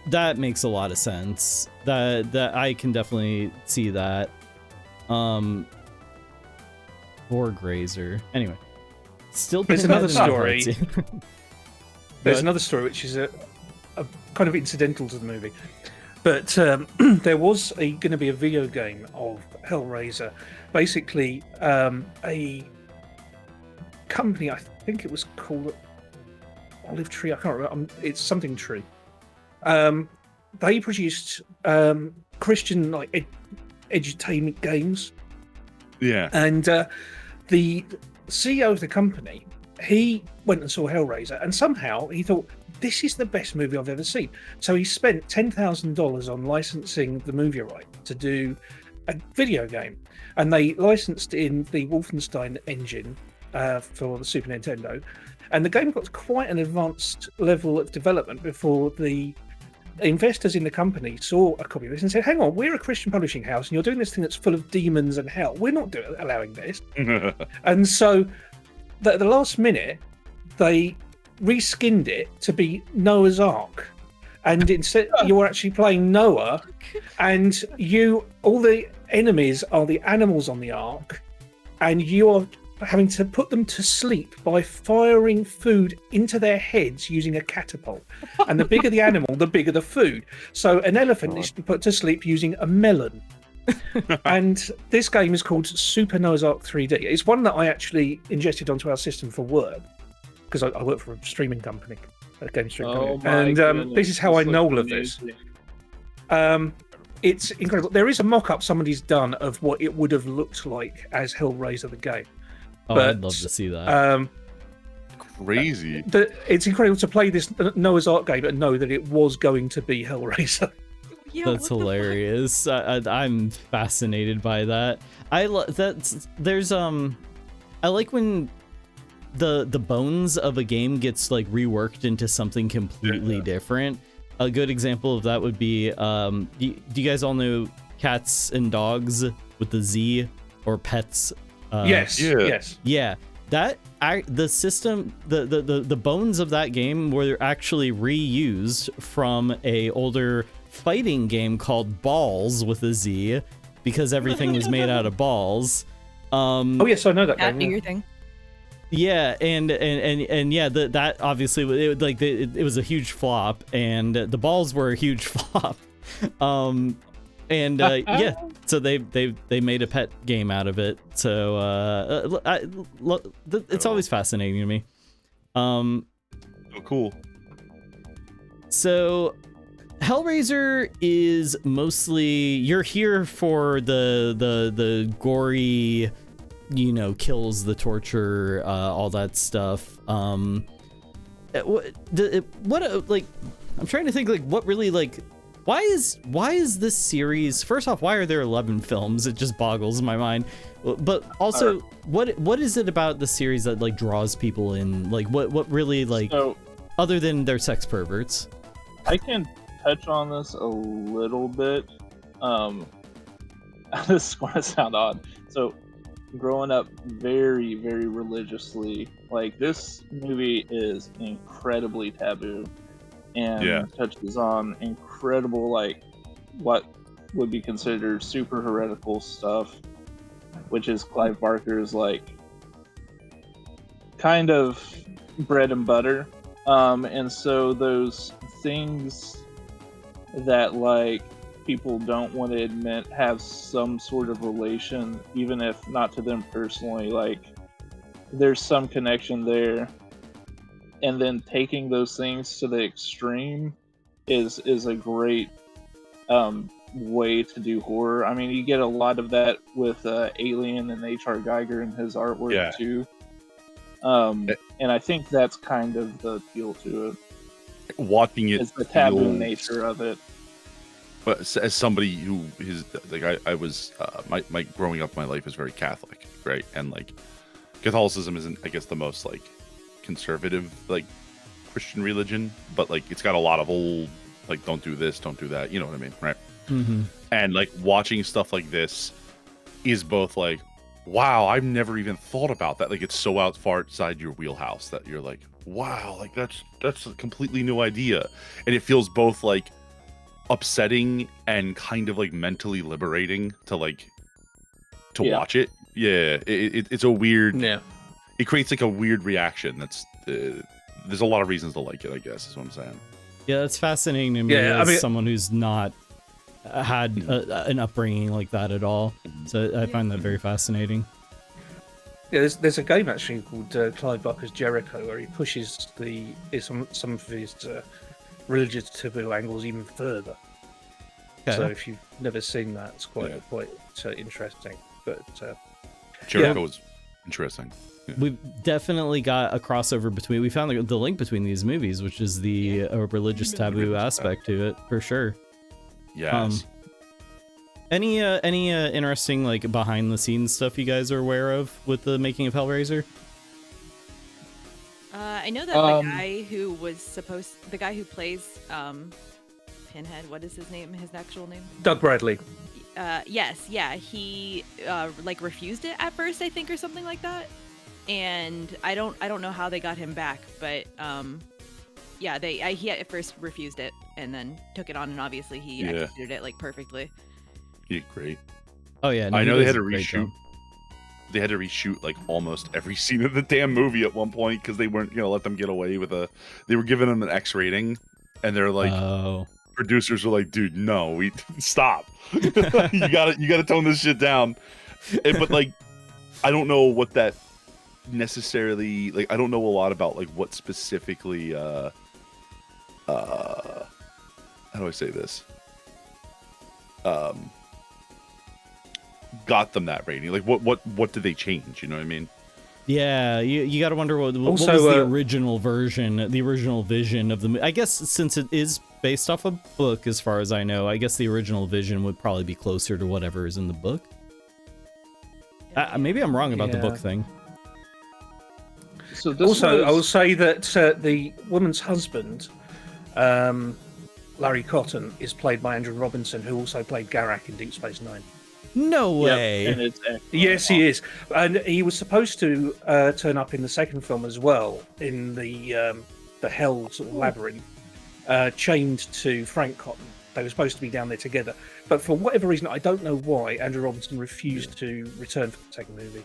That makes a lot of sense. That I can definitely see that. Borg Razor. Anyway, still. There's Pinhead another in my story. heart. There's another story which is a kind of incidental to the movie, but there was going to be a video game of Hellraiser. Basically, a company, I think it was called Olive Tree. I can't remember. It's something Tree. They produced Christian like edutainment games. Yeah. And the CEO of the company, he went and saw Hellraiser, and somehow he thought, this is the best movie I've ever seen. So he spent $10,000 on licensing the movie right to do a video game. And they licensed in the Wolfenstein engine for the Super Nintendo. And the game got to quite an advanced level of development before the investors in the company saw a copy of this and said, hang on, we're a Christian publishing house and you're doing this thing that's full of demons and hell. We're not allowing this. And so at the last minute, they reskinned it to be Noah's Ark. And instead, you're actually playing Noah, and all the enemies are the animals on the Ark, and you are having to put them to sleep by firing food into their heads using a catapult. And the bigger the animal, the bigger the food. So an elephant is put to sleep using a melon. And this game is called Super Noah's Ark 3D. It's one that I actually ingested onto our system for work, because I work for a streaming company, a game streaming company. And this is how I know all of this. It's incredible. There is a mock-up somebody's done of what it would have looked like as Hellraiser the game. Oh, But, I'd love to see that. Crazy. It's incredible to play this Noah's Ark game and know that it was going to be Hellraiser. Yeah, That's hilarious. I'm fascinated by that. I like when the bones of a game gets like reworked into something completely different. A good example of that would be do you guys all know Cats and Dogs with the Z, or Pets? Yes. Yeah. the system, the bones of that game were actually reused from a older fighting game called Balls with a Z, because everything was made out of balls. Oh yes, I know that That'd be game. your thing. Yeah, and yeah, that obviously it was a huge flop, and the balls were a huge flop. Yeah, so they made a pet game out of it. So it's always fascinating to me. Oh, cool. So Hellraiser is mostly, you're here for the gory, kills, the torture, all that stuff. What like, I'm trying to think, like, what really, like, why is this series, first off, why are there 11 films? It just boggles my mind. But also, what is it about the series that, like, draws people in? Like, what really, like, other than they're sex perverts? I can touch on this a little bit. This is going to sound odd. So, growing up very, very religiously, like, this movie is incredibly taboo and touches on incredible, like, what would be considered super heretical stuff, which is Clive Barker's, like, kind of bread and butter. And so those things that, like, people don't want to admit have some sort of relation, even if not to them personally, like, there's some connection there. And then taking those things to the extreme is a great way to do horror. I mean, you get a lot of that with Alien and H.R. Geiger and his artwork too. And I think that's kind of the appeal to it. Watching it, it's the taboo nature of it. But as somebody who is like, I was my growing up, my life is very Catholic, right? And like, Catholicism isn't, I guess, the most like conservative like Christian religion, but like it's got a lot of old, like, don't do this, don't do that, you know what I mean, right? Mm-hmm. And like watching stuff like this is both like, wow, I've never even thought about that. Like, it's so far outside your wheelhouse that you're like, wow, like that's a completely new idea. And it feels both like upsetting and kind of like mentally liberating to like watch it. Yeah, it's a weird. Yeah, it creates like a weird reaction. That's there's a lot of reasons to like it, I guess, is what I'm saying. Yeah, that's fascinating to me as someone who's not had an upbringing like that at all. So I find that very fascinating. Yeah, there's a game actually called Clive Barker's Jericho, where he pushes some of his religious taboo angles even further. Okay. So if you've never seen that, it's quite interesting. But Jericho was interesting. Yeah. We've definitely got a crossover between. We found the link between these movies, which is the religious taboo aspect to it for sure. Yes. Any interesting like behind the scenes stuff you guys are aware of with the making of Hellraiser? I know that the guy who plays Pinhead, what is his name? His actual name? Doug Bradley. Yes, yeah, he like refused it at first, I think, or something like that. And I don't know how they got him back, but yeah, he at first refused it and then took it on, and obviously he executed it like perfectly. Yeah, great. Oh yeah, I know they had to reshoot. They had to reshoot like almost every scene of the damn movie at one point because they weren't let them get away with they were giving them an X rating, and they're like, producers were like, dude, no, we stop. you gotta tone this shit down. But like, I don't know what that necessarily, like, I don't know a lot about like what specifically how do I say this, got them that rating. Like, what did they change, you know what I mean? Yeah, you got to wonder what was the original version, the original vision of the. I guess since it is based off a book, as far as I know, I guess the original vision would probably be closer to whatever is in the book. Maybe I'm wrong about the book thing. So I will say that the woman's husband, Larry Cotton, is played by Andrew Robinson, who also played Garak in Deep Space Nine. No way. Yep, and it's excellent. Yes, he is, and he was supposed to turn up in the second film as well, in the hell sort of labyrinth, chained to Frank Cotton. They were supposed to be down there together, but for whatever reason, I don't know why, Andrew Robinson refused to return for the second movie,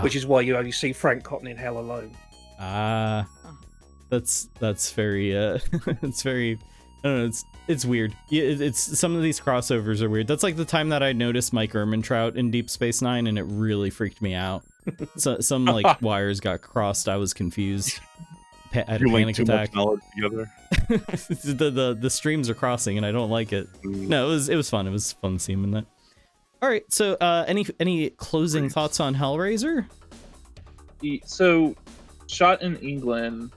which is why you only see Frank Cotton in hell alone. That's very it's very, I don't know, it's weird. Yeah, it's some of these crossovers are weird. That's like the time that I noticed Mike Ehrmantraut in Deep Space Nine, and it really freaked me out. So some like wires got crossed. I was confused. I had a panic attack. Together. the streams are crossing, and I don't like it. No, it was fun. It was fun seeing him in that. All right. So any closing thoughts on Hellraiser? So, shot in England.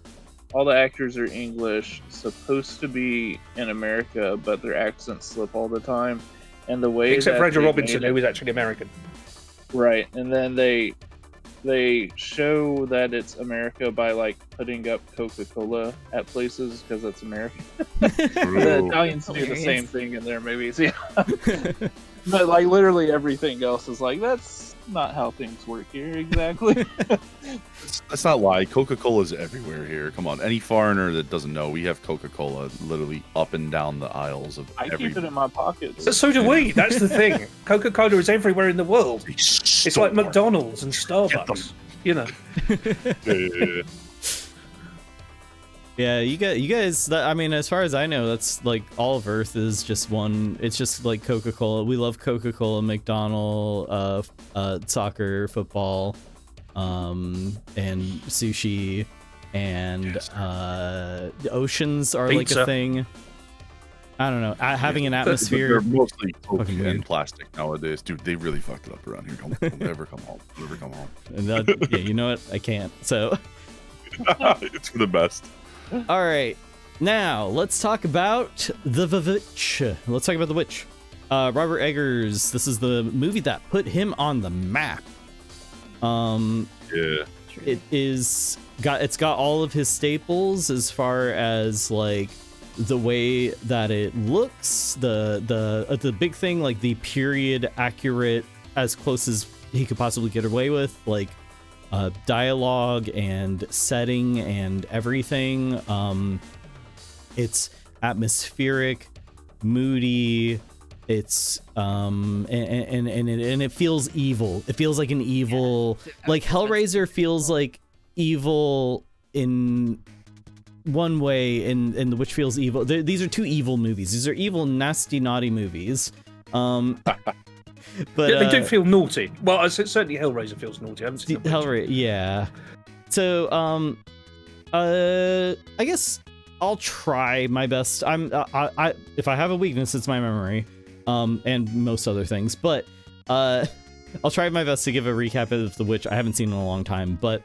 All the actors are English, supposed to be in America, but their accents slip all the time. And the way except for Andrew they Robinson, made it- who is actually American. right, and then they show that it's America by like putting up Coca-Cola at places because it's American. The Italians do the same thing in their movies, yeah. But like literally everything else is like, that's not how things work here exactly. Let's not lie. Coca-Cola is everywhere here. Come on, any foreigner that doesn't know, we have Coca-Cola literally up and down the aisles of I keep it in my pockets. So do we. That's the thing. Coca-Cola is everywhere in the world. It's like McDonald's and Starbucks. You know. Yeah, you guys. I mean, as far as I know, that's like all of Earth is just one. It's just like Coca-Cola. We love Coca-Cola, McDonald's, soccer, football, and sushi, and the oceans are Pizza. like a thing. I don't know. Having an atmosphere. They're mostly Coke Fucking and weird. plastic nowadays, dude. They really fucked it up around here. Don't ever come home. Don't ever come home. And yeah, you know what? I can't. So. It's for the best. All right, now let's talk about the Witch. Let's talk about the Witch. Robert Eggers. This is the movie that put him on the map. Yeah. It's got all of his staples as far as like the way that it looks, the big thing, like the period accurate, as close as he could possibly get away with, like dialogue and setting and everything. It's atmospheric, moody. It's and it feels evil. It feels like an evil, like Hellraiser feels like evil in one way, and The Witch feels evil. These are two evil movies. These are evil, nasty, naughty movies. But yeah, they do feel naughty. Well, certainly Hellraiser feels naughty. I haven't seen Hellraiser, yeah. So, I guess I'll try my best. I if I have a weakness, it's my memory, and most other things. But, I'll try my best to give a recap of The Witch. I haven't seen it in a long time, but,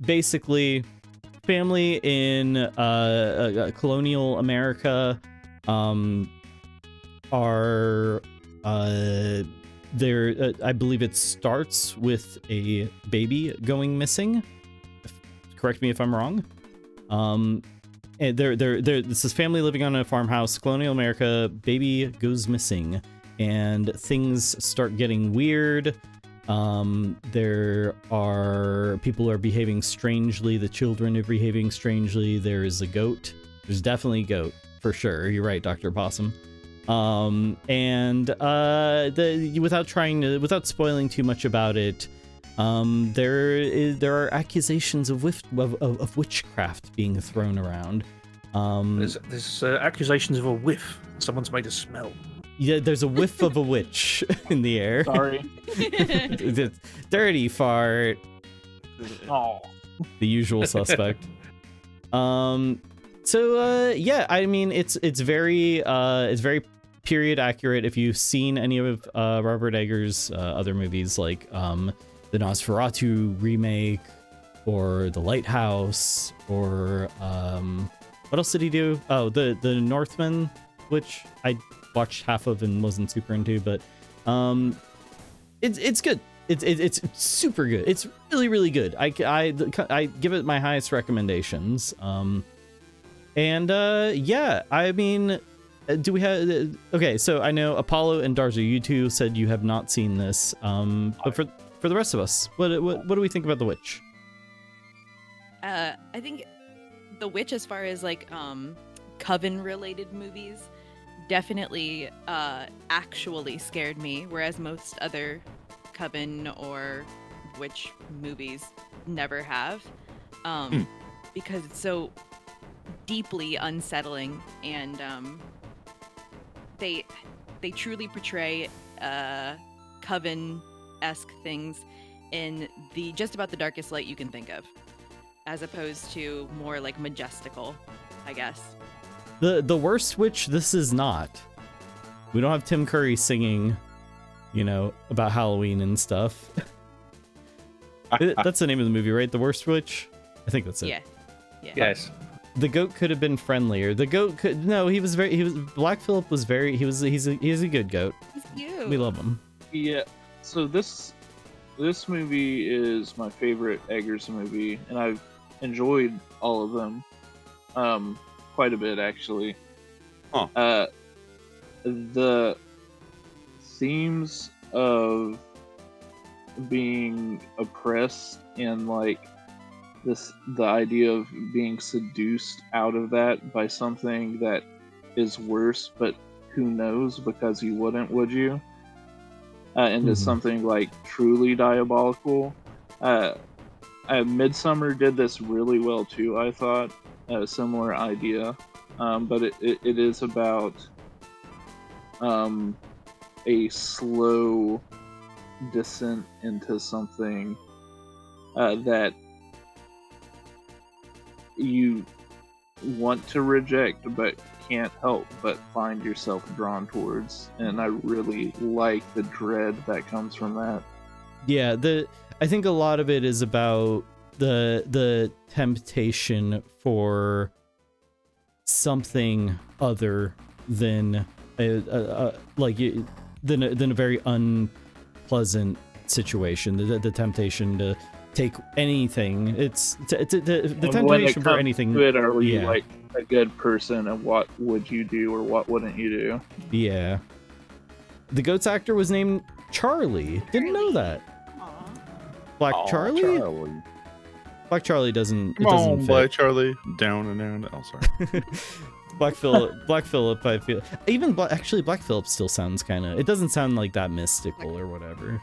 basically, family in colonial America, are there. I believe it starts with a baby going missing. Correct me if I'm wrong. And this is family living on a farmhouse, colonial America. Baby goes missing, and things start getting weird. There are people are behaving strangely. The children are behaving strangely. There is a goat. There's definitely a goat for sure. You're right, Dr. Possum. Without spoiling too much about it, there are accusations of witchcraft being thrown around. There's accusations of a whiff. Someone's made a smell. Yeah, there's a whiff of a witch in the air. Sorry. Dirty fart. Oh. The usual suspect. So yeah, I mean it's very period accurate. If you've seen any of Robert Eggers' other movies, like the Nosferatu remake or The Lighthouse, or what else did he do? Oh, the Northman, which I watched half of and wasn't super into, but it's good. It's super good. It's really good. I give it my highest recommendations. Yeah, I mean, do we have? Okay, so I know Apollo and Darza, you two said you have not seen this. But for the rest of us, what do we think about The Witch? I think The Witch, as far as like coven related movies, definitely actually scared me, whereas most other coven or witch movies never have, because it's so deeply unsettling, and they truly portray coven-esque things in the just about the darkest light you can think of, as opposed to more like majestical, I guess. The worst witch this is not. We don't have Tim Curry singing, about Halloween and stuff. That's the name of the movie, right? The Worst Witch? I think that's it. Yeah. Yes. The goat could have been friendlier. The goat could Black Phillip was he's a good goat. He's cute. We love him. Yeah. So this movie is my favorite Eggers movie, and I've enjoyed all of them quite a bit, actually. Huh. The themes of being oppressed and like the idea of being seduced out of that by something that is worse, but who knows, because you wouldn't, would you? Into something like truly diabolical. Midsummer did this really well too, I thought. A similar idea, but it is about a slow descent into something that you want to reject but can't help but find yourself drawn towards, and I really like the dread that comes from that. Yeah, I think a lot of it is about the temptation for something other than than a very unpleasant situation. The temptation to take anything. It's the temptation for anything. To it, are you like a good person, and what would you do or what wouldn't you do? Yeah. The goat's actor was named Charlie. Didn't know that. Black Charlie? Black Charlie doesn't. Come on, Black Charlie. Down and down. Oh, sorry. Black Phillip. I feel even Black Phillip still sounds kind of. It doesn't sound like that mystical or whatever.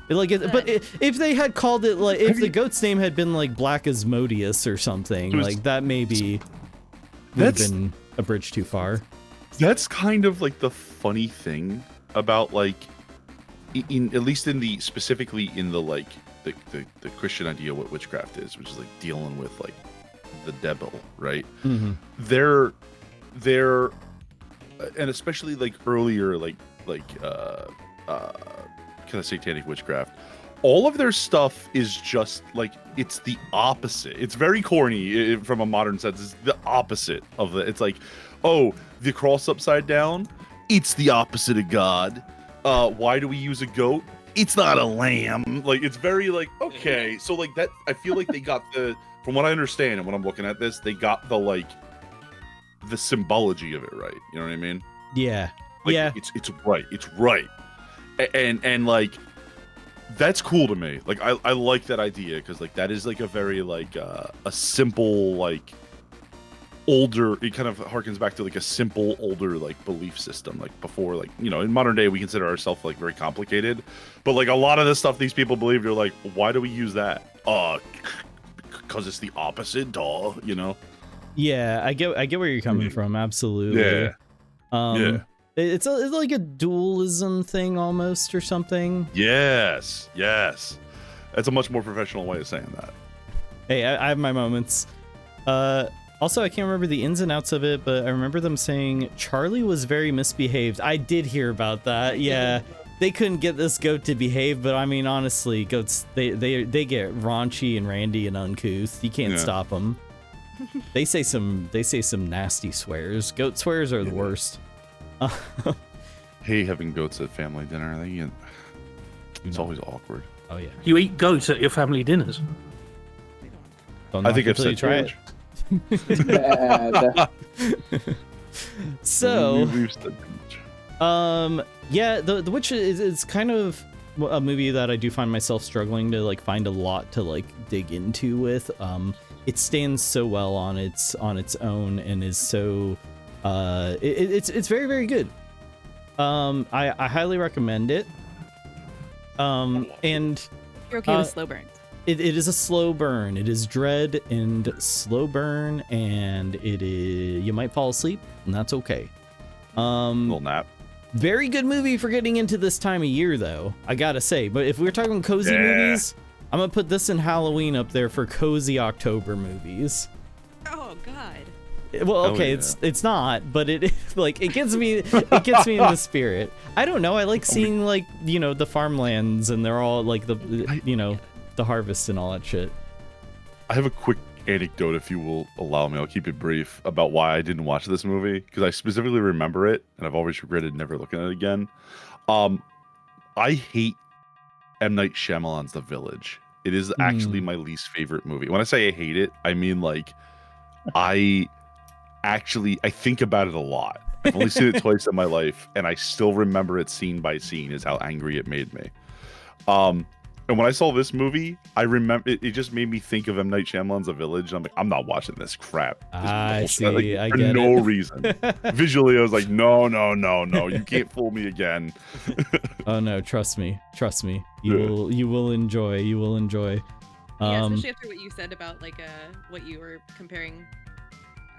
If they had called it like, if the goat's name had been like Black Asmodeus or something, like that maybe would have been a bridge too far. That's kind of like the funny thing about like, at least specifically in the like the Christian idea what witchcraft is, which is like dealing with like the devil, right? Mm-hmm. They're and especially like earlier like kind of satanic witchcraft, all of their stuff is just like, it's the opposite. It's very corny from a modern sense. It's the opposite of it's like, oh, the cross upside down, it's the opposite of God. Why do we use a goat? It's not a lamb. Like, it's very like, okay, so like that, I feel like they got from what I understand and when I'm looking at this, they got the symbology of it right. You know what I mean? Yeah. Like, yeah. It's right. And like, that's cool to me. Like, I like that idea, because like that is like a very like a simple like older, it kind of harkens back to like a simple older like belief system, like before, like, in modern day we consider ourselves like very complicated, but like a lot of the stuff these people believe, you're like, why do we use that? Because it's the opposite, duh. Yeah, I get where you're coming from. Absolutely. Yeah. Yeah. It's like a dualism thing almost, or something. Yes. That's a much more professional way of saying that. Hey, I have my moments. Also, I can't remember the ins and outs of it, but I remember them saying Charlie was very misbehaved. I did hear about that. Yeah, they couldn't get this goat to behave, but I mean, honestly, goats they get raunchy and randy and uncouth. You can't stop them. They say some nasty swears. Goat swears are the worst. Hey, having goats at family dinner, it's always awkward. Oh yeah. You eat goats at your family dinners? Don't I think until I've you try it. So, We've said too much. yeah, The Witch is kind of a movie that I do find myself struggling to like find a lot to like dig into with. It stands so well on its own and is so it's very, very good. I highly recommend it. And You're okay with slow burns. it is a slow burn. It is dread and slow burn, and it is you might fall asleep, and that's okay. Little nap. Very good movie for getting into this time of year, though, I gotta say. But if we're talking cozy movies, I'm gonna put this and Halloween up there for cozy October movies. Oh God. Well, okay, it's not, but it like it gets me in the spirit. I don't know. I like seeing like the farmlands, and they're all like the harvest and all that shit. I have a quick anecdote, if you will allow me. I'll keep it brief about why I didn't watch this movie, because I specifically remember it, and I've always regretted never looking at it again. I hate M. Night Shyamalan's The Village. It is actually my least favorite movie. When I say I hate it, I mean like I think about it a lot. I've only seen it twice in my life, and I still remember it scene by scene is how angry it made me. And when I saw this movie, I remember it just made me think of M. Night Shyamalan's The Village. I'm like, I'm not watching this crap. I see. Like, I for get no it. reason. Visually, I was like, no, you can't fool me again. Oh no, trust me. You will enjoy. Yeah, especially after what you said about like what you were comparing.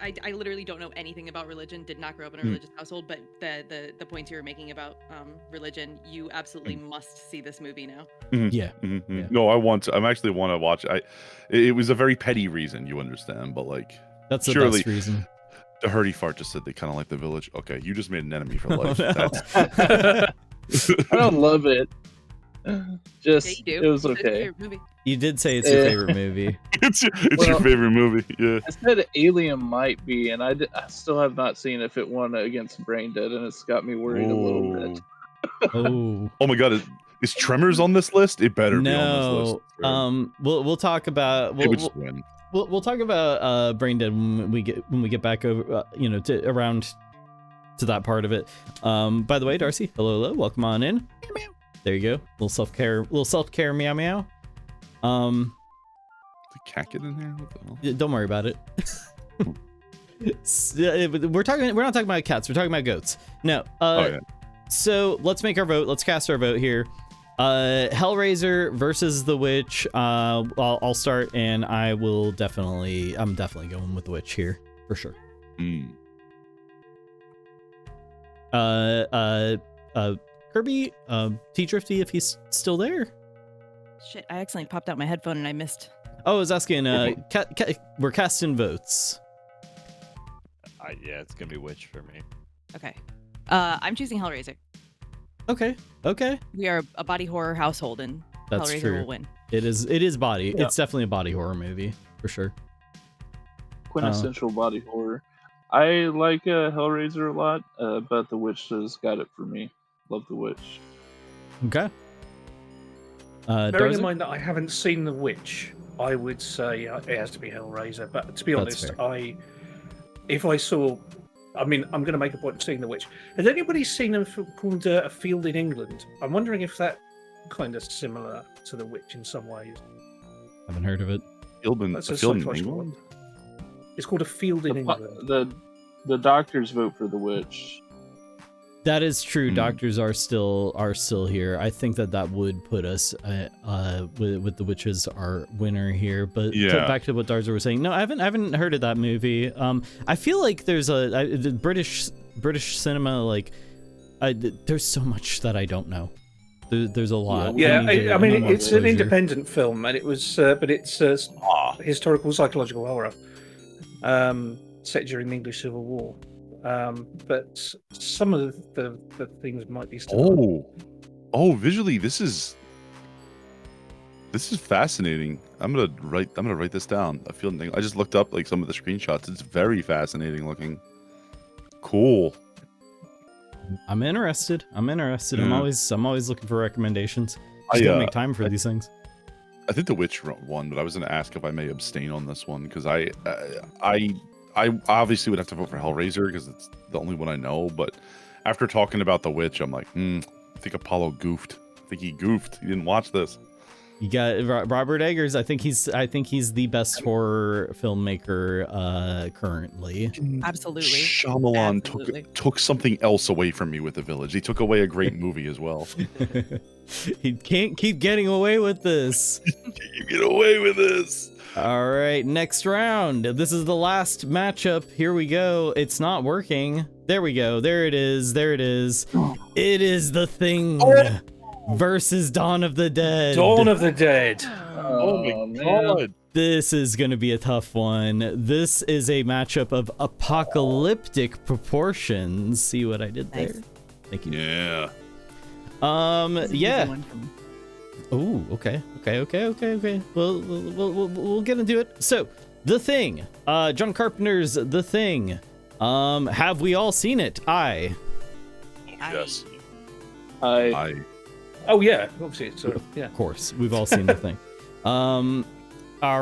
I literally don't know anything about religion. Did not grow up in a religious household, but the points you were making about religion, you absolutely must see this movie now. Yeah. Yeah. No, I actually want to watch it. It was a very petty reason, you understand, but like that's the surely best reason. The Hurdy Fart just said they kind of like The Village. Okay, you just made an enemy for life. No. I don't love it. Just Yeah, you do. it was You said it's your okay. favorite movie. You did say it's your favorite movie. It's your favorite movie. Yeah. I said Alien might be, and I still have not seen if it won against Brain Dead, and it's got me worried a little bit. Oh. Oh my God, is Tremors on this list? It better be on this list. No. We'll talk about we'll talk about Brain Dead when we get back over around to that part of it. By the way, Darcy, hello, welcome on in. There you go. Little self-care meow meow. The cat get in here? What the hell? Don't worry about it. We're not talking about cats, we're talking about goats. No. So let's make our vote. Let's cast our vote here. Hellraiser versus The Witch. I'll start, and I'm definitely going with The Witch here for sure. Kirby, T Drifty, if he's still there. Shit, I accidentally popped out my headphone and I missed. Oh, I was asking. We're casting votes. Yeah, it's gonna be Witch for me. Okay. I'm choosing Hellraiser. Okay. We are a body horror household, and That's Hellraiser true. will win. It is body. Yeah. It's definitely a body horror movie for sure. Quintessential body horror. I like Hellraiser a lot, but The Witch has got it for me. Love The Witch. Okay. Bearing in Darza? mind that I haven't seen The Witch, I would say it has to be Hellraiser. But to be That's honest, fair. if I saw, I'm going to make a point of seeing The Witch. Has anybody seen a film called A Field in England? I'm wondering if that kind of similar to The Witch in some ways. Haven't heard of it. That's a sci-fi one. It's called A Field in England. The doctors vote for The Witch. That is true. Doctors are still here. I think that would put us with The Witch as our winner here. But back to what Darza was saying. No, I haven't heard of that movie. I feel like there's the British cinema, like there's so much that I don't know. There's a lot. Yeah, I mean it's an independent film, and it was, but it's historical psychological horror set during the English Civil War. But some of the things might be still. Oh, visually, this is fascinating. I'm gonna write this down. I just looked up like some of the screenshots. It's very fascinating looking. Cool. I'm interested. Yeah. I'm always looking for recommendations. Just gotta make time for these things. I think The Witch won, but I was gonna ask if I may abstain on this one because I I obviously would have to vote for Hellraiser because it's the only one I know. But after talking about The Witch, I'm like, I think Apollo goofed. I think he goofed. He didn't watch this. You got Robert Eggers. I think he's the best horror filmmaker currently. Absolutely. Shyamalan Absolutely. took something else away from me with The Village. He took away a great movie as well. He can't keep getting away with this. You get away with this. All right, next round. This is the last matchup. Here we go. It's not working. There we go. There it is. There it is. It is The Thing versus Dawn of the Dead. Dawn of the Dead. Oh my god. This is going to be a tough one. This is a matchup of apocalyptic proportions. See what I did there? Nice. Thank you. Yeah. Yeah. Oh, okay. We'll get into it. So, The Thing. John Carpenter's The Thing. Have we all seen it? Yes. I Oh yeah, obviously it's yeah. Of course, we've all seen The Thing. All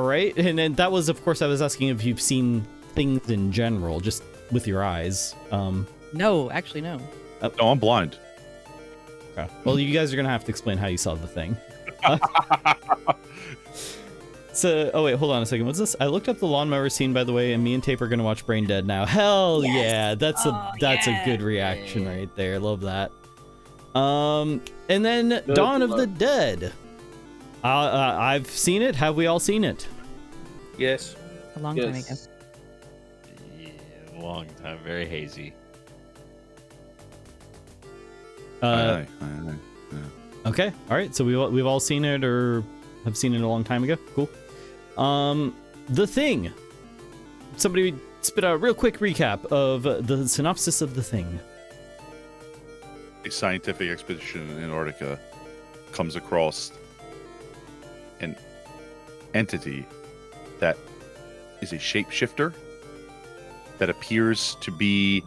right, and then that was, of course, I was asking if you've seen things in general, just with your eyes. No, actually, no. No, I'm blind. Okay. Well, you guys are gonna have to explain how you saw The Thing. So, oh wait, hold on a second. What's this? I looked up the lawnmower scene, by the way, and me and Tape are gonna watch Brain Dead now. Hell Yes. yeah, that's a good reaction right there. Love that. And then Dawn of the Dead. I've seen it. Have we all seen it? Yes. A long time ago. Yeah, long time. Very hazy. Aye. Okay. All right. So we've all seen it or have seen it a long time ago. Cool. The Thing. Somebody spit out a real quick recap of the synopsis of The Thing. A scientific expedition in Antarctica comes across an entity that is a shapeshifter that appears to be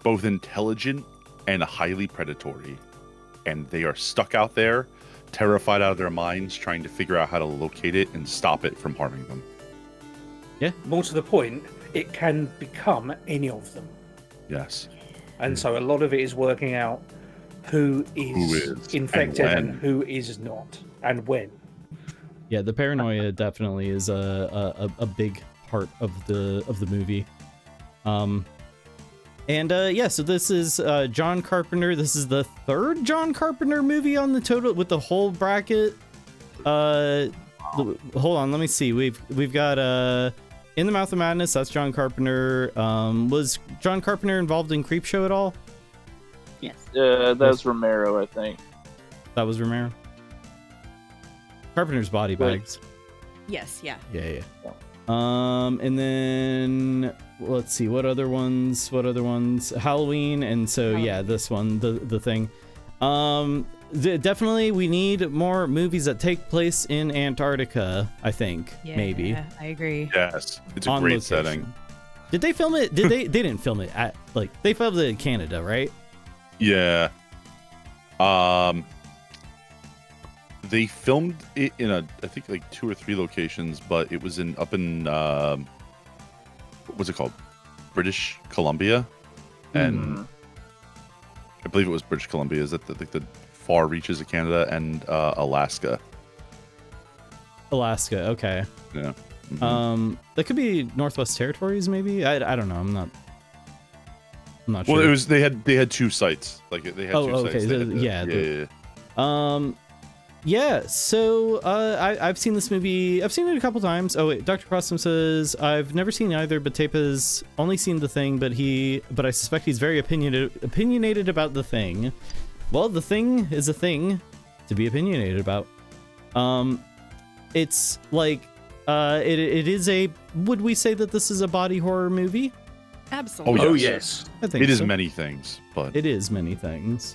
both intelligent and highly predatory. And they are stuck out there, terrified out of their minds, trying to figure out how to locate it and stop it from harming them. Yeah. More to the point, it can become any of them. Yes. And so a lot of it is working out who is infected and who is not, and when. Yeah, the paranoia definitely is a big part of the movie. Yeah, so this is John Carpenter. This is the third John Carpenter movie on the total with the whole bracket. Hold on, let me see. We've got In the Mouth of Madness. That's John Carpenter. Was John Carpenter involved in Creepshow at all? Yes. That's Romero, I think. That was Romero. Carpenter's Body Bags. Yes. Yeah. Yeah. And then let's see what other ones. Halloween, and so yeah, this one, the Thing. Definitely we need more movies that take place in Antarctica, I think. Yeah, maybe. I agree. Yes, it's a On great location. setting. Did they film it? They didn't film it at, like, they filmed it in Canada, right? Yeah. They filmed it in I think like 2 or 3 locations, but it was up in what's it called? British Columbia, and I believe it was British Columbia. Is that the far reaches of Canada and Alaska? Alaska, okay. Yeah. That could be Northwest Territories, maybe. I don't know. I'm not sure. Well, it was they had 2 sites. Like they had 2 okay. sites. They had Yeah, so I've seen this movie. I've seen it a couple times. Oh wait, Dr. Crossom says I've never seen either, but Tape has only seen The Thing, but I suspect he's very opinionated about The Thing. Well, The Thing is a thing to be opinionated about. It's like it is a. Would we say that this is a body horror movie? Absolutely. Oh yes. I think it is so. many things, but It is many things.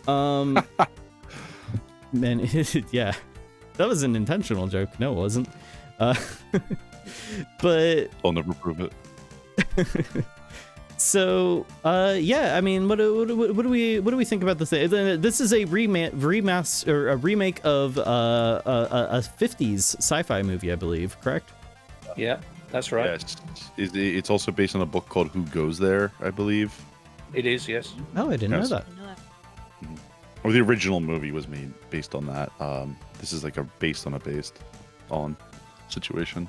Yeah. Man, yeah, that was an intentional joke. No, it wasn't. But I'll never prove it. so, yeah, I mean, what do we think about this? This is a remake of a 50s sci-fi movie, I believe. Correct? Yeah. That's right. Yes, it's also based on a book called Who Goes There, I believe. It is, yes. Oh, I didn't know Yes. that. Or the original movie was made based on that. This is like a based on situation.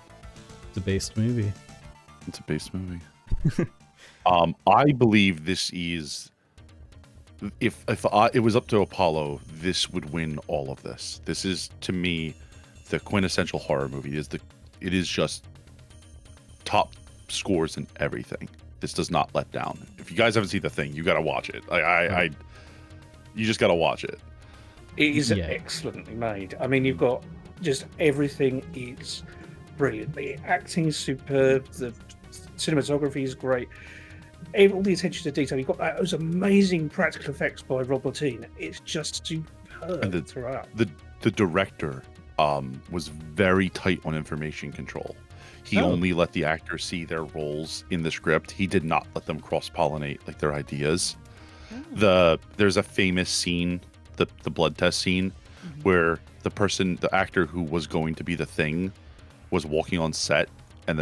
It's a based movie. It's a based movie. I believe this is. If it was up to Apollo, this would win all of this. This is, to me, the quintessential horror movie. It is just top scores in everything. This does not let down. If you guys haven't seen The Thing, you got to watch it. You just got to watch it. It is Yeah. excellently made. I mean, you've got just everything is brilliant. The acting is superb. The cinematography is great. All the attention to detail. You've got those amazing practical effects by Rob Bottin. It's just superb And throughout. The director was very tight on information control. He Oh. only let the actors see their roles in the script. He did not let them cross-pollinate like their ideas. There's a famous scene, the blood test scene, where the actor who was going to be the Thing was walking on set, and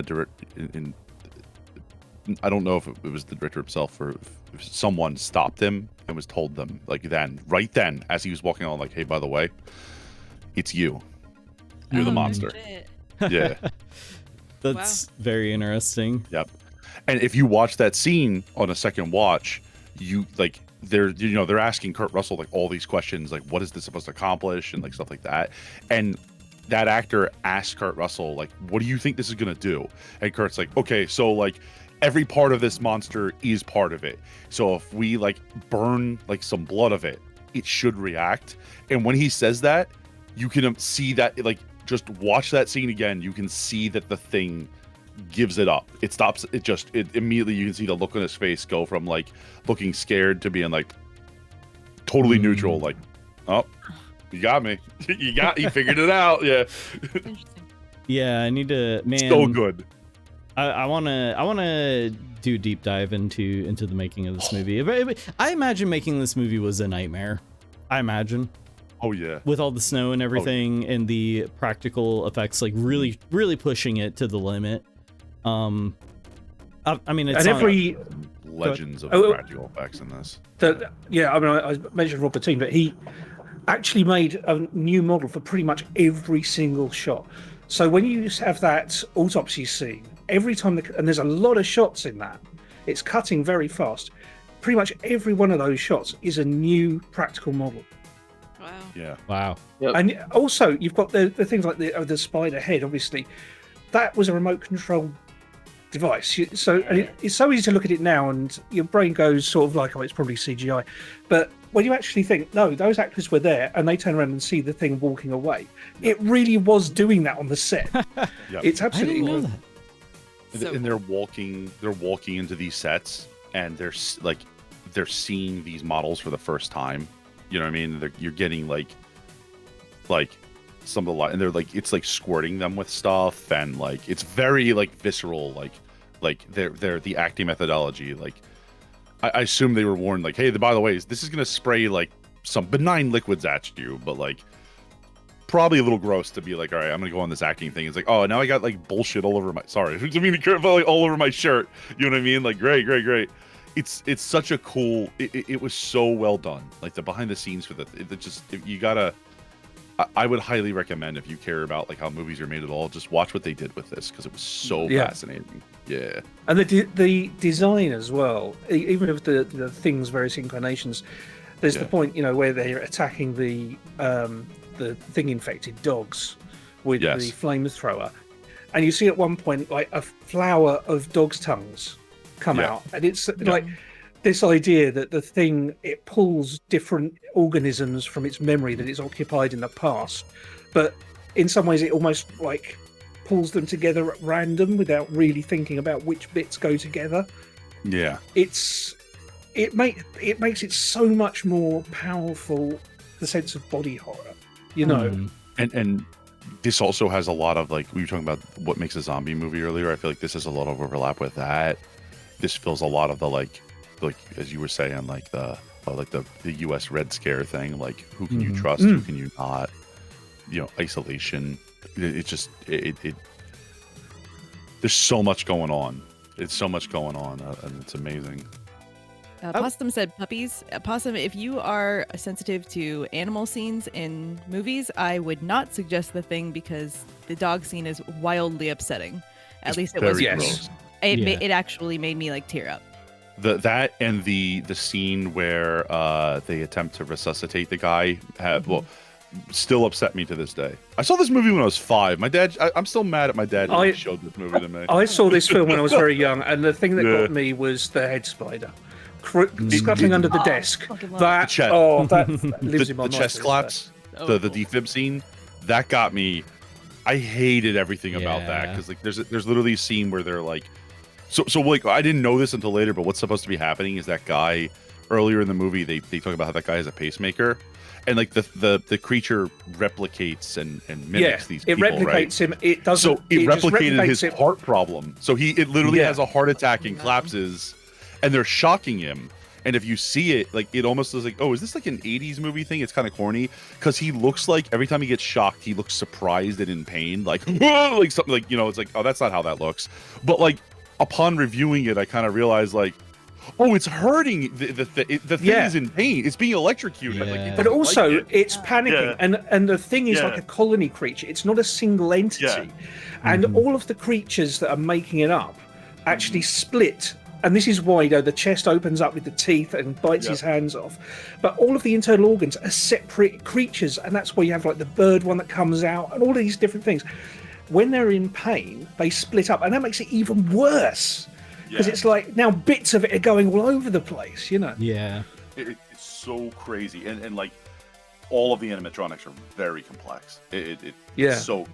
I don't know if it was the director himself or if someone stopped him and was told them right then as he was walking on, like, hey, by the way, it's you. You're the Oh, monster. shit. Yeah. That's very interesting. Yep. And if you watch that scene on a second watch, they're asking Kurt Russell like all these questions, like what is this supposed to accomplish and like stuff like that. And that actor asked Kurt Russell, like, what do you think this is gonna do? And Kurt's like, okay, so like every part of this monster is part of it. So if we like burn like some blood of it, it should react. And when he says that, you can see that, like, just watch that scene again. You can see that the Thing gives it up. It stops. It immediately, you can see the look on his face go from like looking scared to being like totally neutral. Like, oh, you got me. You figured it out. Yeah. Interesting. Yeah, I need to, man. So good. I wanna do a deep dive into the making of this movie. But I imagine making this movie was a nightmare. I imagine. Oh yeah. With all the snow and everything and the practical effects, like really pushing it to the limit. I mean, it's And every legends of Oh, practical effects in this. I mentioned Rob Bottin, but he actually made a new model for pretty much every single shot. So when you have that autopsy scene, every time, and there's a lot of shots in that, it's cutting very fast. Pretty much every one of those shots is a new practical model. Wow. Yeah. Wow. Yep. And also, you've got the things like the spider head, obviously. That was a remote control device. So and it's so easy to look at it now, and your brain goes sort of like, oh, it's probably CGI. But when you actually think, no, those actors were there, and they turn around and see the Thing walking away, it really was doing that on the set. Yep. It's I didn't absolutely know that. And they're walking into these sets, and they're seeing these models for the first time. You know what I mean? You're getting like some of the and they're like, it's like squirting them with stuff, and like it's very like visceral, like they're the acting methodology. Like I assume they were warned, like, hey, by the way, this is gonna spray like some benign liquids at you, but like probably a little gross to be like, all right, I'm gonna go on this acting thing. It's like, oh, now I got like bullshit all over my like all over my shirt. You know what I mean? Like, great. It's such a cool. It was so well done. Like the behind the scenes for you gotta. I would highly recommend, if you care about like how movies are made at all, just watch what they did with this, because it was so fascinating. Yeah. And the design as well, even of the Thing's various inclinations. There's the point, where they're attacking the Thing infected dogs with the flamethrower, and you see at one point like a flower of dog's tongues come out, and it's like this idea that the Thing, it pulls different organisms from its memory that it's occupied in the past, but in some ways it almost like pulls them together at random without really thinking about which bits go together. Yeah. It makes it so much more powerful, the sense of body horror, And this also has a lot of, like, we were talking about what makes a zombie movie earlier. I feel like this has a lot of overlap with that. This feels a lot of the like as you were saying, like the U.S. Red Scare thing. Like, who can you trust? Who can you not? Isolation. It there's so much going on. It's so much going on, and it's amazing. Possum said puppies. Possum, if you are sensitive to animal scenes in movies, I would not suggest The Thing because the dog scene is wildly upsetting. At least it was. Yes. It actually made me like tear up. That and the scene where they attempt to resuscitate the guy still upset me to this day. I saw this movie when I was 5. My dad, I'm still mad at my dad when he showed this movie to me. I saw this film when I was very young, and the thing that got me was the head spider. Scuttling under the desk. That lives in my mind. The chest claps, the defib scene, that got me. I hated everything about that because like there's literally a scene where they're like, so like I didn't know this until later, but what's supposed to be happening is that guy earlier in the movie they talk about how that guy has a pacemaker, and like the creature replicates and mimics these people. It replicates him. It doesn't. So it replicated his heart problem. So it literally has a heart attack and collapses. And they're shocking him. And if you see it, like it almost is like, oh, is this like an 80s movie thing? It's kind of corny because he looks like every time he gets shocked, he looks surprised and in pain, like like something like, it's like, oh, that's not how that looks. But like upon reviewing it, I kind of realized like, oh, it's hurting. The thing is in pain. It's being electrocuted. Yeah. Like, but also, it's panicking, and the thing is like a colony creature. It's not a single entity, and all of the creatures that are making it up actually split. And this is why, the chest opens up with the teeth and bites his hands off. But all of the internal organs are separate creatures, and that's why you have like the bird one that comes out, and all of these different things. When they're in pain, they split up, and that makes it even worse because it's like now bits of it are going all over the place. Yeah. It's so crazy, and like all of the animatronics are very complex. It's so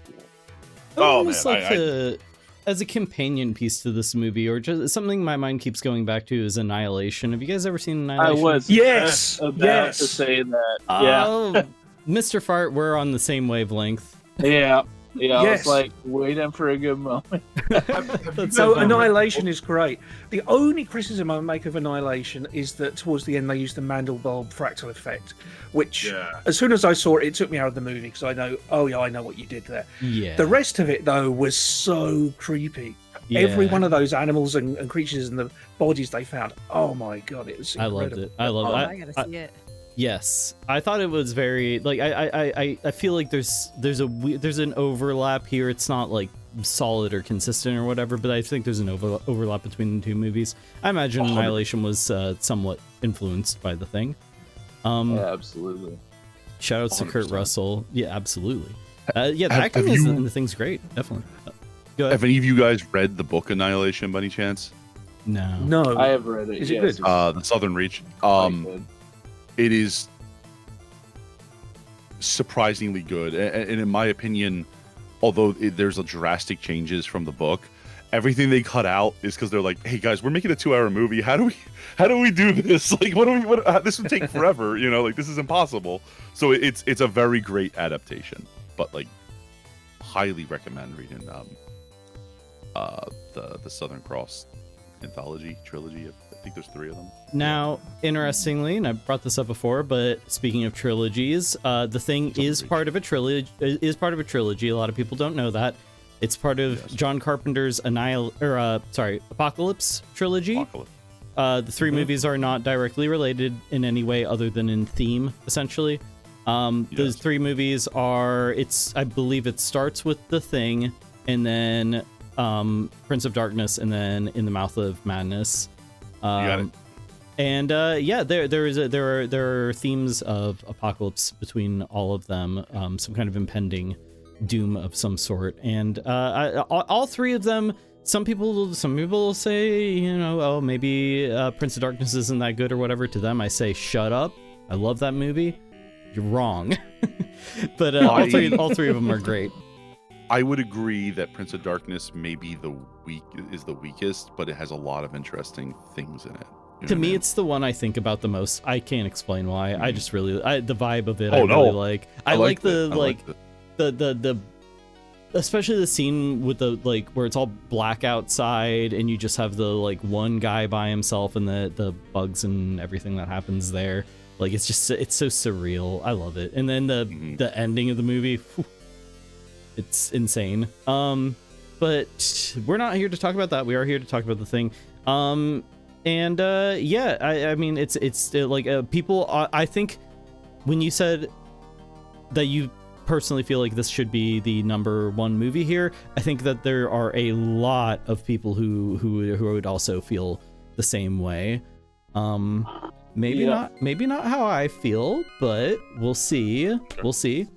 cool. Almost like as a companion piece to this movie, or just something my mind keeps going back to, is Annihilation. Have you guys ever seen Annihilation? I was about to say that. Oh, Mr. Fart, we're on the same wavelength. Yeah. I was like waiting for a good moment. Annihilation is great. The only criticism I make of Annihilation is that towards the end they use the Mandelbrot fractal effect, which as soon as I saw it took me out of the movie because I know, I know what you did there. Yeah. The rest of it though was so creepy. Yeah. Every one of those animals and creatures and the bodies they found. Oh my god, it was incredible. I loved it. I gotta see it. Yes, I thought it was very like I feel like there's an overlap here. It's not like solid or consistent or whatever, but I think there's an overlap between the two movies. I imagine Annihilation was somewhat influenced by The Thing. Absolutely. Shout outs to Kurt Russell. Yeah, absolutely. The acting in The Thing's great, definitely. Go ahead. Have any of you guys read the book Annihilation by any chance? No. I have read it. Is it good? The Southern Reach. It is surprisingly good, and in my opinion, although there's a drastic changes from the book, everything they cut out is because they're like, "Hey guys, we're making a 2-hour movie. How do we do this? Like, this would take forever. Like this is impossible." So it's a very great adaptation, but like, highly recommend reading the Southern Cross anthology trilogy. I think there's 3 of them. Now, interestingly, and I brought this up before, but speaking of trilogies, The Thing is part of a trilogy. A lot of people don't know that. It's part of John Carpenter's Apocalypse trilogy. The 3 movies are not directly related in any way other than in theme, essentially. Those 3 movies are, I believe it starts with The Thing, and then Prince of Darkness, and then In the Mouth of Madness. You got it. And there are themes of apocalypse between all of them, some kind of impending doom of some sort, and all 3 of them. Some people say, maybe Prince of Darkness isn't that good or whatever. To them, I say, shut up. I love that movie. You're wrong. But all three of them are great. I would agree that Prince of Darkness maybe is the weakest, but it has a lot of interesting things in it. To me, it's the one I think about the most. I can't explain why. I just really the vibe of it. I really like. I like the especially the scene with the where it's all black outside and you just have the one guy by himself and the bugs and everything that happens there. It's so surreal. I love it. And then the ending of the movie. It's insane. but we're not here to talk about that. We are here to talk about The Thing. I mean, it's like people. I think when you said that you personally feel like this should be the #1 movie here, I think that there are a lot of people who would also feel the same way. Maybe not how I feel, but we'll see. Sure. We'll see.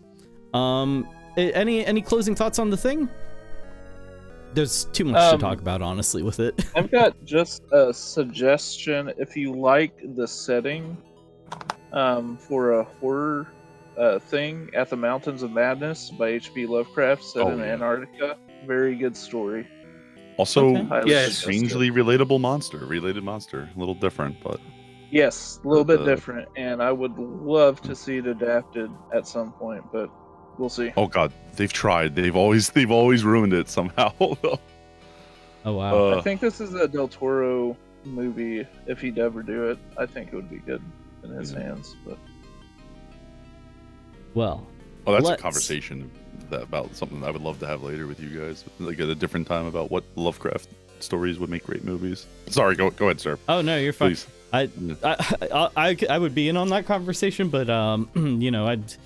Any closing thoughts on The Thing? There's too much to talk about, honestly, with it. I've got just a suggestion. If you like the setting for a horror thing, At the Mountains of Madness by H.P. Lovecraft, set in Antarctica. Very good story. Also, Yes. strangely related monster. A little different, but Yes, a little bit different, and I would love to see it adapted at some point, but we'll see. oh god, they've tried. They've always ruined it somehow. Oh wow. I think this is a Del Toro movie. If he'd ever do it, I think it would be good in his hands. But well, that's a conversation about something I would love to have later with you guys, like at a different time, about what Lovecraft stories would make great movies. Sorry, go ahead, sir. Oh no, you're fine. Please. I would be in on that conversation, but you know, I've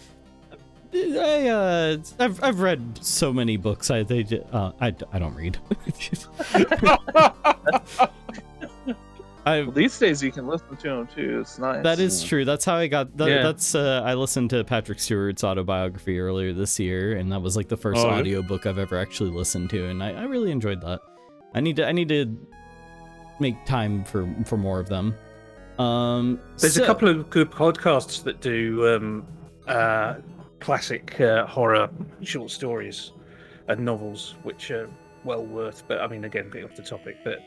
read so many books. I don't read. well, these days you can listen to them too. It's nice. That is true. That's how I got. Yeah. That's I listened to Patrick Stewart's autobiography earlier this year, and that was like the first audiobook I've ever actually listened to, and I really enjoyed that. I need to make time for more of them. There's a couple of good podcasts that do classic horror short stories and novels, which are well worth. But I mean, again, getting off the topic, but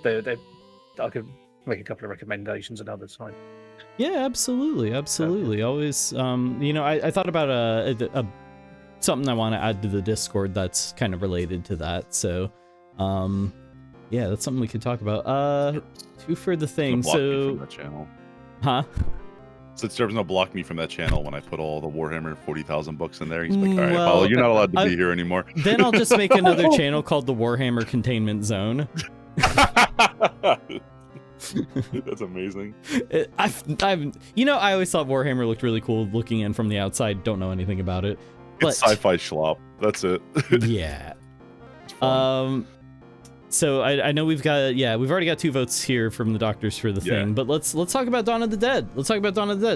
they I could make a couple of recommendations another time. Yeah, absolutely. Always, you know, I thought about a something I want to add to the Discord that's kind of related to that. So, yeah, that's something we could talk about. Two for The Thing. So, from that channel. Huh? So Cerberus will block me from that channel when I put all the Warhammer 40,000 books in there. He's like, all right, Apollo, you're not allowed to be here anymore. Then I'll just make another channel called the Warhammer Containment Zone. That's amazing. You know, I always thought Warhammer looked really cool looking in from the outside. Don't know anything about it. But, it's sci-fi schlop. That's it. Yeah. So I know we've already got 2 votes here from the doctors for The Thing, but let's talk about Dawn of the Dead.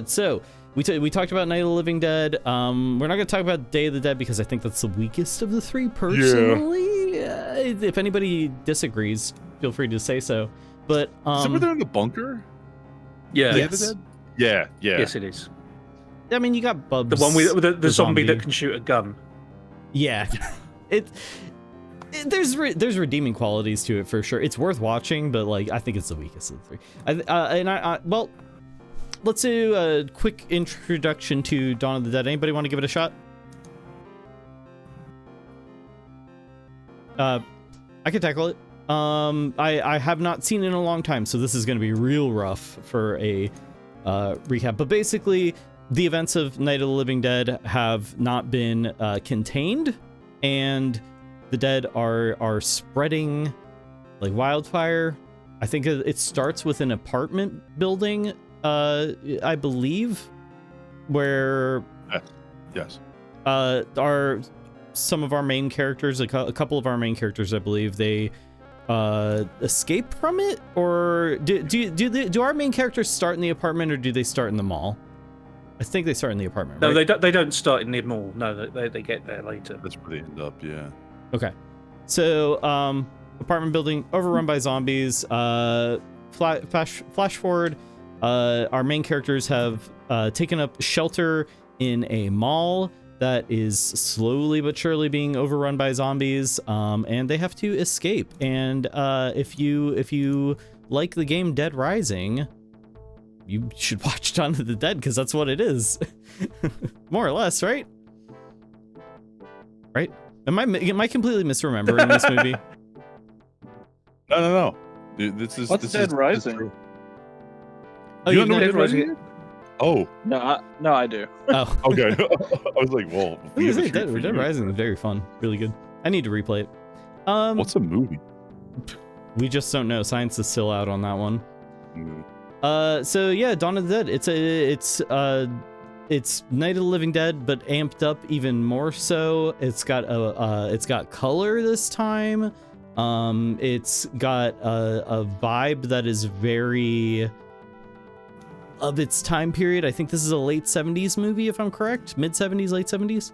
So we talked about Night of the Living Dead. We're not going to talk about Day of the Dead because I think that's the weakest of the 3 personally. If anybody disagrees, feel free to say so. But is it where they're in the bunker? Yeah. Day of the Dead? Yeah. Yes, it is. I mean, you got Bubs. The one with the zombie that can shoot a gun. Yeah. There's redeeming qualities to it for sure. It's worth watching, but like I think it's the weakest of the 3. Well, let's do a quick introduction to Dawn of the Dead. Anybody want to give it a shot? I can tackle it. I have not seen it in a long time, so this is going to be real rough for a recap. But basically, the events of Night of the Living Dead have not been contained, and the dead are spreading like wildfire. I think it starts with an apartment building, I believe, where yes, are some of our main characters, a couple of our main characters, I believe, they escape from it, or do our main characters start in the apartment, or do they start in the mall? I think they start in the apartment. No, right? they don't start in the mall. No, they get there later. That's where they end up. Yeah. Okay, so apartment building overrun by zombies. Flash forward. Our main characters have taken up shelter in a mall that is slowly but surely being overrun by zombies, and they have to escape. And if you like the game Dead Rising, you should watch Dawn of the Dead, because that's what it is. More or less, right? Right? Am I completely misremembering this movie? No. This is Dead Rising? Oh, you don't know Dead Rising? Oh. No, I do. Oh. Okay. I was like, well, Dead Rising is very fun. Really good. I need to replay it. What's a movie? We just don't know. Science is still out on that one. Mm. So yeah, Dawn of the Dead. It's Night of the Living Dead, but amped up even more so. It's got color this time. It's got a vibe that is very of its time period. I think this is a late 70s movie, if I'm correct. Mid 70s, late 70s.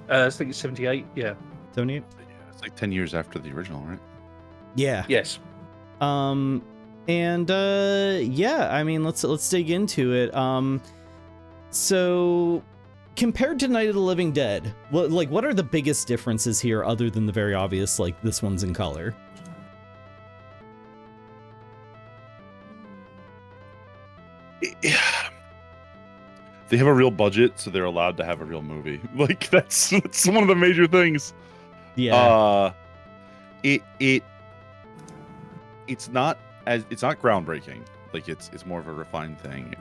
I think it's 78. Yeah. 78. Yeah, it's like 10 years after the original, right? Yeah. Yes. And yeah, I mean, let's dig into it. So compared to Night of the Living Dead, what are the biggest differences here other than the very obvious, like this one's in color? They have a real budget, so they're allowed to have a real movie. Like that's one of the major things. Yeah. It's not groundbreaking. Like it's more of a refined thing.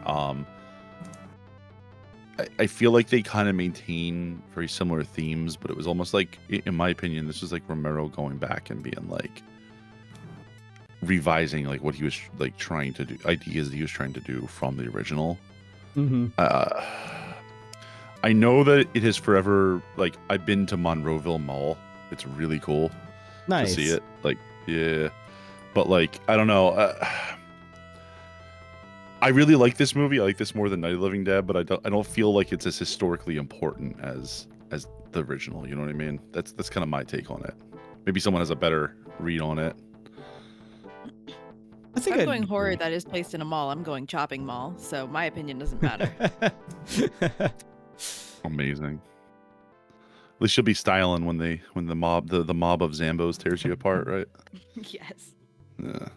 I feel like they kind of maintain very similar themes, but it was almost like, in my opinion, this was like Romero going back and being like revising like what he was like trying to do, ideas that he was trying to do from the original. Mm-hmm. I know that it has forever, like, I've been to Monroeville Mall. It's really cool Nice. to see it. Like, yeah. But, like, I don't know. I really like this movie. I like this more than Night of the Living Dead, but I don't feel like it's as historically important as the original. You know what I mean? That's kind of my take on it. Maybe someone has a better read on it. I think I'm going horror that is placed in a mall. I'm going chopping mall, so my opinion doesn't matter. Amazing. At least you'll be styling when the mob of Zambos tears you apart, right? Yes. Yeah.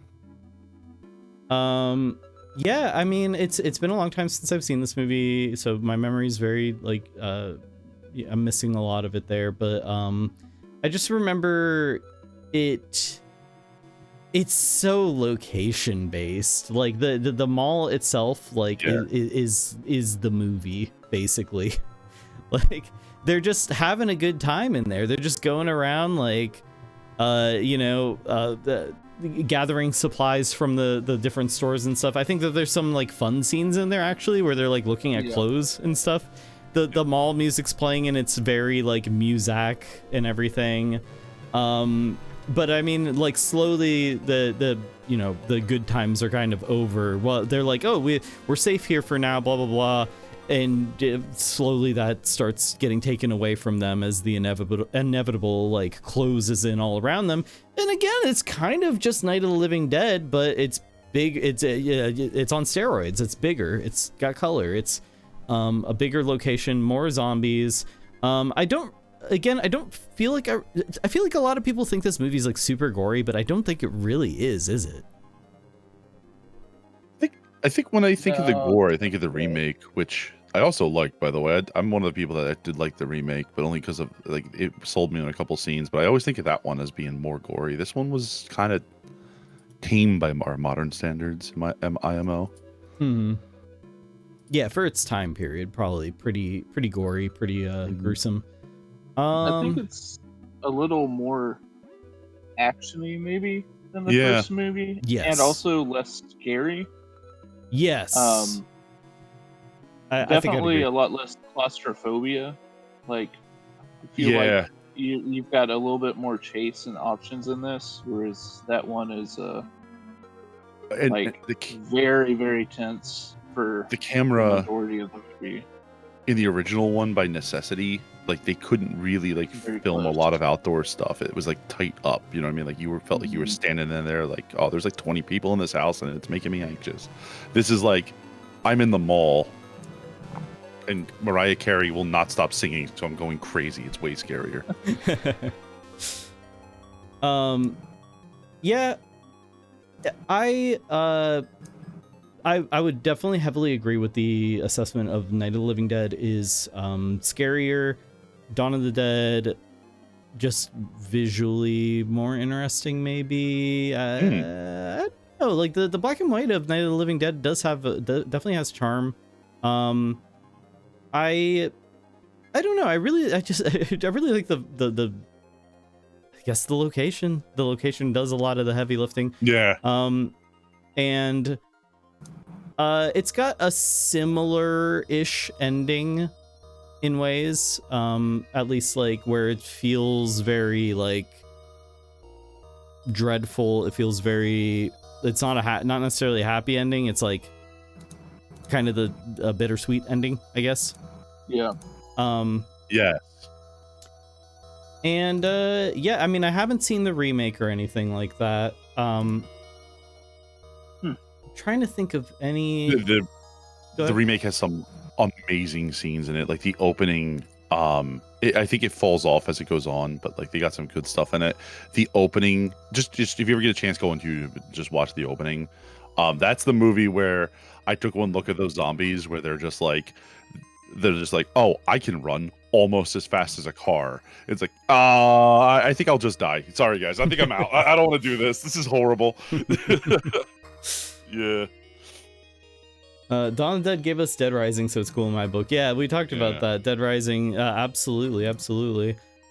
Yeah, I mean, it's been a long time since I've seen this movie, so my memory's very like yeah, I'm missing a lot of it there, but I just remember it's so location based. Like the mall itself, like, Yeah. is the movie basically. Like they're just having a good time in there. They're just going around like gathering supplies from the different stores and stuff. I think that there's some like fun scenes in there actually where they're like looking at clothes and stuff. The mall music's playing and it's very like Muzak and everything. But I mean, like slowly the good times are kind of over. Well, they're like, oh, we're safe here for now, blah blah blah, and slowly that starts getting taken away from them as the inevitable like closes in all around them. And again, it's kind of just Night of the Living Dead, but it's big. It's on steroids. It's bigger. It's got color. It's a bigger location, more zombies. I don't feel like I feel like a lot of people think this movie is like super gory, but I don't think it really is it? I think when I think of the gore, I think of the remake, which I also liked, by the way. I'm one of the people that did like the remake, but only because of like it sold me on a couple scenes. But I always think of that one as being more gory. This one was kind of tame by our modern standards, my IMO. Yeah, for its time period, probably pretty gory, pretty gruesome. I think it's a little more actiony maybe than the first movie. Yes. And also less scary. Yes. Definitely a lot less claustrophobia. Like, I feel like you've got a little bit more chase and options in this, whereas that one is very, very tense for the camera. The majority of the movie. In the original one, by necessity, like they couldn't really like film a lot of outdoor stuff. It was like tight up, you know what I mean? Like felt like you were standing in there like, oh, there's like 20 people in this house and it's making me anxious. This is like, I'm in the mall and Mariah Carey will not stop singing, so I'm going crazy. It's way scarier. Yeah, I would definitely heavily agree with the assessment of Night of the Living Dead is scarier. Dawn of the Dead, just visually more interesting, maybe. I don't know, like the black and white of Night of the Living Dead does have definitely has charm. I don't know. I really like the guess the location. The location does a lot of the heavy lifting. Yeah. And it's got a similar-ish ending in ways. At least like where it feels very like dreadful. It feels very. It's not not necessarily a happy ending. It's like kind of a bittersweet ending, I guess. Yeah. Yes. And yeah, I mean, I haven't seen the remake or anything like that. Trying to think of any. The remake has some amazing scenes in it, like the opening. I think it falls off as it goes on, but like they got some good stuff in it. The opening, just if you ever get a chance, go on YouTube, just watch the opening. That's the movie where I took one look at those zombies where they're just like, oh, I can run almost as fast as a car. It's like, I think I'll just die. Sorry guys, I think I'm out. I don't want to do this. This is horrible. Yeah. Dawn of the Dead gave us Dead Rising, so it's cool in my book. Yeah, we talked about that. Dead Rising, absolutely.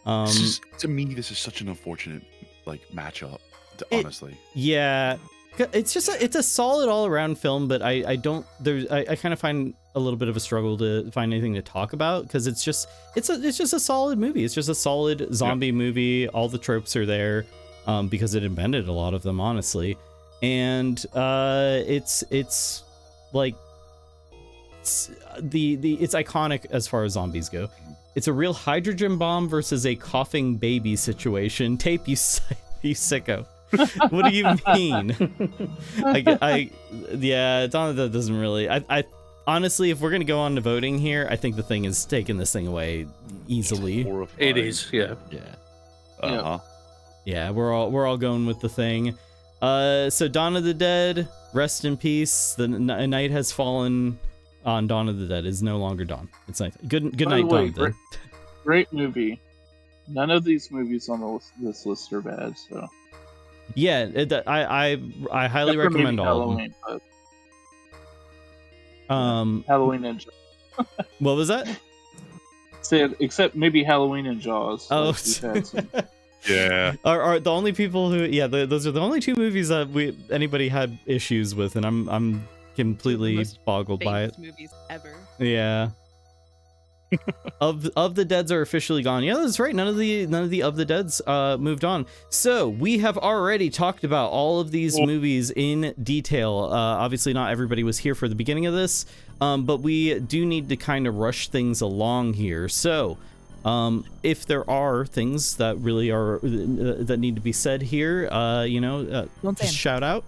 To me, this is such an unfortunate like matchup. Honestly. Yeah, it's just it's a solid all around film, but I kind of find a little bit of a struggle to find anything to talk about because it's just a solid movie. It's just a solid zombie movie. All the tropes are there, because it invented a lot of them, honestly, and it's like. It's iconic as far as zombies go. It's a real hydrogen bomb versus a coughing baby situation. Tape, you sicko. What do you mean? Yeah, Dawn of the Dead doesn't really. I honestly, if we're gonna go on to voting here, I think the thing is taking this thing away easily. It is, yeah. Yeah, we're all going with the thing. So Dawn of the Dead, rest in peace. The night has fallen. On Dawn of the Dead is no longer Dawn. It's nice. Good night, Dawn of the Dead. Great movie. None of these movies on this list are bad. So yeah, I highly recommend all of them. Halloween and Jaws. What was that? Said except maybe Halloween and Jaws. Oh, yeah. Are the only people who those are the only two movies that anybody had issues with, and I'm completely boggled by it. Movies ever. Yeah. of the Deads are officially gone. Yeah, that's right. None of the of the Deads moved on. So we have already talked about all of these movies in detail. Obviously, not everybody was here for the beginning of this, but we do need to kind of rush things along here. So, if there are things that really are that need to be said here, don't just shout out,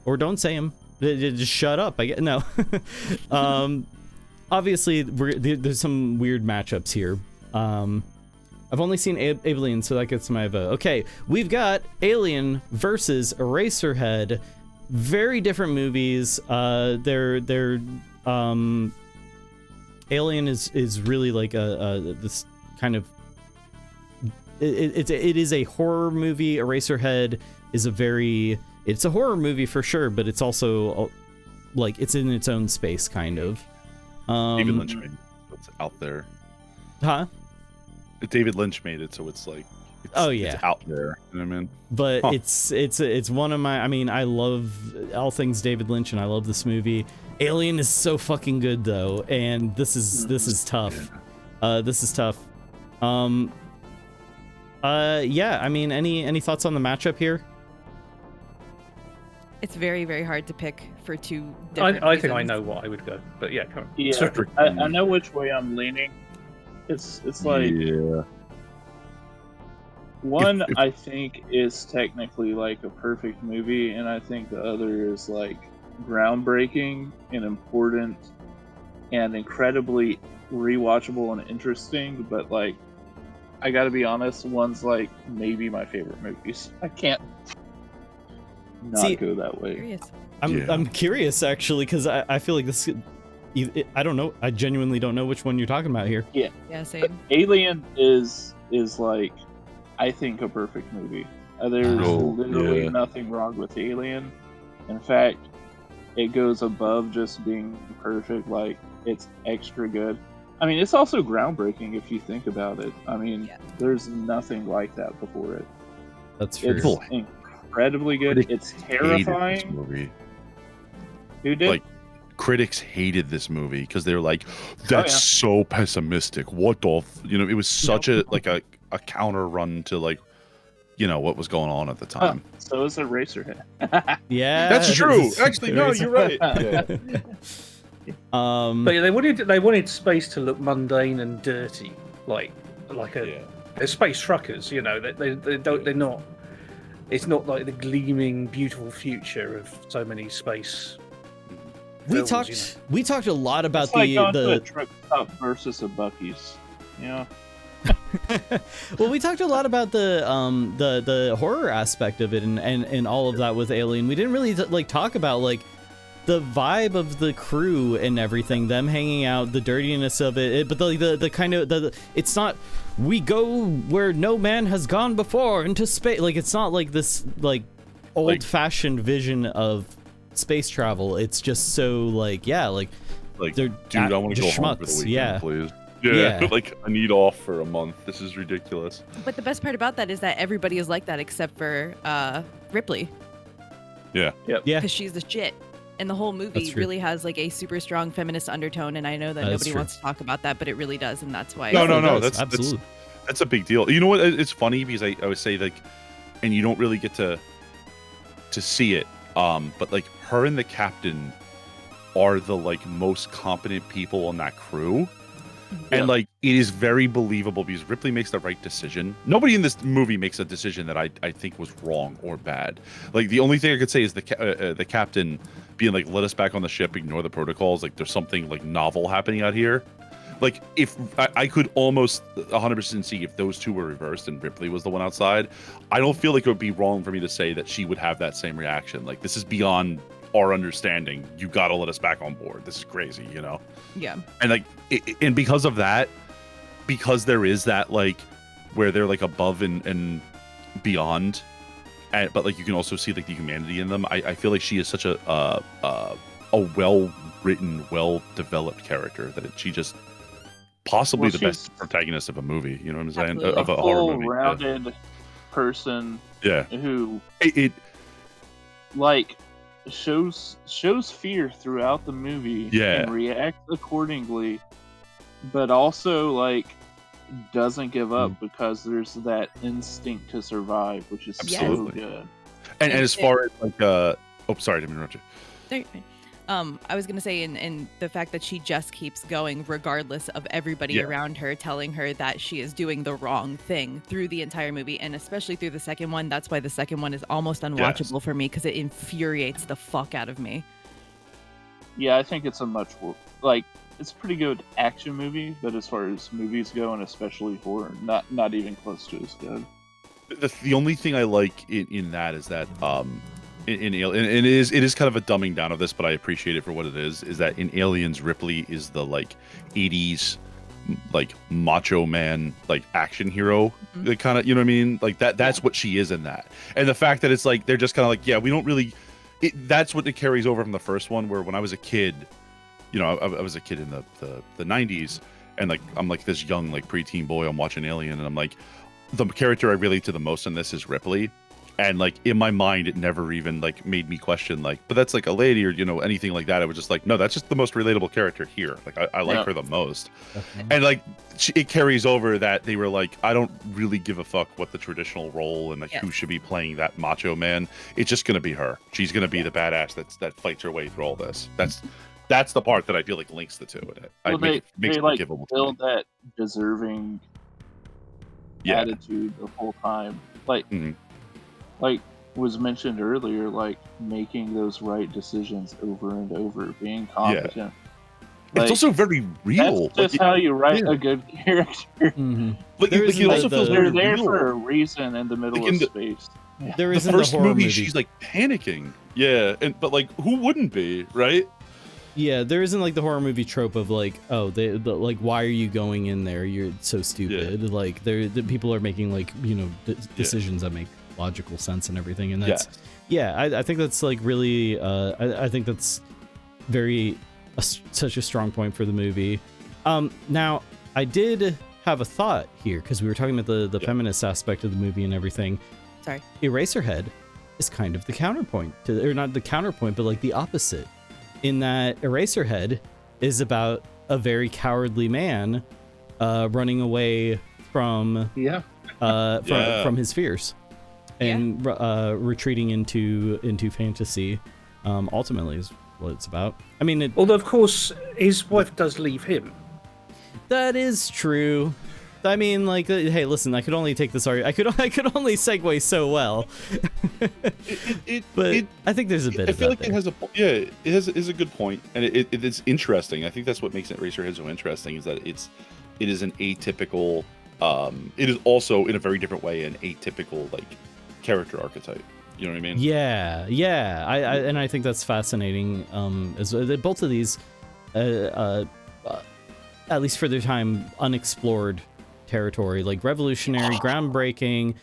or don't say them. Just shut up. I get no. Obviously, there's some weird matchups here. I've only seen Alien, so that gets my vote. Okay, we've got Alien versus Eraserhead. Very different movies. They're Alien is really like this kind of. It is a horror movie. Eraserhead is it's a horror movie for sure, but it's also like it's in its own space, kind of. David Lynch made it, so it's out there. Huh? David Lynch made it, so it's like. It's out there. You know what I mean? But it's one of my. I mean, I love all things David Lynch, and I love this movie. Alien is so fucking good though, and this is tough. This is tough. Yeah. I mean, any thoughts on the matchup here? It's very, very hard to pick for two different I think I reasons. know what I would go, but yeah, come on. Yeah, I know which way I'm leaning. It's like one I think is technically like a perfect movie, and I think the other is like groundbreaking and important and incredibly rewatchable and interesting. But like, I gotta be honest, one's like maybe my favorite movies. I can't go that way. I'm curious actually, because I feel like this. I don't know. I genuinely don't know which one you're talking about here. Yeah, same. Alien is like, I think, a perfect movie. There's literally nothing wrong with Alien. In fact, it goes above just being perfect. Like, it's extra good. I mean, it's also groundbreaking if you think about it. I mean, there's nothing like that before it. That's true. It's incredibly good. It's Hated this terrifying. movie. Who did? Like, critics hated this movie because they're like, "That's so pessimistic." What the, it was such a counter run to like, what was going on at the time. So is Eraserhead. Yeah, That's true. Actually, no, you're right. Yeah. But yeah, they wanted space to look mundane and dirty, like they're space truckers. They're not. It's not like the gleaming, beautiful future of so many space. We films, talked a lot about It's like going to the a truck stop versus a Buc-ee's. well, we talked a lot about the horror aspect of it and all of that with Alien. We didn't really talk about like the vibe of the crew and everything, them hanging out, the dirtiness of it, but the kind of it's not, we go where no man has gone before into space. Like, it's not like this like old-fashioned vision of space travel. It's just so like they're dude, I want to go home for the weekend, please. Yeah, like I need off for a month. This is ridiculous. But the best part about that is that everybody is like that except for Ripley. Yeah. Yep. Yeah. Because she's the shit. And the whole movie really has like a super strong feminist undertone, and I know that nobody wants to talk about that, but it really does, and that's why. No. That's a big deal. You know what? It's funny because I would say like, and you don't really get to see it. But like her and the captain are the like most competent people on that crew. And like it is very believable because Ripley makes the right decision. Nobody in this movie makes a decision that I think was wrong or bad. Like the only thing I could say is the captain being like, "Let us back on the ship, ignore the protocols." Like there's something like novel happening out here. Like if I could almost 100% see if those two were reversed and Ripley was the one outside, I don't feel like it would be wrong for me to say that she would have that same reaction. Like this is beyond our understanding. You got to let us back on board. This is crazy, Yeah. And like, and because of that, because there is that like where they're like above and beyond, but like you can also see like the humanity in them. I feel like she is such a well-written, well-developed character that she just possibly the best protagonist of a movie. You know what I'm saying? Absolutely. Of a horror movie. Rounded person. Yeah. Who it like shows fear throughout the movie. Yeah. And reacts accordingly, but also like doesn't give up because there's that instinct to survive, which is so good. And as far as like sorry, I didn't interrupt you. No, you're fine. I was gonna say, in the fact that she just keeps going regardless of everybody around her telling her that she is doing the wrong thing through the entire movie, and especially through the second one. That's why the second one is almost unwatchable for me, because it infuriates the fuck out of me. Yeah, I think it's a much like it's a pretty good action movie, but as far as movies go, and especially horror, not even close to as good. The only thing I like in that is that in Alien, and it is kind of a dumbing down of this, but I appreciate it for what it is that in Aliens, Ripley is the like 80s like macho man like action hero, the kind of, you know what I mean, like that's what she is in that. And the fact that it's like they're just kind of like, yeah, we don't really that's what it carries over from the first one, where when I was a kid, I was a kid in the 90s, and like I'm like this young like preteen boy, I'm watching Alien, and I'm like, the character I relate to the most in this is Ripley. And like in my mind, it never even like made me question like, but that's like a lady or anything like that. I was just like, no, that's just the most relatable character here. Like I like her the most. And like it carries over that they were like, I don't really give a fuck what the traditional role and like who should be playing that macho man. It's just gonna be her. She's gonna be the badass that fights her way through all this. That's the part that I feel like links the two in it. Well, makes it like forgivable. build that deserving attitude the whole time. Like. Like was mentioned earlier, like making those right decisions over and over, being competent. Yeah. Like, it's also very real. That's just how you write a good character. But it also feels they're very there real. for a reason in the middle of space. There is the first movie, she's like panicking. Yeah, but like who wouldn't be, right? Yeah, there isn't like the horror movie trope of like, oh, like, why are you going in there? You're so stupid. Yeah. Like, the people are making like decisions that make logical sense and everything, and that's I think that's like really I think that's such a strong point for the movie. Now I did have a thought here, because we were talking about the feminist aspect of the movie and everything. Sorry. Eraserhead is kind of the counterpoint to, or not the counterpoint, but like the opposite, in that Eraserhead is about a very cowardly man running away from from his fears and retreating into fantasy. Ultimately, is what it's about. I mean, although of course his wife does leave him. That is true. I mean, like, hey, listen, I could only take this argument. I could only segue so well. But I think there's a bit. I feel like it has it is a good point, and it is interesting. I think that's what makes Eraserhead so interesting, is that it is an atypical. It is also in a very different way an atypical like character archetype. You know what I mean? Yeah. And I think that's fascinating. As both of these, at least for their time, unexplored territory, like revolutionary, groundbreaking,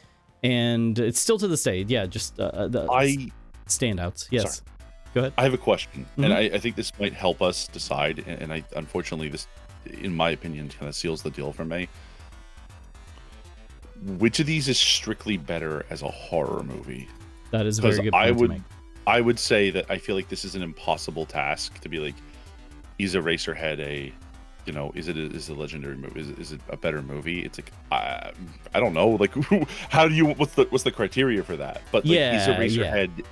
and it's still to this day. Yeah, just the standouts. Yes. Sorry. Go ahead. I have a question, and I think this might help us decide. And I unfortunately, this, in my opinion, kind of seals the deal for me. Which of these is strictly better as a horror movie? That is a very good point to make. I would say that I feel like this is an impossible task to be like, is Eraserhead a, you know, is it a legendary movie? Is it a better movie? It's like I don't know. Like, how do you? What's the criteria for that? But like, is Eraserhead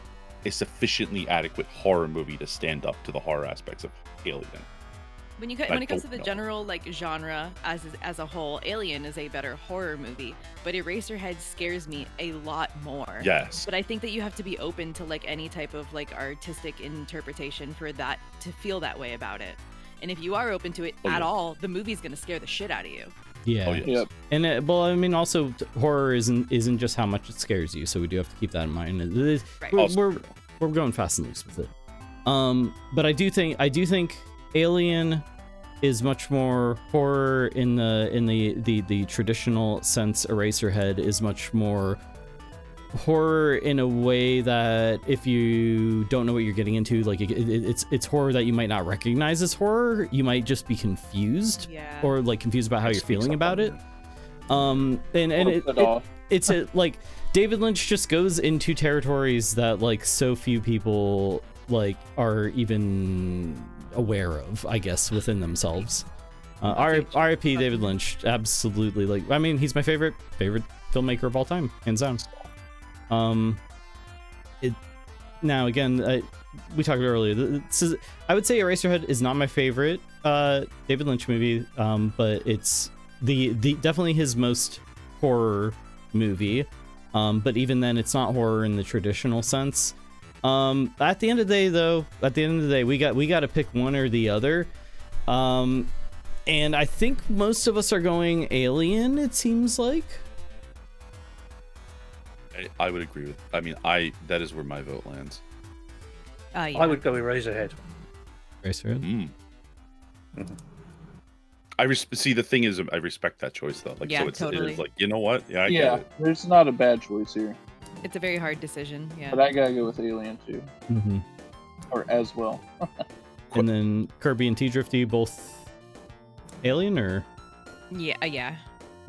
a sufficiently adequate horror movie to stand up to the horror aspects of Alien? When it comes to the general like genre as a whole, Alien is a better horror movie, but Eraserhead scares me a lot more. Yes. But I think that you have to be open to like any type of like artistic interpretation for that to feel that way about it. And if you are open to it at all, the movie's gonna scare the shit out of you. Yeah. Oh, yes. Yep. And well, I mean, also horror isn't just how much it scares you, so we do have to keep that in mind. Right. We're going fast and loose with it. But I do think Alien is much more horror in the traditional sense. Eraserhead is much more horror in a way that if you don't know what you're getting into, like it's horror that you might not recognize as horror. You might just be confused, or like confused about how you're feeling about it. It's like David Lynch just goes into territories that like so few people like are even aware of, I guess, within themselves. R.I.P. David Lynch. Absolutely. Like, I mean, he's my favorite filmmaker of all time, hands down. Now again, we talked earlier. I would say Eraserhead is not my favorite David Lynch movie, but it's the definitely his most horror movie. But even then, it's not horror in the traditional sense. At the end of the day, we got to pick one or the other. And I think most of us are going Alien, it seems like. I would agree with. I mean, that is where my vote lands. Yeah. I would go Eraserhead. Eraserhead. See, the thing is, I respect that choice though. Like, yeah, so it's totally. like, you know what? Yeah, I get it. There's not a bad choice here. It's a very hard decision. Yeah. But I gotta go with Alien too. Mm-hmm. Or as well. And then Kirby and T-Drifty, both Alien, or? Yeah.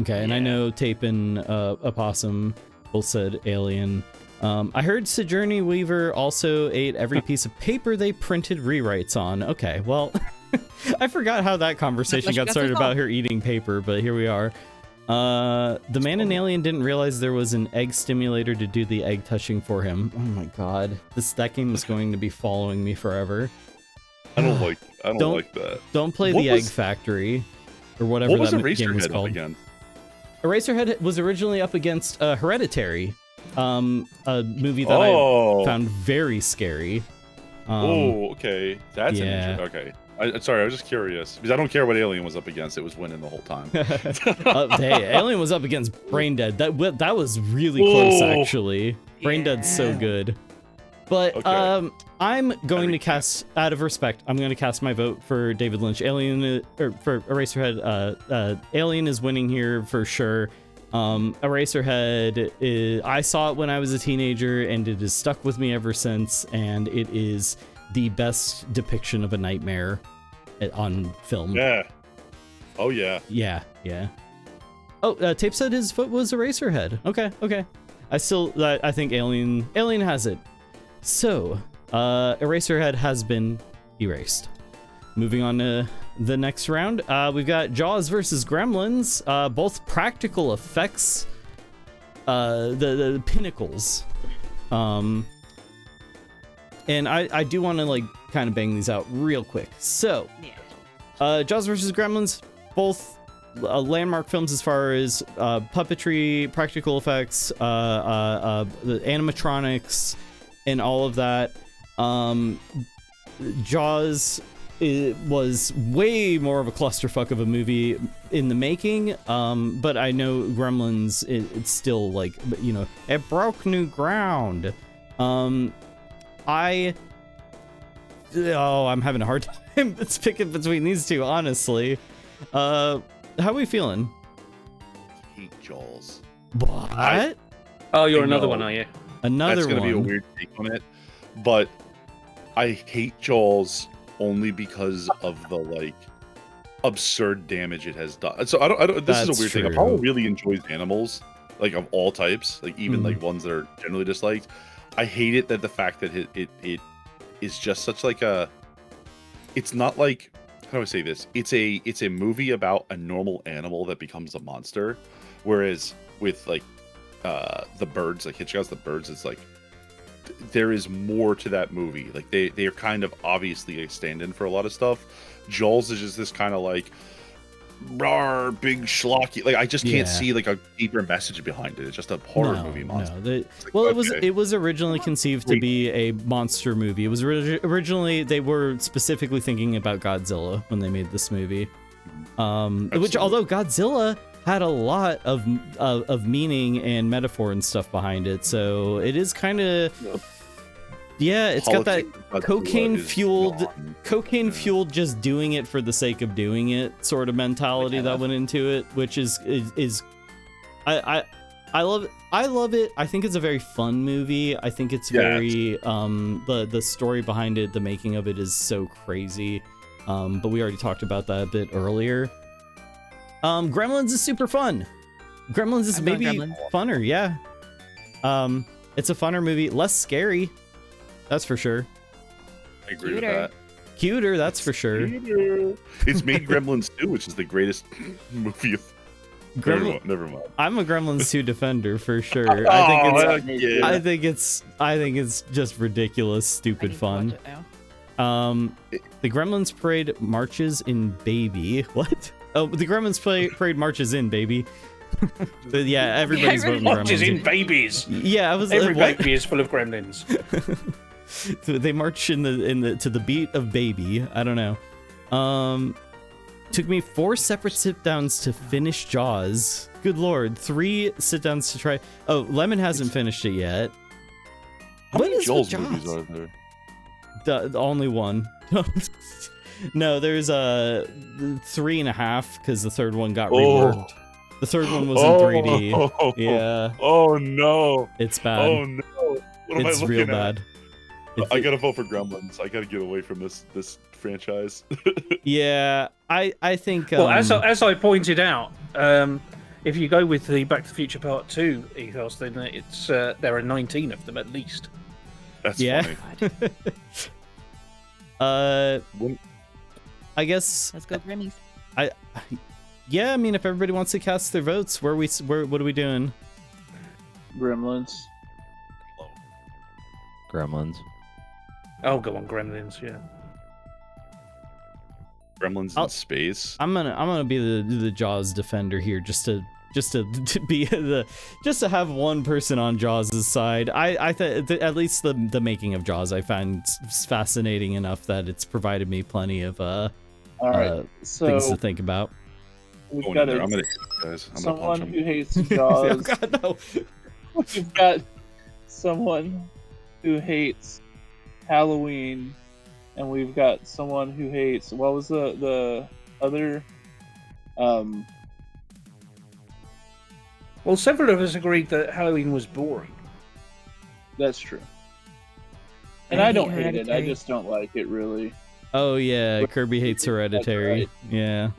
Okay, and I know Tape and Opossum both said Alien. I heard Sigourney Weaver also ate every piece of paper they printed rewrites on. Okay, well, I forgot how that conversation got started about her eating paper, but here we are. The man in Alien didn't realize there was an egg stimulator to do the egg touching for him. Oh my god, that game is going to be following me forever. I don't like that. Don't play the Egg Factory or whatever what was that game was called. Eraserhead was originally up against Hereditary, a movie that I found very scary. Okay, that's an interesting. Okay. Sorry, I was just curious because I don't care what Alien was up against; it was winning the whole time. Hey, Alien was up against Brain Dead. That was really close, actually. Brain Dead's so good. But I'm going to cast, out of respect, I'm going to cast my vote for David Lynch. Alien, or for Eraserhead. Alien is winning here for sure. Eraserhead, I saw it when I was a teenager, and it has stuck with me ever since. And it is the best depiction of a nightmare on film. Yeah. Oh yeah. Yeah. Oh, Tape said his vote was Eraserhead. Okay. I think Alien has it. So, Eraserhead has been erased. Moving on to the next round, we've got Jaws versus Gremlins, both practical effects, the pinnacles. And I do want to like kind of bang these out real quick. So, Jaws versus Gremlins, both landmark films as far as puppetry, practical effects, the animatronics, and all of that. Jaws was way more of a clusterfuck of a movie in the making, but I know Gremlins, it's still like, you know, it broke new ground. I'm having a hard time picking between these two, honestly. How are we feeling? Hate Jaws. What? Oh, you're another one, are you? Another That's gonna one. be a weird take on it, but I hate Jaws only because of the like absurd damage it has done. So I don't. This is a weird thing. Apollo really enjoys animals, like of all types, like even like ones that are generally disliked. I hate it that the fact that it is just such like a. It's not like, how do I say this? It's a movie about a normal animal that becomes a monster, whereas with like the birds, like Hitchcock's The Birds, it's like there is more to that movie. Like they are kind of obviously a stand-in for a lot of stuff. Jaws is just this kind of like rawr, big schlocky. Like I just can't see like a deeper message behind it. It's just a horror movie monster. No, it was originally conceived to be a monster movie. It was originally, they were specifically thinking about Godzilla when they made this movie. Which, although Godzilla had a lot of meaning and metaphor and stuff behind it, so it is kind of it's got that cocaine fueled just doing it for the sake of doing it sort of mentality that went into it, which is I love it. I think it's a very fun movie. I think it's very the story behind it, the making of it is so crazy. But we already talked about that a bit earlier. Gremlins is super fun. Gremlins is maybe funner, yeah. It's a funner movie, less scary, that's for sure. I agree with that. Cuter, that's for sure. It's made Gremlins 2, which is the greatest movie of... Never mind. I'm a Gremlins 2 defender for sure. I think it's just ridiculous, stupid fun. The Gremlins Parade marches in Baby. What? Oh, the Gremlins Parade marches in Baby. But yeah, everybody's voting Gremlins. Marches in babies. Yeah, I was every like, baby is full of gremlins. So they march to the beat of Baby. I don't know. Took me 4 separate sit downs to finish Jaws. Good lord, 3 sit downs to try. Oh, Lemon hasn't finished it yet. How many Jaws movies are there? The only one. No, there's 3.5 because the third one got reworked. The third one was in 3D. Yeah. Oh no. It's bad. Oh no. What am it's I looking real at? bad. I gotta vote for Gremlins. I gotta get away from this franchise. Yeah, I think. Well, as I pointed out, if you go with the Back to the Future Part 2 ethos, then it's there are 19 of them at least. That's funny. I guess. Let's go Grammys. Yeah, I mean, if everybody wants to cast their votes, what are we doing? Gremlins. Gremlins. Oh, go on, Gremlins. Yeah. Gremlins in space. I'm gonna be the Jaws defender here, just to be just to have one person on Jaws' side. I at least the making of Jaws I find fascinating enough that it's provided me plenty of things to think about. We've got I'm gonna guys. I'm someone gonna punch who him. hates Jaws. Oh, God, no. We've got someone who hates Halloween, and we've got someone who hates, what was the other? Well, several of us agreed that Halloween was boring. That's true. And I don't hate it. I just don't like it really. Oh yeah, Kirby hates Hereditary. Right. Yeah.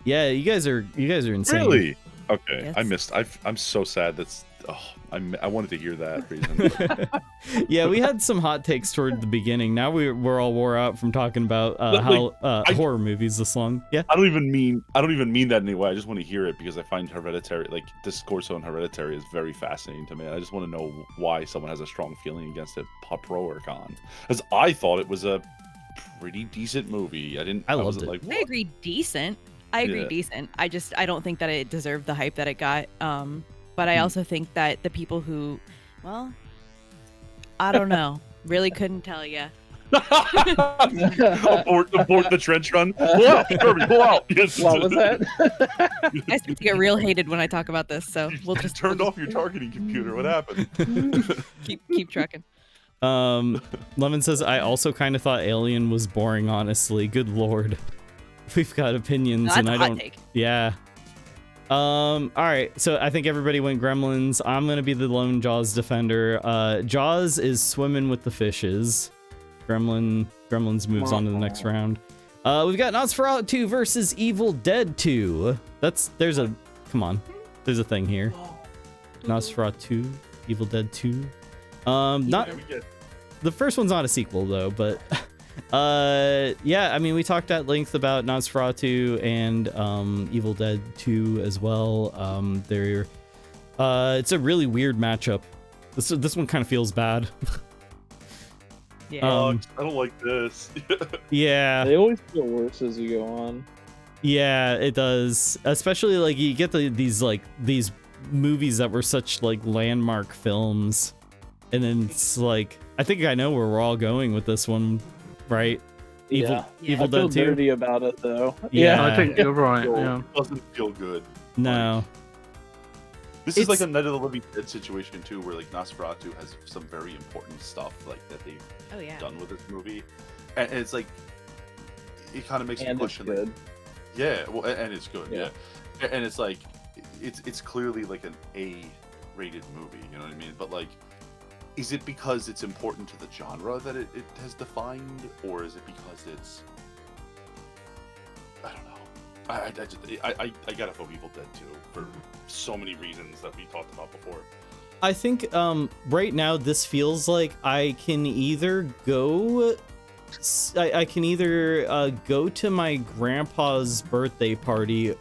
Yeah, you guys are insane. Really? Okay, Yes. I missed. I'm so sad. I wanted to hear that reason. Yeah, we had some hot takes toward the beginning. Now we're all wore out from talking about horror movies this long. Yeah. I don't even mean that in any way. I just want to hear it because I find Hereditary, like discourse on Hereditary, is very fascinating to me. I just want to know why someone has a strong feeling against it, pro or con. Because I thought it was a pretty decent movie. I loved it. I agree, decent. Decent. I don't think that it deserved the hype that it got. But I also think that the people who, well, I don't know, really couldn't tell you. abort the trench run. Pull out, Kirby, pull out. Yes. What was that? I start to get real hated when I talk about this, so we'll just turned off your targeting computer. What happened? keep trucking. Lemon says, I also kind of thought Alien was boring, honestly. Good lord. We've got opinions, no, and I don't. Take. Yeah. All right. So I think everybody went Gremlins. I'm gonna be the lone Jaws defender. Jaws is swimming with the fishes. Gremlins moves on to the next round. We've got Nosferatu versus Evil Dead 2. There's a thing here. Nosferatu, Evil Dead 2. Not the first one's not a sequel though, but yeah, I mean we talked at length about Nosferatu and Evil Dead 2 as well. It's a really weird matchup. This one kind of feels bad. Yeah. I don't like this. Yeah. They always feel worse as you go on. Yeah, it does. Especially like you get these movies that were such like landmark films, and then it's like I think I know where we're all going with this one, right? Evil I feel Dead 2. dirty about it though. Yeah, I think you're right. Yeah. It doesn't feel good. No. This is like a Night of the Living Dead situation too, where like Nosferatu has some very important stuff like that they've done with this movie, and it's like it kind of makes me question. It's good. Yeah, well, and it's good. Yeah, and it's like it's clearly like an A-rated movie. You know what I mean? But like, is it because it's important to the genre that it has defined, or is it because it's I don't know. I gotta vote Evil Dead 2 for so many reasons that we talked about before. I think right now this feels like I can either go to my grandpa's birthday party,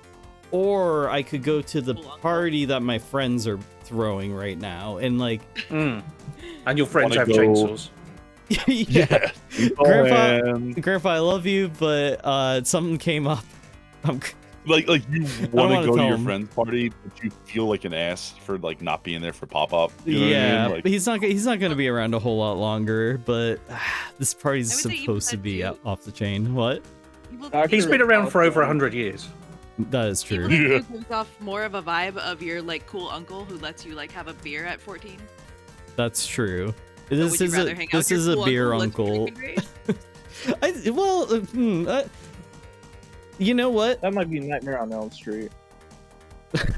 or I could go to the party that my friends are throwing right now, and like and your friends have chainsaws. Yeah. Grandpa, I love you, but something came up. Like you want to go to your friend's party, but you feel like an ass for like not being there for pop-up. You know what I mean? Like, but he's not going to be around a whole lot longer. But this party's supposed to be off the chain. What? He's been around for over 100 years. That is true. Evil Dead gives off more of a vibe of your like cool uncle who lets you like have a beer at 14. That's true. So This is a beer uncle. You know what? That might be Nightmare on Elm Street.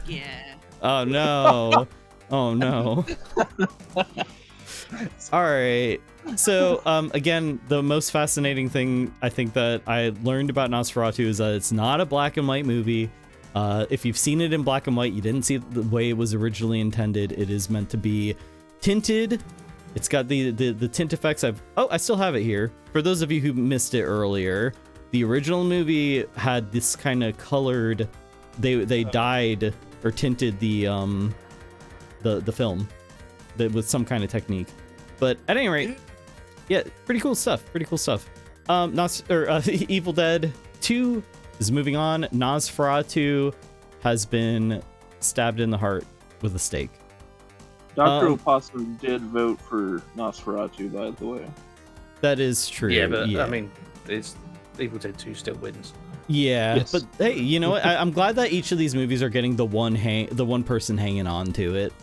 Yeah. Oh no. Oh no. All right. So again, the most fascinating thing I think that I learned about Nosferatu is that it's not a black and white movie. If you've seen it in black and white, you didn't see it the way it was originally intended. It is meant to be tinted. It's got the tint effects. I still have it here. For those of you who missed it earlier, the original movie had this kind of colored. They dyed or tinted the film with some kind of technique. But at any rate, yeah, pretty cool stuff. Evil Dead 2 is moving on. Nosferatu has been stabbed in the heart with a stake. Dr. Opossum did vote for Nosferatu, by the way. That is true. Yeah, but I mean, it's Evil Dead 2 still wins. Yeah, Yes. but hey, you know what? I'm glad that each of these movies are getting the one person hanging on to it.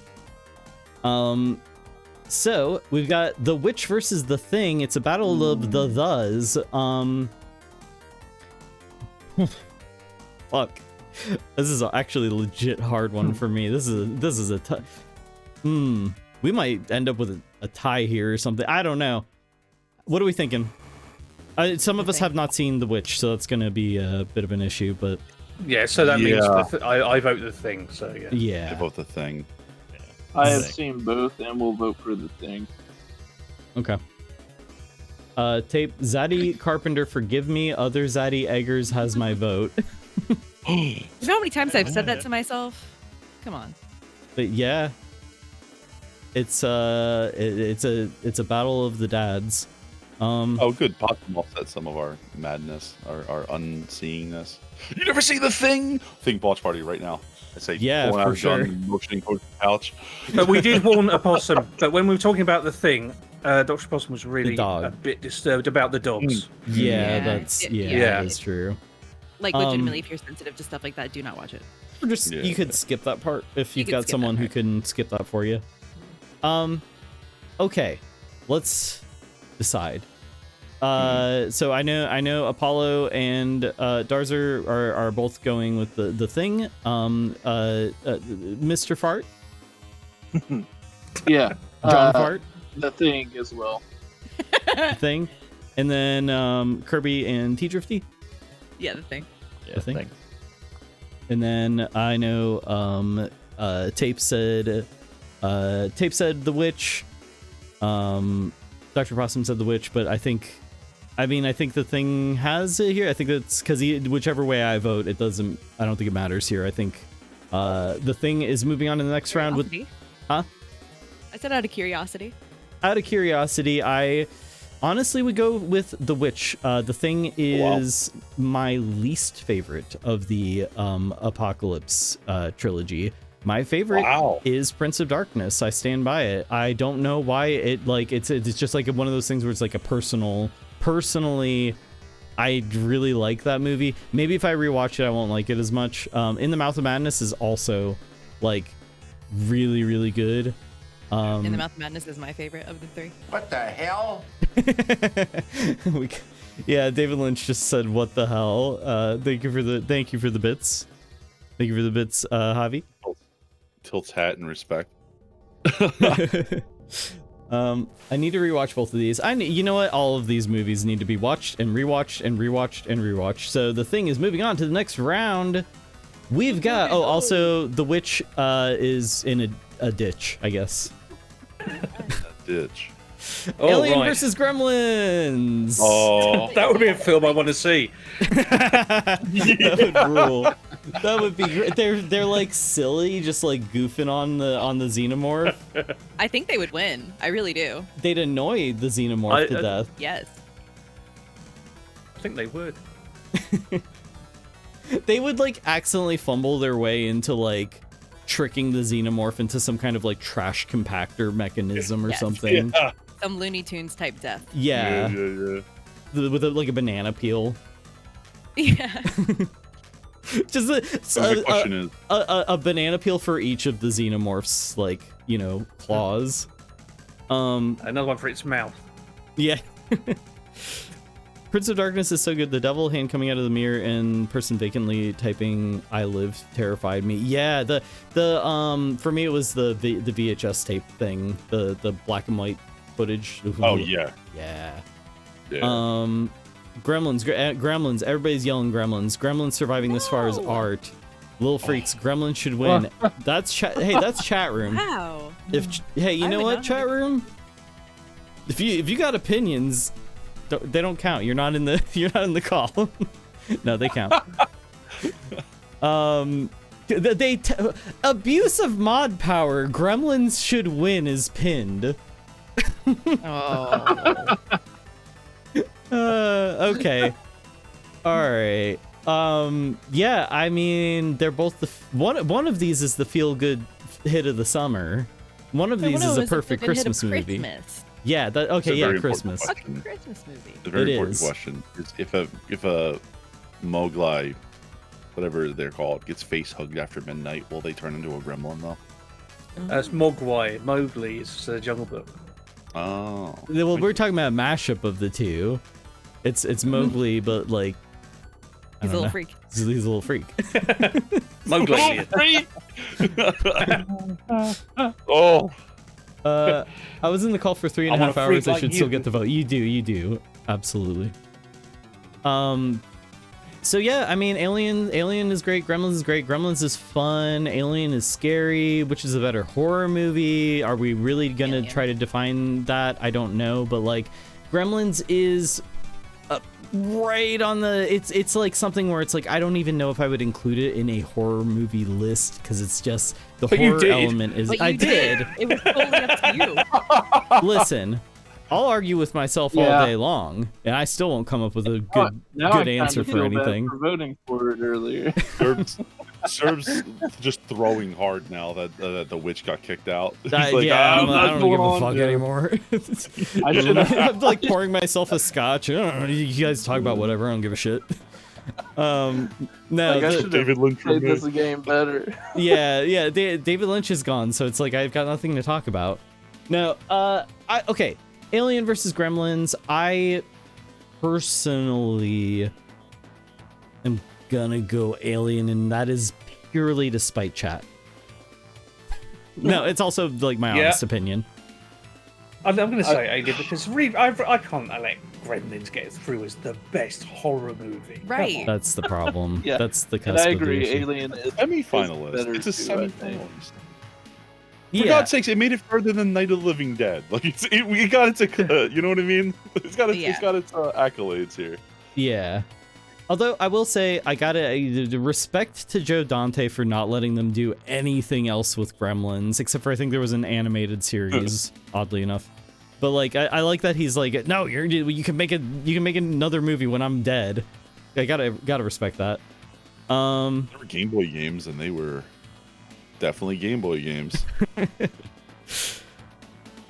So we've got The Witch versus The Thing. It's a battle of the thes. Fuck. This is actually a legit hard one for me. This is a tough. We might end up with a tie here or something. I don't know. What are we thinking? Some of us have not seen The Witch, so that's going to be a bit of an issue. But yeah, so that means I vote The Thing. So yeah. I vote The Thing. I have seen both and will vote for The Thing. Okay. Tape Zaddy Carpenter, forgive me. Other Zaddy Eggers has my vote. You know how many times I've said that to myself? Come on. But yeah, it's a battle of the dads. Oh, good. Possum offset some of our madness, our unseeingness. You never see The Thing? Think watch party right now. I say, yeah, pulling out for a gun sure. and motioning towards the couch. But we did warn a possum. But when we were talking about The Thing, Dr. Possum was really dog. a bit disturbed about the dogs. Yeah, Yeah, that's yeah. that is true. Like, legitimately, if you're sensitive to stuff like that, do not watch it. Or just Yeah. you could skip that part if You you've could got skip someone that who part. can skip that for you. Okay, let's decide. So I know Apollo and Darzer are both going with the Thing. Mr. Fart, Yeah. John Fart, The Thing as well. Thing, and then Kirby and T Drifty. Yeah, The Thing. Yeah, I think. thanks. And then I know Tape said The Witch. Dr. Possum said The Witch, but I think The Thing has it here. I think that's because whichever way I vote, I don't think it matters here. I think The Thing is moving on to the next round with. Huh? I said out of curiosity. Out of curiosity, I honestly would go with The Witch. The Thing is my least favorite of the Apocalypse trilogy. My favorite is Prince of Darkness. I stand by it. I don't know why it's just like one of those things where it's like a personally, I really like that movie. Maybe if I rewatch it, I won't like it as much. In the Mouth of Madness is also like really, really good. In the Mouth of Madness is my favorite of the three. What the hell? Yeah, David Lynch just said, "What the hell?" Thank you for the bits. Thank you for the bits, Javi. Tilt's hat in respect. I need to rewatch both of these. You know what? All of these movies need to be watched and rewatched and rewatched and rewatched. So The Thing is moving on to the next round. We've got also The Witch is in a ditch, I guess. Ditch. Alien right. versus Gremlins. Oh, That would be a film I want to see. That would rule. That would be great. They're like silly, just like goofing on the xenomorph. I think they would win. I really do. They'd annoy the xenomorph to death. Yes. I think they would. They would like accidentally fumble their way into like tricking the xenomorph into some kind of like trash compactor mechanism or Yes. something. yeah. Some Looney Tunes type death. Yeah, Yeah. with like a banana peel. Yeah. Just So my question is, a banana peel for each of the xenomorphs, like, claws. Another one for its mouth. Yeah. Prince of Darkness is so good. The devil hand coming out of the mirror and person vacantly typing "I live" terrified me. Yeah, the for me it was the VHS tape thing, the black and white footage. oh yeah. Yeah. Yeah. Gremlins. Everybody's yelling Gremlins. Gremlins surviving this far is art. Little freaks. Gremlins should win. That's chat. Hey, that's chat room. Wow. Hey, you I know would what, not chat room? If you got opinions, they don't count. You're not in the call. No, they count. Abuse of mod power. Gremlins should win is pinned. Oh. Okay. All right. Yeah, I mean, they're both one of these is the feel good hit of the summer. One of these is a perfect Christmas movie. Christmas. Yeah, that It's a okay, yeah, very Christmas. important A Christmas movie. It's a very It important is. question. Is if a Mowgli, whatever they're called, gets face hugged after midnight, will they turn into a gremlin though? It's Mogwai. Mowgli is Jungle Book. Oh. Well, we're talking about a mashup of the two. It's Mowgli, but like I He's a don't little know. freak. He's a little freak. Mowgli. Oh. I was in the call for 3.5 I want a hours. freak I like should you. still get the vote. You do, absolutely. So yeah, I mean, Alien is great. Gremlins is great. Gremlins is fun. Alien is scary. Which is a better horror movie? Are we really gonna try to define that? I don't know, but like, Gremlins is right on the. It's like something where it's like I don't even know if I would include it in a horror movie list because it's just the horror element is. I did. It was totally up to you. Listen. I'll argue with myself all day long, and I still won't come up with a good answer for anything. For voting for it earlier. Serb's just throwing hard now that the witch got kicked out. I don't give a fuck anymore. I'm like pouring myself a scotch. I don't know, you guys talk about whatever. I don't give a shit. No, David Lynch made this game better. yeah. David Lynch is gone, so it's like I've got nothing to talk about. No, okay. Alien versus Gremlins, I personally am gonna go Alien, and that is purely to spite chat. No, it's also like my honest opinion. I'm gonna say Alien because I can't let Gremlins get through as the best horror movie. Right. That's the problem. Yeah. That's the cusp And I of the agree, issue. Alien is Semi-finalist. It's a semi-finalist. For Yeah. God's sakes, it made it further than Night of the Living Dead. Like we got its, you know what I mean? It's got its accolades here. Yeah. Although I will say I gotta respect to Joe Dante for not letting them do anything else with Gremlins, except for I think there was an animated series, oddly enough. But like I like that he's like, no, you can make another movie when I'm dead. I gotta respect that. There were Game Boy games, and they were definitely Game Boy games.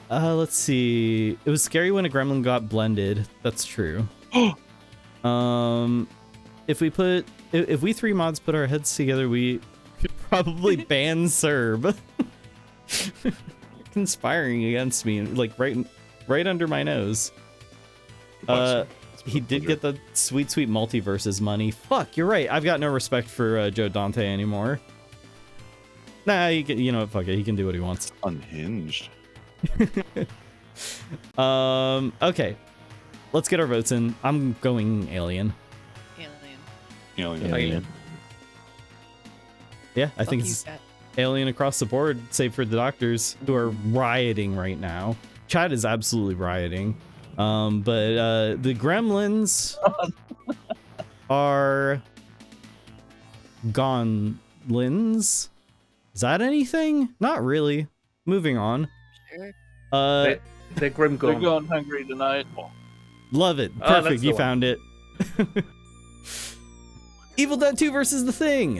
Let's see. It was scary when a gremlin got blended. That's true. If we three mods put our heads together, we could probably ban Cerb. Conspiring against me, like right under my nose. He did get the sweet multiverses money. Fuck, you're right. I've got no respect for Joe Dante anymore. Nah, you know what? Fuck it. He can do what he wants. Unhinged. Okay. Let's get our votes in. I'm going Alien. Alien. Yeah, I think it's Alien across the board, save for the doctors who are rioting right now. Chad is absolutely rioting. But the Gremlins are gonlins. Is that anything? Not really. Moving on. Sure. They're grim They're gone. going hungry tonight. Love it. Oh, that's Perfect. the You one. found it. Evil Dead 2 versus The Thing.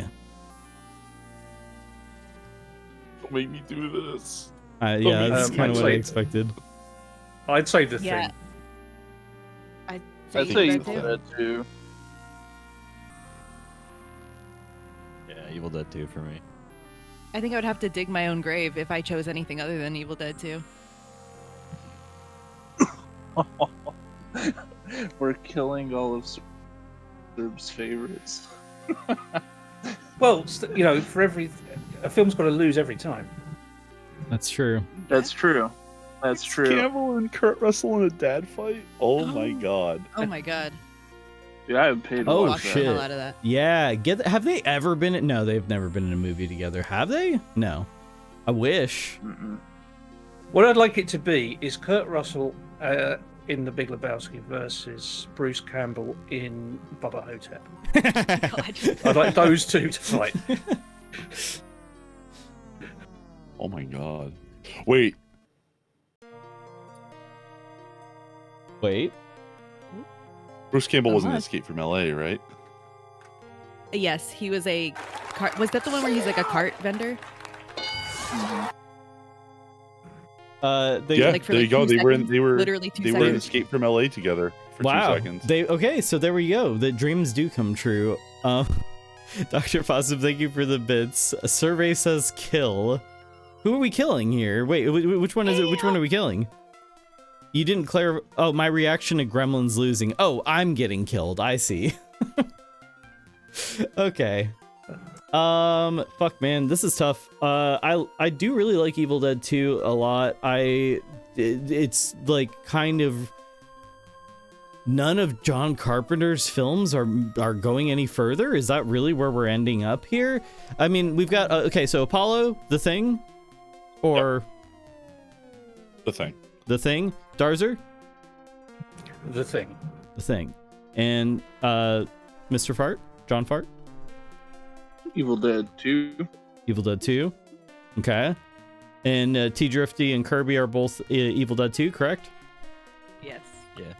Don't make me do this. Yeah, that's kind of what I I'd say- expected. I'd say the Yeah. thing. I'd I'd say say Evil Evil Dead Dead 2. Yeah, Evil Dead 2 for me. I think I would have to dig my own grave if I chose anything other than Evil Dead 2. We're killing all of Serb's favorites. Well, for a film's got to lose every time. That's true. That's true. That's true. Campbell and Kurt Russell in a dad fight? Oh my god. Oh my god. Dude, I haven't paid to Oh, watch The shit. hell out of that. Yeah, have they ever been in... No, they've never been in a movie together. Have they? No. I wish. that. Mm-mm. What I'd like it to be is Kurt Russell in The Big Lebowski versus Bruce Campbell in Bubba Hotep. God. I'd like those two to fight. Oh my god. Wait. Wait. Bruce Campbell wasn't in What? Escape from LA, right? Yes, he was a cart. Was that the one where he's like a cart vendor? They, Like, for there you like go. 2 They were in seconds? they were Literally 2 they were in seconds. Escape from LA together for wow. 2 seconds. Okay, so there we go. The dreams do come true. Dr. Positive, thank you for the bits. A survey says kill. Who are we killing here? Wait, which one is it? Which one are we killing? You didn't clarify. Oh, my reaction to Gremlins losing. Oh, I'm getting killed. I see. Okay. Fuck, man, this is tough. I do really like Evil Dead 2 a lot. It's like kind of none of John Carpenter's films are going any further? Is that really where we're ending up here? I mean, we've got okay, so Apollo, The Thing, or The Thing. The Thing, Darzer, The Thing. The Thing, and Mr. Fart, John Fart, Evil Dead 2. Evil Dead 2. Okay, and T Drifty and Kirby are both Evil Dead 2, correct? Yes. Yeah.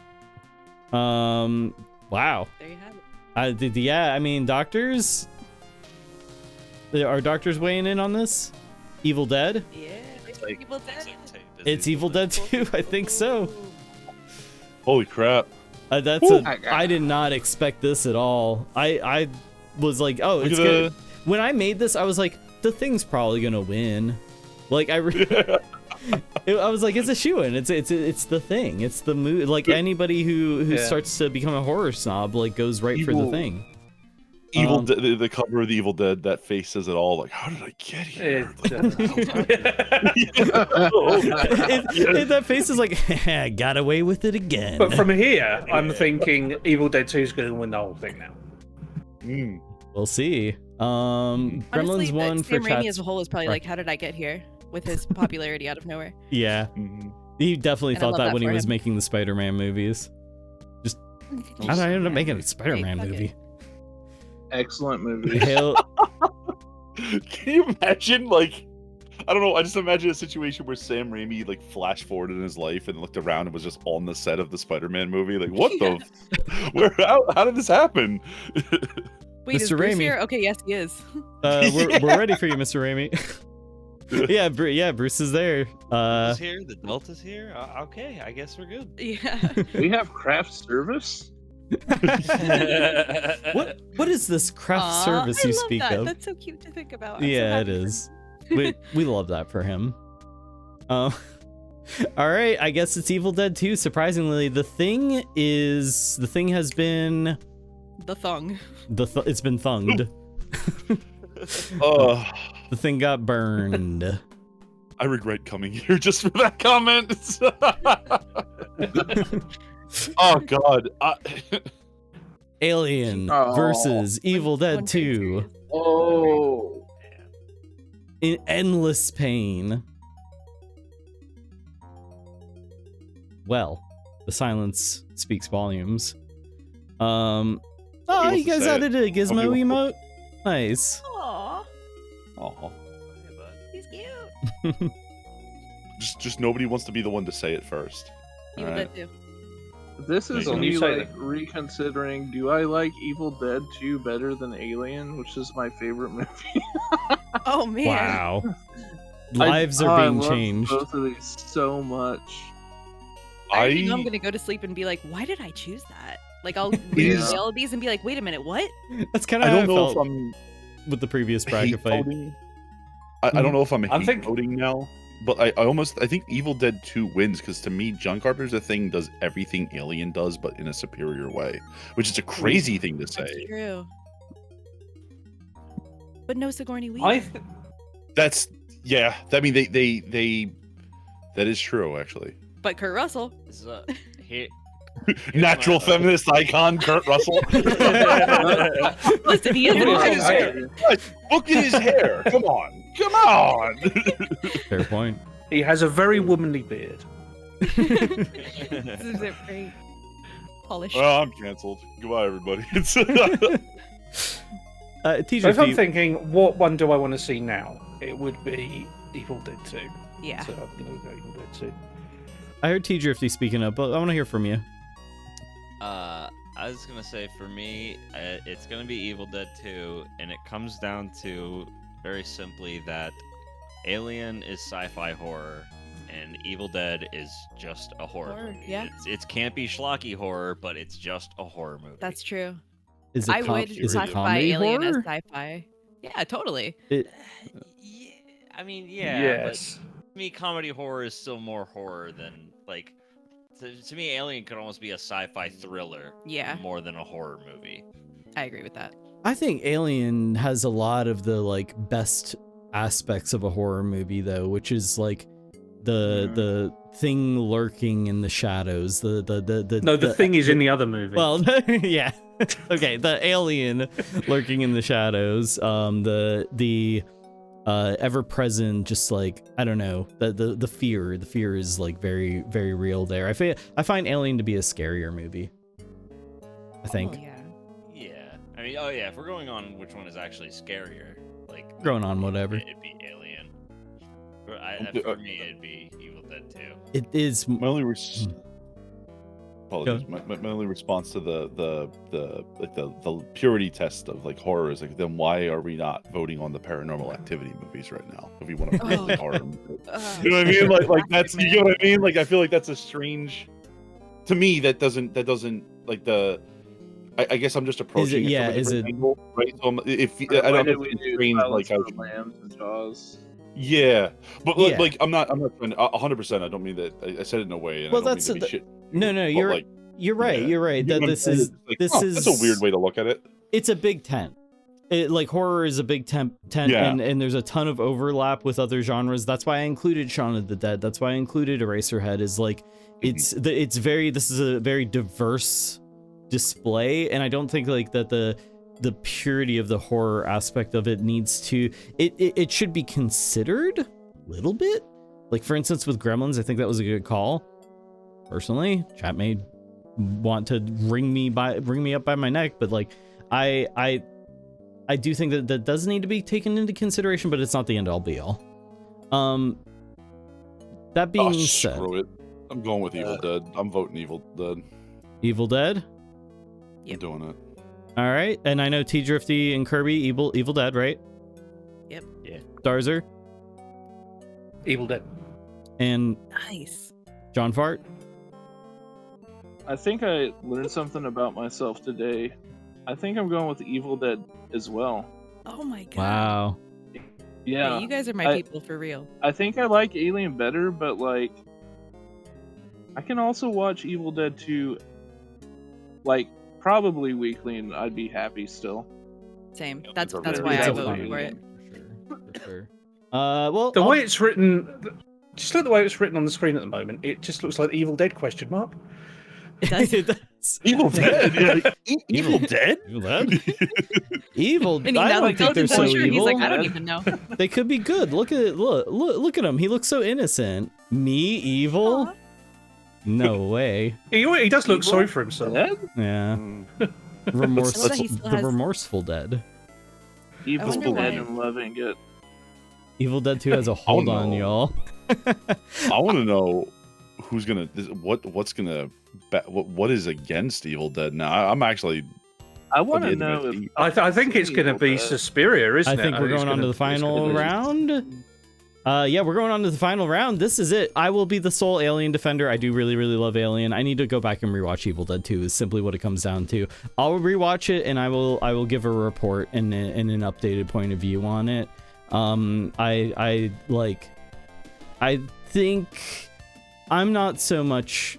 Wow. There you have it. Yeah, I mean, doctors. Are doctors weighing in on this? Evil Dead? Yeah. Like, Evil Dead. It's Evil Dead 2, I think so. Holy crap. I did not expect this at all. I was like, oh, it's good. When I made this, I was like, The Thing's probably gonna win. Like I was like, it's a shoo-in. It's The Thing. It's the movie. Like anybody who starts to become a horror snob like goes right for The Thing. The cover of the Evil Dead, that face says it all. Like, how did I get here? That face is like, got away with it again. But from here, I'm thinking Evil Dead 2 is going to win the whole thing now. We'll see. Gremlins Honestly, 1 for Sam Raimi chats. as a whole is probably like, how did I get here? With his popularity out of nowhere. Yeah. He definitely And I thought love that that when he for was him. making the Spider-Man movies. Just, how did I end up making a Spider-Man fuck it. movie? Excellent movie. Hell, Can you imagine, like, I don't know, I just imagine a situation where Sam Raimi, like, flash forwarded in his life and looked around and was just on the set of the Spider-Man movie. Like, what how did this happen? Wait, is Mr. Bruce Raimi. here? Okay, yes, he is. we're ready for you, Mr. Raimi. yeah, Bruce is there. Delta's here. The Delta's here. Okay, I guess we're good. Yeah. We have craft service. What is this craft Aw, service I you love speak that. of? That's so cute to think about. I'm so Yeah, it happy for is. We love that for him. All right, I guess it's Evil Dead 2. Surprisingly, The Thing has been the thong. it's been thunged. The Thing got burned. I regret coming here just for that comment. Oh God. Alien versus Evil Dead 2 Oh. in endless pain. Well, the silence speaks volumes. Oh, you guys added a gizmo emote? Nice. Aww, Oh. he's cute. Just nobody wants to be the one to say it first. Evil Alright. Dead 2. This is Can me you say like reconsidering. Do I like Evil Dead 2 better than Alien, which is my favorite movie? Oh man. Wow. Lives are I being love changed. Both of these so much. I already know I'm gonna go to sleep and be like, why did I choose that? Like I'll read all of these and be like, wait a minute, what? That's kind of I how I don't know if felt I'm with the previous bracket hate fight. voting. I don't know if I'm hate think- voting now, but I think Evil Dead 2 wins because to me, John Carpenter's The Thing does everything Alien does, but in a superior way, which is a crazy thing to That's say. true. But no Sigourney Weaver. I mean, they that is true actually. But Kurt Russell. Here, Natural feminist icon Kurt Russell. Listen, he is Look at a his hair. Look at his hair. Come on. Fair point. He has a very womanly beard. This is a very polished. Well, I'm canceled. Goodbye, everybody. Teacher, So if I'm thinking, what one do I want to see now? It would be Evil Dead 2. Yeah. So I'm going to go Evil Dead 2. I heard T Drifty speaking up, but I want to hear from you. I was gonna say for me, it's gonna be Evil Dead 2, and it comes down to very simply that Alien is sci-fi horror, and Evil Dead is just a horror movie. Yeah. It's campy schlocky horror, but it's just a horror movie. That's true. Is it I would is it classify comedy Alien horror? as sci-fi. Yeah, totally. Yeah, I mean, yeah. Yes. But to me, comedy horror is still more horror than like. To me, Alien could almost be a sci-fi thriller. Yeah. More than a horror movie. I agree with that. I think Alien has a lot of the like best aspects of a horror movie though, which is like the thing lurking in the shadows. The thing is in the other movie. Well, yeah. Okay, the alien lurking in the shadows. The ever present, just like, I don't know, the fear is like very, very real there. I find Alien to be a scarier movie, I think. Oh, yeah. Yeah. I mean, oh yeah, if we're going on which one is actually scarier, like Going on whatever. it'd be Alien. For me, it'd be Evil Dead 2. It is. My only apologies. My only response to the purity test of like horror is like, then why are we not voting on the Paranormal Activity movies right now if we want to play horror? You know what I mean? Like that's, you know what I mean? Like I feel like that's a strange. To me, that doesn't like the. I guess I'm just approaching it from a different angle, right? So if I don't know, it's strange, like how Lambs and Jaws. Yeah, but like I'm not trying to 100%. I don't mean that. I said it in a way. And Well, I don't that's mean to be shit, no. You're like, you're right. yeah. You're right. That this is that's a weird way to look at it. It's a big tent. Like horror is a big tent, Yeah. and there's a ton of overlap with other genres. That's why I included Shaun of the Dead. That's why I included Eraserhead. Is like this is a very diverse display, and I don't think like that the purity of the horror aspect of it needs to it should be considered a little bit. Like for instance with Gremlins, I think that was a good call. Personally, chat may want to ring me up by my neck, but like I do think that does need to be taken into consideration, but it's not the end all be all. That being said, screw it. I'm going with Evil Dead. I'm voting Evil Dead. Evil Dead. I'm doing it. All right, and I know T Drifty and Kirby, Evil Dead, right? Yep. Yeah. Darzer Evil Dead. and Nice. John Fart. I think I learned something about myself today. I think I'm going with Evil Dead as well. Oh my god. Wow. Yeah. Hey, you guys are my people for real. I think I like Alien better, but like I can also watch Evil Dead 2 like probably weekly and I'd be happy still. Same. That's It's why I a vote fun for it. For sure. Well, The way it's written, just look at the way it's written on the screen at the moment. It just looks like Evil Dead ? It does. it does. Evil Dead. Yeah. Evil Dead. Evil Dead. Evil. And I now don't he think tells they're him so for sure. He's evil. like, I don't even know. They could be good. Look at him. He looks so innocent. Me evil? Aw. No way. He does look sorry for himself. Yeah. I love that he still The has- remorseful dead. Evil wonder Dead why. and Love ain't good. Evil Dead 2 has a hold on no. y'all. I want to know who's gonna what is against Evil Dead now. I'm actually. I want to Okay, know if I think it's going to be Evil Dead. Suspiria, isn't I it? think we're it's going on to gonna- the it's gonna final be- round. Yeah, we're going on to the final round. This is it. I will be the sole Alien defender. I do really, really love Alien. I need to go back and rewatch Evil Dead 2 is simply what it comes down to. I'll rewatch it and I will give a report and an updated point of view on it. I think I'm not so much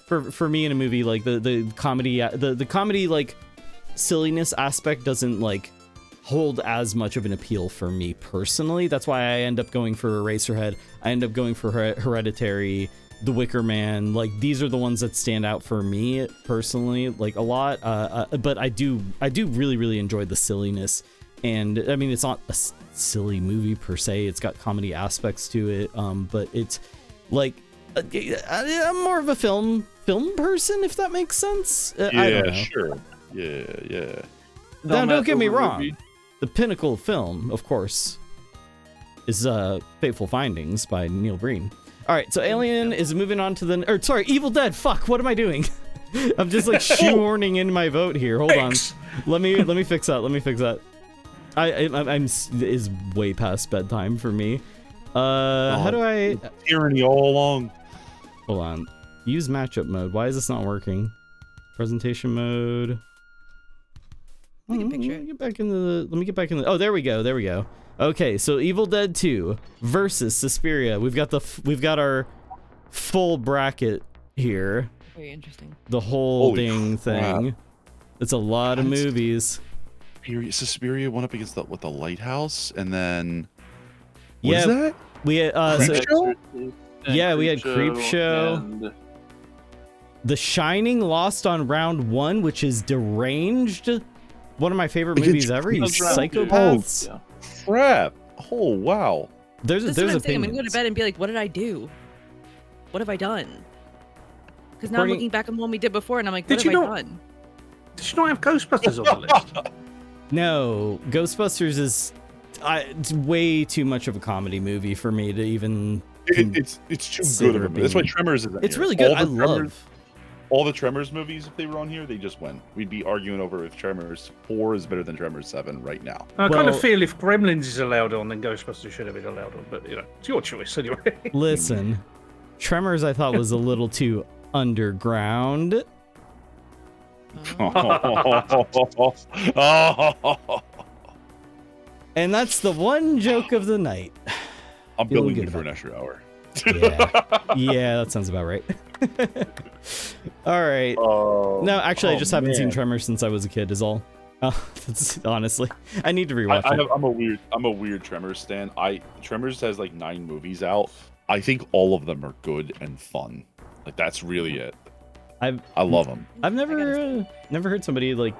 for me in a movie like the comedy the comedy like silliness aspect doesn't like hold as much of an appeal for me personally. That's why I end up going for Eraserhead. I end up going for Hereditary, The Wicker Man. Like these are the ones that stand out for me personally, like a lot. But I do really, really enjoy the silliness. And I mean, it's not a silly movie per se. It's got comedy aspects to it. But it's like I'm more of a film person, if that makes sense. I don't Yeah, know. sure. Yeah. Now, don't get me Dumbass wrong. movie. The pinnacle of film, of course, is Fateful Findings by Neil Breen. All right, so Alien is moving on to Evil Dead. Fuck, what am I doing? I'm just like shoehorning in my vote here. Hold on. Let me fix that. I'm is way past bedtime for me. How do I Tyranny all along. Hold on. Use matchup mode. Why is this not working? Presentation mode. We can picture Let me it. get back in the. Oh, there we go. Okay, so Evil Dead 2 versus Suspiria. We've got our full bracket here. Very interesting. The whole Holy dang crap. thing. It's a lot of That's- movies. Suspiria went up against the lighthouse, and then what is Yeah. that? We had, Exorcist and we had Creepshow. and The Shining lost on round 1, which is deranged. One of my favorite Against movies ever. You That's round two. psychopaths. Yeah. Crap. Oh, wow. There's This is what I'm saying. I'm opinions. gonna go to bed and be like, what did I do? What have I done? Because now I'm looking back on the one we did before, and I'm like, what have I done? Did you not have Ghostbusters on the list? No, Ghostbusters is it's way too much of a comedy movie for me to even. It's too good of a movie. That's why Tremors isn't It's here. really good. All all the Tremors movies, if they were on here, they just win. We'd be arguing over if Tremors 4 is better than Tremors 7 right now. I kind of feel if Gremlins is allowed on, then Ghostbusters should have been allowed on. But it's your choice anyway. Listen, Tremors I thought was a little too underground. And that's the one joke of the night. I'm billing you for an extra hour. Yeah, that sounds about right. All right. No, actually, I just haven't seen Tremors since I was a kid. Is all. That's, honestly, I need to rewatch it. I'm a weird Tremors stan. Tremors has like 9 movies out. I think all of them are good and fun. Like that's really it. I love them. I've never heard somebody like,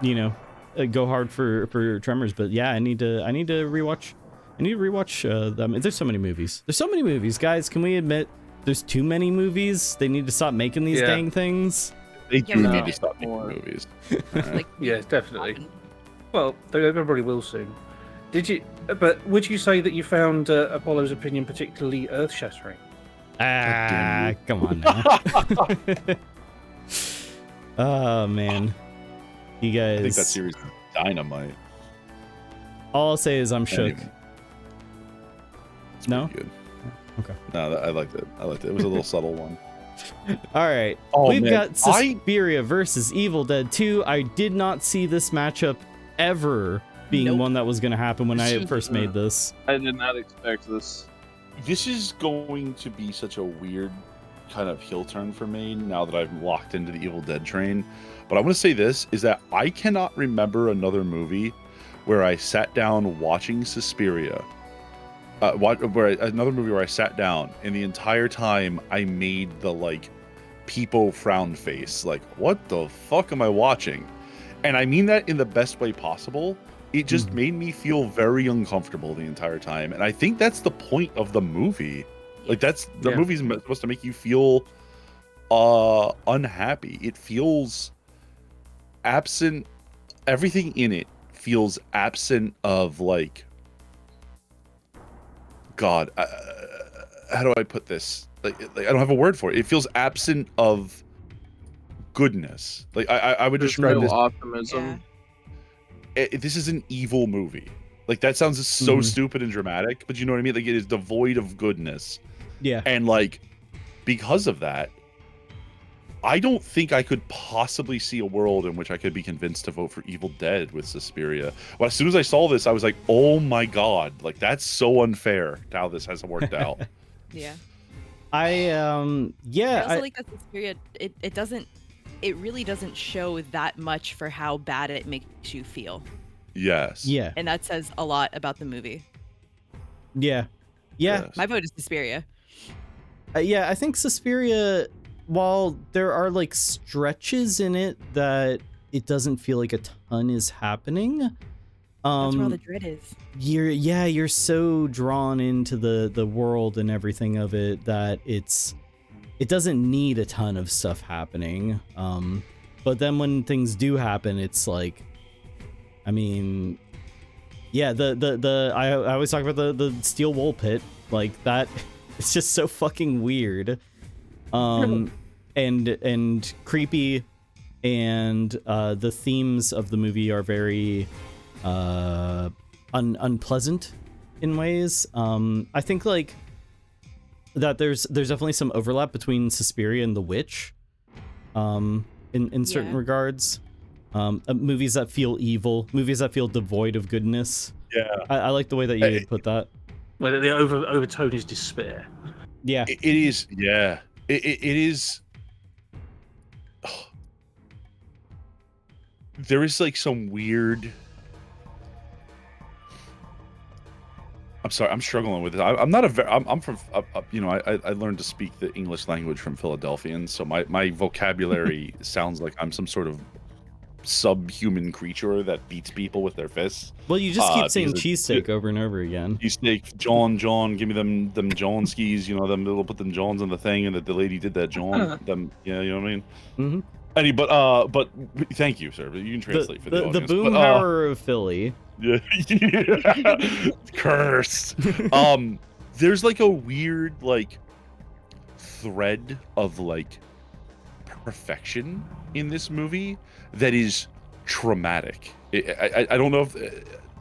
go hard for Tremors, but yeah, I need to rewatch. I need to rewatch them. There's so many movies. There's so many movies, guys. Can we admit there's too many movies? They need to stop making these dang things. They do need to stop making movies. Yes, definitely. Well, they probably will soon. Did you? But would you say that you found Apollo's opinion particularly earth-shattering? Come on now. Oh man, you guys. I think that series is dynamite. All I'll say is I'm shook. No. Good. Okay. No, I liked it. It was a little subtle one. All right. We've got Suspiria versus Evil Dead 2. I did not see this matchup ever being one that was going to happen when I first made this. I did not expect this. This is going to be such a weird kind of heel turn for me now that I've locked into the Evil Dead train. But I want to say this, is that I cannot remember another movie where I sat down watching Suspiria. Another movie where I sat down and the entire time I made the peepo frown face. Like, what the fuck am I watching? And I mean that in the best way possible. It just made me feel very uncomfortable the entire time. And I think that's the point of the movie. Like, that's the movie's supposed to make you feel unhappy. It feels absent. Everything in it feels absent of God, how do I put this? Like I don't have a word for it. It feels absent of goodness. Like I would describe this. Optimism. This is an evil movie. Like that sounds so stupid and dramatic, but you know what I mean? Like it is devoid of goodness. Yeah. And because of that, I don't think I could possibly see a world in which I could be convinced to vote for Evil Dead with Suspiria. Well, as soon as I saw this, I was like, oh my God, that's so unfair to how this has worked out. Yeah. I also like that Suspiria, it really doesn't show that much for how bad it makes you feel. Yes. Yeah. And that says a lot about the movie. Yeah. Yeah. Yes. My vote is Suspiria. Yeah, I think Suspiria, while there are stretches in it that it doesn't feel like a ton is happening. That's where all the dread is. You're so drawn into the world and everything of it that it doesn't need a ton of stuff happening. But then when things do happen, it's I always talk about the steel wool pit, that it's just so fucking weird. And creepy, and the themes of the movie are very unpleasant in ways. I think that there's definitely some overlap between Suspiria and The Witch, in certain regards. Movies that feel evil, movies that feel devoid of goodness. Yeah, I like the way that you put that. Well, the overtone is despair. Yeah, it is. Yeah, it is. There is some weird. I'm sorry, I'm struggling with it. I'm not a very. I'm from. You know, I learned to speak the English language from Philadelphians, so my vocabulary sounds like I'm some sort of subhuman creature that beats people with their fists. Well, you just keep saying because cheesesteak over and over again. Cheesesteak, John, give me them John skis. You know, them little put them Johns on the thing, and the lady did that John. Them, yeah, you know what I mean. Mm-hmm. But thank you, sir. You can translate for the audience. The boomhauer of Philly. Yeah. Cursed. There's like a weird like thread of like perfection in this movie that is traumatic. I don't know if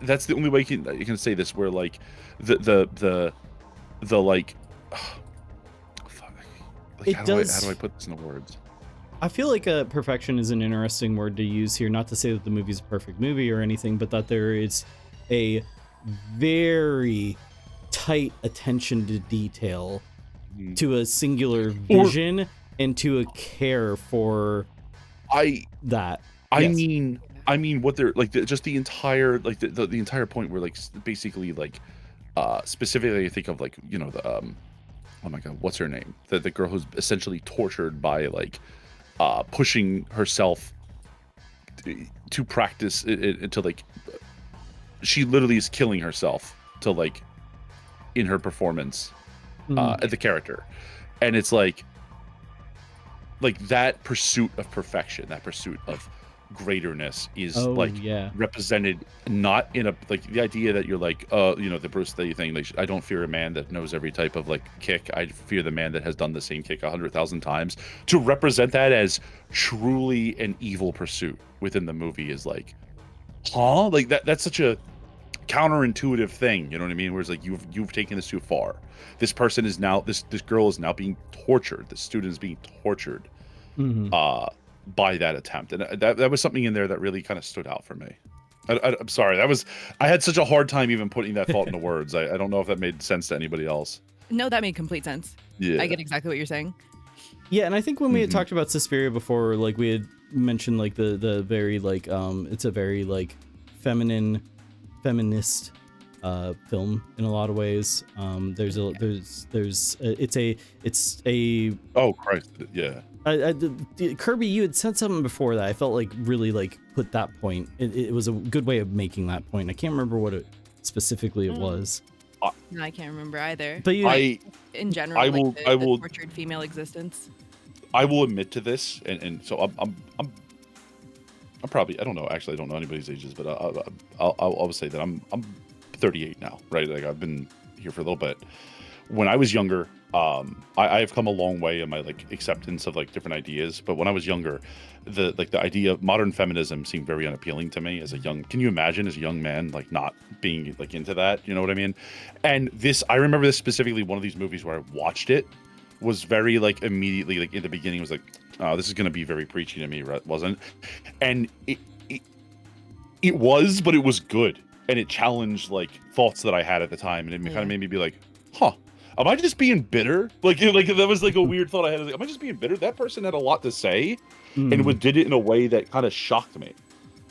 that's the only way you can say this. Where like the like, fuck. Like, how do I put this into words? I feel like perfection is an interesting word to use here. Not to say that the movie's a perfect movie or anything, but that there is a very tight attention to detail, to a singular vision, and to a care for that. I mean, what they're like, just the entire like the entire point where like basically like specifically I think of like, you know, the oh my god, what's her name? The girl who's essentially tortured by like pushing herself to practice it to like, she literally is killing herself to like in her performance at the character, and it's like that pursuit of perfection, that pursuit of greaterness is represented not in a like the idea that you're like you know, the Bruce Lee thing, like, I don't fear a man that knows every type of like kick, I fear the man that has done the same kick 100,000 times. To represent that as truly an evil pursuit within the movie is like, like that's such a counterintuitive thing, you know what I mean? Whereas like you've taken this too far. This person is now this girl is now being tortured, the student is being tortured by that attempt, and that was something in there that really kind of stood out for me. I'm sorry, I had such a hard time even putting that thought into words. I don't know if that made sense to anybody else. No, that made complete sense. Yeah, I get exactly what you're saying. Yeah, and I think when we had talked about Suspiria before, like we had mentioned like the very like it's a very like feminist film in a lot of ways. It's a oh Christ, yeah. Kirby, you had said something before that I felt like really like put that point. It was a good way of making that point. I can't remember what it specifically it was. No, I can't remember either. But in general, the tortured female existence. I will admit to this, and so I'm probably, I don't know, actually I don't know anybody's ages, but I'll say that I'm 38 now, right? Like I've been here for a little bit. When I was younger, I have come a long way in my like acceptance of like different ideas. But when I was younger, the idea of modern feminism seemed very unappealing to me as a young. Can you imagine as a young man like not being like into that? You know what I mean? And I remember this specifically. One of these movies where I watched it was very like immediately like in the beginning was like, oh, this is going to be very preachy to me, right? Wasn't, and it was, but it was good, and it challenged like thoughts that I had at the time, and it kind of made me be like, huh. Am I just being bitter? Like that was like a weird thought I had. Like, am I just being bitter? That person had a lot to say, and did it in a way that kind of shocked me.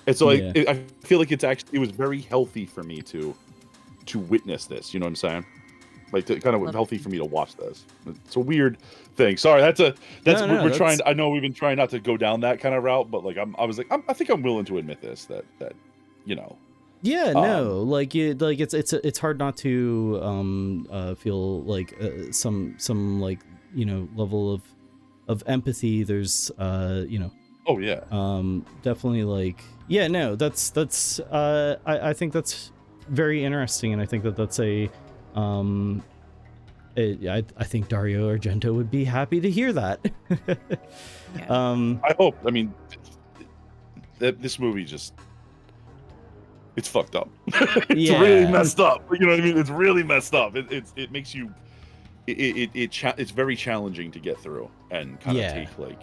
And so I feel like it was very healthy for me to witness this. You know what I'm saying? Like kind of healthy for me to watch this. It's a weird thing. Sorry, we're trying. I know we've been trying not to go down that kind of route, but like I think I'm willing to admit this that you know. Yeah, no, like it's hard not to feel like some like, you know, level of empathy. There's you know. Oh yeah. Definitely like, yeah, no, that's I think that's very interesting, and I think that's I think Dario Argento would be happy to hear that. I hope. I mean, this movie just. It's fucked up. It's really messed up. You know what I mean? It's really messed up. It makes you. It's very challenging to get through and kind of take like,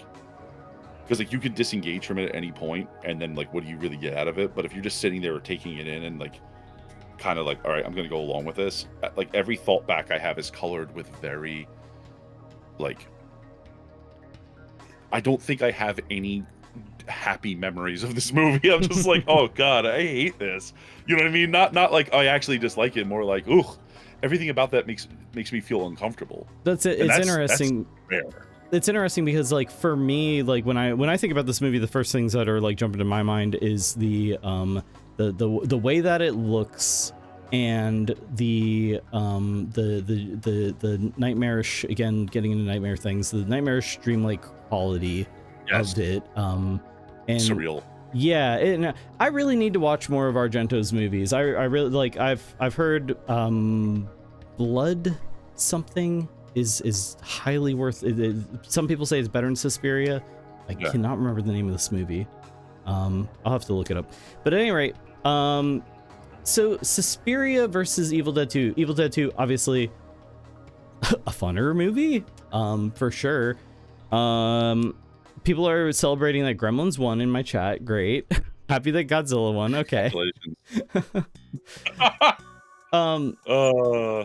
because like you could disengage from it at any point, and then like what do you really get out of it? But if you're just sitting there taking it in and like, kind of like, all right, I'm gonna go along with this. Like every thought back I have is colored with very, like, I don't think I have any happy memories of this movie. I'm just like, oh god, I hate this. You know what I mean? Not like I actually dislike it, more like, ooh. everything about that makes me feel uncomfortable. That's it. And It's that's interesting. rare. It's interesting because, like, for me, like when I think about this movie, the first things that are like jumping to my mind is the way that it looks, and the nightmarish, again, getting into nightmare things, the nightmarish dreamlike quality of it, and surreal. Yeah, and I really need to watch more of Argento's movies. I really like. I've heard Blood something is highly worth it. Some people say it's better than Suspiria. I cannot remember the name of this movie. I'll have to look it up. But at any rate, so Suspiria versus Evil Dead 2. Evil Dead 2, obviously a funner movie, for sure. People are celebrating that Gremlins won in my chat. Great. Happy that Godzilla won. Okay.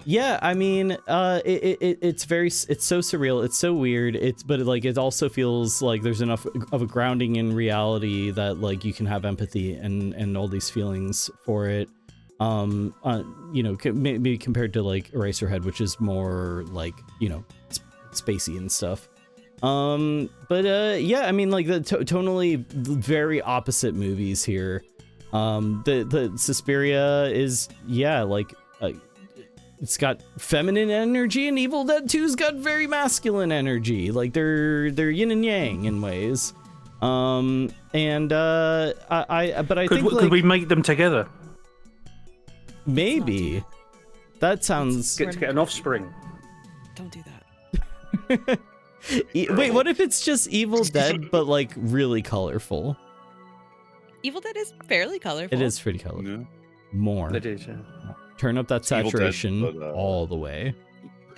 Yeah, I mean, it's so surreal, it's so weird, but it also feels like there's enough of a grounding in reality that like you can have empathy and all these feelings for it, you know, maybe compared to like Eraserhead, which is more like, you know, spacey and stuff. Yeah, I mean, like the tonally very opposite movies here. The Suspiria is, yeah, like it's got feminine energy, and Evil Dead 2's got very masculine energy. Like they're yin and yang in ways. I think could we make them together? Maybe. That sounds. Get an offspring. Don't do that. Wait, what if it's just Evil Dead but like really colorful? Evil Dead is fairly colorful. It is pretty colorful. Yeah. More. It is, yeah. Turn up that It's Evil saturation Dead, but, all the way.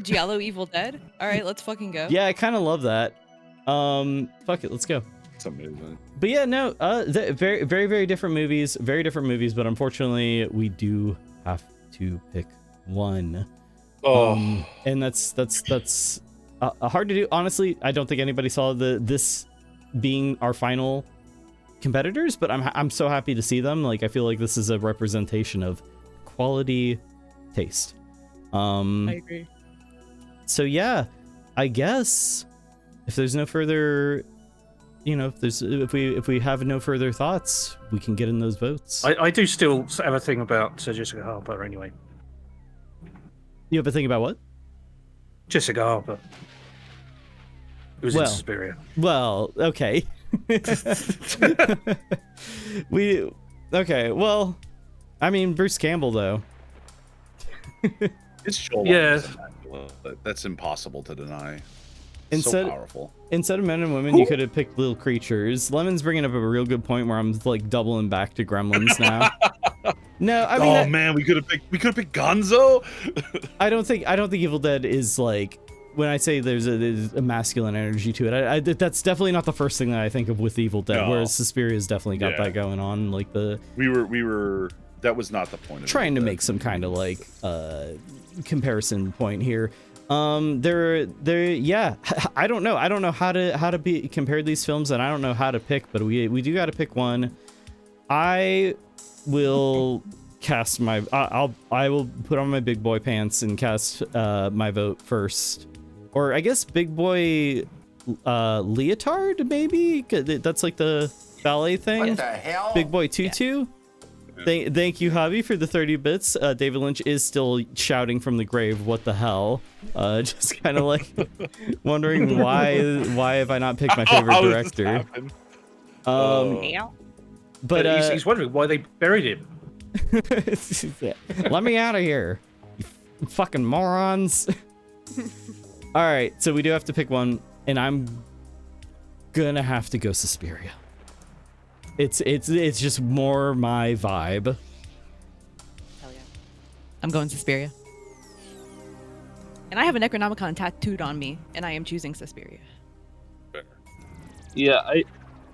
Giallo Evil Dead? All right, let's fucking go. Yeah, I kind of love that. Fuck it, let's go. It's amazing. But yeah, no, very, very, very different movies. Very different movies, but unfortunately, we do have to pick one. And that's hard to do. Honestly, I don't think anybody saw this being our final competitors, but I'm so happy to see them. Like, I feel like this is a representation of quality taste. I agree. So yeah, I guess if there's no further, you know, if we have no further thoughts, we can get in those votes. I do still have a thing about Jessica Harper anyway. You have a thing about what? Jessica Harper. It was in Suspiria. Well, okay. Okay, well, I mean, Bruce Campbell, though. It's Joel. Yeah. That's impossible to deny. So powerful. Instead of Men and Women, you could have picked Little Creatures. Lemon's bringing up a real good point where I'm like doubling back to Gremlins now. No, I mean, man, we could have picked Gonzo. I don't think Evil Dead is like, when I say there's a masculine energy to it, that's definitely not the first thing that I think of with Evil Dead. No. Whereas Suspiria's definitely got that going on. Like we were that was not the point of trying to make some kind of like comparison point here. Yeah, I don't know how to be compare these films, and I don't know how to pick, but we do got to pick one. I will cast my I will put on my big boy pants and cast my vote first, or I guess big boy leotard, maybe that's like the ballet thing. What the hell? Big boy tutu. Yeah. Thank you, Javi, for the 30 bits. David Lynch is still shouting from the grave, "What the hell?" Just kind of like wondering why have I not picked my favorite director? But he's wondering why they buried him. Let me out of here, you fucking morons! All right, so we do have to pick one, and I'm gonna have to go Suspiria. It's just more my vibe. Hell yeah. I'm going Suspiria. And I have a Necronomicon tattooed on me, and I am choosing Suspiria. Yeah, I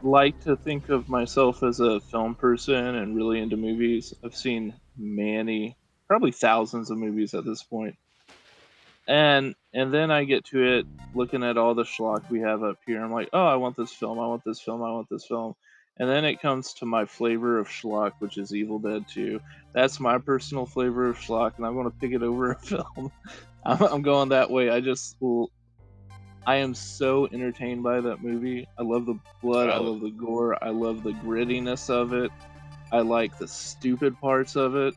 like to think of myself as a film person and really into movies. I've seen many, probably thousands of movies at this point. And then I get to it looking at all the schlock we have up here. I'm like, oh, I want this film, I want this film, I want this film. And then it comes to my flavor of schlock, which is Evil Dead 2. That's my personal flavor of schlock, and I'm going to pick it over a film. I'm going that way. I am so entertained by that movie. I love the blood. I love the gore. I love the grittiness of it. I like the stupid parts of it.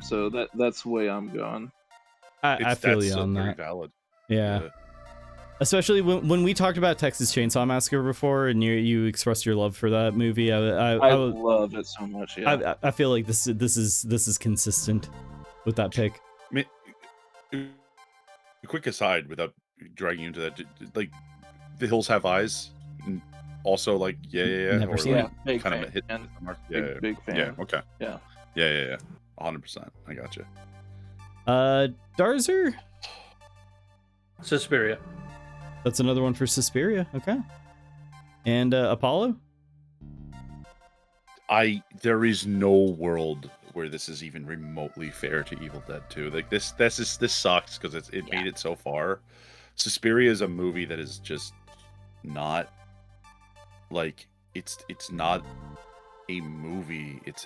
So that's the way I'm going. I feel you on very that. Valid. Yeah. Especially when we talked about Texas Chainsaw Massacre before, and you expressed your love for that movie. I love it so much. Yeah. I feel like this is consistent with that pick. I mean, a quick aside, without dragging you into that, like, The Hills Have Eyes, and also like Never seen it. Big kind fan. of hit the mark. Big fan. Yeah. Okay. Yeah. Yeah. 100%. I got you. Darzer. Suspiria. That's another one for Suspiria. Okay. And Apollo. There is no world where this is even remotely fair to Evil Dead 2. Like this sucks because it made it so far. Suspiria is a movie that is just not like it's not a movie. It's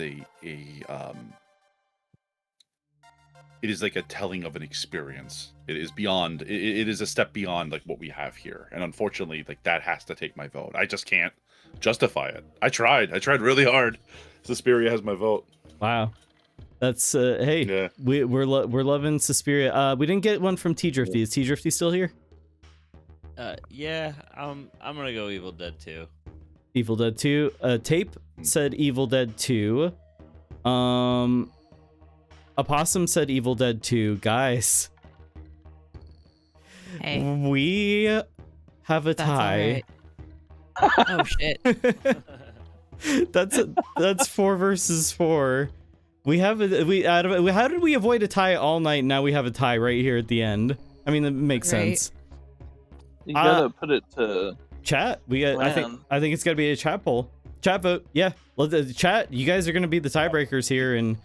it is like a telling of an experience. It is beyond. It is a step beyond like what we have here, and unfortunately, like that has to take my vote. I just can't justify it. I tried really hard. Suspiria has my vote. Wow, that's hey. Yeah. We're loving Suspiria. We didn't get one from T Drifty. Is T Drifty still here? Yeah. I'm gonna go Evil Dead 2. Evil Dead 2. Tape said Evil Dead 2. Opossum said Evil Dead 2. Guys, Hey, we have a that's tie. all right. Oh shit. That's 4 versus 4. We have how did we avoid a tie all night? Now we have a tie right here at the end. I mean, that makes Right. sense. You gotta put it to Chat. We got. I think it's gotta be a chat poll. Chat vote. Yeah. Chat. You guys are gonna be the tiebreakers here, and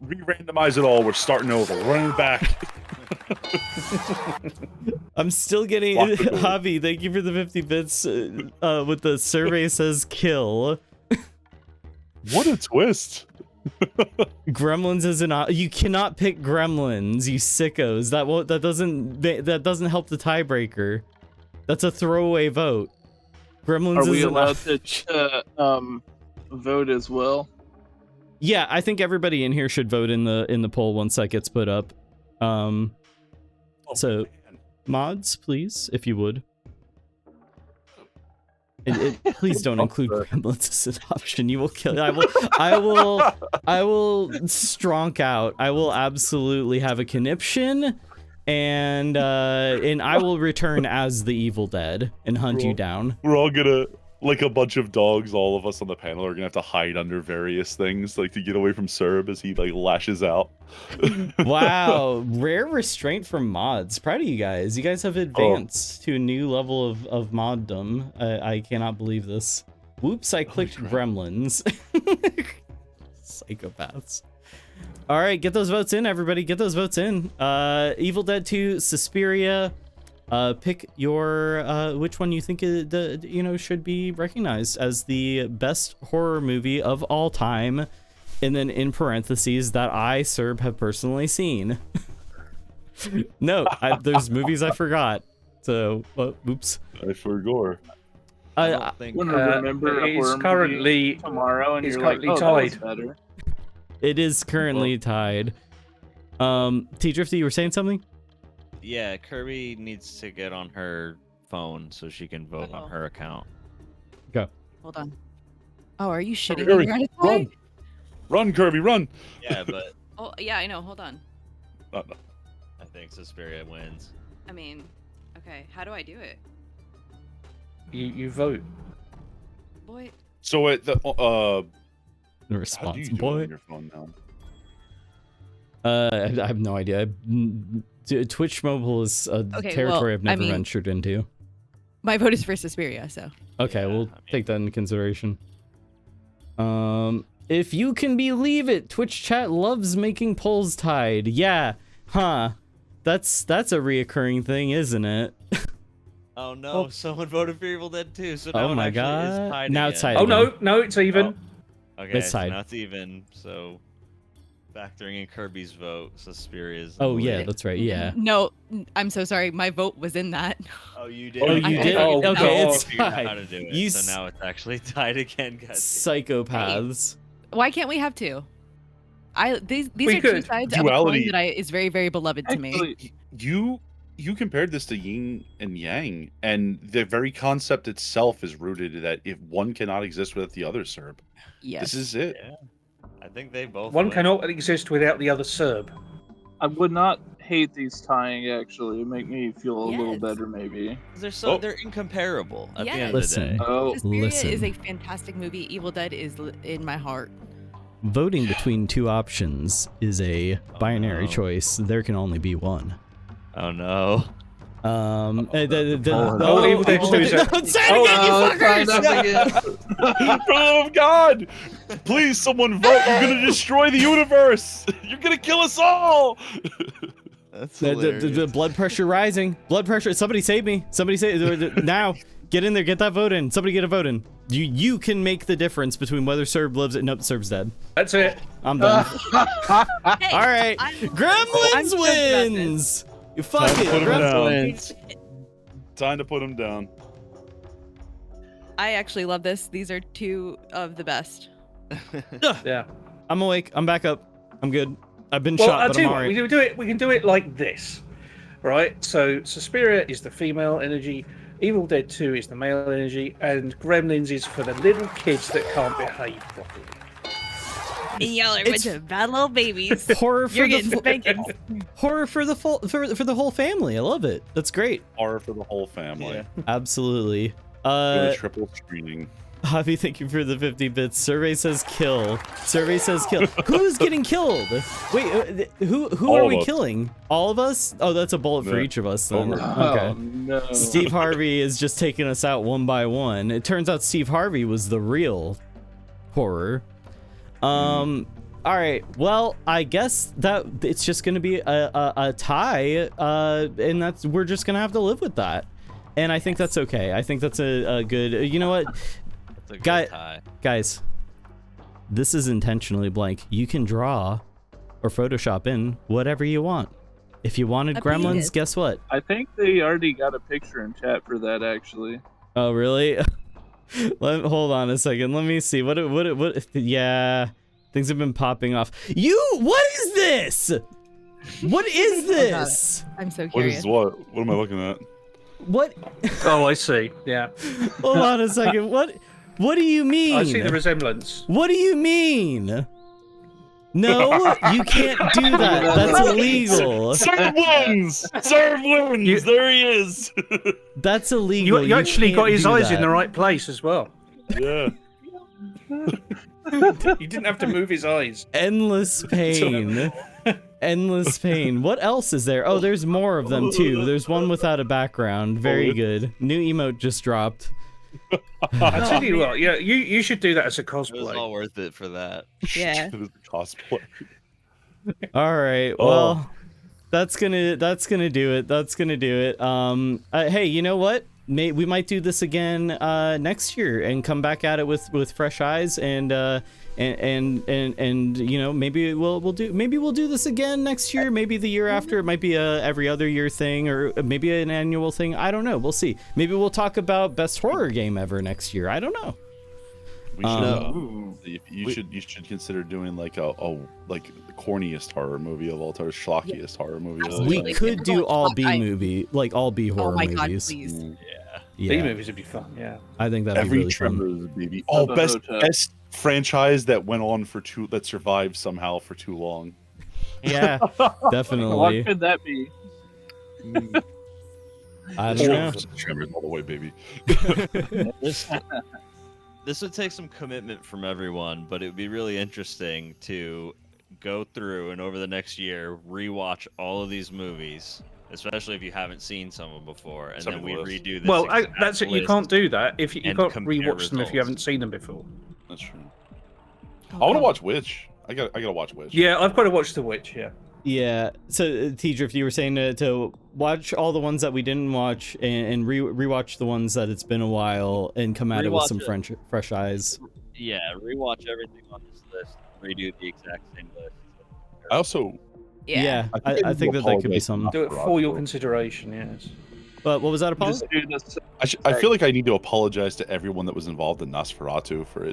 Re-randomize it all. We're starting over. We're running back. I'm still getting Javi. Thank you for the 50 bits. With the survey says kill. What a twist! Gremlins is you cannot pick Gremlins, you sickos. That doesn't help the tiebreaker. That's a throwaway vote. Gremlins. Are we allowed to vote as well? Yeah, I think everybody in here should vote in the poll once that gets put up. So, mods, please, if you would. Please don't include Gremlins as an option. You will kill. I will stronk out. I will absolutely have a conniption, and I will return as the Evil Dead and hunt you down. We're all gonna, like a bunch of dogs, all of us on the panel are gonna have to hide under various things, like to get away from Cerb as he like lashes out. Wow, rare restraint from mods. Proud of you guys. You guys have advanced to a new level of moddom. I cannot believe this. Whoops, I clicked Gremlins. Psychopaths. All right, get those votes in, everybody. Get those votes in. Evil Dead 2, Suspiria. Pick your which one you think should be recognized as the best horror movie of all time, and then in parentheses that I, Cerb, have personally seen. No, there's movies I forgot. So, oops. I forgot. I want to remember a it's horror currently movie tomorrow, and it's you're like, currently oh, tied. that was better. It is currently tied. T Drifty, you were saying something? Yeah, Kirby needs to get on her phone so she can vote on her account. Go. Hold on. Oh, are you shitting Kirby, me? run! Run, Kirby, run! Yeah, but Oh, yeah, I know. Hold on. No. I think Suspiria wins. I mean, okay. How do I do it? You vote. Boy. So at the The how do response, you do it boy. on your phone now? I have no idea. Twitch mobile is a territory I've never ventured into. My vote is for Suspiria, so. Okay, we'll take that into consideration. If you can believe it, Twitch chat loves making polls tied. Yeah, huh? That's a reoccurring thing, isn't it? Oh Oh no! Someone voted for Evil Dead 2, so Oh now my it actually is God. tied Now again. it's tied Oh again. no, it's even. Okay, It's so tied. now it's even. So factoring in Kirby's vote, Suspiria's. Oh yeah, lead. that's right. Yeah. No, I'm so sorry. My vote was in that. Oh, you did. Oh, Okay. you did. Oh, Okay, God. it's Figured out how tied. to do it. You So now it's actually tied again, guys. psychopaths. Why can't we have two? These We are two could. sides of a Duality. coin that is very, very beloved to me. Actually, You compared this to yin and yang, and the very concept itself is rooted that if one cannot exist without the other, Serb. Yes. This is it. Yeah. I think they both. One win. cannot exist without the other Serb. I would not hate these tying. Actually, it'd make me feel a little Yes. better, maybe. They're incomparable at the end Listen. of the day. Oh, Suspiria Listen. is a fantastic movie. Evil Dead is in my heart. Voting between two options is a binary no. choice. There can only be one. Oh no! Evil Dead 2 is a- Don't say it again, you fuckers! For the love of God! Please, someone vote! You're gonna destroy the universe! You're gonna kill us all! That's The hilarious. blood pressure rising. Blood pressure. Somebody save me. Somebody save now. Get in there. Get that vote in. Somebody get a vote in. You can make the difference between whether Serb lives. Nope, Serb's dead. That's it. I'm done. Hey, All right, I'm Gremlins so glad that- wins. You fuck Time it, to put him Gremlins. down. Time to put him down. I actually love this. These are two of the best. Yeah. I'm awake. I'm back up. I'm good. I've been Well, shot, I'll but tell I'm you what, alright. we can do it like this, right? So Suspiria is the female energy, Evil Dead 2 is the male energy, and Gremlins is for the little kids that can't behave properly. And y'all are a bunch It's- of bad little babies. Horror for You're the getting spankings. horror for the for the whole family. I love it. That's great. Horror for the whole family. Yeah. Absolutely. Doing a triple screening. Javi, thank you for the 50 bits. Survey says kill. Survey says kill. Who's getting killed? Wait, who All are of we us. killing? All of us? Oh, that's a bullet for Yeah. each of us then. Over. Okay. Oh, no. Steve Harvey is just taking us out one by one. It turns out Steve Harvey was the real horror. All right. Well, I guess that it's just going to be a tie, and we're just going to have to live with that. And I think that's okay. I think that's a good. You know what, It's a good Guy- tie. guys? This is intentionally blank. You can draw or Photoshop in whatever you want. If you wanted A Gremlins, penis. guess what? I think they already got a picture in chat for that. Actually, Oh, really? Hold on a second. Let me see. What? Yeah, things have been popping off. What is this? What is this? I'm so What curious. is what? What am I looking at? What? Oh, I see. Yeah. Hold on a second. What do you mean? I see the resemblance. What do you mean? No, you can't do that. That's illegal. Serve wins! Serve wins! There he is! That's illegal. You actually can't got his do eyes that. in the right place as well. Yeah. You didn't have to move his eyes. Endless pain. Endless pain. What else is there? Oh, there's more of them too. There's one without a background. Very good. New emote just dropped. I tell you what, yeah, you should do that as a It was cosplay. all worth it for that. Yeah. It was a cosplay. All right. Oh. Well, that's gonna do it. That's gonna do it. Hey, you know what? We might do this again next year and come back at it with fresh eyes and you know, maybe we'll do this again next year. Maybe the year after. It might be a every other year thing, or maybe an annual thing. I don't know. We'll see. Maybe we'll talk about best horror game ever next year. I don't know. We should. Ooh. You should consider doing like a like the corniest horror movie of all time, schlockiest horror movie of all We time. Absolutely. could do all B I- movie, like all B horror Oh my god, movies. please. Yeah, B movies would be fun. Yeah. I think that'd be Every really fun. Tremors baby. Oh, The best Hotel. franchise that went on for that survived somehow for too long. Yeah, What definitely. could that be? I don't know. Tremors all the way, baby. This would take some commitment from everyone, but it would be really interesting to go through and over the next year rewatch all of these movies, especially if you haven't seen some of them before, and Some then of we the list. redo this. Well, exact that's it. You list. can't do that if you and can't compare rewatch them if you results. haven't seen them before. That's true. Oh, I want to God. watch Witch. I gotta watch Witch. Yeah, I've got to watch The Witch. Yeah. Yeah. So, T-Drift, you were saying to watch all the ones that we didn't watch and rewatch the ones that it's been a while and come at it with some fresh eyes. Yeah, rewatch everything on this list. Redo the exact same list. I also, yeah, I think that could be something. Do it for your consideration, yes. But what was that, Apollo? I feel like I need to apologize to everyone that was involved in Nosferatu for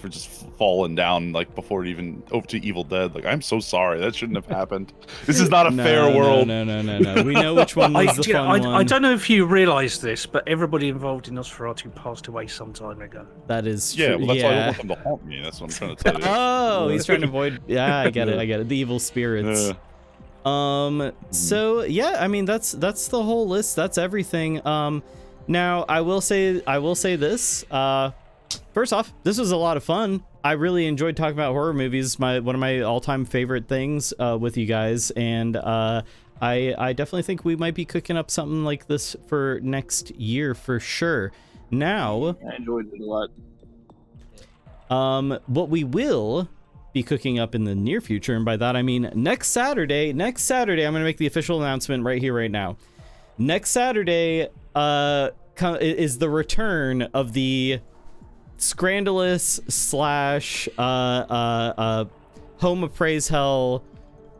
just falling down like before it even over to Evil Dead. Like, I'm so sorry. That shouldn't have happened. This is not a fair world. No. We know which one was the fun one. I don't know if you realise this, but everybody involved in Nosferatu passed away some time ago. That is true. Yeah, well, that's why I don't want them to haunt me. That's what I'm trying to tell you. Oh, he's trying to avoid. Yeah, I get it. The evil spirits. So yeah, I mean that's the whole list. That's everything. Now I will say this. First off, this was a lot of fun. I really enjoyed talking about horror movies. One of my all-time favorite things with you guys, and I definitely think we might be cooking up something like this for next year for sure. Now, I enjoyed it a lot. What we will be cooking up in the near future, and by that I mean next Saturday, I'm gonna make the official announcement right here, right now. Next Saturday is the return of the Scrandalous / Home of Praise Hell,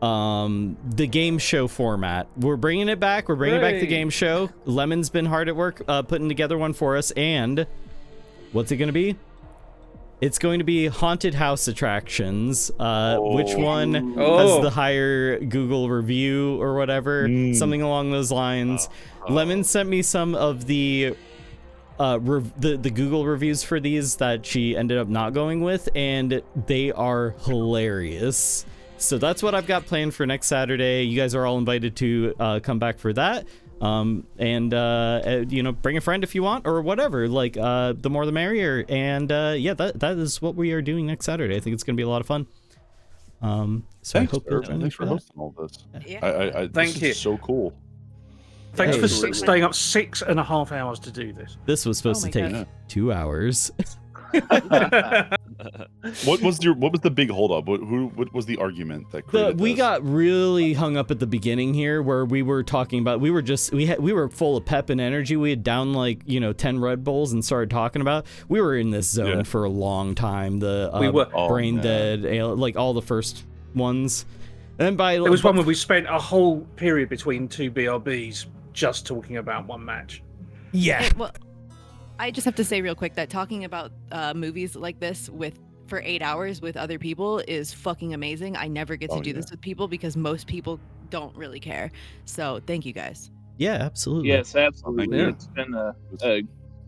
the game show format. We're bringing it back. We're bringing back the game show. Lemon's been hard at work putting together one for us, and what's it gonna be? It's going to be haunted house attractions. Which one has the higher Google review or whatever? Something along those lines. Lemon sent me some of the Google reviews for these that she ended up not going with, and they are hilarious. So that's what I've got planned for next Saturday. You guys are all invited to come back for that. And bring a friend if you want or whatever, like the more the merrier. And yeah, that is what we are doing next Saturday. I think it's gonna be a lot of fun. So Thanks, I hope you'll join thanks for that. hosting all this. Yeah. Thank this you. is so cool. Thanks for staying up 6.5 hours to do this. This was supposed to take God. 2 hours. What was the big holdup? What was the argument that created We this? got really hung up at the beginning here, where we were talking about we were full of pep and energy. We had down 10 Red Bulls and started talking about. We were in this zone for a long time. We were Brain Dead, like all the first ones. And then there was one where we spent a whole period between two BRBs just talking about one match. Yeah. Well, I just have to say real quick that talking about movies like this for 8 hours with other people is fucking amazing. I never get to do this with people because most people don't really care. So thank you guys. Yeah, absolutely. Yes, absolutely. Yeah. It's been a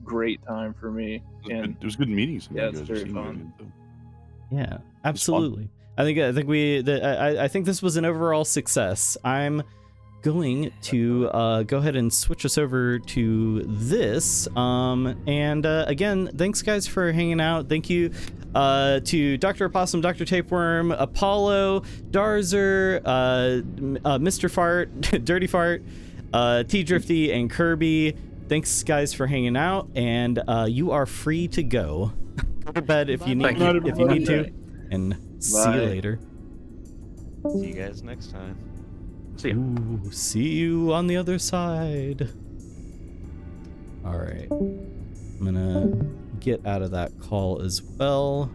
great time for me. And It was good meetings. Yeah, it's very fun. Yeah, absolutely. I think I think this was an overall success. I'm going to go ahead and switch us over to this. Again, thanks guys for hanging out. Thank you to Dr. Opossum, Dr. Tapeworm, Apollo, Darzer, Mr. Fart, Dirty Fart, T-Drifty, and Kirby. Thanks guys for hanging out, and you are free to go. Go to bed if you need to, and see you later. See you guys next time. See ya. Ooh, see you on the other side. All right, I'm gonna get out of that call as well.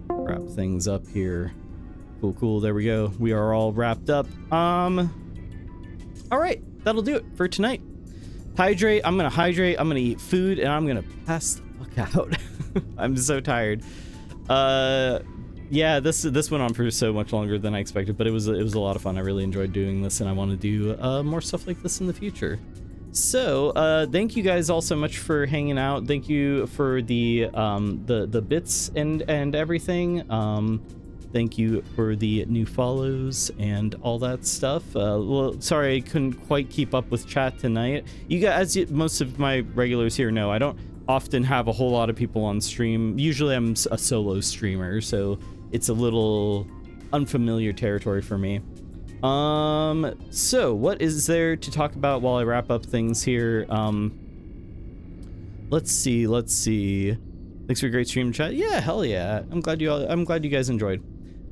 Wrap things up here. Cool. There we go. We are all wrapped up. All right, that'll do it for tonight. Hydrate. I'm gonna hydrate. I'm gonna eat food, and I'm gonna pass the fuck out. I'm so tired. Yeah, this went on for so much longer than I expected, but it was a lot of fun. I really enjoyed doing this, and I want to do more stuff like this in the future. So thank you guys all so much for hanging out. Thank you for the bits and everything. Thank you for the new follows and all that stuff. Well, sorry I couldn't quite keep up with chat tonight. You guys, as most of my regulars here know, I don't often have a whole lot of people on stream. Usually I'm a solo streamer, so it's a little unfamiliar territory for me. So what is there to talk about while I wrap up things here? Let's see. Thanks for a great stream, chat. Yeah, hell yeah. I'm glad you guys enjoyed.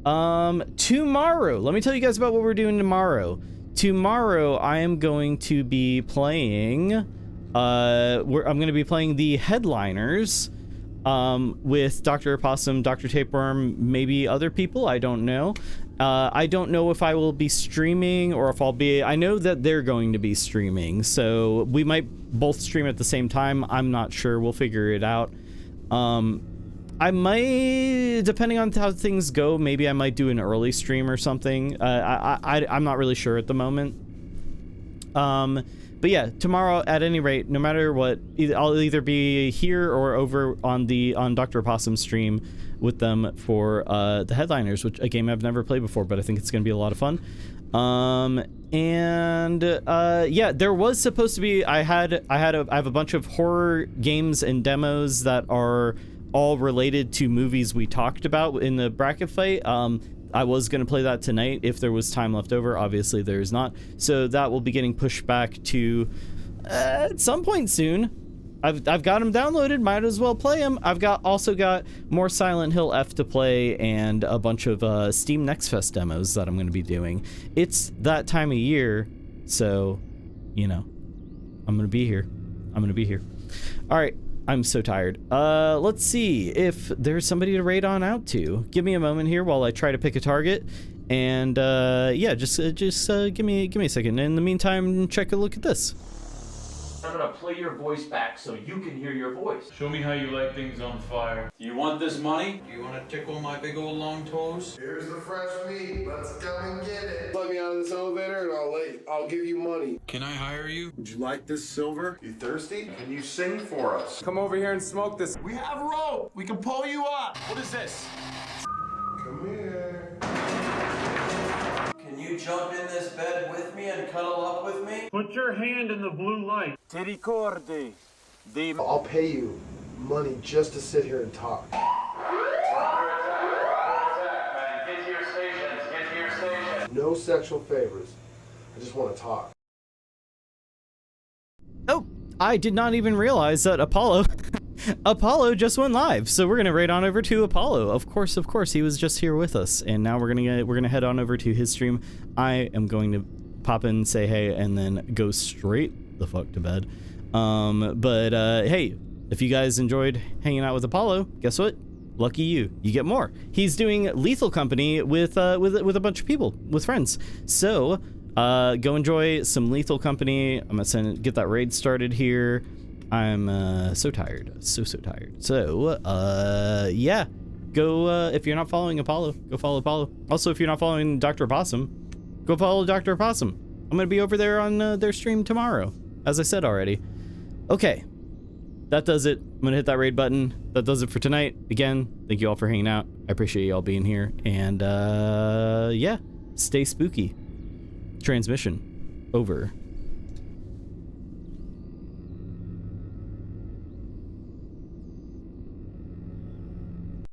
Tomorrow, let me tell you guys about what we're doing tomorrow. Tomorrow, I am going to be playing, I'm going to be playing the Headliners, with Dr. Opossum, Dr. Tapeworm, maybe other people, I don't know. I don't know if I will be streaming or if I'll be, I know that they're going to be streaming, so we might both stream at the same time. I'm not sure, we'll figure it out. I might, depending on how things go, maybe I might do an early stream or something. I'm not really sure at the moment. But yeah, tomorrow, at any rate, no matter what, I'll either be here or over on Dr. Opossum's stream with them for the Headliners, which a game I've never played before, but I think it's going to be a lot of fun. Yeah, there was supposed to be, I have a bunch of horror games and demos that are all related to movies we talked about in the bracket fight. I was going to play that tonight if there was time left over. Obviously there is not, so that will be getting pushed back to at some point soon. I've got them downloaded, might as well play them. I've also got more Silent Hill F to play and a bunch of Steam Next Fest demos that I'm going to be doing. It's that time of year, so you know, I'm going to be here. All right, I'm so tired. Let's see if there's somebody to raid on out to. Give me a moment here while I try to pick a target. And yeah, just give me a second. In the meantime, check a look at this. I'm gonna play your voice back so you can hear your voice. Show me how you light things on fire. You want this money? You wanna tickle my big old long toes? Here's the fresh meat. Let's come and get it. Let me out of this elevator and I'll give you money. Can I hire you? Would you like this silver? You thirsty? Can you sing for us? Come over here and smoke this. We have rope. We can pull you up. What is this? Come here. Can you jump in this bed with me and cuddle up with me? Put your hand in the blue light. Ti ricordi? I'll pay you money just to sit here and talk. Get to your stations. Get to your station. No sexual favors. I just want to talk. Oh, I did not even realize that Apollo just went live. So we're gonna raid on over to Apollo. Of course, he was just here with us, and now we're gonna head on over to his stream. I am going to pop in, say hey, and then go straight the fuck to bed. Hey, if you guys enjoyed hanging out with Apollo, guess what? Lucky you get more. He's doing Lethal Company with a bunch of people, with friends. So go enjoy some Lethal Company. I'm gonna get that raid started here. I'm so tired, so tired. So yeah, go if you're not following Apollo, go follow Apollo. Also, if you're not following Dr. Opossum, go follow Dr. Opossum. I'm gonna be over there on their stream tomorrow, as I said already. Okay, that does it. I'm gonna hit that raid button. That does it for tonight. Again, thank you all for hanging out. I appreciate you all being here, and yeah, stay spooky. Transmission over.